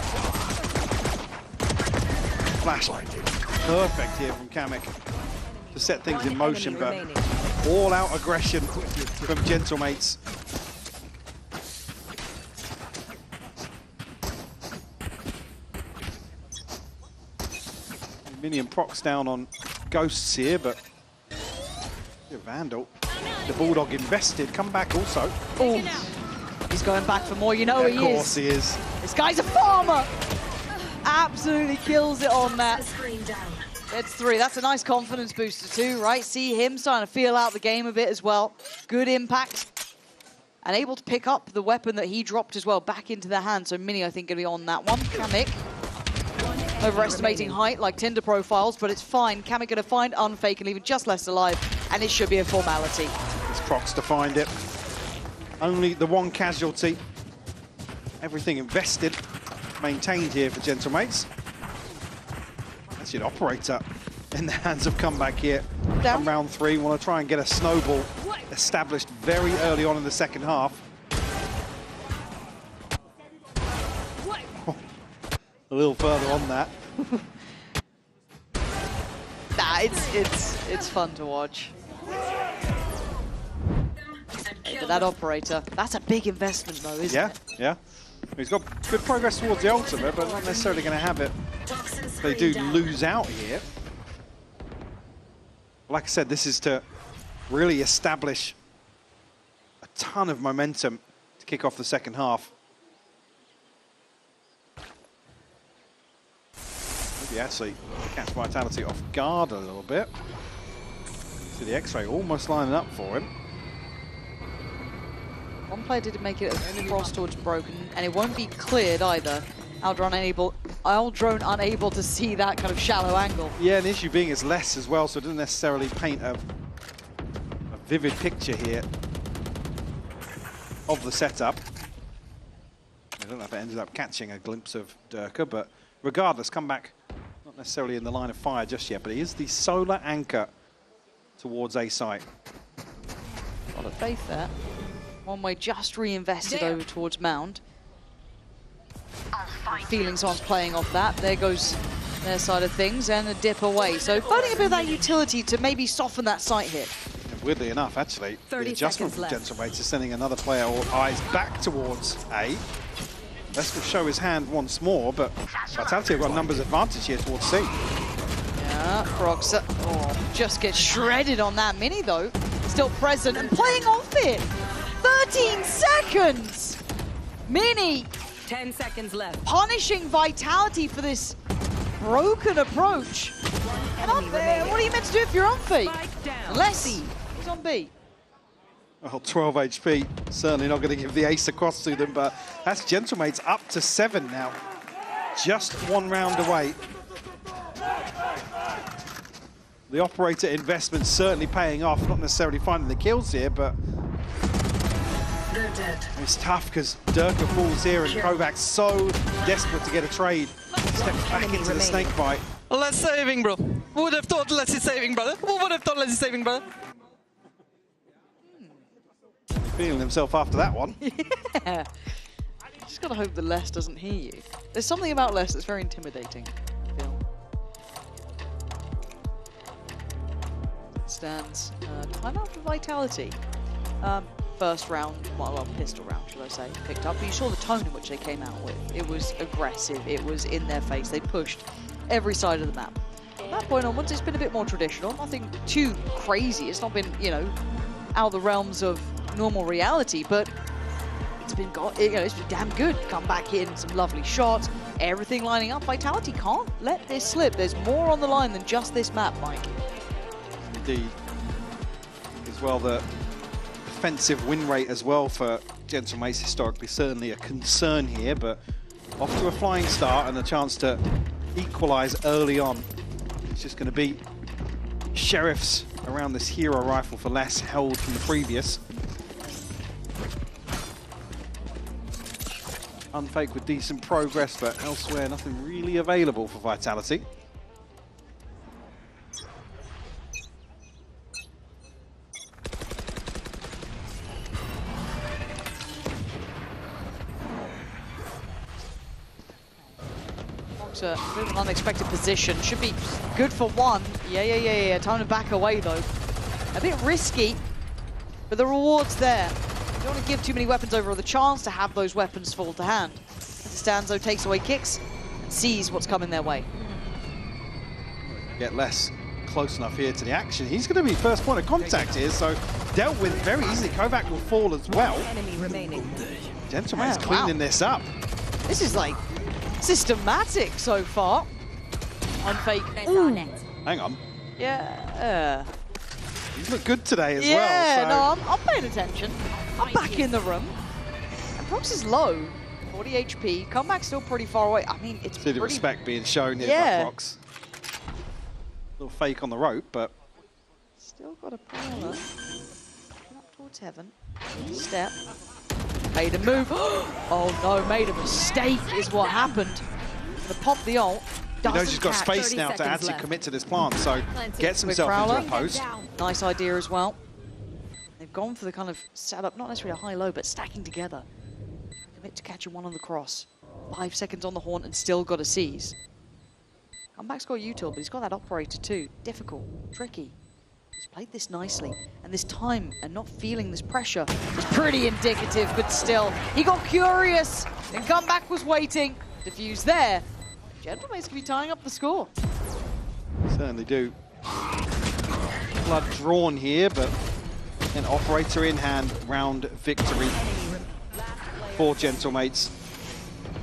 Flash perfect here from Kamik to set things in motion, but all out aggression from Gentlemates. Minion procs down on Ghosts here, but Vandal. The Bulldog invested, come back also. Oh, he's going back for more, you know he is. Of course he is. This guy's a farmer! Absolutely kills it on that. It's 3, that's a nice confidence booster too, right? See him starting to feel out the game a bit as well. Good impact. And able to pick up the weapon that he dropped as well back into their hand. So Mini, I think, gonna be on that one. Kamik. Overestimating height like Tinder profiles, but it's fine. Kamik gonna find Unfake and leave it just less alive, and it should be a formality. It's Prox to find it. Only the one casualty. Everything invested, maintained here for Gentlemates. That's an operator in the hands of Comeback here. Down round 3, want to try and get a snowball established very early on in the second half. A little further on that. Nah, it's fun to watch. That operator, that's a big investment though, isn't it? Yeah. He's got good progress towards the ultimate, but not necessarily going to have it. They do lose out here. Like I said, this is to really establish a ton of momentum to kick off the second half. Maybe actually catch Vitality off guard a little bit. See the X-ray almost lining up for him. One player didn't make it across towards Broken, and it won't be cleared either. Aldrone unable to see that kind of shallow angle. Yeah, and the issue being it's less as well, so it doesn't necessarily paint a vivid picture here of the setup. I don't know if it ended up catching a glimpse of Durka, but regardless, Comeback not necessarily in the line of fire just yet, but he is the solar anchor towards A site. A lot of faith there. One way just reinvested over towards Mound. Feeling someone's playing off that. There goes their side of things and a dip away. So finding a bit of that utility to maybe soften that site hit. And weirdly enough, actually, the adjustment from Gentlemates is sending another player or eyes back towards A. Let's show his hand once more, but Vitality have got numbers advantage here towards C. Yeah, Prox just gets shredded on that Mini though. Still present and playing off it. 13 seconds! Mini! 10 seconds left. Punishing Vitality for this broken approach. And up there, what are you meant to do if you're on fake? Unless he's on B. Well, 12 HP, certainly not going to give the ace across to them, but that's Gentlemates up to 7 now. Just one round away. The operator investment certainly paying off, not necessarily finding the kills here, but it's tough because Durka falls here and Kovac's so desperate to get a trade. Steps back into the snake bite. Less saving, bro. Who would have thought less is saving, brother? Who would have thought less is saving, brother? Feeling himself after that one. Yeah. Just gotta hope that Les doesn't hear you. There's something about Les that's very intimidating. I feel. Stands timeout for Vitality. First round, well, pistol round, should I say, picked up. But you saw the tone in which they came out with. It was aggressive. It was in their face. They pushed every side of the map. From that point onwards, it's been a bit more traditional. Nothing too crazy. It's not been, you know, out of the realms of normal reality, but it's been it's been damn good. Come back, hitting some lovely shots, everything lining up. Vitality can't let this slip. There's more on the line than just this map, Mike. Indeed. As well, the defensive win rate as well for Gentlemates historically certainly a concern here, but off to a flying start and a chance to equalize early on. It's just going to be Sheriffs around this hero rifle for less held from the previous. Unfake with decent progress, but elsewhere nothing really available for Vitality. A bit of an unexpected position. Should be good for one. Yeah. Time to back away, though. A bit risky, but the reward's there. You don't want to give too many weapons over, or the chance to have those weapons fall to hand. Stanzo takes away kicks and sees what's coming their way. Get less close enough here to the action. He's going to be first point of contact here, so dealt with very easily. Kovac will fall as well. Enemy remaining. Gentleman's cleaning this up. This is like systematic so far. Unfake. Hang on. Yeah. He's looked good today as well. Yeah, no, I'm paying attention. I'm back in the room. And Prox is low. 40 HP. Comeback's still pretty far away. I mean, it's See the pretty... respect being shown here by Prox. Little fake on the rope, but... Still got a Prowler. Up towards heaven. Step. Made a move. Oh no, made a mistake is what happened. The pop the ult. He knows he's got space now to actually commit to this plant, so gets himself into a post. Nice idea as well. They've gone for the kind of setup, not necessarily a high-low, but stacking together. Commit to catching one on the cross. 5 seconds on the horn and still got a seize. Comeback's got util, but he's got that operator too. Difficult, tricky. He's played this nicely, and this time and not feeling this pressure is pretty indicative, but still. He got curious, and Comeback was waiting. Diffuse there. Gentleman's going to be tying up the score. Certainly do. Blood drawn here, but an operator in hand, round victory for Gentlemates.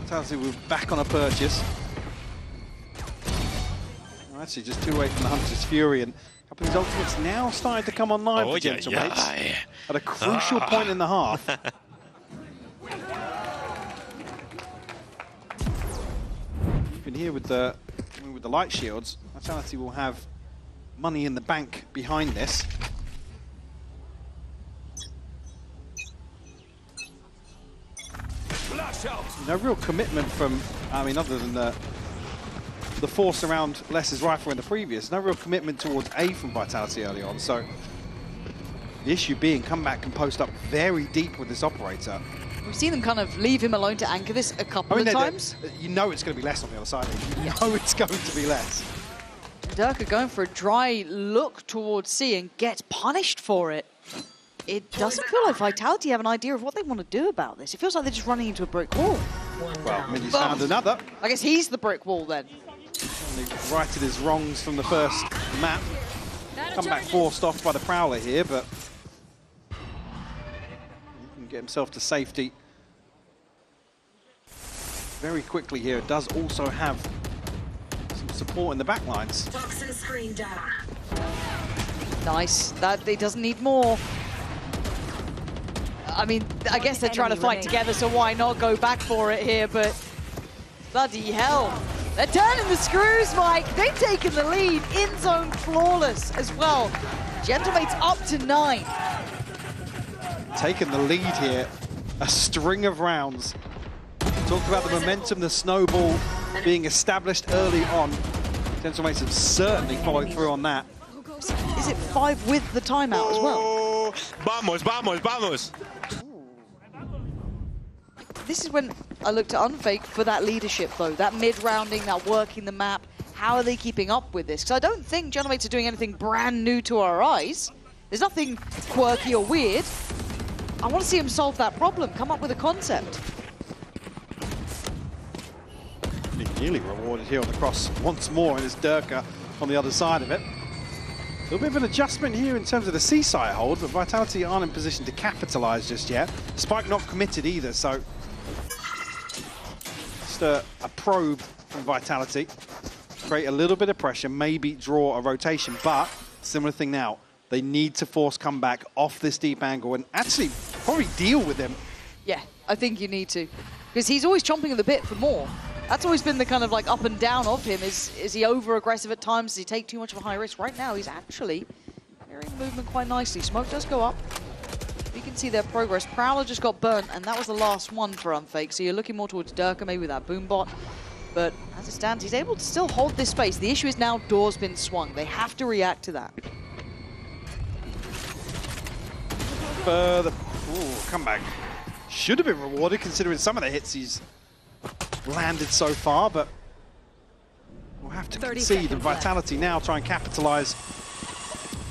Vitality we're back on a purchase. Well, actually, just 2 away from the Hunter's Fury, and a couple of his ultimates now starting to come online for Gentlemates at a crucial point in the half. Even here with the light shields, Vitality will have money in the bank behind this. No real commitment from, I mean, other than the force around Les's rifle in the previous, no real commitment towards A from Vitality early on, so the issue being Comeback can post up very deep with this operator. We've seen them kind of leave him alone to anchor this a couple of times. You know it's going to be less on the other side. You know it's going to be less. Durka going for a dry look towards C and gets punished for it. It doesn't feel like Vitality have an idea of what they want to do about this. It feels like they're just running into a brick wall. Well, Minnie's found another. I guess he's the brick wall then. He righted his wrongs from the first map. Comeback forced off by the Prowler here, but he can get himself to safety very quickly here. It does also have some support in the back lines. Nice. That he doesn't need more. I mean, I guess they're trying to fight together, so why not go back for it here, but bloody hell. They're turning the screws, Mike. They've taken the lead. In zone flawless as well. Gentlemate's up to 9. Taking the lead here. A string of rounds. Talked about the momentum, the snowball being established early on. Gentlemates have certainly followed through on that. Is it 5 with the timeout as well? Vamos, vamos, vamos. This is when I look to Unfake for that leadership, though. That mid-rounding, that working the map. How are they keeping up with this? Because I don't think Gentlemates are doing anything brand new to our eyes. There's nothing quirky or weird. I want to see him solve that problem, come up with a concept. Nearly rewarded here on the cross once more, and it's Durka on the other side of it. A little bit of an adjustment here in terms of the C-side hold, but Vitality aren't in position to capitalize just yet. Spike not committed either, so just a probe from Vitality. Create a little bit of pressure, maybe draw a rotation, but similar thing now. They need to force comeback off this deep angle and actually probably deal with him. Yeah, I think you need to. Because he's always chomping at the bit for more. That's always been the kind of like up and down of him. Is he over-aggressive at times? Does he take too much of a high risk? Right now, he's actually carrying the movement quite nicely. Smoke does go up. You can see their progress. Prowler just got burnt, and that was the last one for Unfake. So you're looking more towards Durka, maybe with that boom bot. But as it stands, he's able to still hold this space. The issue is now door's been swung. They have to react to that. Further, comeback. Should have been rewarded considering some of the hits he's landed so far, but we'll have to concede. And Vitality now try and capitalize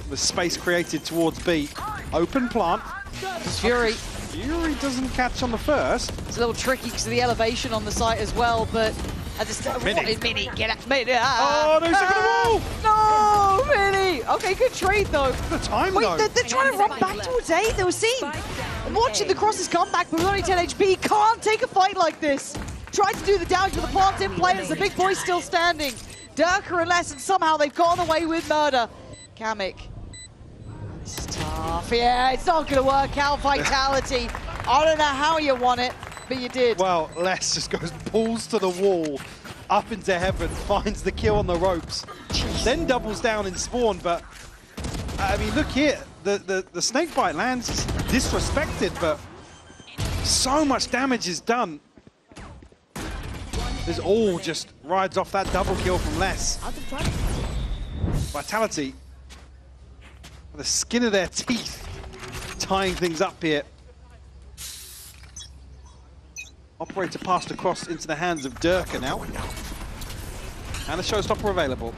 the space created towards B. Open plant. Fury. Fury doesn't catch on the first. It's a little tricky because of the elevation on the site as well, but at this Mini. Mini, get out, Mini. Oh, no, second of all! No, Mini. Okay, good trade though. The time Wait, though. they're trying to run back towards A. They were seen. I'm watching the crosses come back, but with only 10 HP, can't take a fight like this. Tried to do the damage, but the plant's in play, and the big boy's still standing. Durka and Less, and somehow they've gotten away with murder. Kamek. This is tough. Yeah, it's not going to work out. Vitality. I don't know how you won it, but you did. Well, Les just goes, pulls to the wall, up into heaven, finds the kill on the ropes, then doubles down in spawn. But I mean, look here, the snakebite lands, is disrespected, but so much damage is done. This all just rides off that double kill from Les. Vitality, with the skin of their teeth, tying things up here. Operator passed across into the hands of Durka now. And a showstopper available.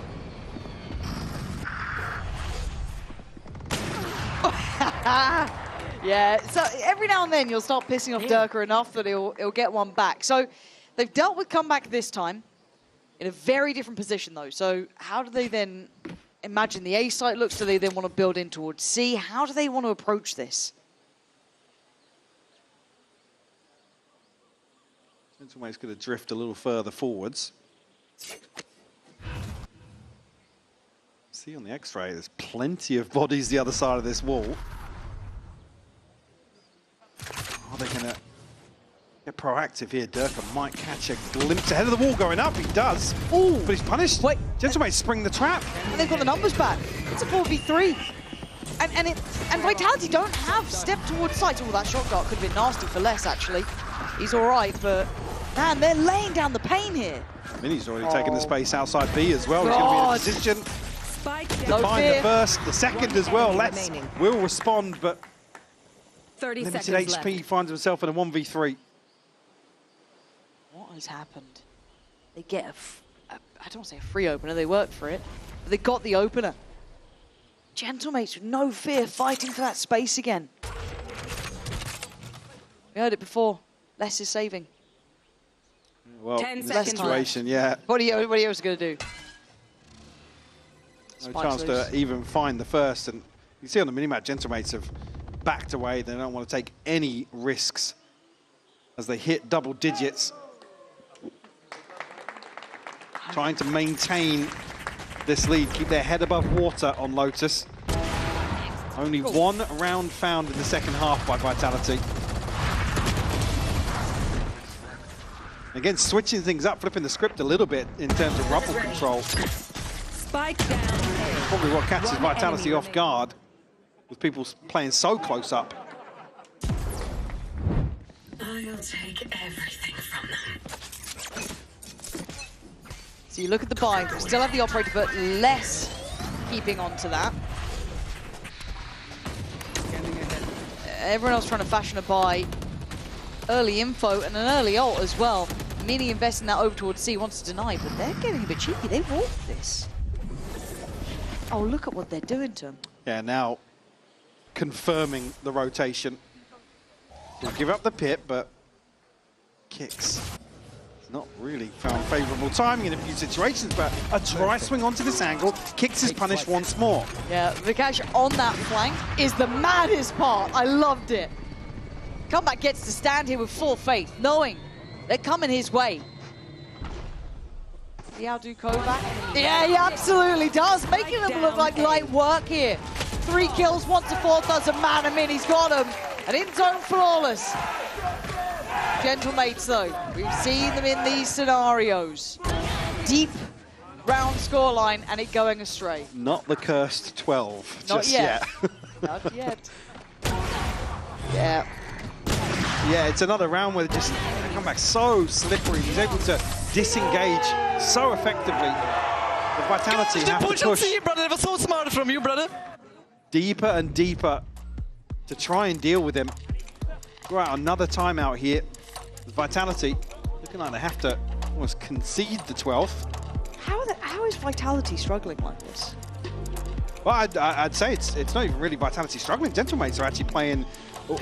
Yeah, so every now and then you'll start pissing off Durka enough that he'll get one back. So they've dealt with comeback this time in a very different position though. So how do they then imagine the A site looks? Do they then want to build in towards C? How do they want to approach this? Gentlemate's going to drift a little further forwards. See on the X-ray, there's plenty of bodies the other side of this wall. Are they going to get proactive here? Durka might catch a glimpse ahead of the wall going up. He does. Ooh, but he's punished. Wait, Gentlemate's spring the trap. And they've got the numbers back. It's a 4v3. And Vitality don't have step towards sight. Oh, that shot dart could have been nasty for Les, actually. He's all right, but man, they're laying down the pain here. Mini's already taken the space outside B as well. He's going to be in a position to find the first, the second as well. Let's will respond, but 30 limited seconds HP left. finds himself in a 1v3. What has happened? They get I don't want to say a free opener, they worked for it, but they got the opener. Gentlemates with no fear fighting for that space again. We heard it before. Les is saving. Well, 10 in this seconds situation, yeah. What are you going to do? No Spike's chance loose. to even find the first. And you see on the minimap, Gentlemates have backed away. They don't want to take any risks as they hit double digits. Trying to maintain this lead, keep their head above water on Lotus. Only one round found in the second half by Vitality. Again, switching things up, flipping the script a little bit in terms of rumble control. Spike down. Probably what catches Vitality off guard, with people playing so close up. I'll take everything from them. So you look at the buy, we still have the operator, but less keeping on to that. Everyone else trying to fashion a buy. Early info and an early ult as well. Mini investing that over towards C, wants to deny, but they're getting a bit cheeky. They walked this. Oh, look at what they're doing to him. Yeah, now confirming the rotation. They'll give up the pit, but Kicks not really found favourable timing in a few situations, but a dry swing onto this angle. Kicks is punished once more. Yeah, Vikash on that flank is the maddest part. I loved it. Comeback gets to stand here with full faith, knowing they're coming his way. Does he outdo Kovac? Yeah, he absolutely does. Making them look like light work here. 3 kills, 1 to 4, doesn't matter. He's got him. And in zone flawless. Gentlemates though, we've seen them in these scenarios. Deep round scoreline and it going astray. Not the cursed 12 Not just yet. yet. Not yet. Yeah. Yeah, it's another round where just they come back so slippery. He's able to disengage so effectively. The Vitality have to push brother. It was so smart from you, brother. Deeper and deeper to try and deal with him. Right, another timeout here. The Vitality looking like they have to almost concede the 12th. How is Vitality struggling like this? Well, I'd say it's not even really Vitality struggling. Gentlemates are actually playing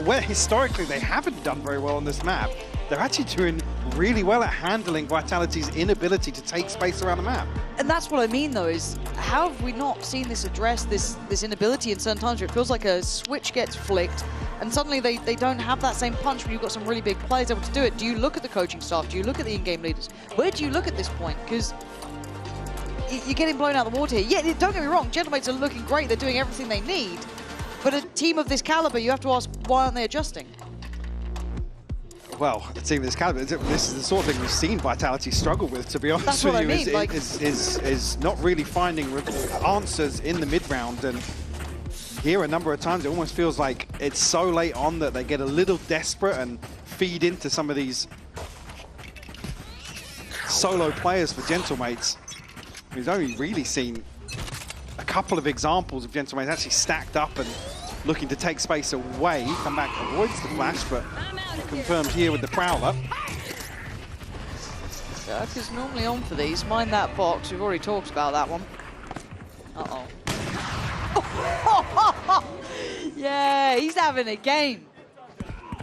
where historically they haven't done very well on this map. They're actually doing really well at handling Vitality's inability to take space around the map. And that's what I mean though, is how have we not seen this addressed, this inability in certain times where it feels like a switch gets flicked and suddenly they don't have that same punch when you've got some really big players able to do it. Do you look at the coaching staff? Do you look at the in-game leaders? Where do you look at this point? Because you're getting blown out of the water here. Yeah, don't get me wrong, Gentlemates are looking great. They're doing everything they need. But a team of this caliber, you have to ask, why aren't they adjusting? Well, a team of this caliber, this is the sort of thing we've seen Vitality struggle with, to be honest with you, is not really finding answers in the mid-round. And here a number of times it almost feels like it's so late on that they get a little desperate and feed into some of these solo players for Gentlemates. We've only really seen a couple of examples of Gentlemates actually stacked up and looking to take space away. Come back, avoids the flash, but confirmed here with the Prowler. Dirk is normally on for these. Mind that box. We've already talked about that one. Uh-oh. Yeah, he's having a game.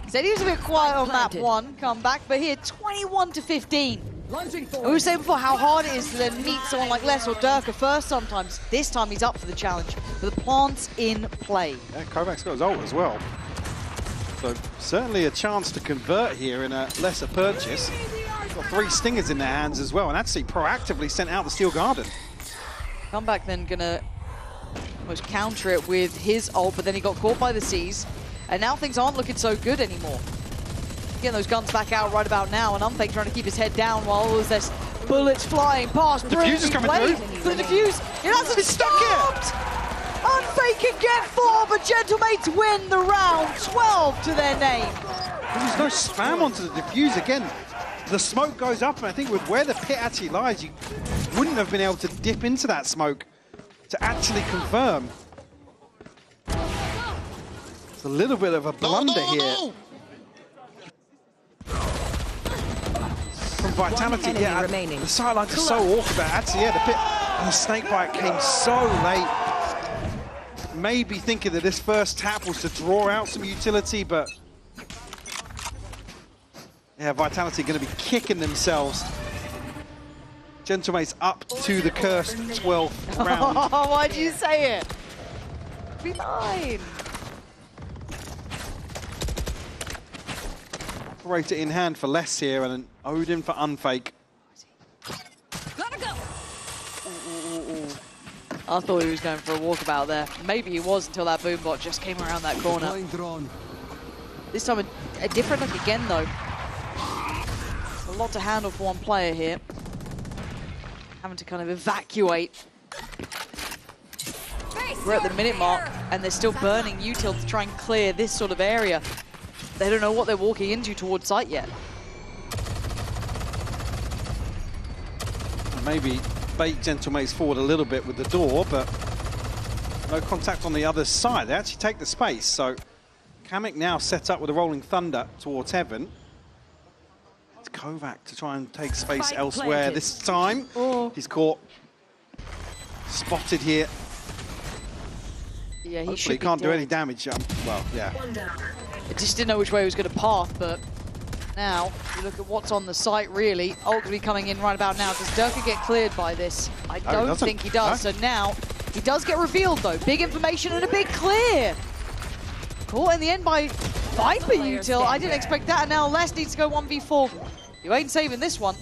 Said he was a bit quiet on that one comeback, but here, 21 to 15. We were saying before how hard it is to then meet someone like Les or Durka first sometimes. This time he's up for the challenge. But the plant's in play. Yeah, Kovac's got his ult as well. So certainly a chance to convert here in a lesser purchase. Got 3 stingers in their hands as well, and actually proactively sent out the Steel Garden. Comeback then gonna almost counter it with his ult, but then he got caught by the C's. And now things aren't looking so good anymore. Getting those guns back out right about now, and Unfake trying to keep his head down while all there's bullets flying past. Diffuse is coming through. The Diffuse, it hasn't stopped! Unfake can get 4, but Gentlemates win the round, 12 to their name. There's no spam onto the Diffuse again. The smoke goes up, and I think with where the pit actually lies, you wouldn't have been able to dip into that smoke to actually confirm. It's a little bit of a blunder here. From Vitality, yeah, the sidelines are so awkward, but actually, yeah, the pit and the snakebite came so late. Maybe thinking that this first tap was to draw out some utility, but yeah, Vitality going to be kicking themselves. Gentlemates up to the cursed 12th round. Oh, why'd you say it? Be fine. Operator in hand for Les here, and an Odin for Unfake. Gotta go. I thought he was going for a walkabout there. Maybe he was until that boombot just came around that corner. This time a different look again though. A lot to handle for one player here. Having to kind of evacuate. We're at the minute mark, and they're still burning util to try and clear this sort of area. They don't know what they're walking into towards site yet. Maybe bait Gentlemates forward a little bit with the door, but no contact on the other side. They actually take the space, so Kamek now set up with a Rolling Thunder towards Heaven. It's Kovac to try and take space elsewhere this time. He's caught, spotted here. Yeah, he Hopefully can't do any damage. Well, yeah. I just didn't know which way he was going to path, but now you look at what's on the site, really. Ultimately coming in right about now. Does Durka get cleared by this? I don't think he does. No. So now he does get revealed, though. Big information and a big clear. Caught in the end by Viper Util. I didn't expect that. And now Les needs to go 1v4. You ain't saving this one.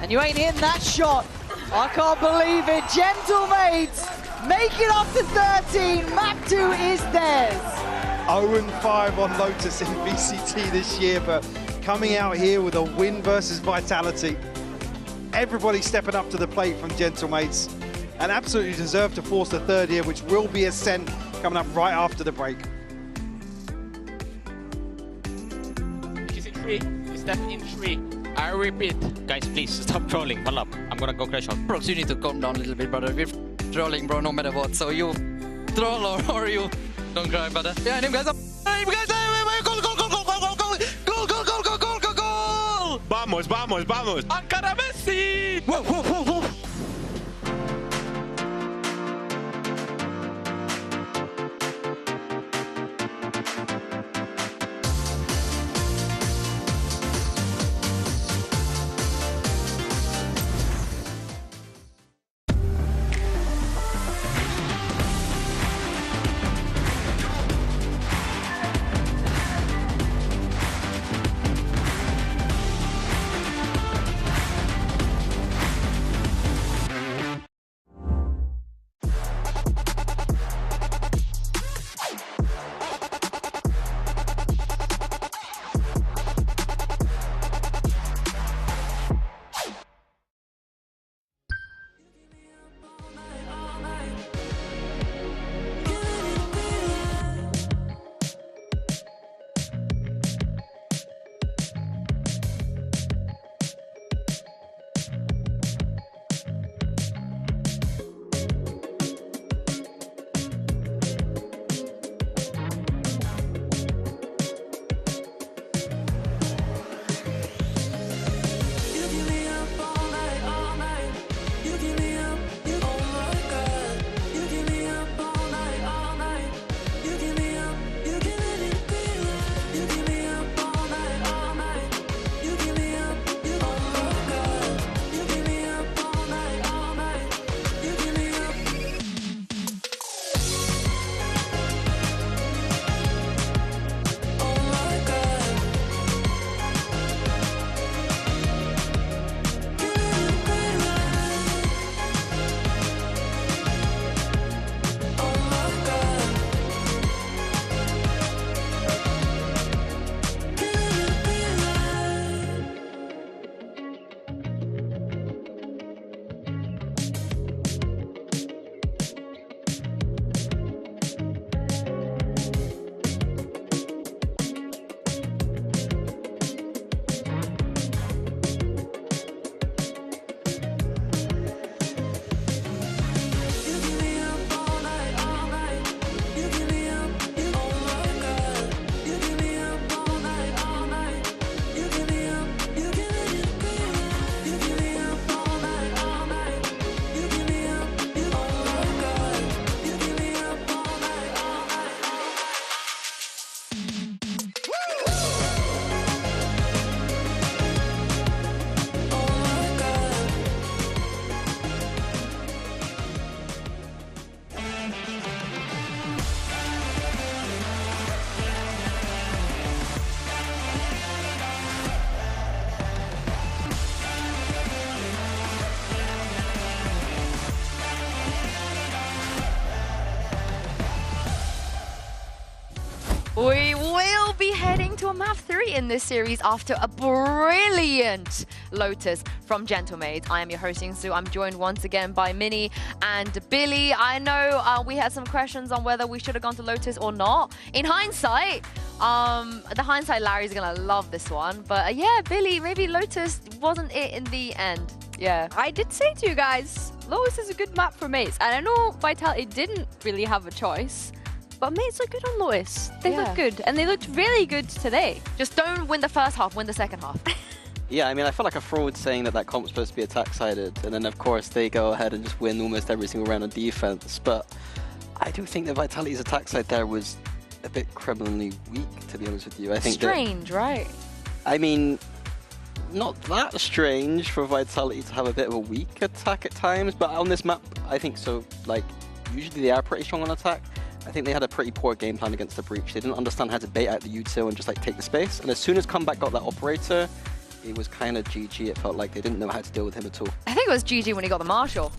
And you ain't hitting that shot. I can't believe it. Gentlemates make it up to 13. Map 2 is theirs. 0-5 on Lotus in VCT this year, but coming out here with a win versus Vitality. Everybody stepping up to the plate from Gentlemates, and absolutely deserve to force the third here, which will be Ascent coming up right after the break. He's in 3. He's definitely in 3. I repeat. Guys, please stop trolling. One up. I'm gonna go crash out. Prox, you need to calm down a little bit, brother. We're trolling, bro, no matter what. So you troll or you don't cry, brother. Yeah, him guys up. Him guys up. Goal, goal, goal, goal, goal, goal, goal, goal, goal, goal, goal, goal, goal, goal. Vamos, vamos, vamos. Ankara Messi. Whoa, whoa, whoa, whoa. We will be heading to a map 3 in this series after a brilliant Lotus from Gentlemaids. I am your host, Yingsu. I'm joined once again by Minnie and Billy. I know we had some questions on whether we should have gone to Lotus or not. In hindsight, the hindsight Larry's gonna love this one. But yeah, Billy, maybe Lotus wasn't it in the end. Yeah. I did say to you guys, Lotus is a good map for mates. And I know Vitality didn't really have a choice. But mates look good on Lotus. They look good, and they looked really good today. Just don't win the first half, win the second half. Yeah, I mean, I feel like a fraud saying that comp's supposed to be attack-sided, and then of course they go ahead and just win almost every single round on defense. But I do think that Vitality's attack side there was a bit criminally weak, to be honest with you. I think strange, right? I mean, not that strange for Vitality to have a bit of a weak attack at times, but on this map, I think so. Like, usually they are pretty strong on attack. I think they had a pretty poor game plan against the Breach. They didn't understand how to bait out the util and just like take the space. And as soon as Comeback got that operator, it was kind of GG. It felt like they didn't know how to deal with him at all. I think it was GG when he got the Marshall.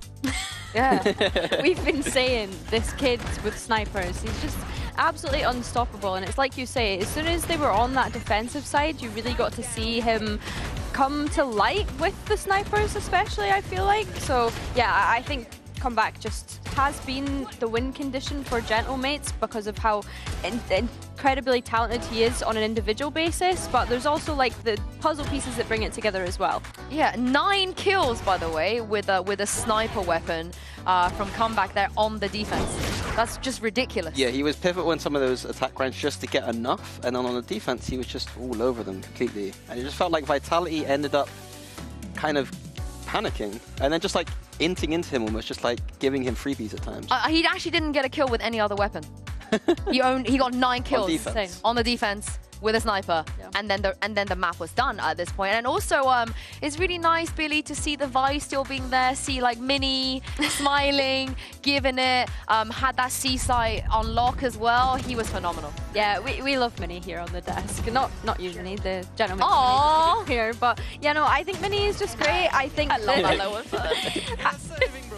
Yeah. We've been saying this kid with snipers, he's just absolutely unstoppable. And it's like you say, as soon as they were on that defensive side, you really got to see him come to light with the snipers, especially, I feel like. So yeah, I think Comeback just has been the win condition for Gentlemates because of how incredibly talented he is on an individual basis, but there's also like the puzzle pieces that bring it together as well. Yeah, 9 kills, by the way, with a sniper weapon from Comeback there on the defense. That's just ridiculous. Yeah, he was pivotal in some of those attack rounds just to get enough, and then on the defense, he was just all over them completely. And it just felt like Vitality ended up kind of panicking, and then just like inting into him almost, just like giving him freebies at times. He actually didn't get a kill with any other weapon. He got 9 kills on the defense with a sniper, and then the map was done at this point. And also, it's really nice, Billy, to see the vibe still being there. See like Minnie smiling, giving it. Had that C-site on lock as well. He was phenomenal. Yeah, we love Minnie here on the desk. Not you, Minnie, the gentleman here, but yeah, no, I think Minnie is just great. I think I love that lower foot.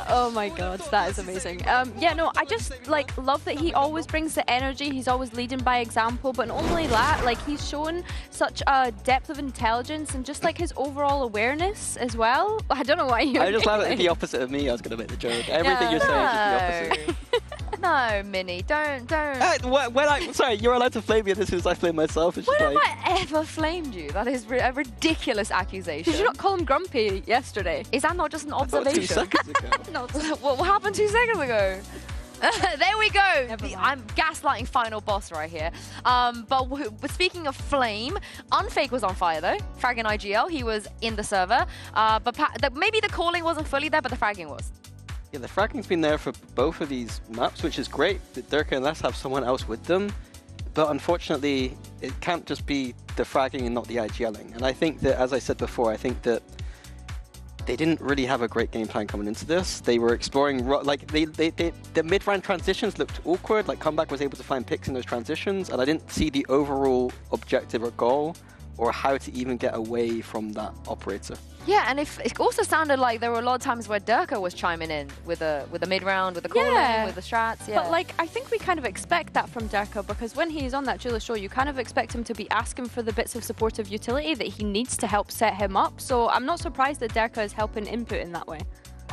Oh my god, that is amazing. Yeah, no, I just like love that he always brings the energy. He's always leading by example, but not only that, like he's shown such a depth of intelligence and just like his overall awareness as well. I don't know why you. I just love it. The opposite of me. I was going to make the joke. Everything you're saying is just the opposite. No, Minnie, don't. Sorry, you're allowed to flame me as soon as I flame myself. It's when have I ever flamed you? That is a ridiculous accusation. Did you not call him grumpy yesterday? Is that not just an observation? 2 seconds ago. No, what happened 2 seconds ago? There we go. I'm gaslighting final boss right here. But speaking of flame, Unfake was on fire though. Fragging IGL, he was in the server. But maybe the calling wasn't fully there, but the fragging was. Yeah, the fragging's been there for both of these maps, which is great. That Durka and Les have someone else with them. But unfortunately, it can't just be the fragging and not the IGLing. And I think that, as I said before, I think that they didn't really have a great game plan coming into this. They were exploring, like, the mid-round transitions looked awkward. Like, Comeback was able to find picks in those transitions, and I didn't see the overall objective or goal or how to even get away from that operator. Yeah, and it also sounded like there were a lot of times where Durka was chiming in with the mid-round, with the calling, with the strats. Yeah. But like, I think we kind of expect that from Durka because when he's on that duelist show, you kind of expect him to be asking for the bits of supportive utility that he needs to help set him up. So I'm not surprised that Durka is helping input in that way.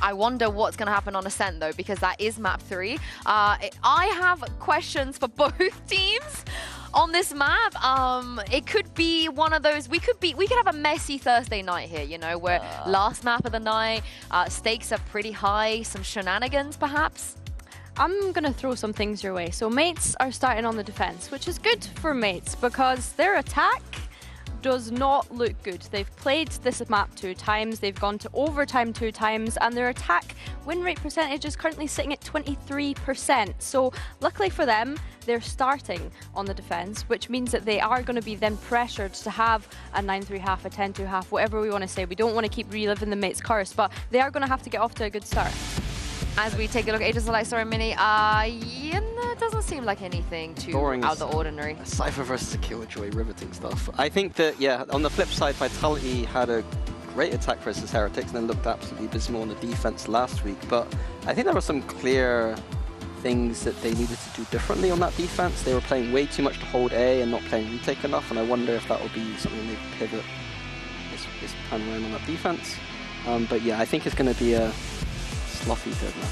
I wonder what's going to happen on Ascent though, because that is map 3. I have questions for both teams on this map. It could be one of those. We could have a messy Thursday night here, you know, where last map of the night, stakes are pretty high, some shenanigans perhaps. I'm going to throw some things your way. So mates are starting on the defense, which is good for mates because their attack does not look good. They've played this map 2 times, they've gone to overtime 2 times, and their attack win rate percentage is currently sitting at 23%. So luckily for them, they're starting on the defense, which means that they are going to be then pressured to have a 9-3 half, a 10-2 half, whatever we want to say. We don't want to keep reliving the mates curse, but they are going to have to get off to a good start. As we take a look at Agents of Light Story Mini, yeah, no, it doesn't seem like anything too out of the ordinary. Cypher versus a Killjoy, riveting stuff. I think that, yeah, on the flip side, Vitality had a great attack versus Heretics and then looked absolutely abysmal on the defense last week. But I think there were some clear things that they needed to do differently on that defense. They were playing way too much to hold A and not playing retake enough, and I wonder if that will be something they pivot this time around on that defense. But yeah, I think it's going to be a sloppy third match.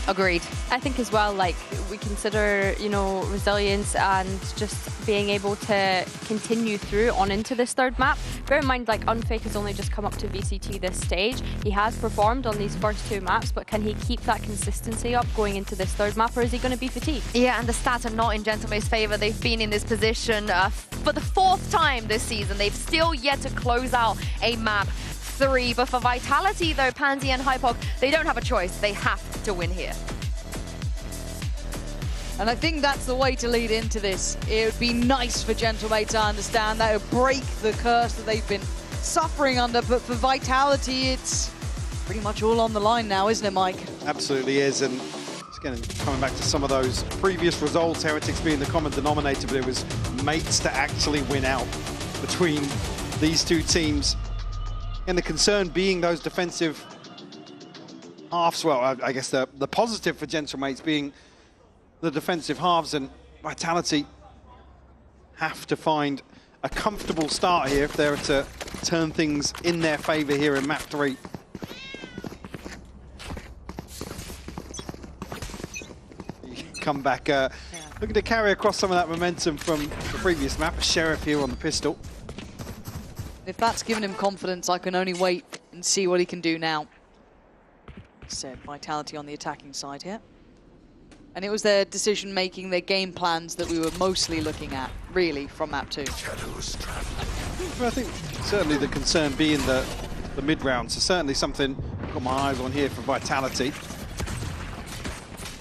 Agreed. I think as well, like, we consider, you know, resilience and just being able to continue through on into this third map. Bear in mind, like, Unfake has only just come up to VCT this stage. He has performed on these first 2 maps, but can he keep that consistency up going into this third map, or is he going to be fatigued? Yeah, and the stats are not in Gentlemate's favor. They've been in this position for the 4th time this season. They've still yet to close out a map 3, but for Vitality though, Pansy and Hypok, they don't have a choice. They have to win here. And I think that's the way to lead into this. It would be nice for Gentlemate to understand that. It would break the curse that they've been suffering under, but for Vitality, it's pretty much all on the line now, isn't it, Mike? Absolutely is, and it's again coming back to some of those previous results, Heretics being the common denominator, but it was mates to actually win out between these two teams. And the concern being those defensive halves. Well, I guess the positive for Gentlemates being the defensive halves, and Vitality have to find a comfortable start here if they're to turn things in their favor here in map 3. Come back, looking to carry across some of that momentum from the previous map. Sheriff here on the pistol. If that's given him confidence, I can only wait and see what he can do now. Said Vitality on the attacking side here. And it was their decision-making, their game plans that we were mostly looking at, really, from map 2. Well, I think certainly the concern being the mid-round, so certainly something I've got my eyes on here for Vitality.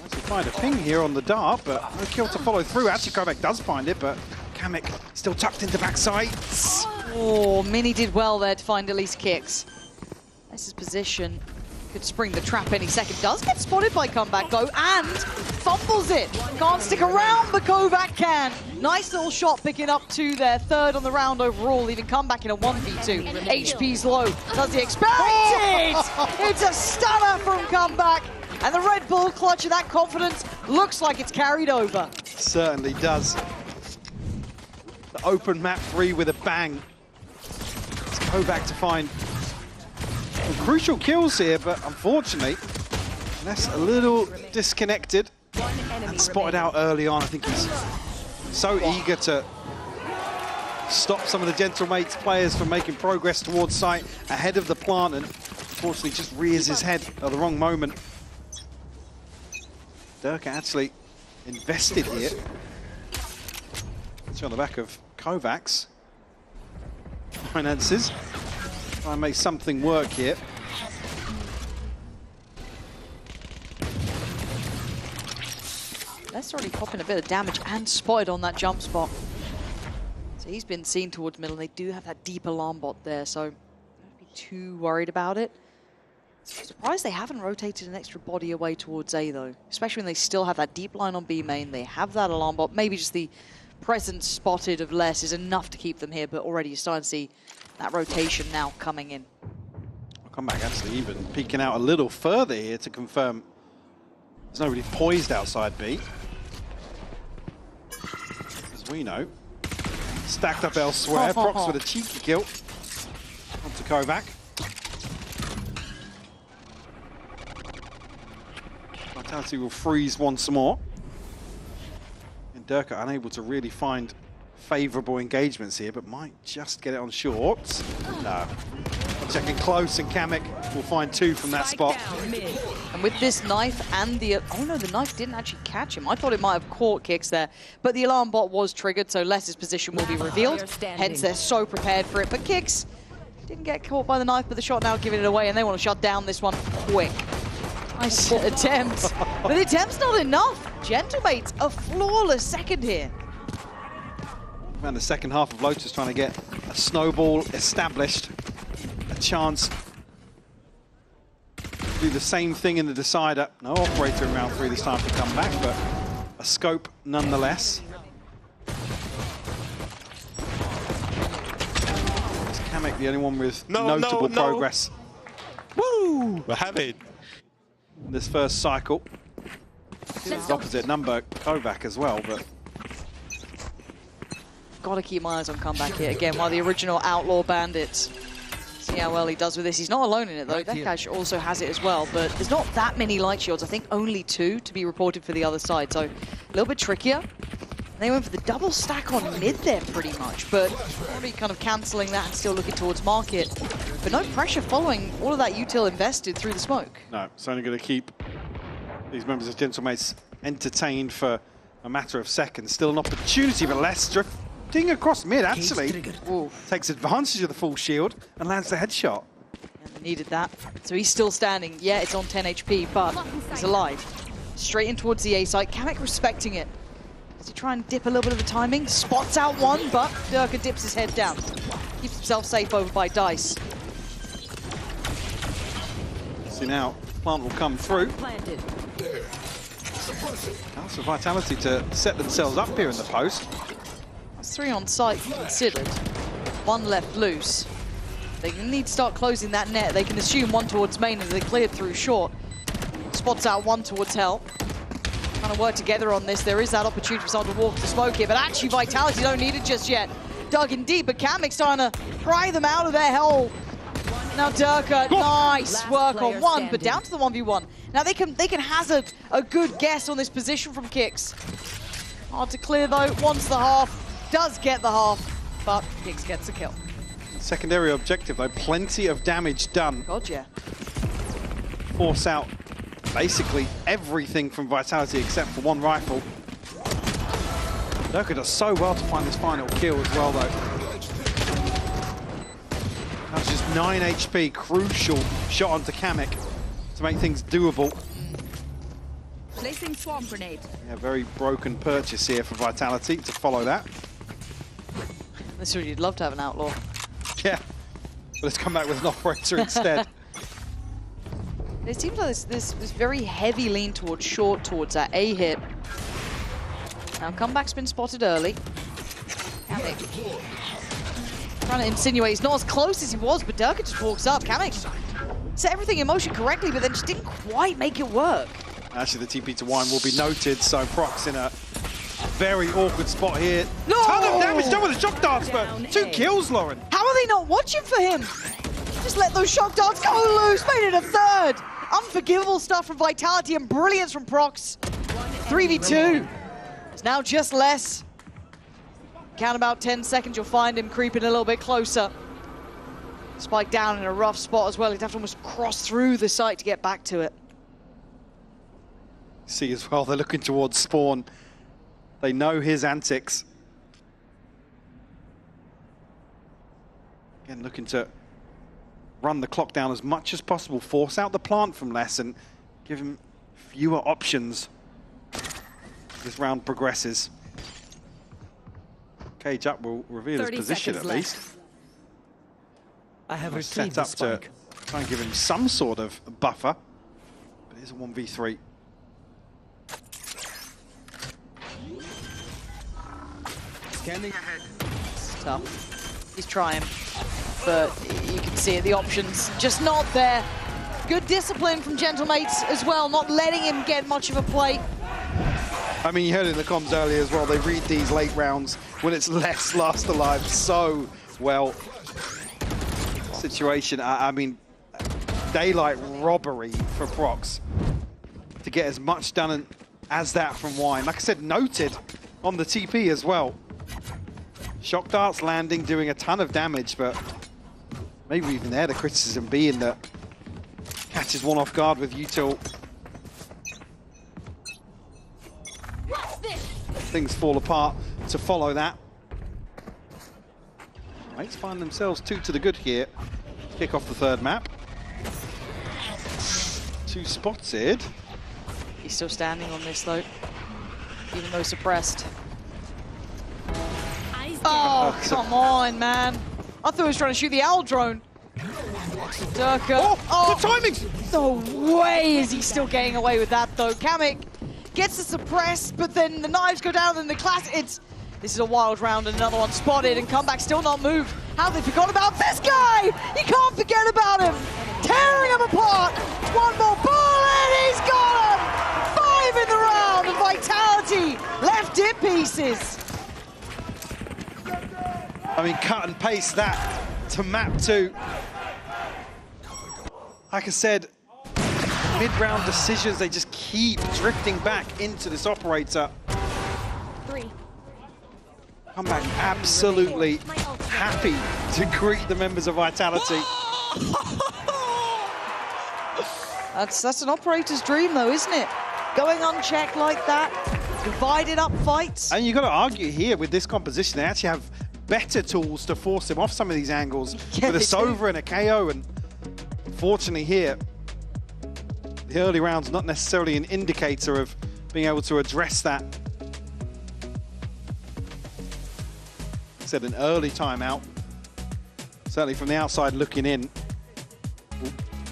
Actually find a ping here on the dart, but no kill to follow through. Actually, Kovac does find it, but Kamek still tucked into backside. Oh, Mini did well there to find at least kicks. This is position. Could spring the trap any second. Does get spotted by Comeback though, and fumbles it. Can't stick around, but Kovac can. Nice little shot picking up 2 there. 3rd on the round overall, leaving Comeback in a 1v2. HP's low. Does he expect it? It's a stunner from Comeback. And the Red Bull clutch of that confidence looks like it's carried over. Certainly does. The open map 3 with a bang. Let's go back to find some crucial kills here, but unfortunately, Ness a little disconnected and spotted out early on. I think he's so eager to stop some of the Gentlemates players from making progress towards site ahead of the plant, and unfortunately just rears his head at the wrong moment. Durka actually invested here. It's on the back of Kovac's finances. Try and make something work here. That's already popping a bit of damage and spotted on that jump spot. So he's been seen towards middle. They do have that deep alarm bot there, so don't be too worried about it. I'm surprised they haven't rotated an extra body away towards A though, especially when they still have that deep line on B main. They have that alarm bot. Maybe just the presence spotted of less is enough to keep them here, but already you're starting to see that rotation now coming in. Comeback actually even peeking out a little further here to confirm there's nobody poised outside B. As we know, stacked up elsewhere. Prox with a cheeky kill onto Kovac. Vitality will freeze once more. And Durka unable to really find favourable engagements here, but might just get it on short. No. Checking close, and Kamek will find 2 from that spot. And with this knife and the... Oh no, the knife didn't actually catch him. I thought it might have caught kicks there. But the alarm bot was triggered, so Less's position will be revealed. Hence, they're so prepared for it. But kicks didn't get caught by the knife, but the shot now giving it away, and they want to shut down this one quick. Nice attempt. But the attempt's not enough. Gentlemates, a flawless second here. And the second half of Lotus trying to get a snowball established. A chance to do the same thing in the decider. No operator in round 3 this time to come back, but a scope nonetheless. Is Kamek the only one with notable progress? Woo! We have it. This first cycle. It's opposite number Kovac as well, but Gotta keep my eyes on comeback here again. While the original Outlaw Bandits. See how well he does with this. He's not alone in it though. Dekash also has it as well, but there's not that many light shields. I think only 2 to be reported for the other side, so a little bit trickier. They went for the double stack on mid there pretty much, but already kind of cancelling that and still looking towards market. But no pressure following all of that util invested through the smoke. no, it's only going to keep these members of Gentlemates entertained for a matter of seconds. Still an opportunity, but less drifting across mid, actually. Takes advantage of the full shield and lands the headshot. And needed that. So he's still standing. Yeah, it's on 10 HP, but he's alive. Straight in towards the A site. Kamek respecting it. Does he try and dip a little bit of the timing? Spots out one, but Durka dips his head down. Keeps himself safe over by Dice. See now, Plant will come through. That's for Vitality to set themselves up here in the post. That's 3 on site considered. 1 left loose. They need to start closing that net. They can assume 1 towards main as they cleared through short. Spots out 1 towards help. Trying to work together on this. There is that opportunity for someone to walk the smoke here, but actually Vitality don't need it just yet. Dug in deep, but Kamek's trying to pry them out of their hole. Now Durka, nice work on 1, but down to the 1v1. Now they can hazard a good guess on this position from Kix. Hard to clear though, wants the half, does get the half, but Kix gets the kill. Secondary objective though, plenty of damage done. God, yeah. Force out basically everything from Vitality except for 1 rifle. Durka does so well to find this final kill as well though. That's just 9 HP, crucial shot onto Kamek to make things doable. Placing swamp grenade. Yeah, very broken purchase here for Vitality to follow that. This is what you'd love to have an outlaw. Yeah, but let's come back with an operator instead. It seems like this very heavy lean towards short, towards that A hit. Now comeback's been spotted early. Kamek trying to insinuate he's not as close as he was, but Durka just walks up. Kamek set everything in motion correctly, but then just didn't quite make it work. Actually, the TP to wine will be noted, so Prox in a very awkward spot here. No! Ton of damage done with the shock darts, but 2 kills, Lauren. How are they not watching for him? Just let those shock darts go loose, made it a 3rd. Unforgivable stuff from Vitality and brilliance from Prox. 3v2. It's now just less. Count about 10 seconds, you'll find him creeping a little bit closer. Spike down in a rough spot as well. He'd have to almost cross through the site to get back to it. See as well, they're looking towards Spawn. They know his antics. Again, looking to run the clock down as much as possible, force out the plant from less and give him fewer options as this round progresses. Cage up will reveal his position at least. I have set up to try and give him some sort of buffer, but it is a 1v3. Scanning ahead. It's tough. He's trying, but you can see it, the options just not there. Good discipline from Gentlemates as well, not letting him get much of a play. I mean, you heard it in the comms earlier as well, they read these late rounds when it's less last alive so well. Situation, I mean, daylight robbery for Prox to get as much done as that from Wine. Like I said, noted on the TP as well. Shock darts landing, doing a ton of damage, but maybe even there the criticism being that catches 1 off guard with util. Things fall apart to follow that. Mates find themselves 2 to the good here. Kick off the 3rd map. 2 spotted. He's still standing on this though, even though suppressed. Oh, come on, man. I thought he was trying to shoot the owl drone. Durka. Oh, the timing! No way is he still getting away with that though. Kamek gets the suppress, but then the knives go down and the class. This is a wild round and another one spotted and comeback still not moved. How they forgot about this guy? You can't forget about him. Tearing him apart. 1 more ball and he's got him. 5 in the round. Vitality left in pieces. I mean, cut and paste that to map 2. Like I said, mid-round decisions, they just keep drifting back into this operator. 3. Comeback absolutely happy to greet the members of Vitality. That's an operator's dream, though, isn't it? Going unchecked like that, divided up fights. And you've got to argue here with this composition, they actually have better tools to force him off some of these angles with a Sova and a KO. And unfortunately here, the early round's not necessarily an indicator of being able to address that. Said an early timeout, certainly from the outside looking in.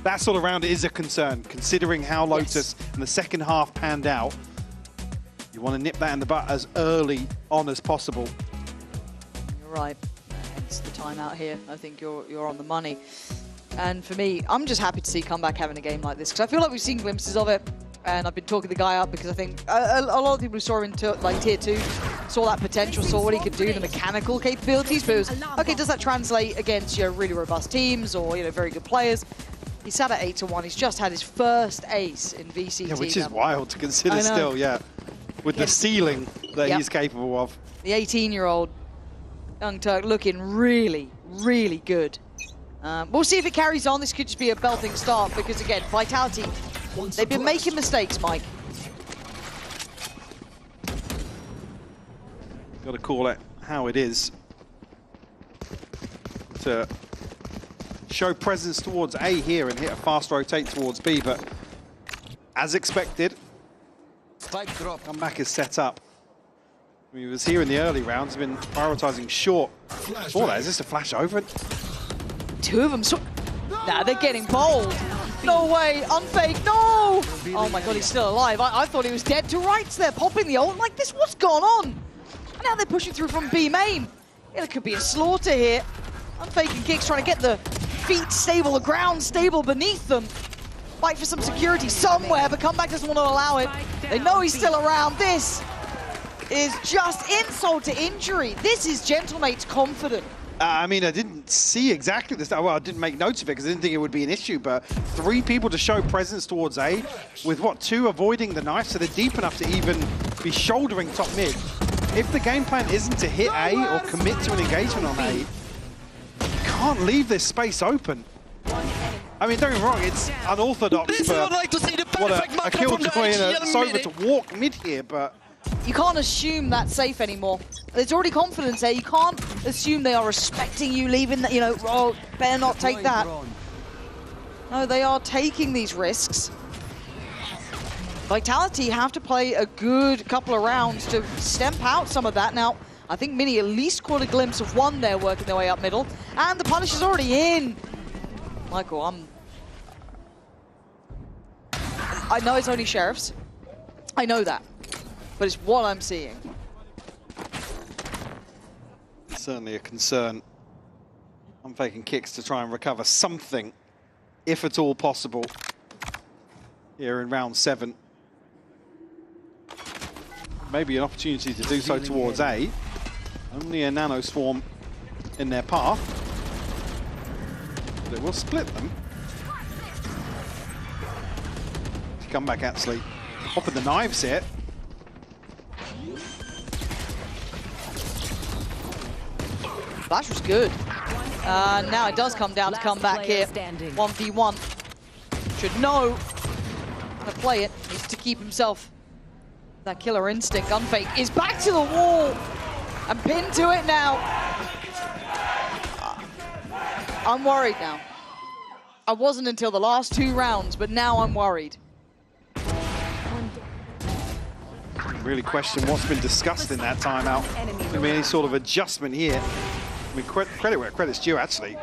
That sort of round is a concern, considering how Lotus in the second half panned out. You want to nip that in the butt as early on as possible. You're right. Hence the timeout here. I think you're on the money. And for me, I'm just happy to see Comeback having a game like this, because I feel like we've seen glimpses of it. And I've been talking the guy up because I think a lot of people who saw him in like tier 2 saw that potential, saw what he could do, the mechanical capabilities. But it was, okay, does that translate against really robust teams or very good players? He sat at 8-1. He's just had his first ace in VCT. Yeah, which is wild to consider still, with the ceiling that he's capable of. The 18-year-old Young Turk looking really, really good. We'll see if it carries on. This could just be a belting start because, again, Vitality, they've been making mistakes, Mike. Got to call it how it is. To show presence towards A here and hit a fast rotate towards B, but as expected, Comeback is set up. I mean, he was here in the early rounds, been prioritizing short. Before that, is this a flash over it? 2 of them. Nah, they're getting bold. No way, unfake, no! Oh my god, he's still alive. I thought he was dead to rights there, popping the ult like this. What's gone on? And now they're pushing through from B main. Yeah, there could be a slaughter here. Unfaking kicks, trying to get the feet stable, the ground stable beneath them. Fight for some security somewhere, but Comeback doesn't want to allow it. They know he's still around. This is just insult to injury. This is Gentlemate's confident. I mean, I didn't see exactly this. Well, I didn't make notes of it because I didn't think it would be an issue, but 3 people to show presence towards A, with 2 avoiding the knife, so they're deep enough to even be shouldering top mid. If the game plan isn't to hit A or commit to an engagement on A, you can't leave this space open. I mean, don't get me wrong, it's unorthodox for a Killjoy and a Sova to walk mid here, but you can't assume that's safe anymore. There's already confidence there. You can't assume they are respecting you, leaving that, oh, better not take that. No, they are taking these risks. Vitality have to play a good couple of rounds to stamp out some of that. Now, I think Mini at least caught a glimpse of one there working their way up middle. And the punish is already in. Michael, I know it's only Sheriffs. I know that. But it's what I'm seeing. Certainly a concern. I'm faking kicks to try and recover something, if at all possible, here in round 7. Maybe an opportunity to do so towards A. Only a nano swarm in their path. But it will split them. Comeback actually popping the knives here. Flash was good. Now it does come down to Comeback here. 1v1. Should know how to play it. Needs to keep himself that killer instinct. Unfake is back to the wall and pinned to it now. I'm worried now. I wasn't until the last 2 rounds, but now I'm worried. Really question what's been discussed in that timeout. I mean, any sort of adjustment here. I mean, credit where credit's due, actually.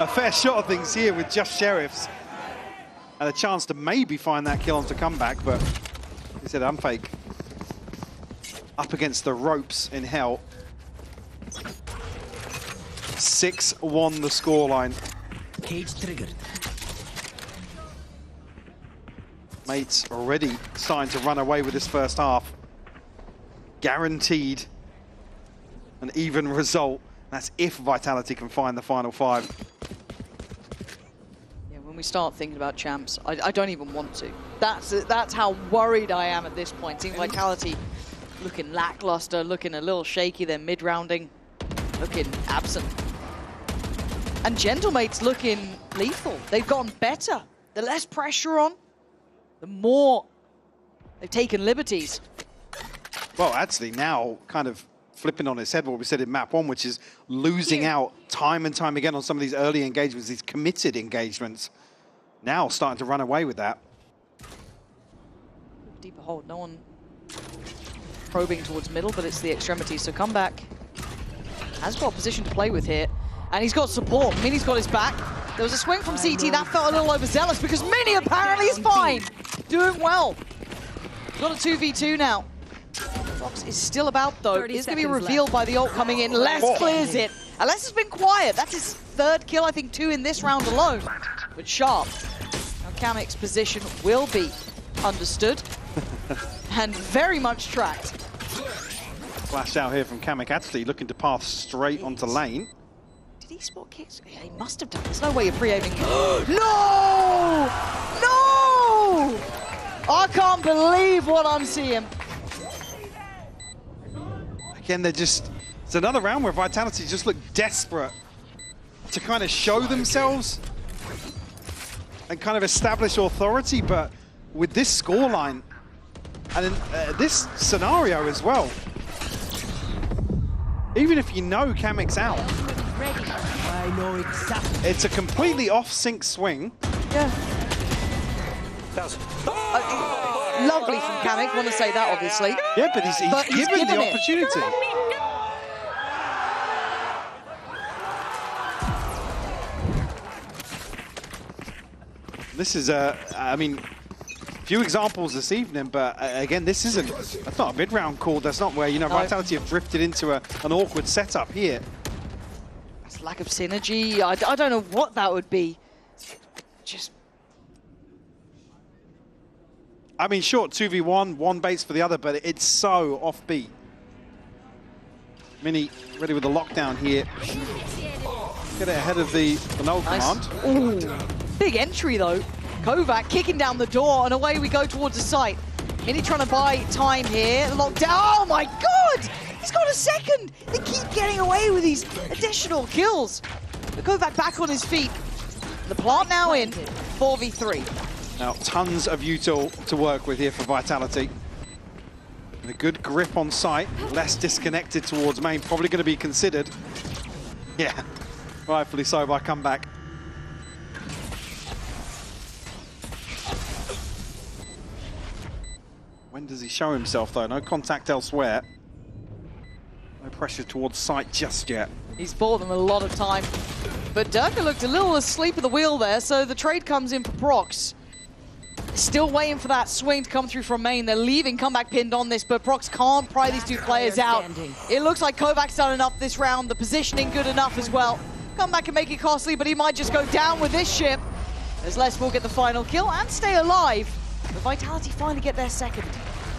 A fair shot of things here with just Sheriffs. And a chance to maybe find that kill onto Comeback, but he said Unfake up against the ropes in hell. 6-1 the scoreline. Cage triggered. Mates already starting to run away with this first half. Guaranteed an even result. That's if Vitality can find the final 5. Yeah, when we start thinking about champs, I don't even want to. That's how worried I am at this point. Seeing Vitality looking lackluster, looking a little shaky, they're mid-rounding, looking absent. And Gentlemate's looking lethal. They've gotten better. The less pressure on, the more they've taken liberties. Well, actually now kind of flipping on its head what we said in map 1, which is losing out time and time again on some of these early engagements, these committed engagements. Now starting to run away with that. Deeper hold, no one probing towards middle, but it's the extremities. So come back. Has got a position to play with here. And he's got support. Mini's got his back. There was a swing from CT. That felt a little overzealous because Mini apparently is fine. Doing well. Got a 2v2 now. Fox is still about though. It's going to be revealed by the ult coming in. Les clears it. And Les has been quiet. That's his 3rd kill, I think 2 in this round alone. But sharp. Now Kamik's position will be understood and very much tracked. Flash out here from Kamik, actually looking to path straight onto lane. Did he spot kicks? Yeah, he must have done. There's no way of pre-aiming. No! No! I can't believe what I'm seeing. Again, they're just... It's another round where Vitality just look desperate to kind of show themselves and kind of establish authority, but with this scoreline and in this scenario as well, even if you know Kamik's out, I know exactly. It's a completely off-sync swing. Yeah. Lovely from Kamik, want to say that, obviously. Yeah, but he's given the opportunity. This is, I mean, few examples this evening, but again, this isn't, that's not a mid-round call. That's not where, you know, Vitality have drifted into an awkward setup here. That's lack of synergy. I don't know what that would be. Just... I mean, short 2v1, one base for the other, but it's so offbeat. Mini ready with the lockdown here. Get it ahead of the null command. Ooh, big entry though. Kovac kicking down the door, and away we go towards the site. Mini trying to buy time here. Lockdown. Oh my God! He's got a second. They keep getting away with these additional kills. But Kovac back on his feet. The plant now in 4v3. Now, tons of util to work with here for Vitality. And a good grip on site, less disconnected towards main, probably going to be considered. Yeah, rightfully so by comeback. When does he show himself though? No contact elsewhere. No pressure towards site just yet. He's bought them a lot of time. But Durka looked a little asleep at the wheel there, so the trade comes in for Prox. Still waiting for that swing to come through from main. They're leaving comeback pinned on this, but Prox can't pry these two players out. It looks like Kovac's done enough this round. The positioning good enough as well. Come back and make it costly, but he might just go down with this ship. As Les will get the final kill and stay alive. But Vitality finally get their second.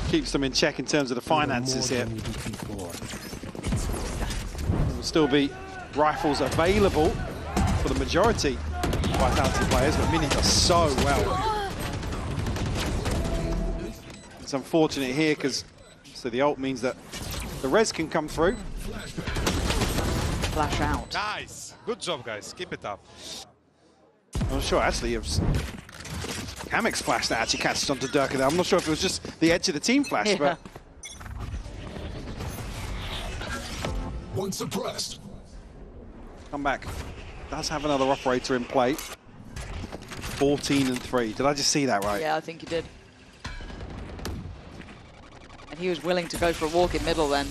Keeps them in check in terms of the finances here. There will still be rifles available for the majority of Vitality players, but Mini does so well. It's unfortunate here because so the ult means that the res can come through. Flash out. Nice. Good job, guys. Keep it up. I'm not sure, actually, it was Kamik's flash that actually catches onto Durka there. I'm not sure if it was just the edge of the team flash, yeah. but... One suppressed. Come back. Does have another operator in play. 14-3. Did I just see that right? Yeah, I think you did. And he was willing to go for a walk in middle then.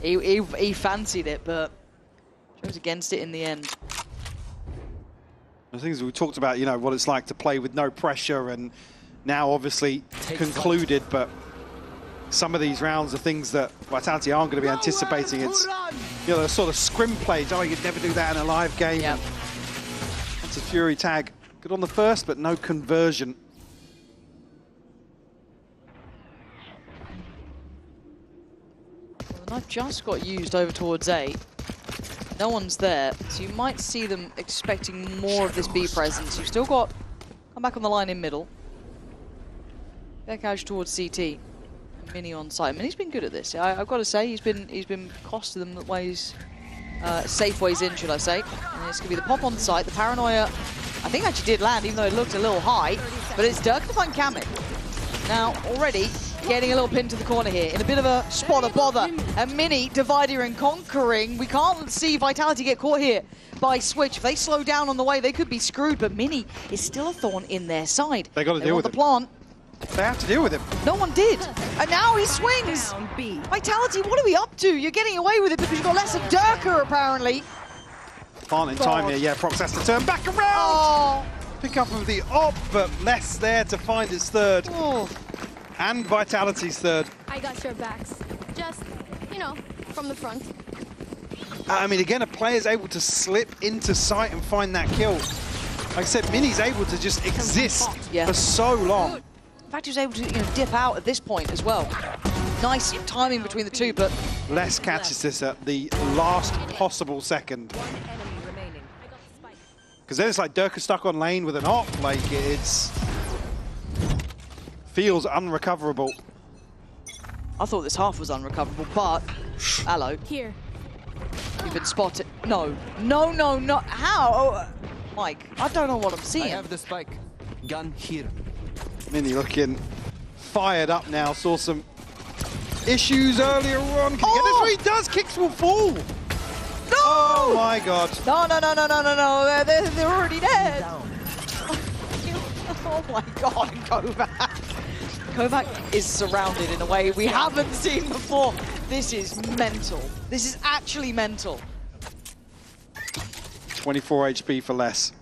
He fancied it, but chose against it in the end. The things we talked about, you know, what it's like to play with no pressure, and now obviously concluded, but some of these rounds are things that Vitality aren't going to be anticipating. It's, you know, a sort of scrim play. Oh, you'd never do that in a live game. Yep. That's a Fury tag. Good on the first, but no conversion. The knife just got used over towards A. No one's there, so you might see them expecting more of this B presence. You've still got... Come back on the line in middle. Back out towards CT. Mini on site. Mini's been good at this. I've got to say, he's been costing them the ways, safe ways in, should I say. And it's going to be the pop on site. The paranoia, I think actually did land, even though it looked a little high. But it's Dirk to find Kamek. Now, already getting a little pin to the corner here in a bit of a spot of bother. And Mini dividing and conquering. We can't see Vitality get caught here by Switch. If they slow down on the way, they could be screwed. But Mini is still a thorn in their side. They got to deal with the plant. They have to deal with him. No one did. And now he swings. Vitality, what are we up to? You're getting away with it because you've got less of Durka, apparently. Plant in time here. Yeah, Prox has to turn back around. Oh. Pick up of the op, but less there to find his third. Oh. And Vitality's third. I got your backs. Just, you know, from the front. I mean, again, a player's able to slip into sight and find that kill. Like I said, Mini's able to just exist for so long. In fact, he was able to dip out at this point as well. Nice timing between the two, but... Les catches this at the last possible second. Because then it's like Dirk is stuck on lane with an op. Like, it's... feels unrecoverable. I thought this half was unrecoverable, but... Hello. Here. You've been spotted. No. No, no, no. How? Oh, Mike, I don't know what I'm seeing. I have the spike. Gun here. Mini looking fired up now. Saw some issues earlier on. Can he get this where he does? Kicks will fall. No! Oh my god. No, no, no, no, no, no, no. They're already dead. Oh my god, Kovac. Kovac is surrounded in a way we haven't seen before. This is mental. This is actually mental. 24 HP for less.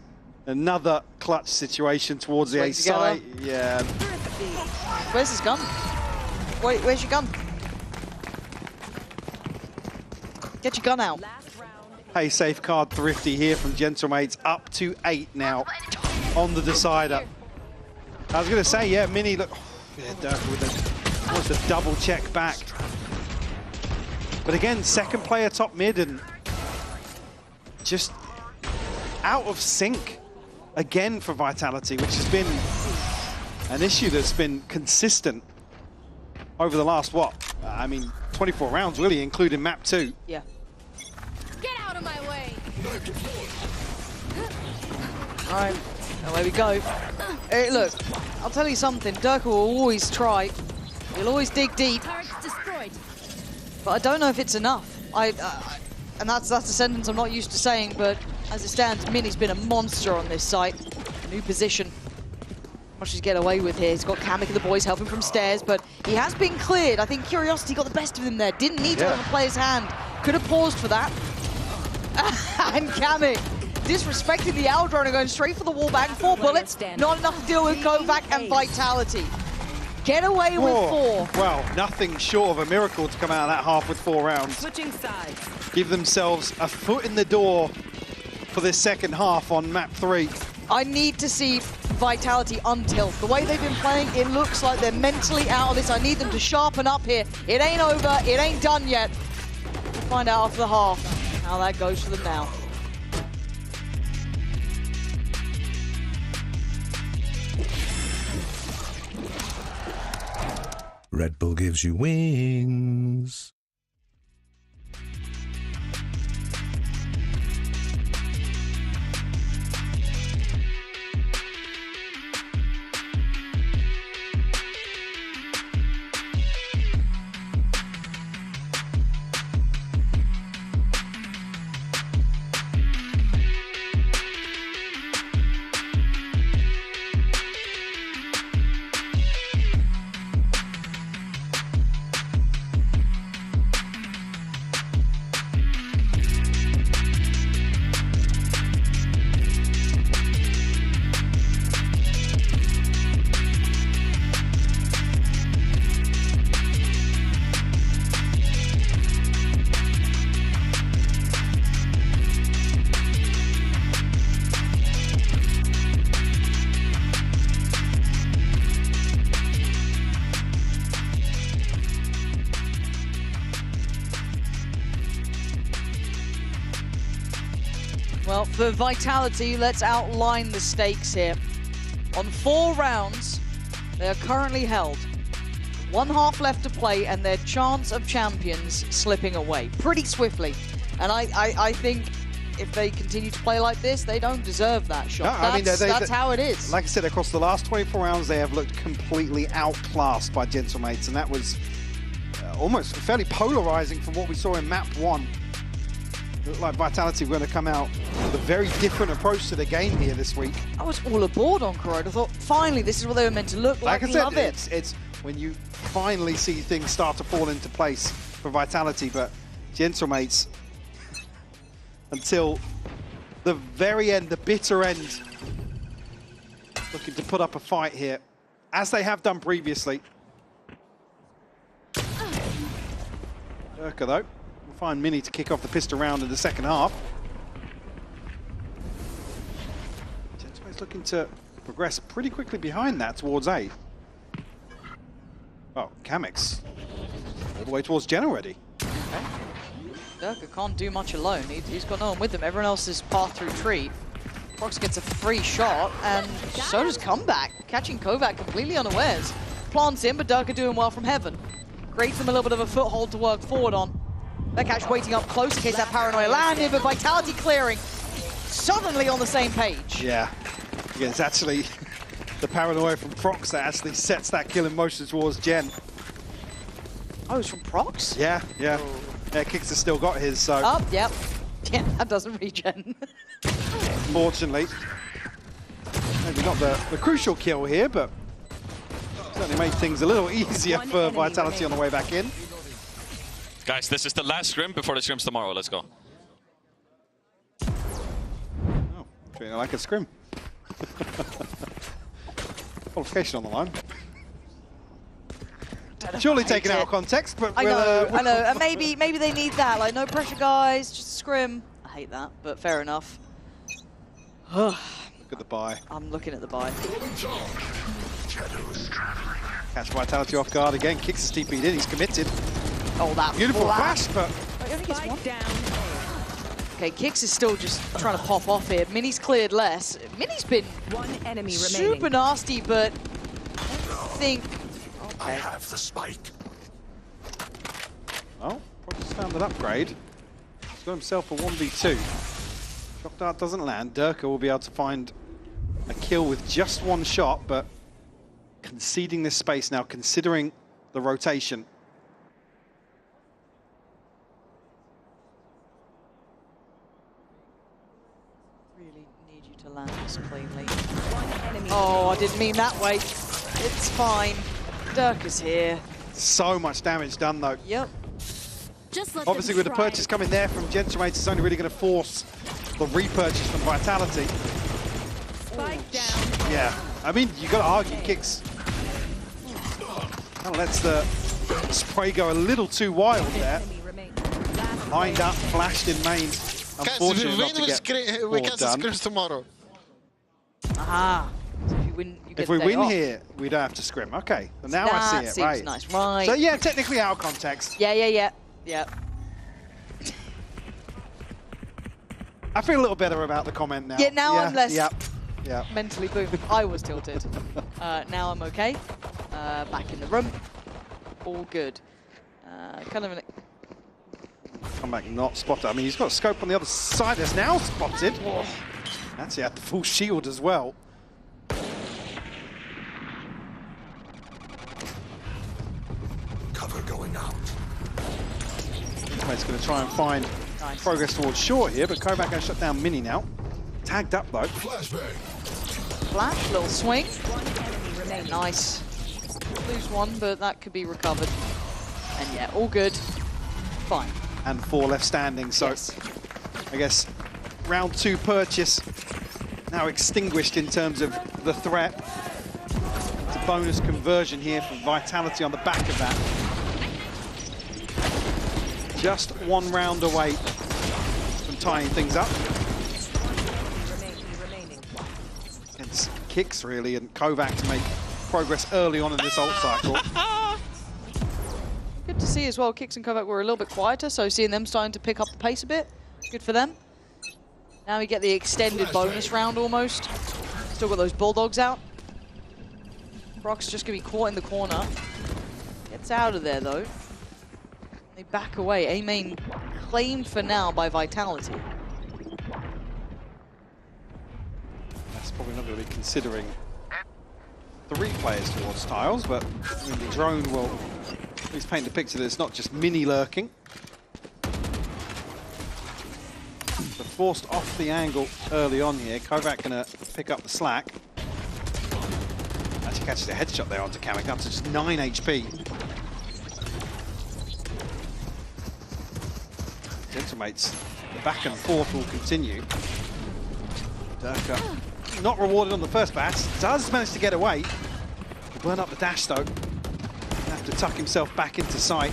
Another clutch situation towards the A side. Yeah. Where's his gun? Wait, where's your gun? Get your gun out. Hey, safe card Thrifty here from Gentlemates, up to 8 now on the decider. I was going to say, yeah, Mini, look, yeah, Dirk with almost a double check back. But again, second player top mid and just out of sync again for Vitality, which has been an issue that's been consistent over the last, what? I mean, 24 rounds really, including map 2. Yeah. Get out of my way. All right, away we go. Hey, look, I'll tell you something. Dirk will always try. He'll always dig deep. Destroyed. But I don't know if it's enough. And that's a sentence I'm not used to saying, but as it stands, Mini's been a monster on this site. New position. Much he's get away with here. He's got Kamek and the boys helping from stairs, but he has been cleared. I think Curiosity got the best of him there. Didn't need to have a player's hand. Could have paused for that. And Kamek disrespecting the L drone and going straight for the wall back. 4 bullets, not enough to deal with Kovac and Vitality. Get away with 4. Well, nothing short of a miracle to come out of that half with 4 rounds. Switching sides. Give themselves a foot in the door for this second half on map 3. I need to see Vitality untilt. The way they've been playing, it looks like they're mentally out of this. I need them to sharpen up here. It ain't over, it ain't done yet. We'll find out after the half how that goes for them now. Red Bull gives you wings. Well, for Vitality, let's outline the stakes here. On 4 rounds, they are currently held. 1 half left to play, and their chance of champions slipping away pretty swiftly. And I think if they continue to play like this, they don't deserve that shot. No, That's how it is. Like I said, across the last 24 rounds, they have looked completely outclassed by Gentlemates, and that was almost fairly polarizing from what we saw in map 1. Looked like Vitality were going to come out with a very different approach to the game here this week. I was all aboard on Corrode. I thought, finally, this is what they were meant to look like. Like I said, Love it. it's when you finally see things start to fall into place for Vitality, but Gentlemates, until the very end, the bitter end, looking to put up a fight here, as they have done previously. Durka, though, will find Mini to kick off the pistol round in the second half. Gentlemates looking to progress pretty quickly behind that towards A. Oh, Kamix all the way towards Gen already. Okay. Durka can't do much alone. He's got no one with him. Everyone else is path through tree. Prox gets a free shot, and so does Comeback, catching Kovac completely unawares. Plants him, but Durka doing well from heaven. Creates them a little bit of a foothold to work forward on. Bekash waiting up close in case that paranoia landed, but Vitality clearing. Suddenly on the same page. Yeah, it's actually the paranoia from Prox that actually sets that kill in motion towards Gen. Oh, it's from Prox? Yeah. Yeah, Kix has still got his, so... Oh, yep. Yeah, that doesn't regen. Unfortunately. Maybe not the crucial kill here, but certainly made things a little easier for Vitality on the way back in. Guys, this is the last scrim before the scrims tomorrow. Let's go. Oh, treating it like a scrim. Qualification on the line. Surely taken out of context, but I know. And maybe they need that. Like, no pressure, guys. Just a scrim. I hate that, but fair enough. Look at the buy. I'm looking at the buy. Catch Vitality off guard again. Kicks his TP'd in. He's committed. Oh, that beautiful flash, but okay, Kix is still just trying to pop off here. Mini's cleared less. Mini's been super nasty, but I think. Okay. I have the spike. Oh, probably found an upgrade. He's got himself a 1v2. Shock dart doesn't land. Durka will be able to find a kill with just 1 shot, but conceding this space now, considering the rotation. Really need you to land this cleanly. Oh, I didn't mean that way. It's fine. Durka's here. So much damage done, though. Yep. Obviously, with the purchase coming there from Gentlemates, it's only really going to force the repurchase from Vitality. Spike down. Yeah, I mean, you got to argue Kix kind of lets the spray go a little too wild there. Lined up, flashed in main. Unfortunately, not to get we can see done. scrims tomorrow. Aha. So if you win, you get If we the day win off. here, we don't have to scrim. Okay, well, now I see it. Seems Right. nice. Right. So yeah, technically out of context. Yeah. I feel a little better about the comment now. Yeah, now I'm less Yeah. mentally boom. I was tilted. Now I'm okay. Back in the room. All good. Kind of an... Comeback not spotted. I mean, he's got a scope on the other side. That's now spotted. Actually had the full shield as well. Cover going out. He's going to try and find progress towards short here, but Kovac going to shut down Mini now. Tagged up though. Flash, little swing. Nice. Lose one, but that could be recovered. And yeah, all good. Fine. And 4 left standing, so yes. I guess round 2 purchase now extinguished in terms of the threat. It's a bonus conversion here for Vitality on the back of that. Just 1 round away from tying things up. It's Kix really, and Kovac to make progress early on in this ult cycle. Good to see as well, Kix and Kovac were a little bit quieter, so seeing them starting to pick up the pace a bit, good for them. Now we get the extended bonus round almost. Still got those Bulldogs out. Brock's just going to be caught in the corner. Gets out of there, though. They back away. A main claimed for now by Vitality. That's probably not going to be considering 3 players towards tiles, but I mean, the drone will at least paint the picture that it's not just mini lurking. They're forced off the angle early on here. Kovac going to pick up the slack. Actually catches a headshot there onto Kamek, down to just 9 HP. Gentlemates, the back and forth will continue. Durka not rewarded on the first pass, does manage to get away. Burn up the dash though. Have to tuck himself back into sight.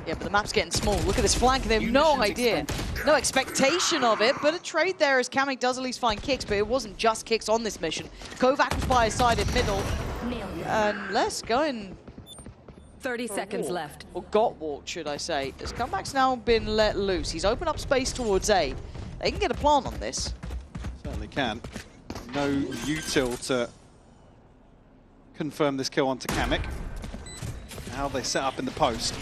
Yeah, but the map's getting small. Look at this flank, they have no idea. No expectation of it, but a trade there as Kamek does at least find kicks, but it wasn't just kicks on this mission. Kovac was by his side in middle. And Les going 30 seconds left. Or got walked, should I say. As Comeback's now been let loose. He's opened up space towards A. They can get a plant on this. Certainly can. No util to confirm this kill onto Kamek. Now they set up in the post.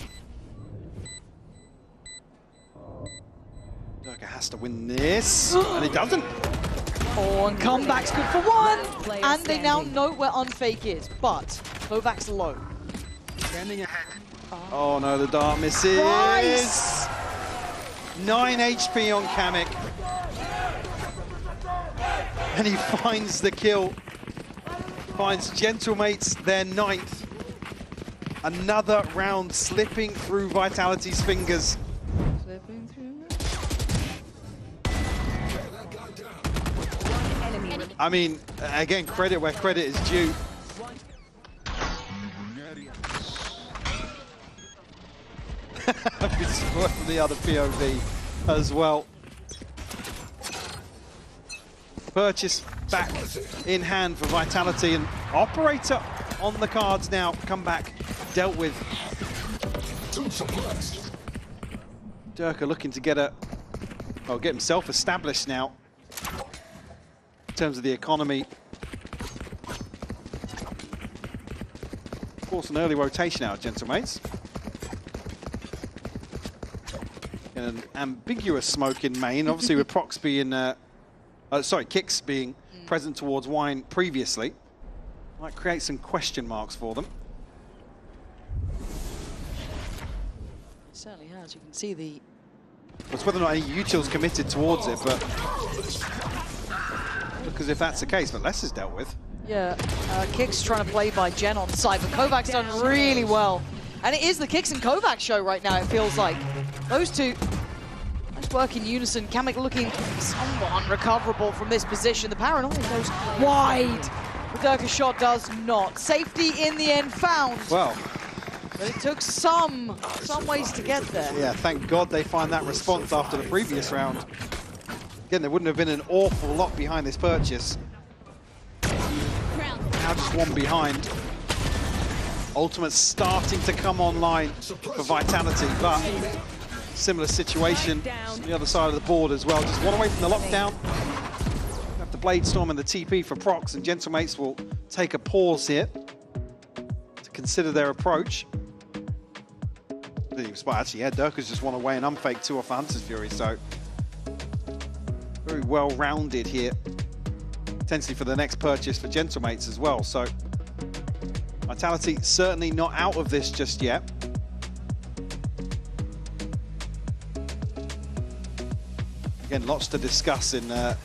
Durka has to win this, and he doesn't. Oh, and Comeback's good for 1! And they now know where Unfake is, but Kovac's low. Standing ahead. Oh no, the dart misses. Nice. 9 HP on Kamek. And he finds the kill. Finds Gentlemates their 9th. Another round slipping through Vitality's fingers. Slipping through. I mean, again, credit where credit is due. From the other POV as well. Purchase back in hand for Vitality, and Operator on the cards now. Comeback dealt with. Durka looking to get himself established now in terms of the economy. Of course, an early rotation out, Gentlemates. An ambiguous smoke in main, obviously with Prox being, Kicks being present towards Wine previously. Might create some question marks for them. It certainly has. You can see the... It's whether or not any utils committed towards it, but look as if that's the case, but less is dealt with. Yeah, Kicks trying to play by Gen on side, but Kovac's done really well. And it is the Kicks and Kovac show right now, it feels like. Those two, nice work in unison. Kamek looking somewhat unrecoverable from this position. The paranoia goes wide. The Durka shot does not. Safety in the end found. Well. But it took some ways to get there. Yeah, thank God they find that response after the previous round. Again, there wouldn't have been an awful lot behind this purchase. Now just one behind. Ultimate's starting to come online for Vitality, but similar situation on the other side of the board as well. Just one away from the lockdown. Have the Blade Storm and the TP for Prox, and Gentlemates will take a pause here to consider their approach. Actually, yeah, Durka's just one away and Unfake 2 off the Hunter's Fury, so very well-rounded here. Potentially for the next purchase for Gentlemates as well, so Vitality certainly not out of this just yet. Again, lots to discuss in looks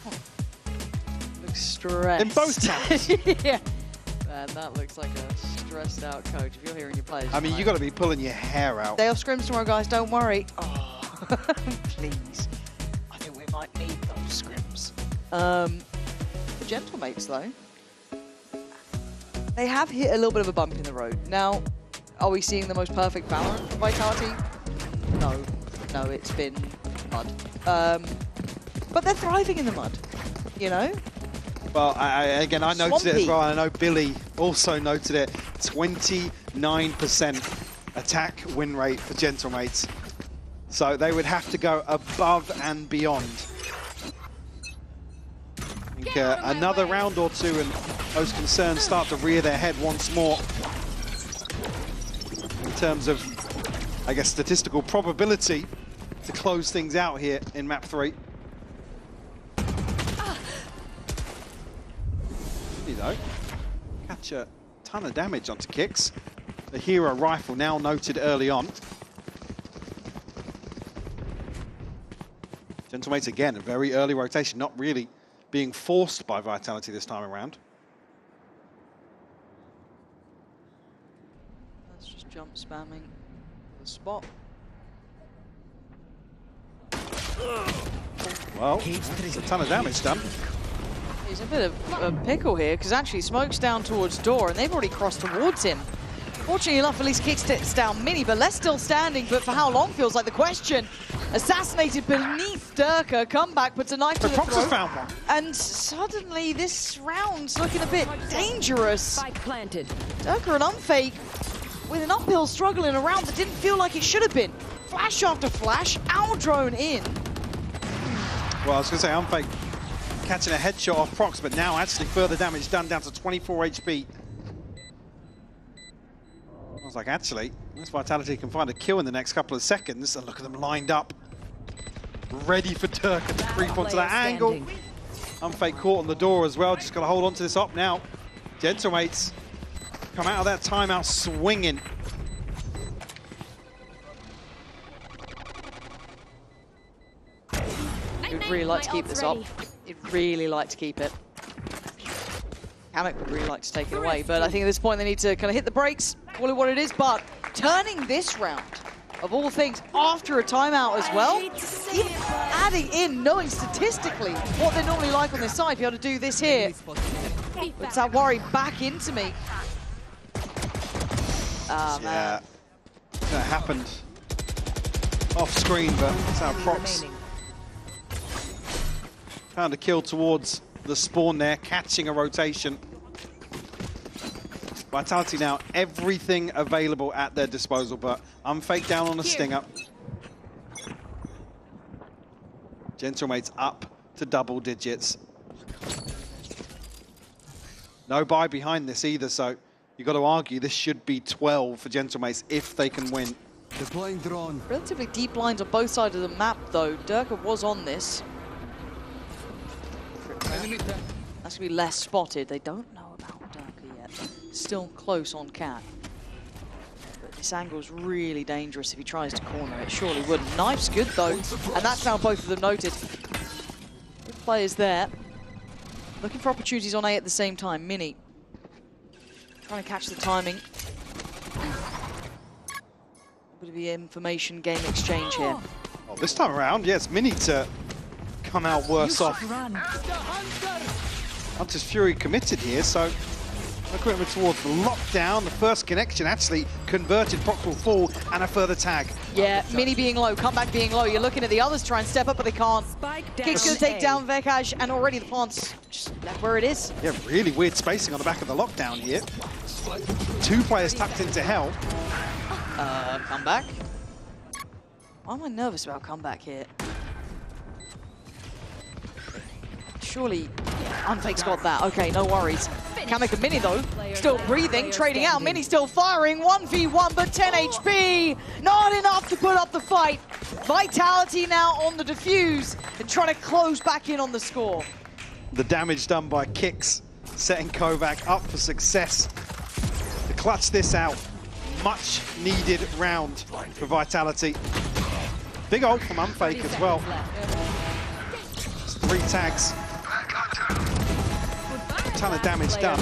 stressed. In both towns. Yeah. Man, that looks like a stressed out coach. If you're hearing your players. I mean, you got to be pulling your hair out. Day off scrims tomorrow, guys. Don't worry. Oh, please. I think we might need those scrims. Gentlemates, though, they have hit a little bit of a bump in the road. Now, are we seeing the most perfect Valorant for Vitality? No, it's been mud. But they're thriving in the mud, you know? Well, again, I noted it as well, and I know Billy also noted it. 29% attack win rate for Gentlemates. So they would have to go above and beyond. I think another round or two and those concerns start to rear their head once more. In terms of, I guess, statistical probability to close things out here in map 3. Though, catch a ton of damage onto Kicks. The hero rifle now noted early on. Gentlemates again, a very early rotation, not really being forced by Vitality this time around. Let's just jump spamming the spot. Well, it's a ton of damage done. He's a bit of a pickle here, because actually Smoke's down towards door, and they've already crossed towards him. Fortunately enough, at least Kicks down Mini, but Les still standing, but for how long feels like the question. Assassinated beneath Durka, comeback puts a knife to the throat. Found one. And suddenly this round's looking a bit dangerous. Spike planted. Durka and Unfake with an uphill struggle in a round that didn't feel like it should have been. Flash after flash, our drone in. Well, I was going to say Unfake catching a headshot off Prox, but now actually further damage done, down to 24 HP. I was like, actually, this Vitality can find a kill in the next couple of seconds, and look at them lined up, ready for Turk to creep onto that angle. Unfake caught on the door as well, just got to hold on to this op now. Gentlemates come out of that timeout swinging. We'd really like to keep this up. You'd really like to keep it. Kamek would really like to take it away, but I think at this point they need to kind of hit the brakes, call it what it is, but turning this round, of all things, after a timeout as well, even adding in, knowing statistically what they're normally like on this side, be able to do this here. Puts that worry back into me. Ah, man. Yeah, that happened off screen, but that's how Prox found a kill towards the spawn there, catching a rotation. Vitality now, everything available at their disposal, but Unfake down on a stinger. Gentlemates up to double digits. No buy behind this either, so you've got to argue this should be 12 for Gentlemates if they can win. Deploying drone. Relatively deep lines on both sides of the map, though. Durka was on this. That's going to be less spotted. They don't know about Durka yet. Still close on Cat. But this angle's really dangerous if he tries to corner it. Surely wouldn't. Knife's good, though. And that's now both of them noted. Good players there. Looking for opportunities on A at the same time. Mini. Trying to catch the timing. A bit of the information game exchange here. Well, this time around, yes, Mini to come out worse off. Hunter's Fury committed here, so equipment towards the lockdown. The first connection actually converted. Prox will fall, and a further tag. Yeah, Mini being low, comeback being low. You're looking at the others try and step up, but they can't. Kick's going to take down Vekaj, and already the plant's just left where it is. Yeah, really weird spacing on the back of the lockdown here. 2 players tucked into hell. Comeback. Why am I nervous about comeback here? Surely Unfake's got that. Okay, no worries. Kamek and Mini, though, still breathing, trading out. Mini still firing. 1v1, but 10 HP. Not enough to put up the fight. Vitality now on the defuse and trying to close back in on the score. The damage done by Kicks, setting Kovac up for success. To clutch this out, much needed round for Vitality. Big ult from Unfake as well. Just 3 tags. A ton of damage done.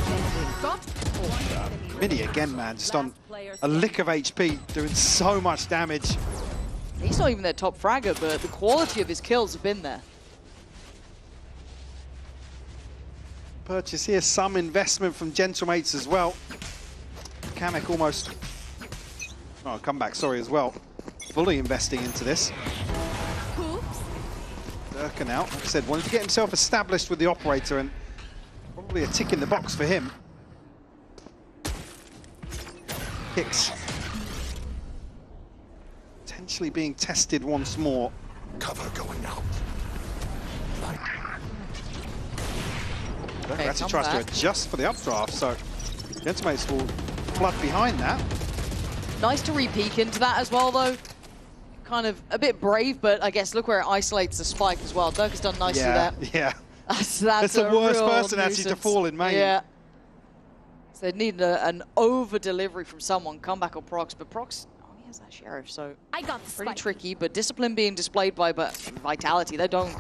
Mini again, man, just on a lick of HP, doing so much damage. He's not even their top fragger, but the quality of his kills have been there. Purchase here, some investment from Gentlemates as well. Kamek almost, oh, comeback, sorry, as well. Fully investing into this. Durka now, like I said, wanted to get himself established with the operator, and probably a tick in the box for him. Kicks. 10 potentially being tested once more. Cover going out. Durka actually tries to adjust for the updraft, so Gentlemates will flood behind that. Nice to re-peek into that as well, though. Kind of a bit brave, but I guess look where it isolates the spike as well. Durka's done nicely there. Yeah. That's the worst person actually to fall in main. Yeah. So they need an over-delivery from someone. Comeback or Prox, but Prox, he has that Sheriff, so I got the pretty spike. tricky. But discipline being displayed by Vitality. They don't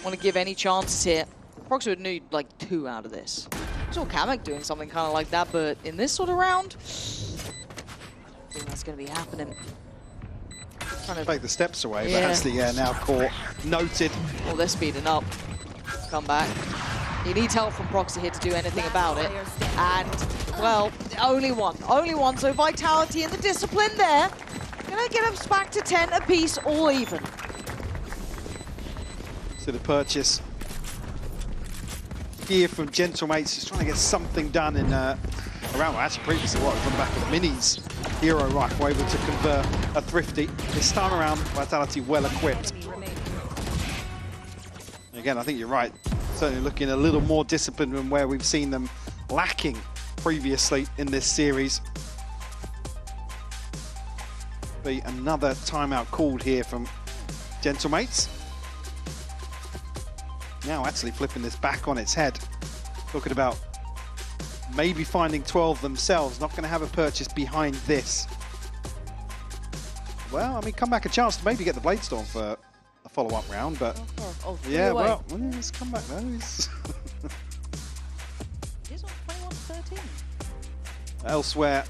want to give any chances here. Prox would need like 2 out of this. I saw Kamek doing something kind of like that, but in this sort of round, I think that's going to be happening. Kind of take the steps away, but actually, now caught. Noted. Oh, they're speeding up. Come back. He needs help from Proxy here to do anything about it. And, well, only one. Only one, so Vitality and the discipline there. Gonna get us back to 10 apiece, all even. So the purchase here from Gentlemates. He's trying to get something done in around, well, actually previously what was on the back of the Minis. Hero rifle able to convert a Thrifty. This time around, Vitality well equipped. Again, I think you're right. Certainly looking a little more disciplined than where we've seen them lacking previously in this series. Be another timeout called here from Gentlemates. Now actually flipping this back on its head. Talking about maybe finding 12 themselves. Not going to have a purchase behind this. Well, I mean, come back a chance to maybe get the Bladestorm for a follow-up round, but yeah, well, let's come back though. He's on 21-13. Elsewhere,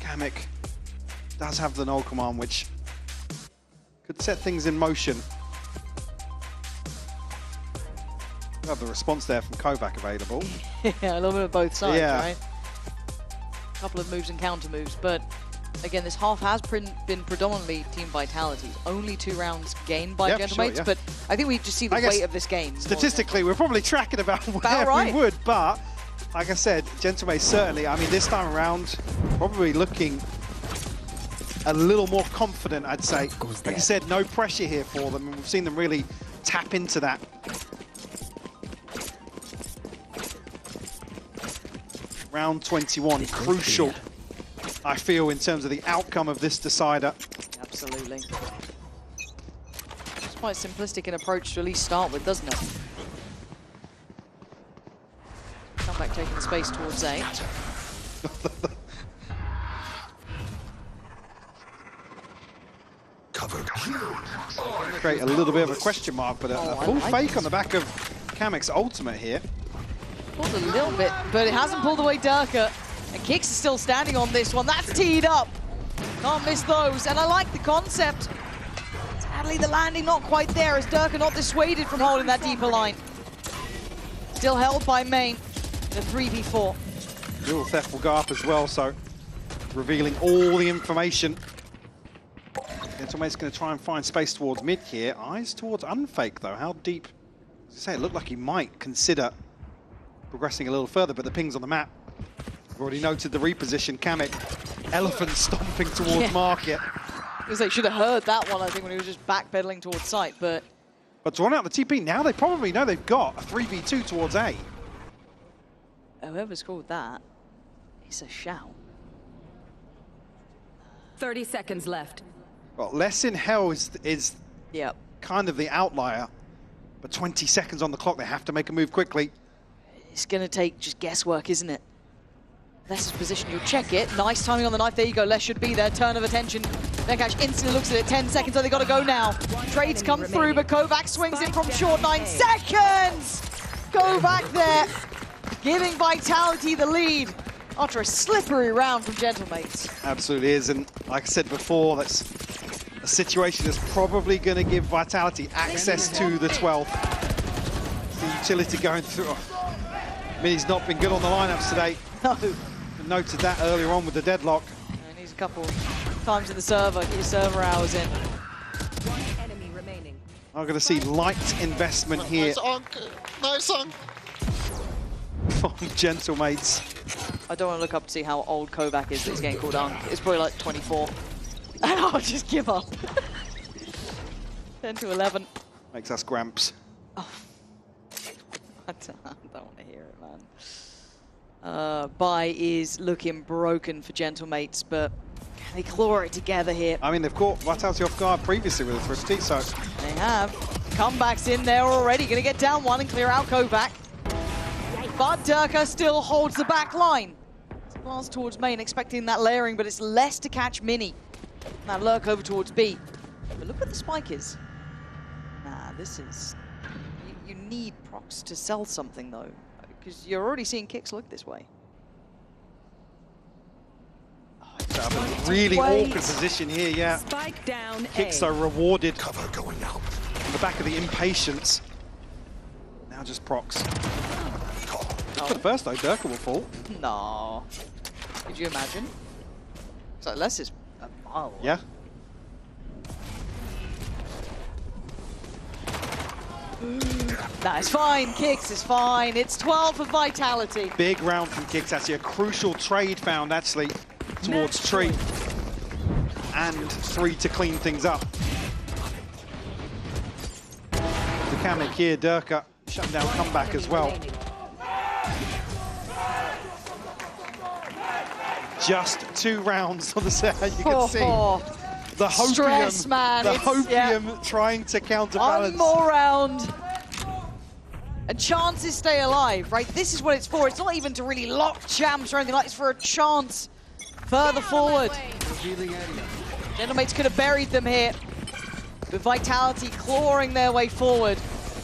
Kamek does have the null command, which could set things in motion. We have the response there from Kovac available. Yeah, a little bit of both sides, Yeah. right? A couple of moves and counter moves, but again, this half has been predominantly Team Vitality. Only 2 rounds gained by Gentlemates, but I think we just see the weight of this game. Statistically, we're probably tracking about where we would, but like I said, Gentlemates certainly, I mean, this time around, probably looking a little more confident, I'd say. Like I said, no pressure here for them, and we've seen them really tap into that. Round 21, crucial, I feel, in terms of the outcome of this decider. Absolutely. It's quite simplistic an approach to at least start with, doesn't it? Comeback taking the space towards A. Create a little bit of a question mark, but a full fake on the back of Kamek's ultimate here. Pulled a little bit, but it hasn't pulled away Durka. And Kix is still standing on this one. That's teed up. Can't miss those. And I like the concept. Sadly, the landing not quite there as Durka not dissuaded from holding that deeper line. Still held by main in a 3v4. Dual theft will go up as well, so revealing all the information. Gentlemate's going to try and find space towards mid here. Eyes towards Unfake, though. How deep? As I say, it looked like he might consider progressing a little further, but the ping's on the map. We've already noted the reposition. Kamek, elephant stomping towards market. They should have heard that one, I think, when he was just backpedaling towards site, but drawn out the TP, now they probably know they've got a 3v2 towards A. Whoever's called that, it's a shout. 30 seconds left. Well, Less in Hell is yep. kind of the outlier, but 20 seconds on the clock, they have to make a move quickly. It's going to take just guesswork, isn't it? Less's position, you'll check it. Nice timing on the knife. There you go. Less should be there. Turn of attention. Venkash instantly looks at it. 10 seconds, so they got to go now. Trades come through, but Kovac swings in from short. 9 seconds! Kovac there, giving Vitality the lead after a slippery round from Gentlemates. Absolutely is, and like I said before, that's a situation that's probably going to give Vitality access to the 12th. The utility going through. Mini's not been good on the lineups today. No. Noted that earlier on with the deadlock. He needs a couple times in the server, get your server hours in. One enemy remaining. I'm going to see light investment here Nice on. from Gentlemates. I don't want to look up to see how old Kovac is that he's getting called Unk. It's probably like 24. And I'll just give up. 10 to 11. Makes us Gramps. Oh. I don't want to hear it, man. Bye is looking broken for Gentlemates, but can they claw it together here? I mean, they've caught Vitality off guard previously with a twisty, so... They have. Comebacks in there already. Going to get down one and clear out Kovac. But Durka still holds the back line. Glance towards main, expecting that layering, but it's less to catch Mini. Now lurk over towards B. But look what the spike is. Nah, this is... You need procs to sell something, though, because you're already seeing Kicks look this way. Oh, really awkward position here, yeah. Spike down Kicks A. are rewarded. Cover going out. On the back of the impatience. Now just procs. For the first though, Durka will fall. No. Could you imagine? So unless it's a mile away. Yeah. That's fine. Kicks is fine. It's 12 for Vitality. Big round from Kicks, actually. A crucial trade found, actually, towards Tree. And 3 to clean things up. The Kamek here, Durka shut down comeback as well. Just 2 rounds on the set, you can see. The hopium, Stress, man. the hopium trying to counterbalance. One more round. And chances stay alive, right? This is what it's for. It's not even to really lock champs or anything like. It's for a chance further forward. Gentlemates could have buried them here. With Vitality clawing their way forward.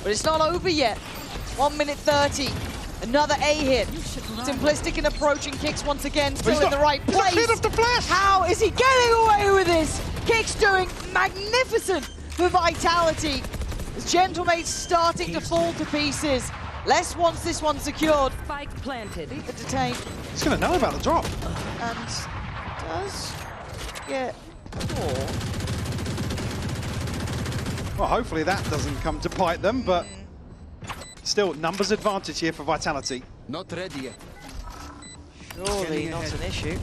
But it's not over yet. 1 minute 30. Another A hit. Simplistic in approaching Kicks once again. Still in the right place. How is he getting away with this? Kicks doing magnificent for Vitality. As Gentlemates starting to fall to pieces. Les wants this one secured. Spike planted. The detain. He's going to know about the drop. And does get 4. Well, hopefully that doesn't come to bite them, but still, numbers advantage here for Vitality. Not ready yet. Surely not an issue.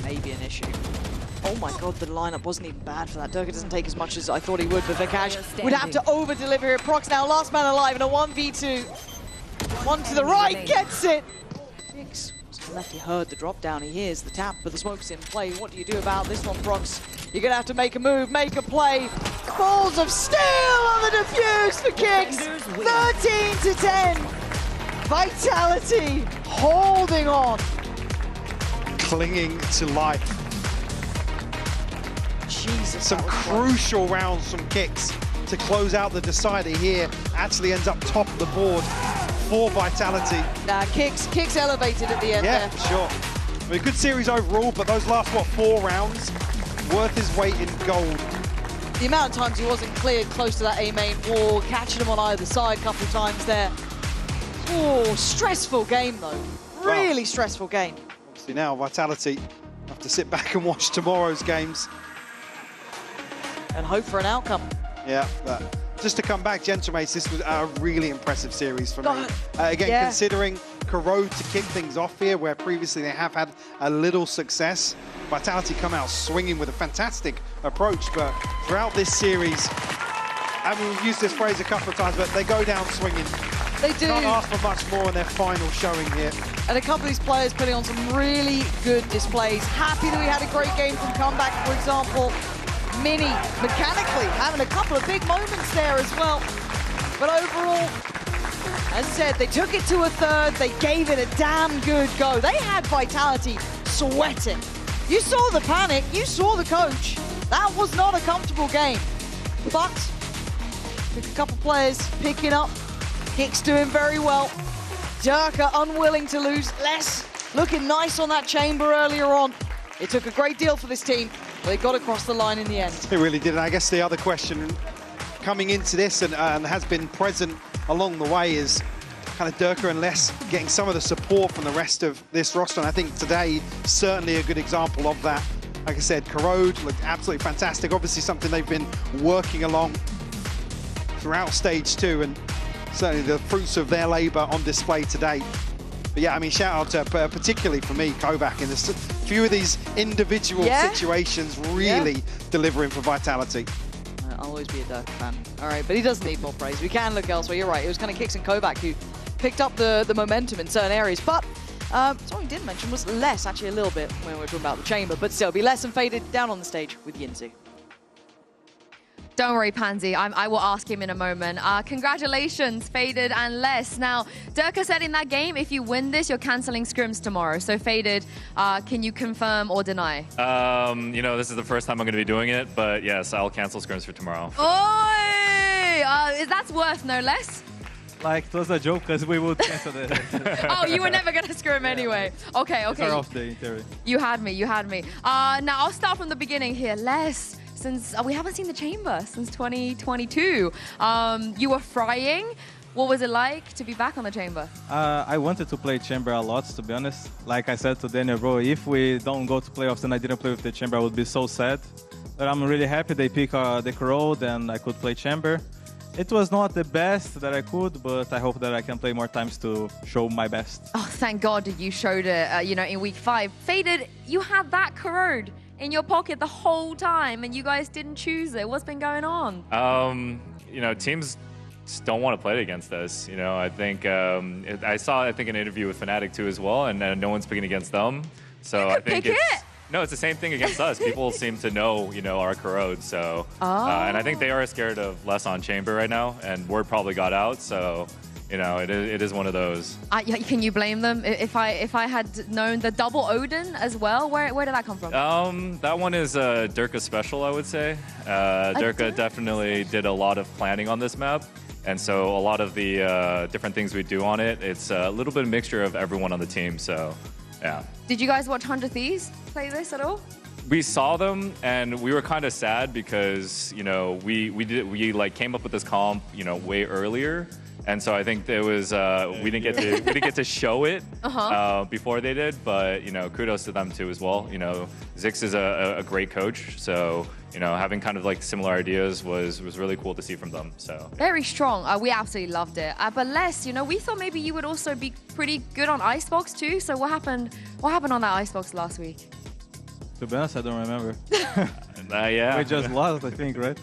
Maybe an issue. Oh my god, the lineup wasn't even bad for that. Durka doesn't take as much as I thought he would, but Vikash would have to over-deliver here. Prox now last man alive in a 1v2. One to the right, gets it! Kicks. Left, he heard the drop down, he hears the tap, but the smoke's in play. What do you do about this one, Prox? You're gonna have to make a move, make a play. Balls of steel on the defuse for Kicks. 13 to 10. Vitality holding on. Clinging to life. Jesus. Some crucial rounds from Kicks to close out the decider here. Actually ends up top of the board for Vitality. Nah, Kicks elevated at the end yeah, there. For sure. I mean, good series overall, but those last, 4 rounds, worth his weight in gold. The amount of times he wasn't cleared close to that A main wall, catching him on either side a couple of times there. Oh, stressful game though. Really stressful game. Obviously now Vitality have to sit back and watch tomorrow's games. And hope for an outcome. Yeah, but just to come back, Gentlemates, this was a really impressive series for me. Again, considering Corrode to kick things off here, where previously they have had a little success. Vitality come out swinging with a fantastic approach, but throughout this series, I mean, we've used this phrase a couple of times, but they go down swinging. They do. Can't ask for much more in their final showing here. And a couple of these players putting on some really good displays. Happy that we had a great game from Comeback, for example. Mini, mechanically, having a couple of big moments there as well. But overall, as I said, they took it to a third. They gave it a damn good go. They had Vitality sweating. You saw the panic. You saw the coach. That was not a comfortable game. But a couple players picking up. Kicks doing very well. Durka unwilling to lose. Les looking nice on that chamber earlier on. It took a great deal for this team. They got across the line in the end. They really did. And I guess the other question coming into this and has been present along the way is kind of Durka and Les getting some of the support from the rest of this roster. And I think today, certainly a good example of that. Like I said, Corrode looked absolutely fantastic. Obviously something they've been working along throughout stage 2, and certainly the fruits of their labor on display today. But yeah, I mean, shout out to, particularly for me, Kovac in this few of these individual situations really delivering for Vitality. I'll always be a Dirk fan. All right, but he does need more praise. We can look elsewhere. You're right. It was kind of Kix and Kovac who picked up the momentum in certain areas. But something we didn't mention was Les, actually a little bit when we were talking about the chamber. But still, be Les and Faded down on the stage with Yinzu. Don't worry, Pansy. I will ask him in a moment. Congratulations, Faded and Les. Now, Durka said in that game, if you win this, you're cancelling scrims tomorrow. So, Faded, can you confirm or deny? You know, this is the first time I'm going to be doing it, but yes, I'll cancel scrims for tomorrow. Oi! That's worth no less. Like, it was a joke because we would cancel it. Oh, you were never going to scrim anyway. Okay. It's our off day, in theory. You had me. Now, I'll start from the beginning here. Les, since we haven't seen the chamber since 2022. You were frying. What was it like to be back on the chamber? I wanted to play chamber a lot, to be honest. Like I said to Daniel, bro, if we don't go to playoffs and I didn't play with the chamber, I would be so sad. But I'm really happy they picked the Corrode and I could play chamber. It was not the best that I could, but I hope that I can play more times to show my best. Oh, thank God you showed it, you know, in week 5. Faded, you had that Corrode in your pocket the whole time and you guys didn't choose it. What's been going on? You know, teams just don't want to play against us. You know, I think I saw an interview with Fnatic too as well, and no one's picking against them. So I think no, it's the same thing against us. People seem to know, you know, our Corrode. So and I think they are scared of less on chamber right now, and word probably got out. So you know, it is one of those. Can you blame them? If I had known the double Odin as well, where did that come from? That one is Durka special, I would say. Durka definitely did a lot of planning on this map. And so a lot of the different things we do on it, it's a little bit of mixture of everyone on the team. So, yeah. Did you guys watch 100 Thieves play this at all? We saw them, and we were kind of sad because, you know, we like came up with this comp, you know, way earlier. And so I think there was we didn't get to show it before they did, but you know, kudos to them too as well. You know, Zix is a great coach, so you know, having kind of like similar ideas was really cool to see from them. So very strong. We absolutely loved it. But Les, you know, we thought maybe you would also be pretty good on Icebox too. So what happened? What happened on that Icebox last week? To be honest, I don't remember. Yeah, we just lost, I think, right?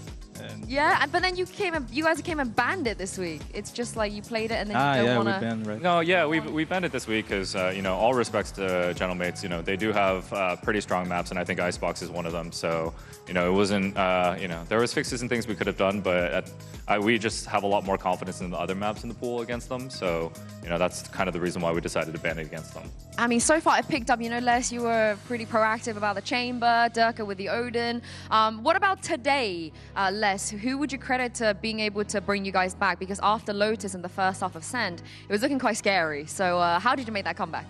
Yeah, but then you guys came and banned it this week. It's just like you played it and then you don't want to... we banned, right? No, yeah, we banned it this week because, you know, all respects to Gentlemates, you know, they do have pretty strong maps, and I think Icebox is one of them. So, you know, it wasn't, you know, there was fixes and things we could have done, but we just have a lot more confidence in the other maps in the pool against them. So, you know, that's kind of the reason why we decided to ban it against them. I mean, so far I picked up, you know, Les, you were pretty proactive about the chamber, Durka with the Odin. What about today, Les? Who would you credit to being able to bring you guys back? Because after Lotus in the first half of Send, it was looking quite scary. So how did you make that comeback?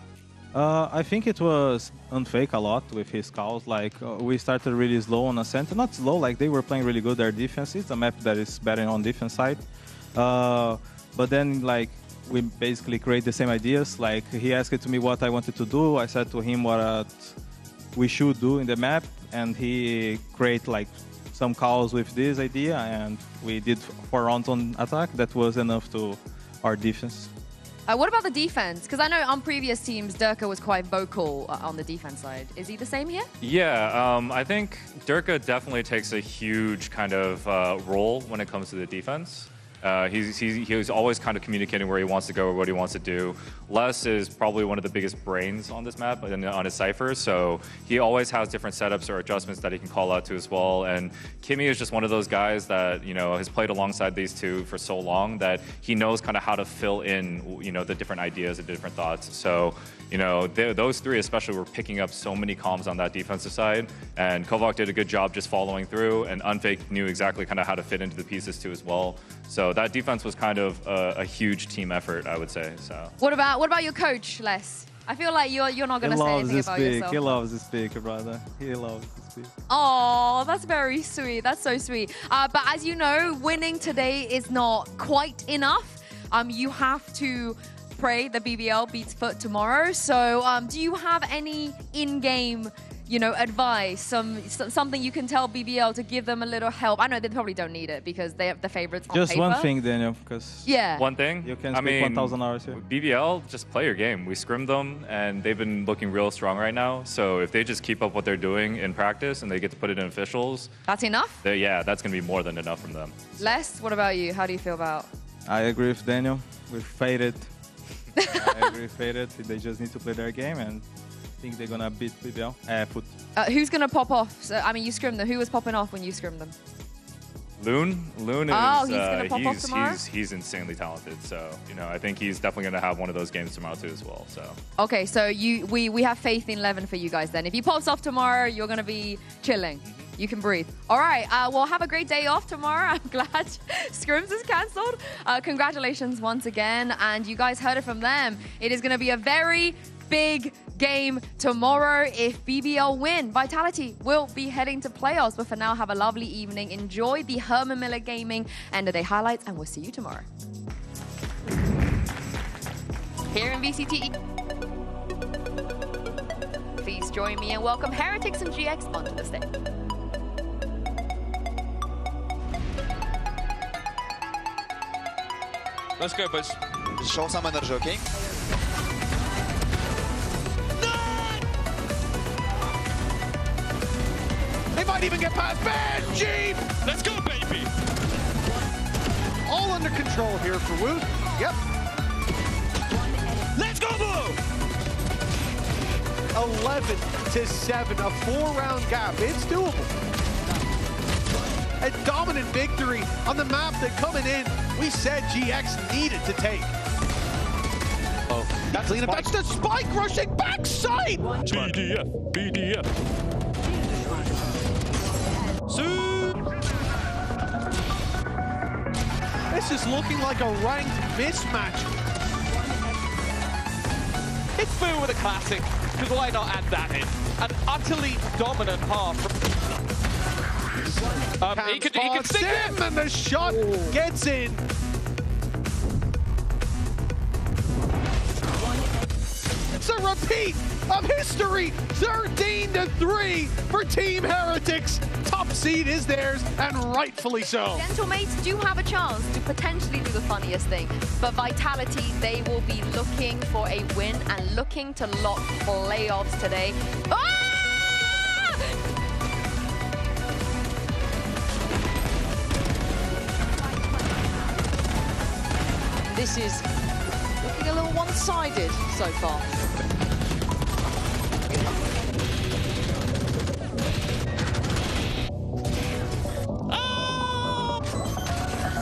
I think it was Unfake a lot with his calls. Like, we started really slow on Ascent. Not slow, like they were playing really good their defense. It's a map that is better on defense side. But then, like, we basically create the same ideas. Like, he asked to me what I wanted to do. I said to him what we should do in the map. And he created, like, some calls with this idea. And we did 4 rounds on attack. That was enough to our defense. What about the defense? Because I know on previous teams, Durka was quite vocal on the defense side. Is he the same here? Yeah, I think Durka definitely takes a huge kind of role when it comes to the defense. He's always kind of communicating where he wants to go or what he wants to do. Les is probably one of the biggest brains on this map and on his cypher, so he always has different setups or adjustments that he can call out to as well. And Kimmy is just one of those guys that, you know, has played alongside these two for so long that he knows kind of how to fill in, you know, the different ideas and different thoughts. So, you know, those three especially were picking up so many comms on that defensive side, and Kovac did a good job just following through, and Unfake knew exactly kind of how to fit into the pieces too as well. So that defense was kind of a huge team effort, I would say. So what about your coach, Les? I feel like you're not going to say anything about yourself. He loves to speak, brother. He loves to speak. Oh, that's very sweet. That's so sweet. But as you know, winning today is not quite enough. You have to pray the BBL beats Foot tomorrow. So do you have any in-game you know, advice, something you can tell BBL to give them a little help? I know they probably don't need it because they have the favorites on Just paper. one thing, Daniel, because yeah, one thing. You can I speak mean, 1,000 hours here. BBL, just play your game. We scrimmed them, and they've been looking real strong right now. So if they just keep up what they're doing in practice and they get to put it in officials, that's enough. Yeah, that's gonna be more than enough from them. Les, what about you? How do you feel about? I agree with Daniel. We faded. I agree with faded. They just need to play their game, and I think they're gonna beat BBL. Foot. Who's gonna pop off? So, I mean, you scrimmed them. Who was popping off when you scrimmed them? Loon is oh, he's gonna pop off tomorrow? he's insanely talented. So, you know, I think he's definitely gonna have one of those games tomorrow too as well. So okay, so we have faith in Levin for you guys then. If he pops off tomorrow, you're gonna be chilling. You can breathe. All right, well, have a great day off tomorrow. I'm glad Scrims is cancelled. Congratulations once again, and you guys heard it from them. It is gonna be a very big game tomorrow. If BBL win, Vitality will be heading to playoffs. But for now, have a lovely evening. Enjoy the Herman Miller Gaming end of day highlights, and we'll see you tomorrow. Here in VCT. Please join me and welcome Heretics and GX onto the stage. Let's go, boys. Show some energy, okay? They might even get past Benji! Let's go, baby! All under control here for Woot. Yep. Let's go, Blue! 11-7, a 4-round gap. It's doable. A dominant victory on the map that coming in, we said GX needed to take. Oh, that's clean up. That's the spike rushing backside! BDF. This is looking like a ranked mismatch. It's Boo with a classic, because why not add that in? An utterly dominant half. He could stick it! And the shot gets in. It's a repeat of history. 13-3 for Team Heretics. Top seed is theirs, and rightfully so. Gentlemates do have a chance to potentially do the funniest thing, but Vitality, they will be looking for a win and looking to lock playoffs today. Ah! This is looking a little one-sided so far.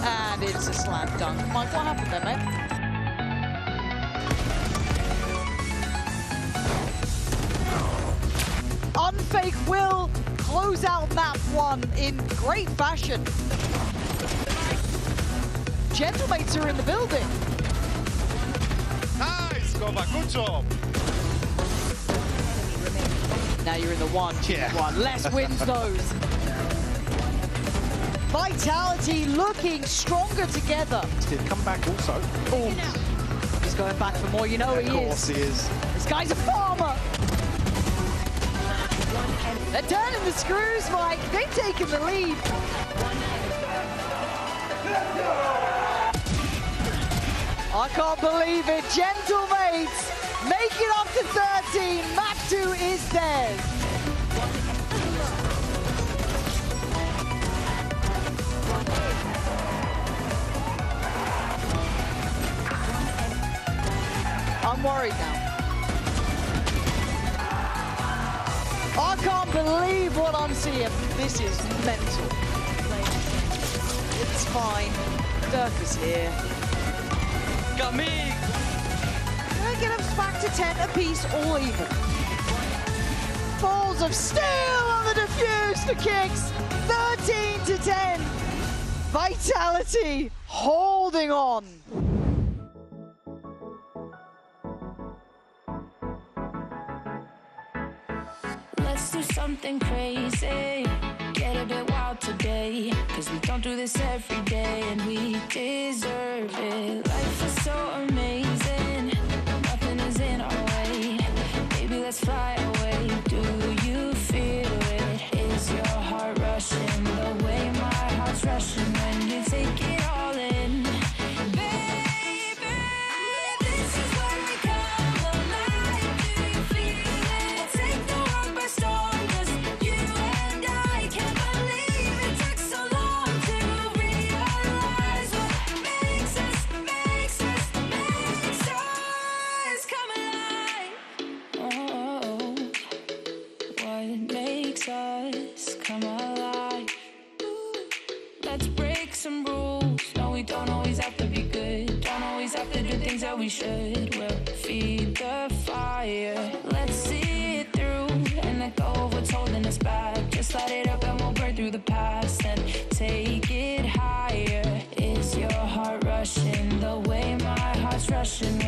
And it's a slam dunk. Mike, what happened there, mate? Unfake will close out map 1 in great fashion. Gentlemates are in the building. Nice, Kova, good job. Now you're in the 1. Les wins those. Vitality looking stronger together. Did come back also. Oh, he's going back for more. You know he is. Of course he is. This guy's a farmer. They're turning the screws, Mike. They've taken the lead. I can't believe it. Gentlemates make it up to 13. Map 2 is theirs. I'm worried now. I can't believe what I'm seeing. This is mental. It's fine. Dirk is here. Got me! Can I get us back to 10 apiece or even? Balls of steel on the defuse for kicks. 13-10. Vitality holding on. Let's do something crazy. Get a bit wild today. Cause we don't do this every day and we deserve it. Life is so amazing. Nothing is in our way. Maybe let's fly away. Do you let's break some rules. No, we don't always have to be good. Don't always have to do things that we should. We'll feed the fire. Let's see it through and let go of what's holding us back. Just light it up and we'll burn through the past and take it higher. Is your heart rushing the way my heart's rushing?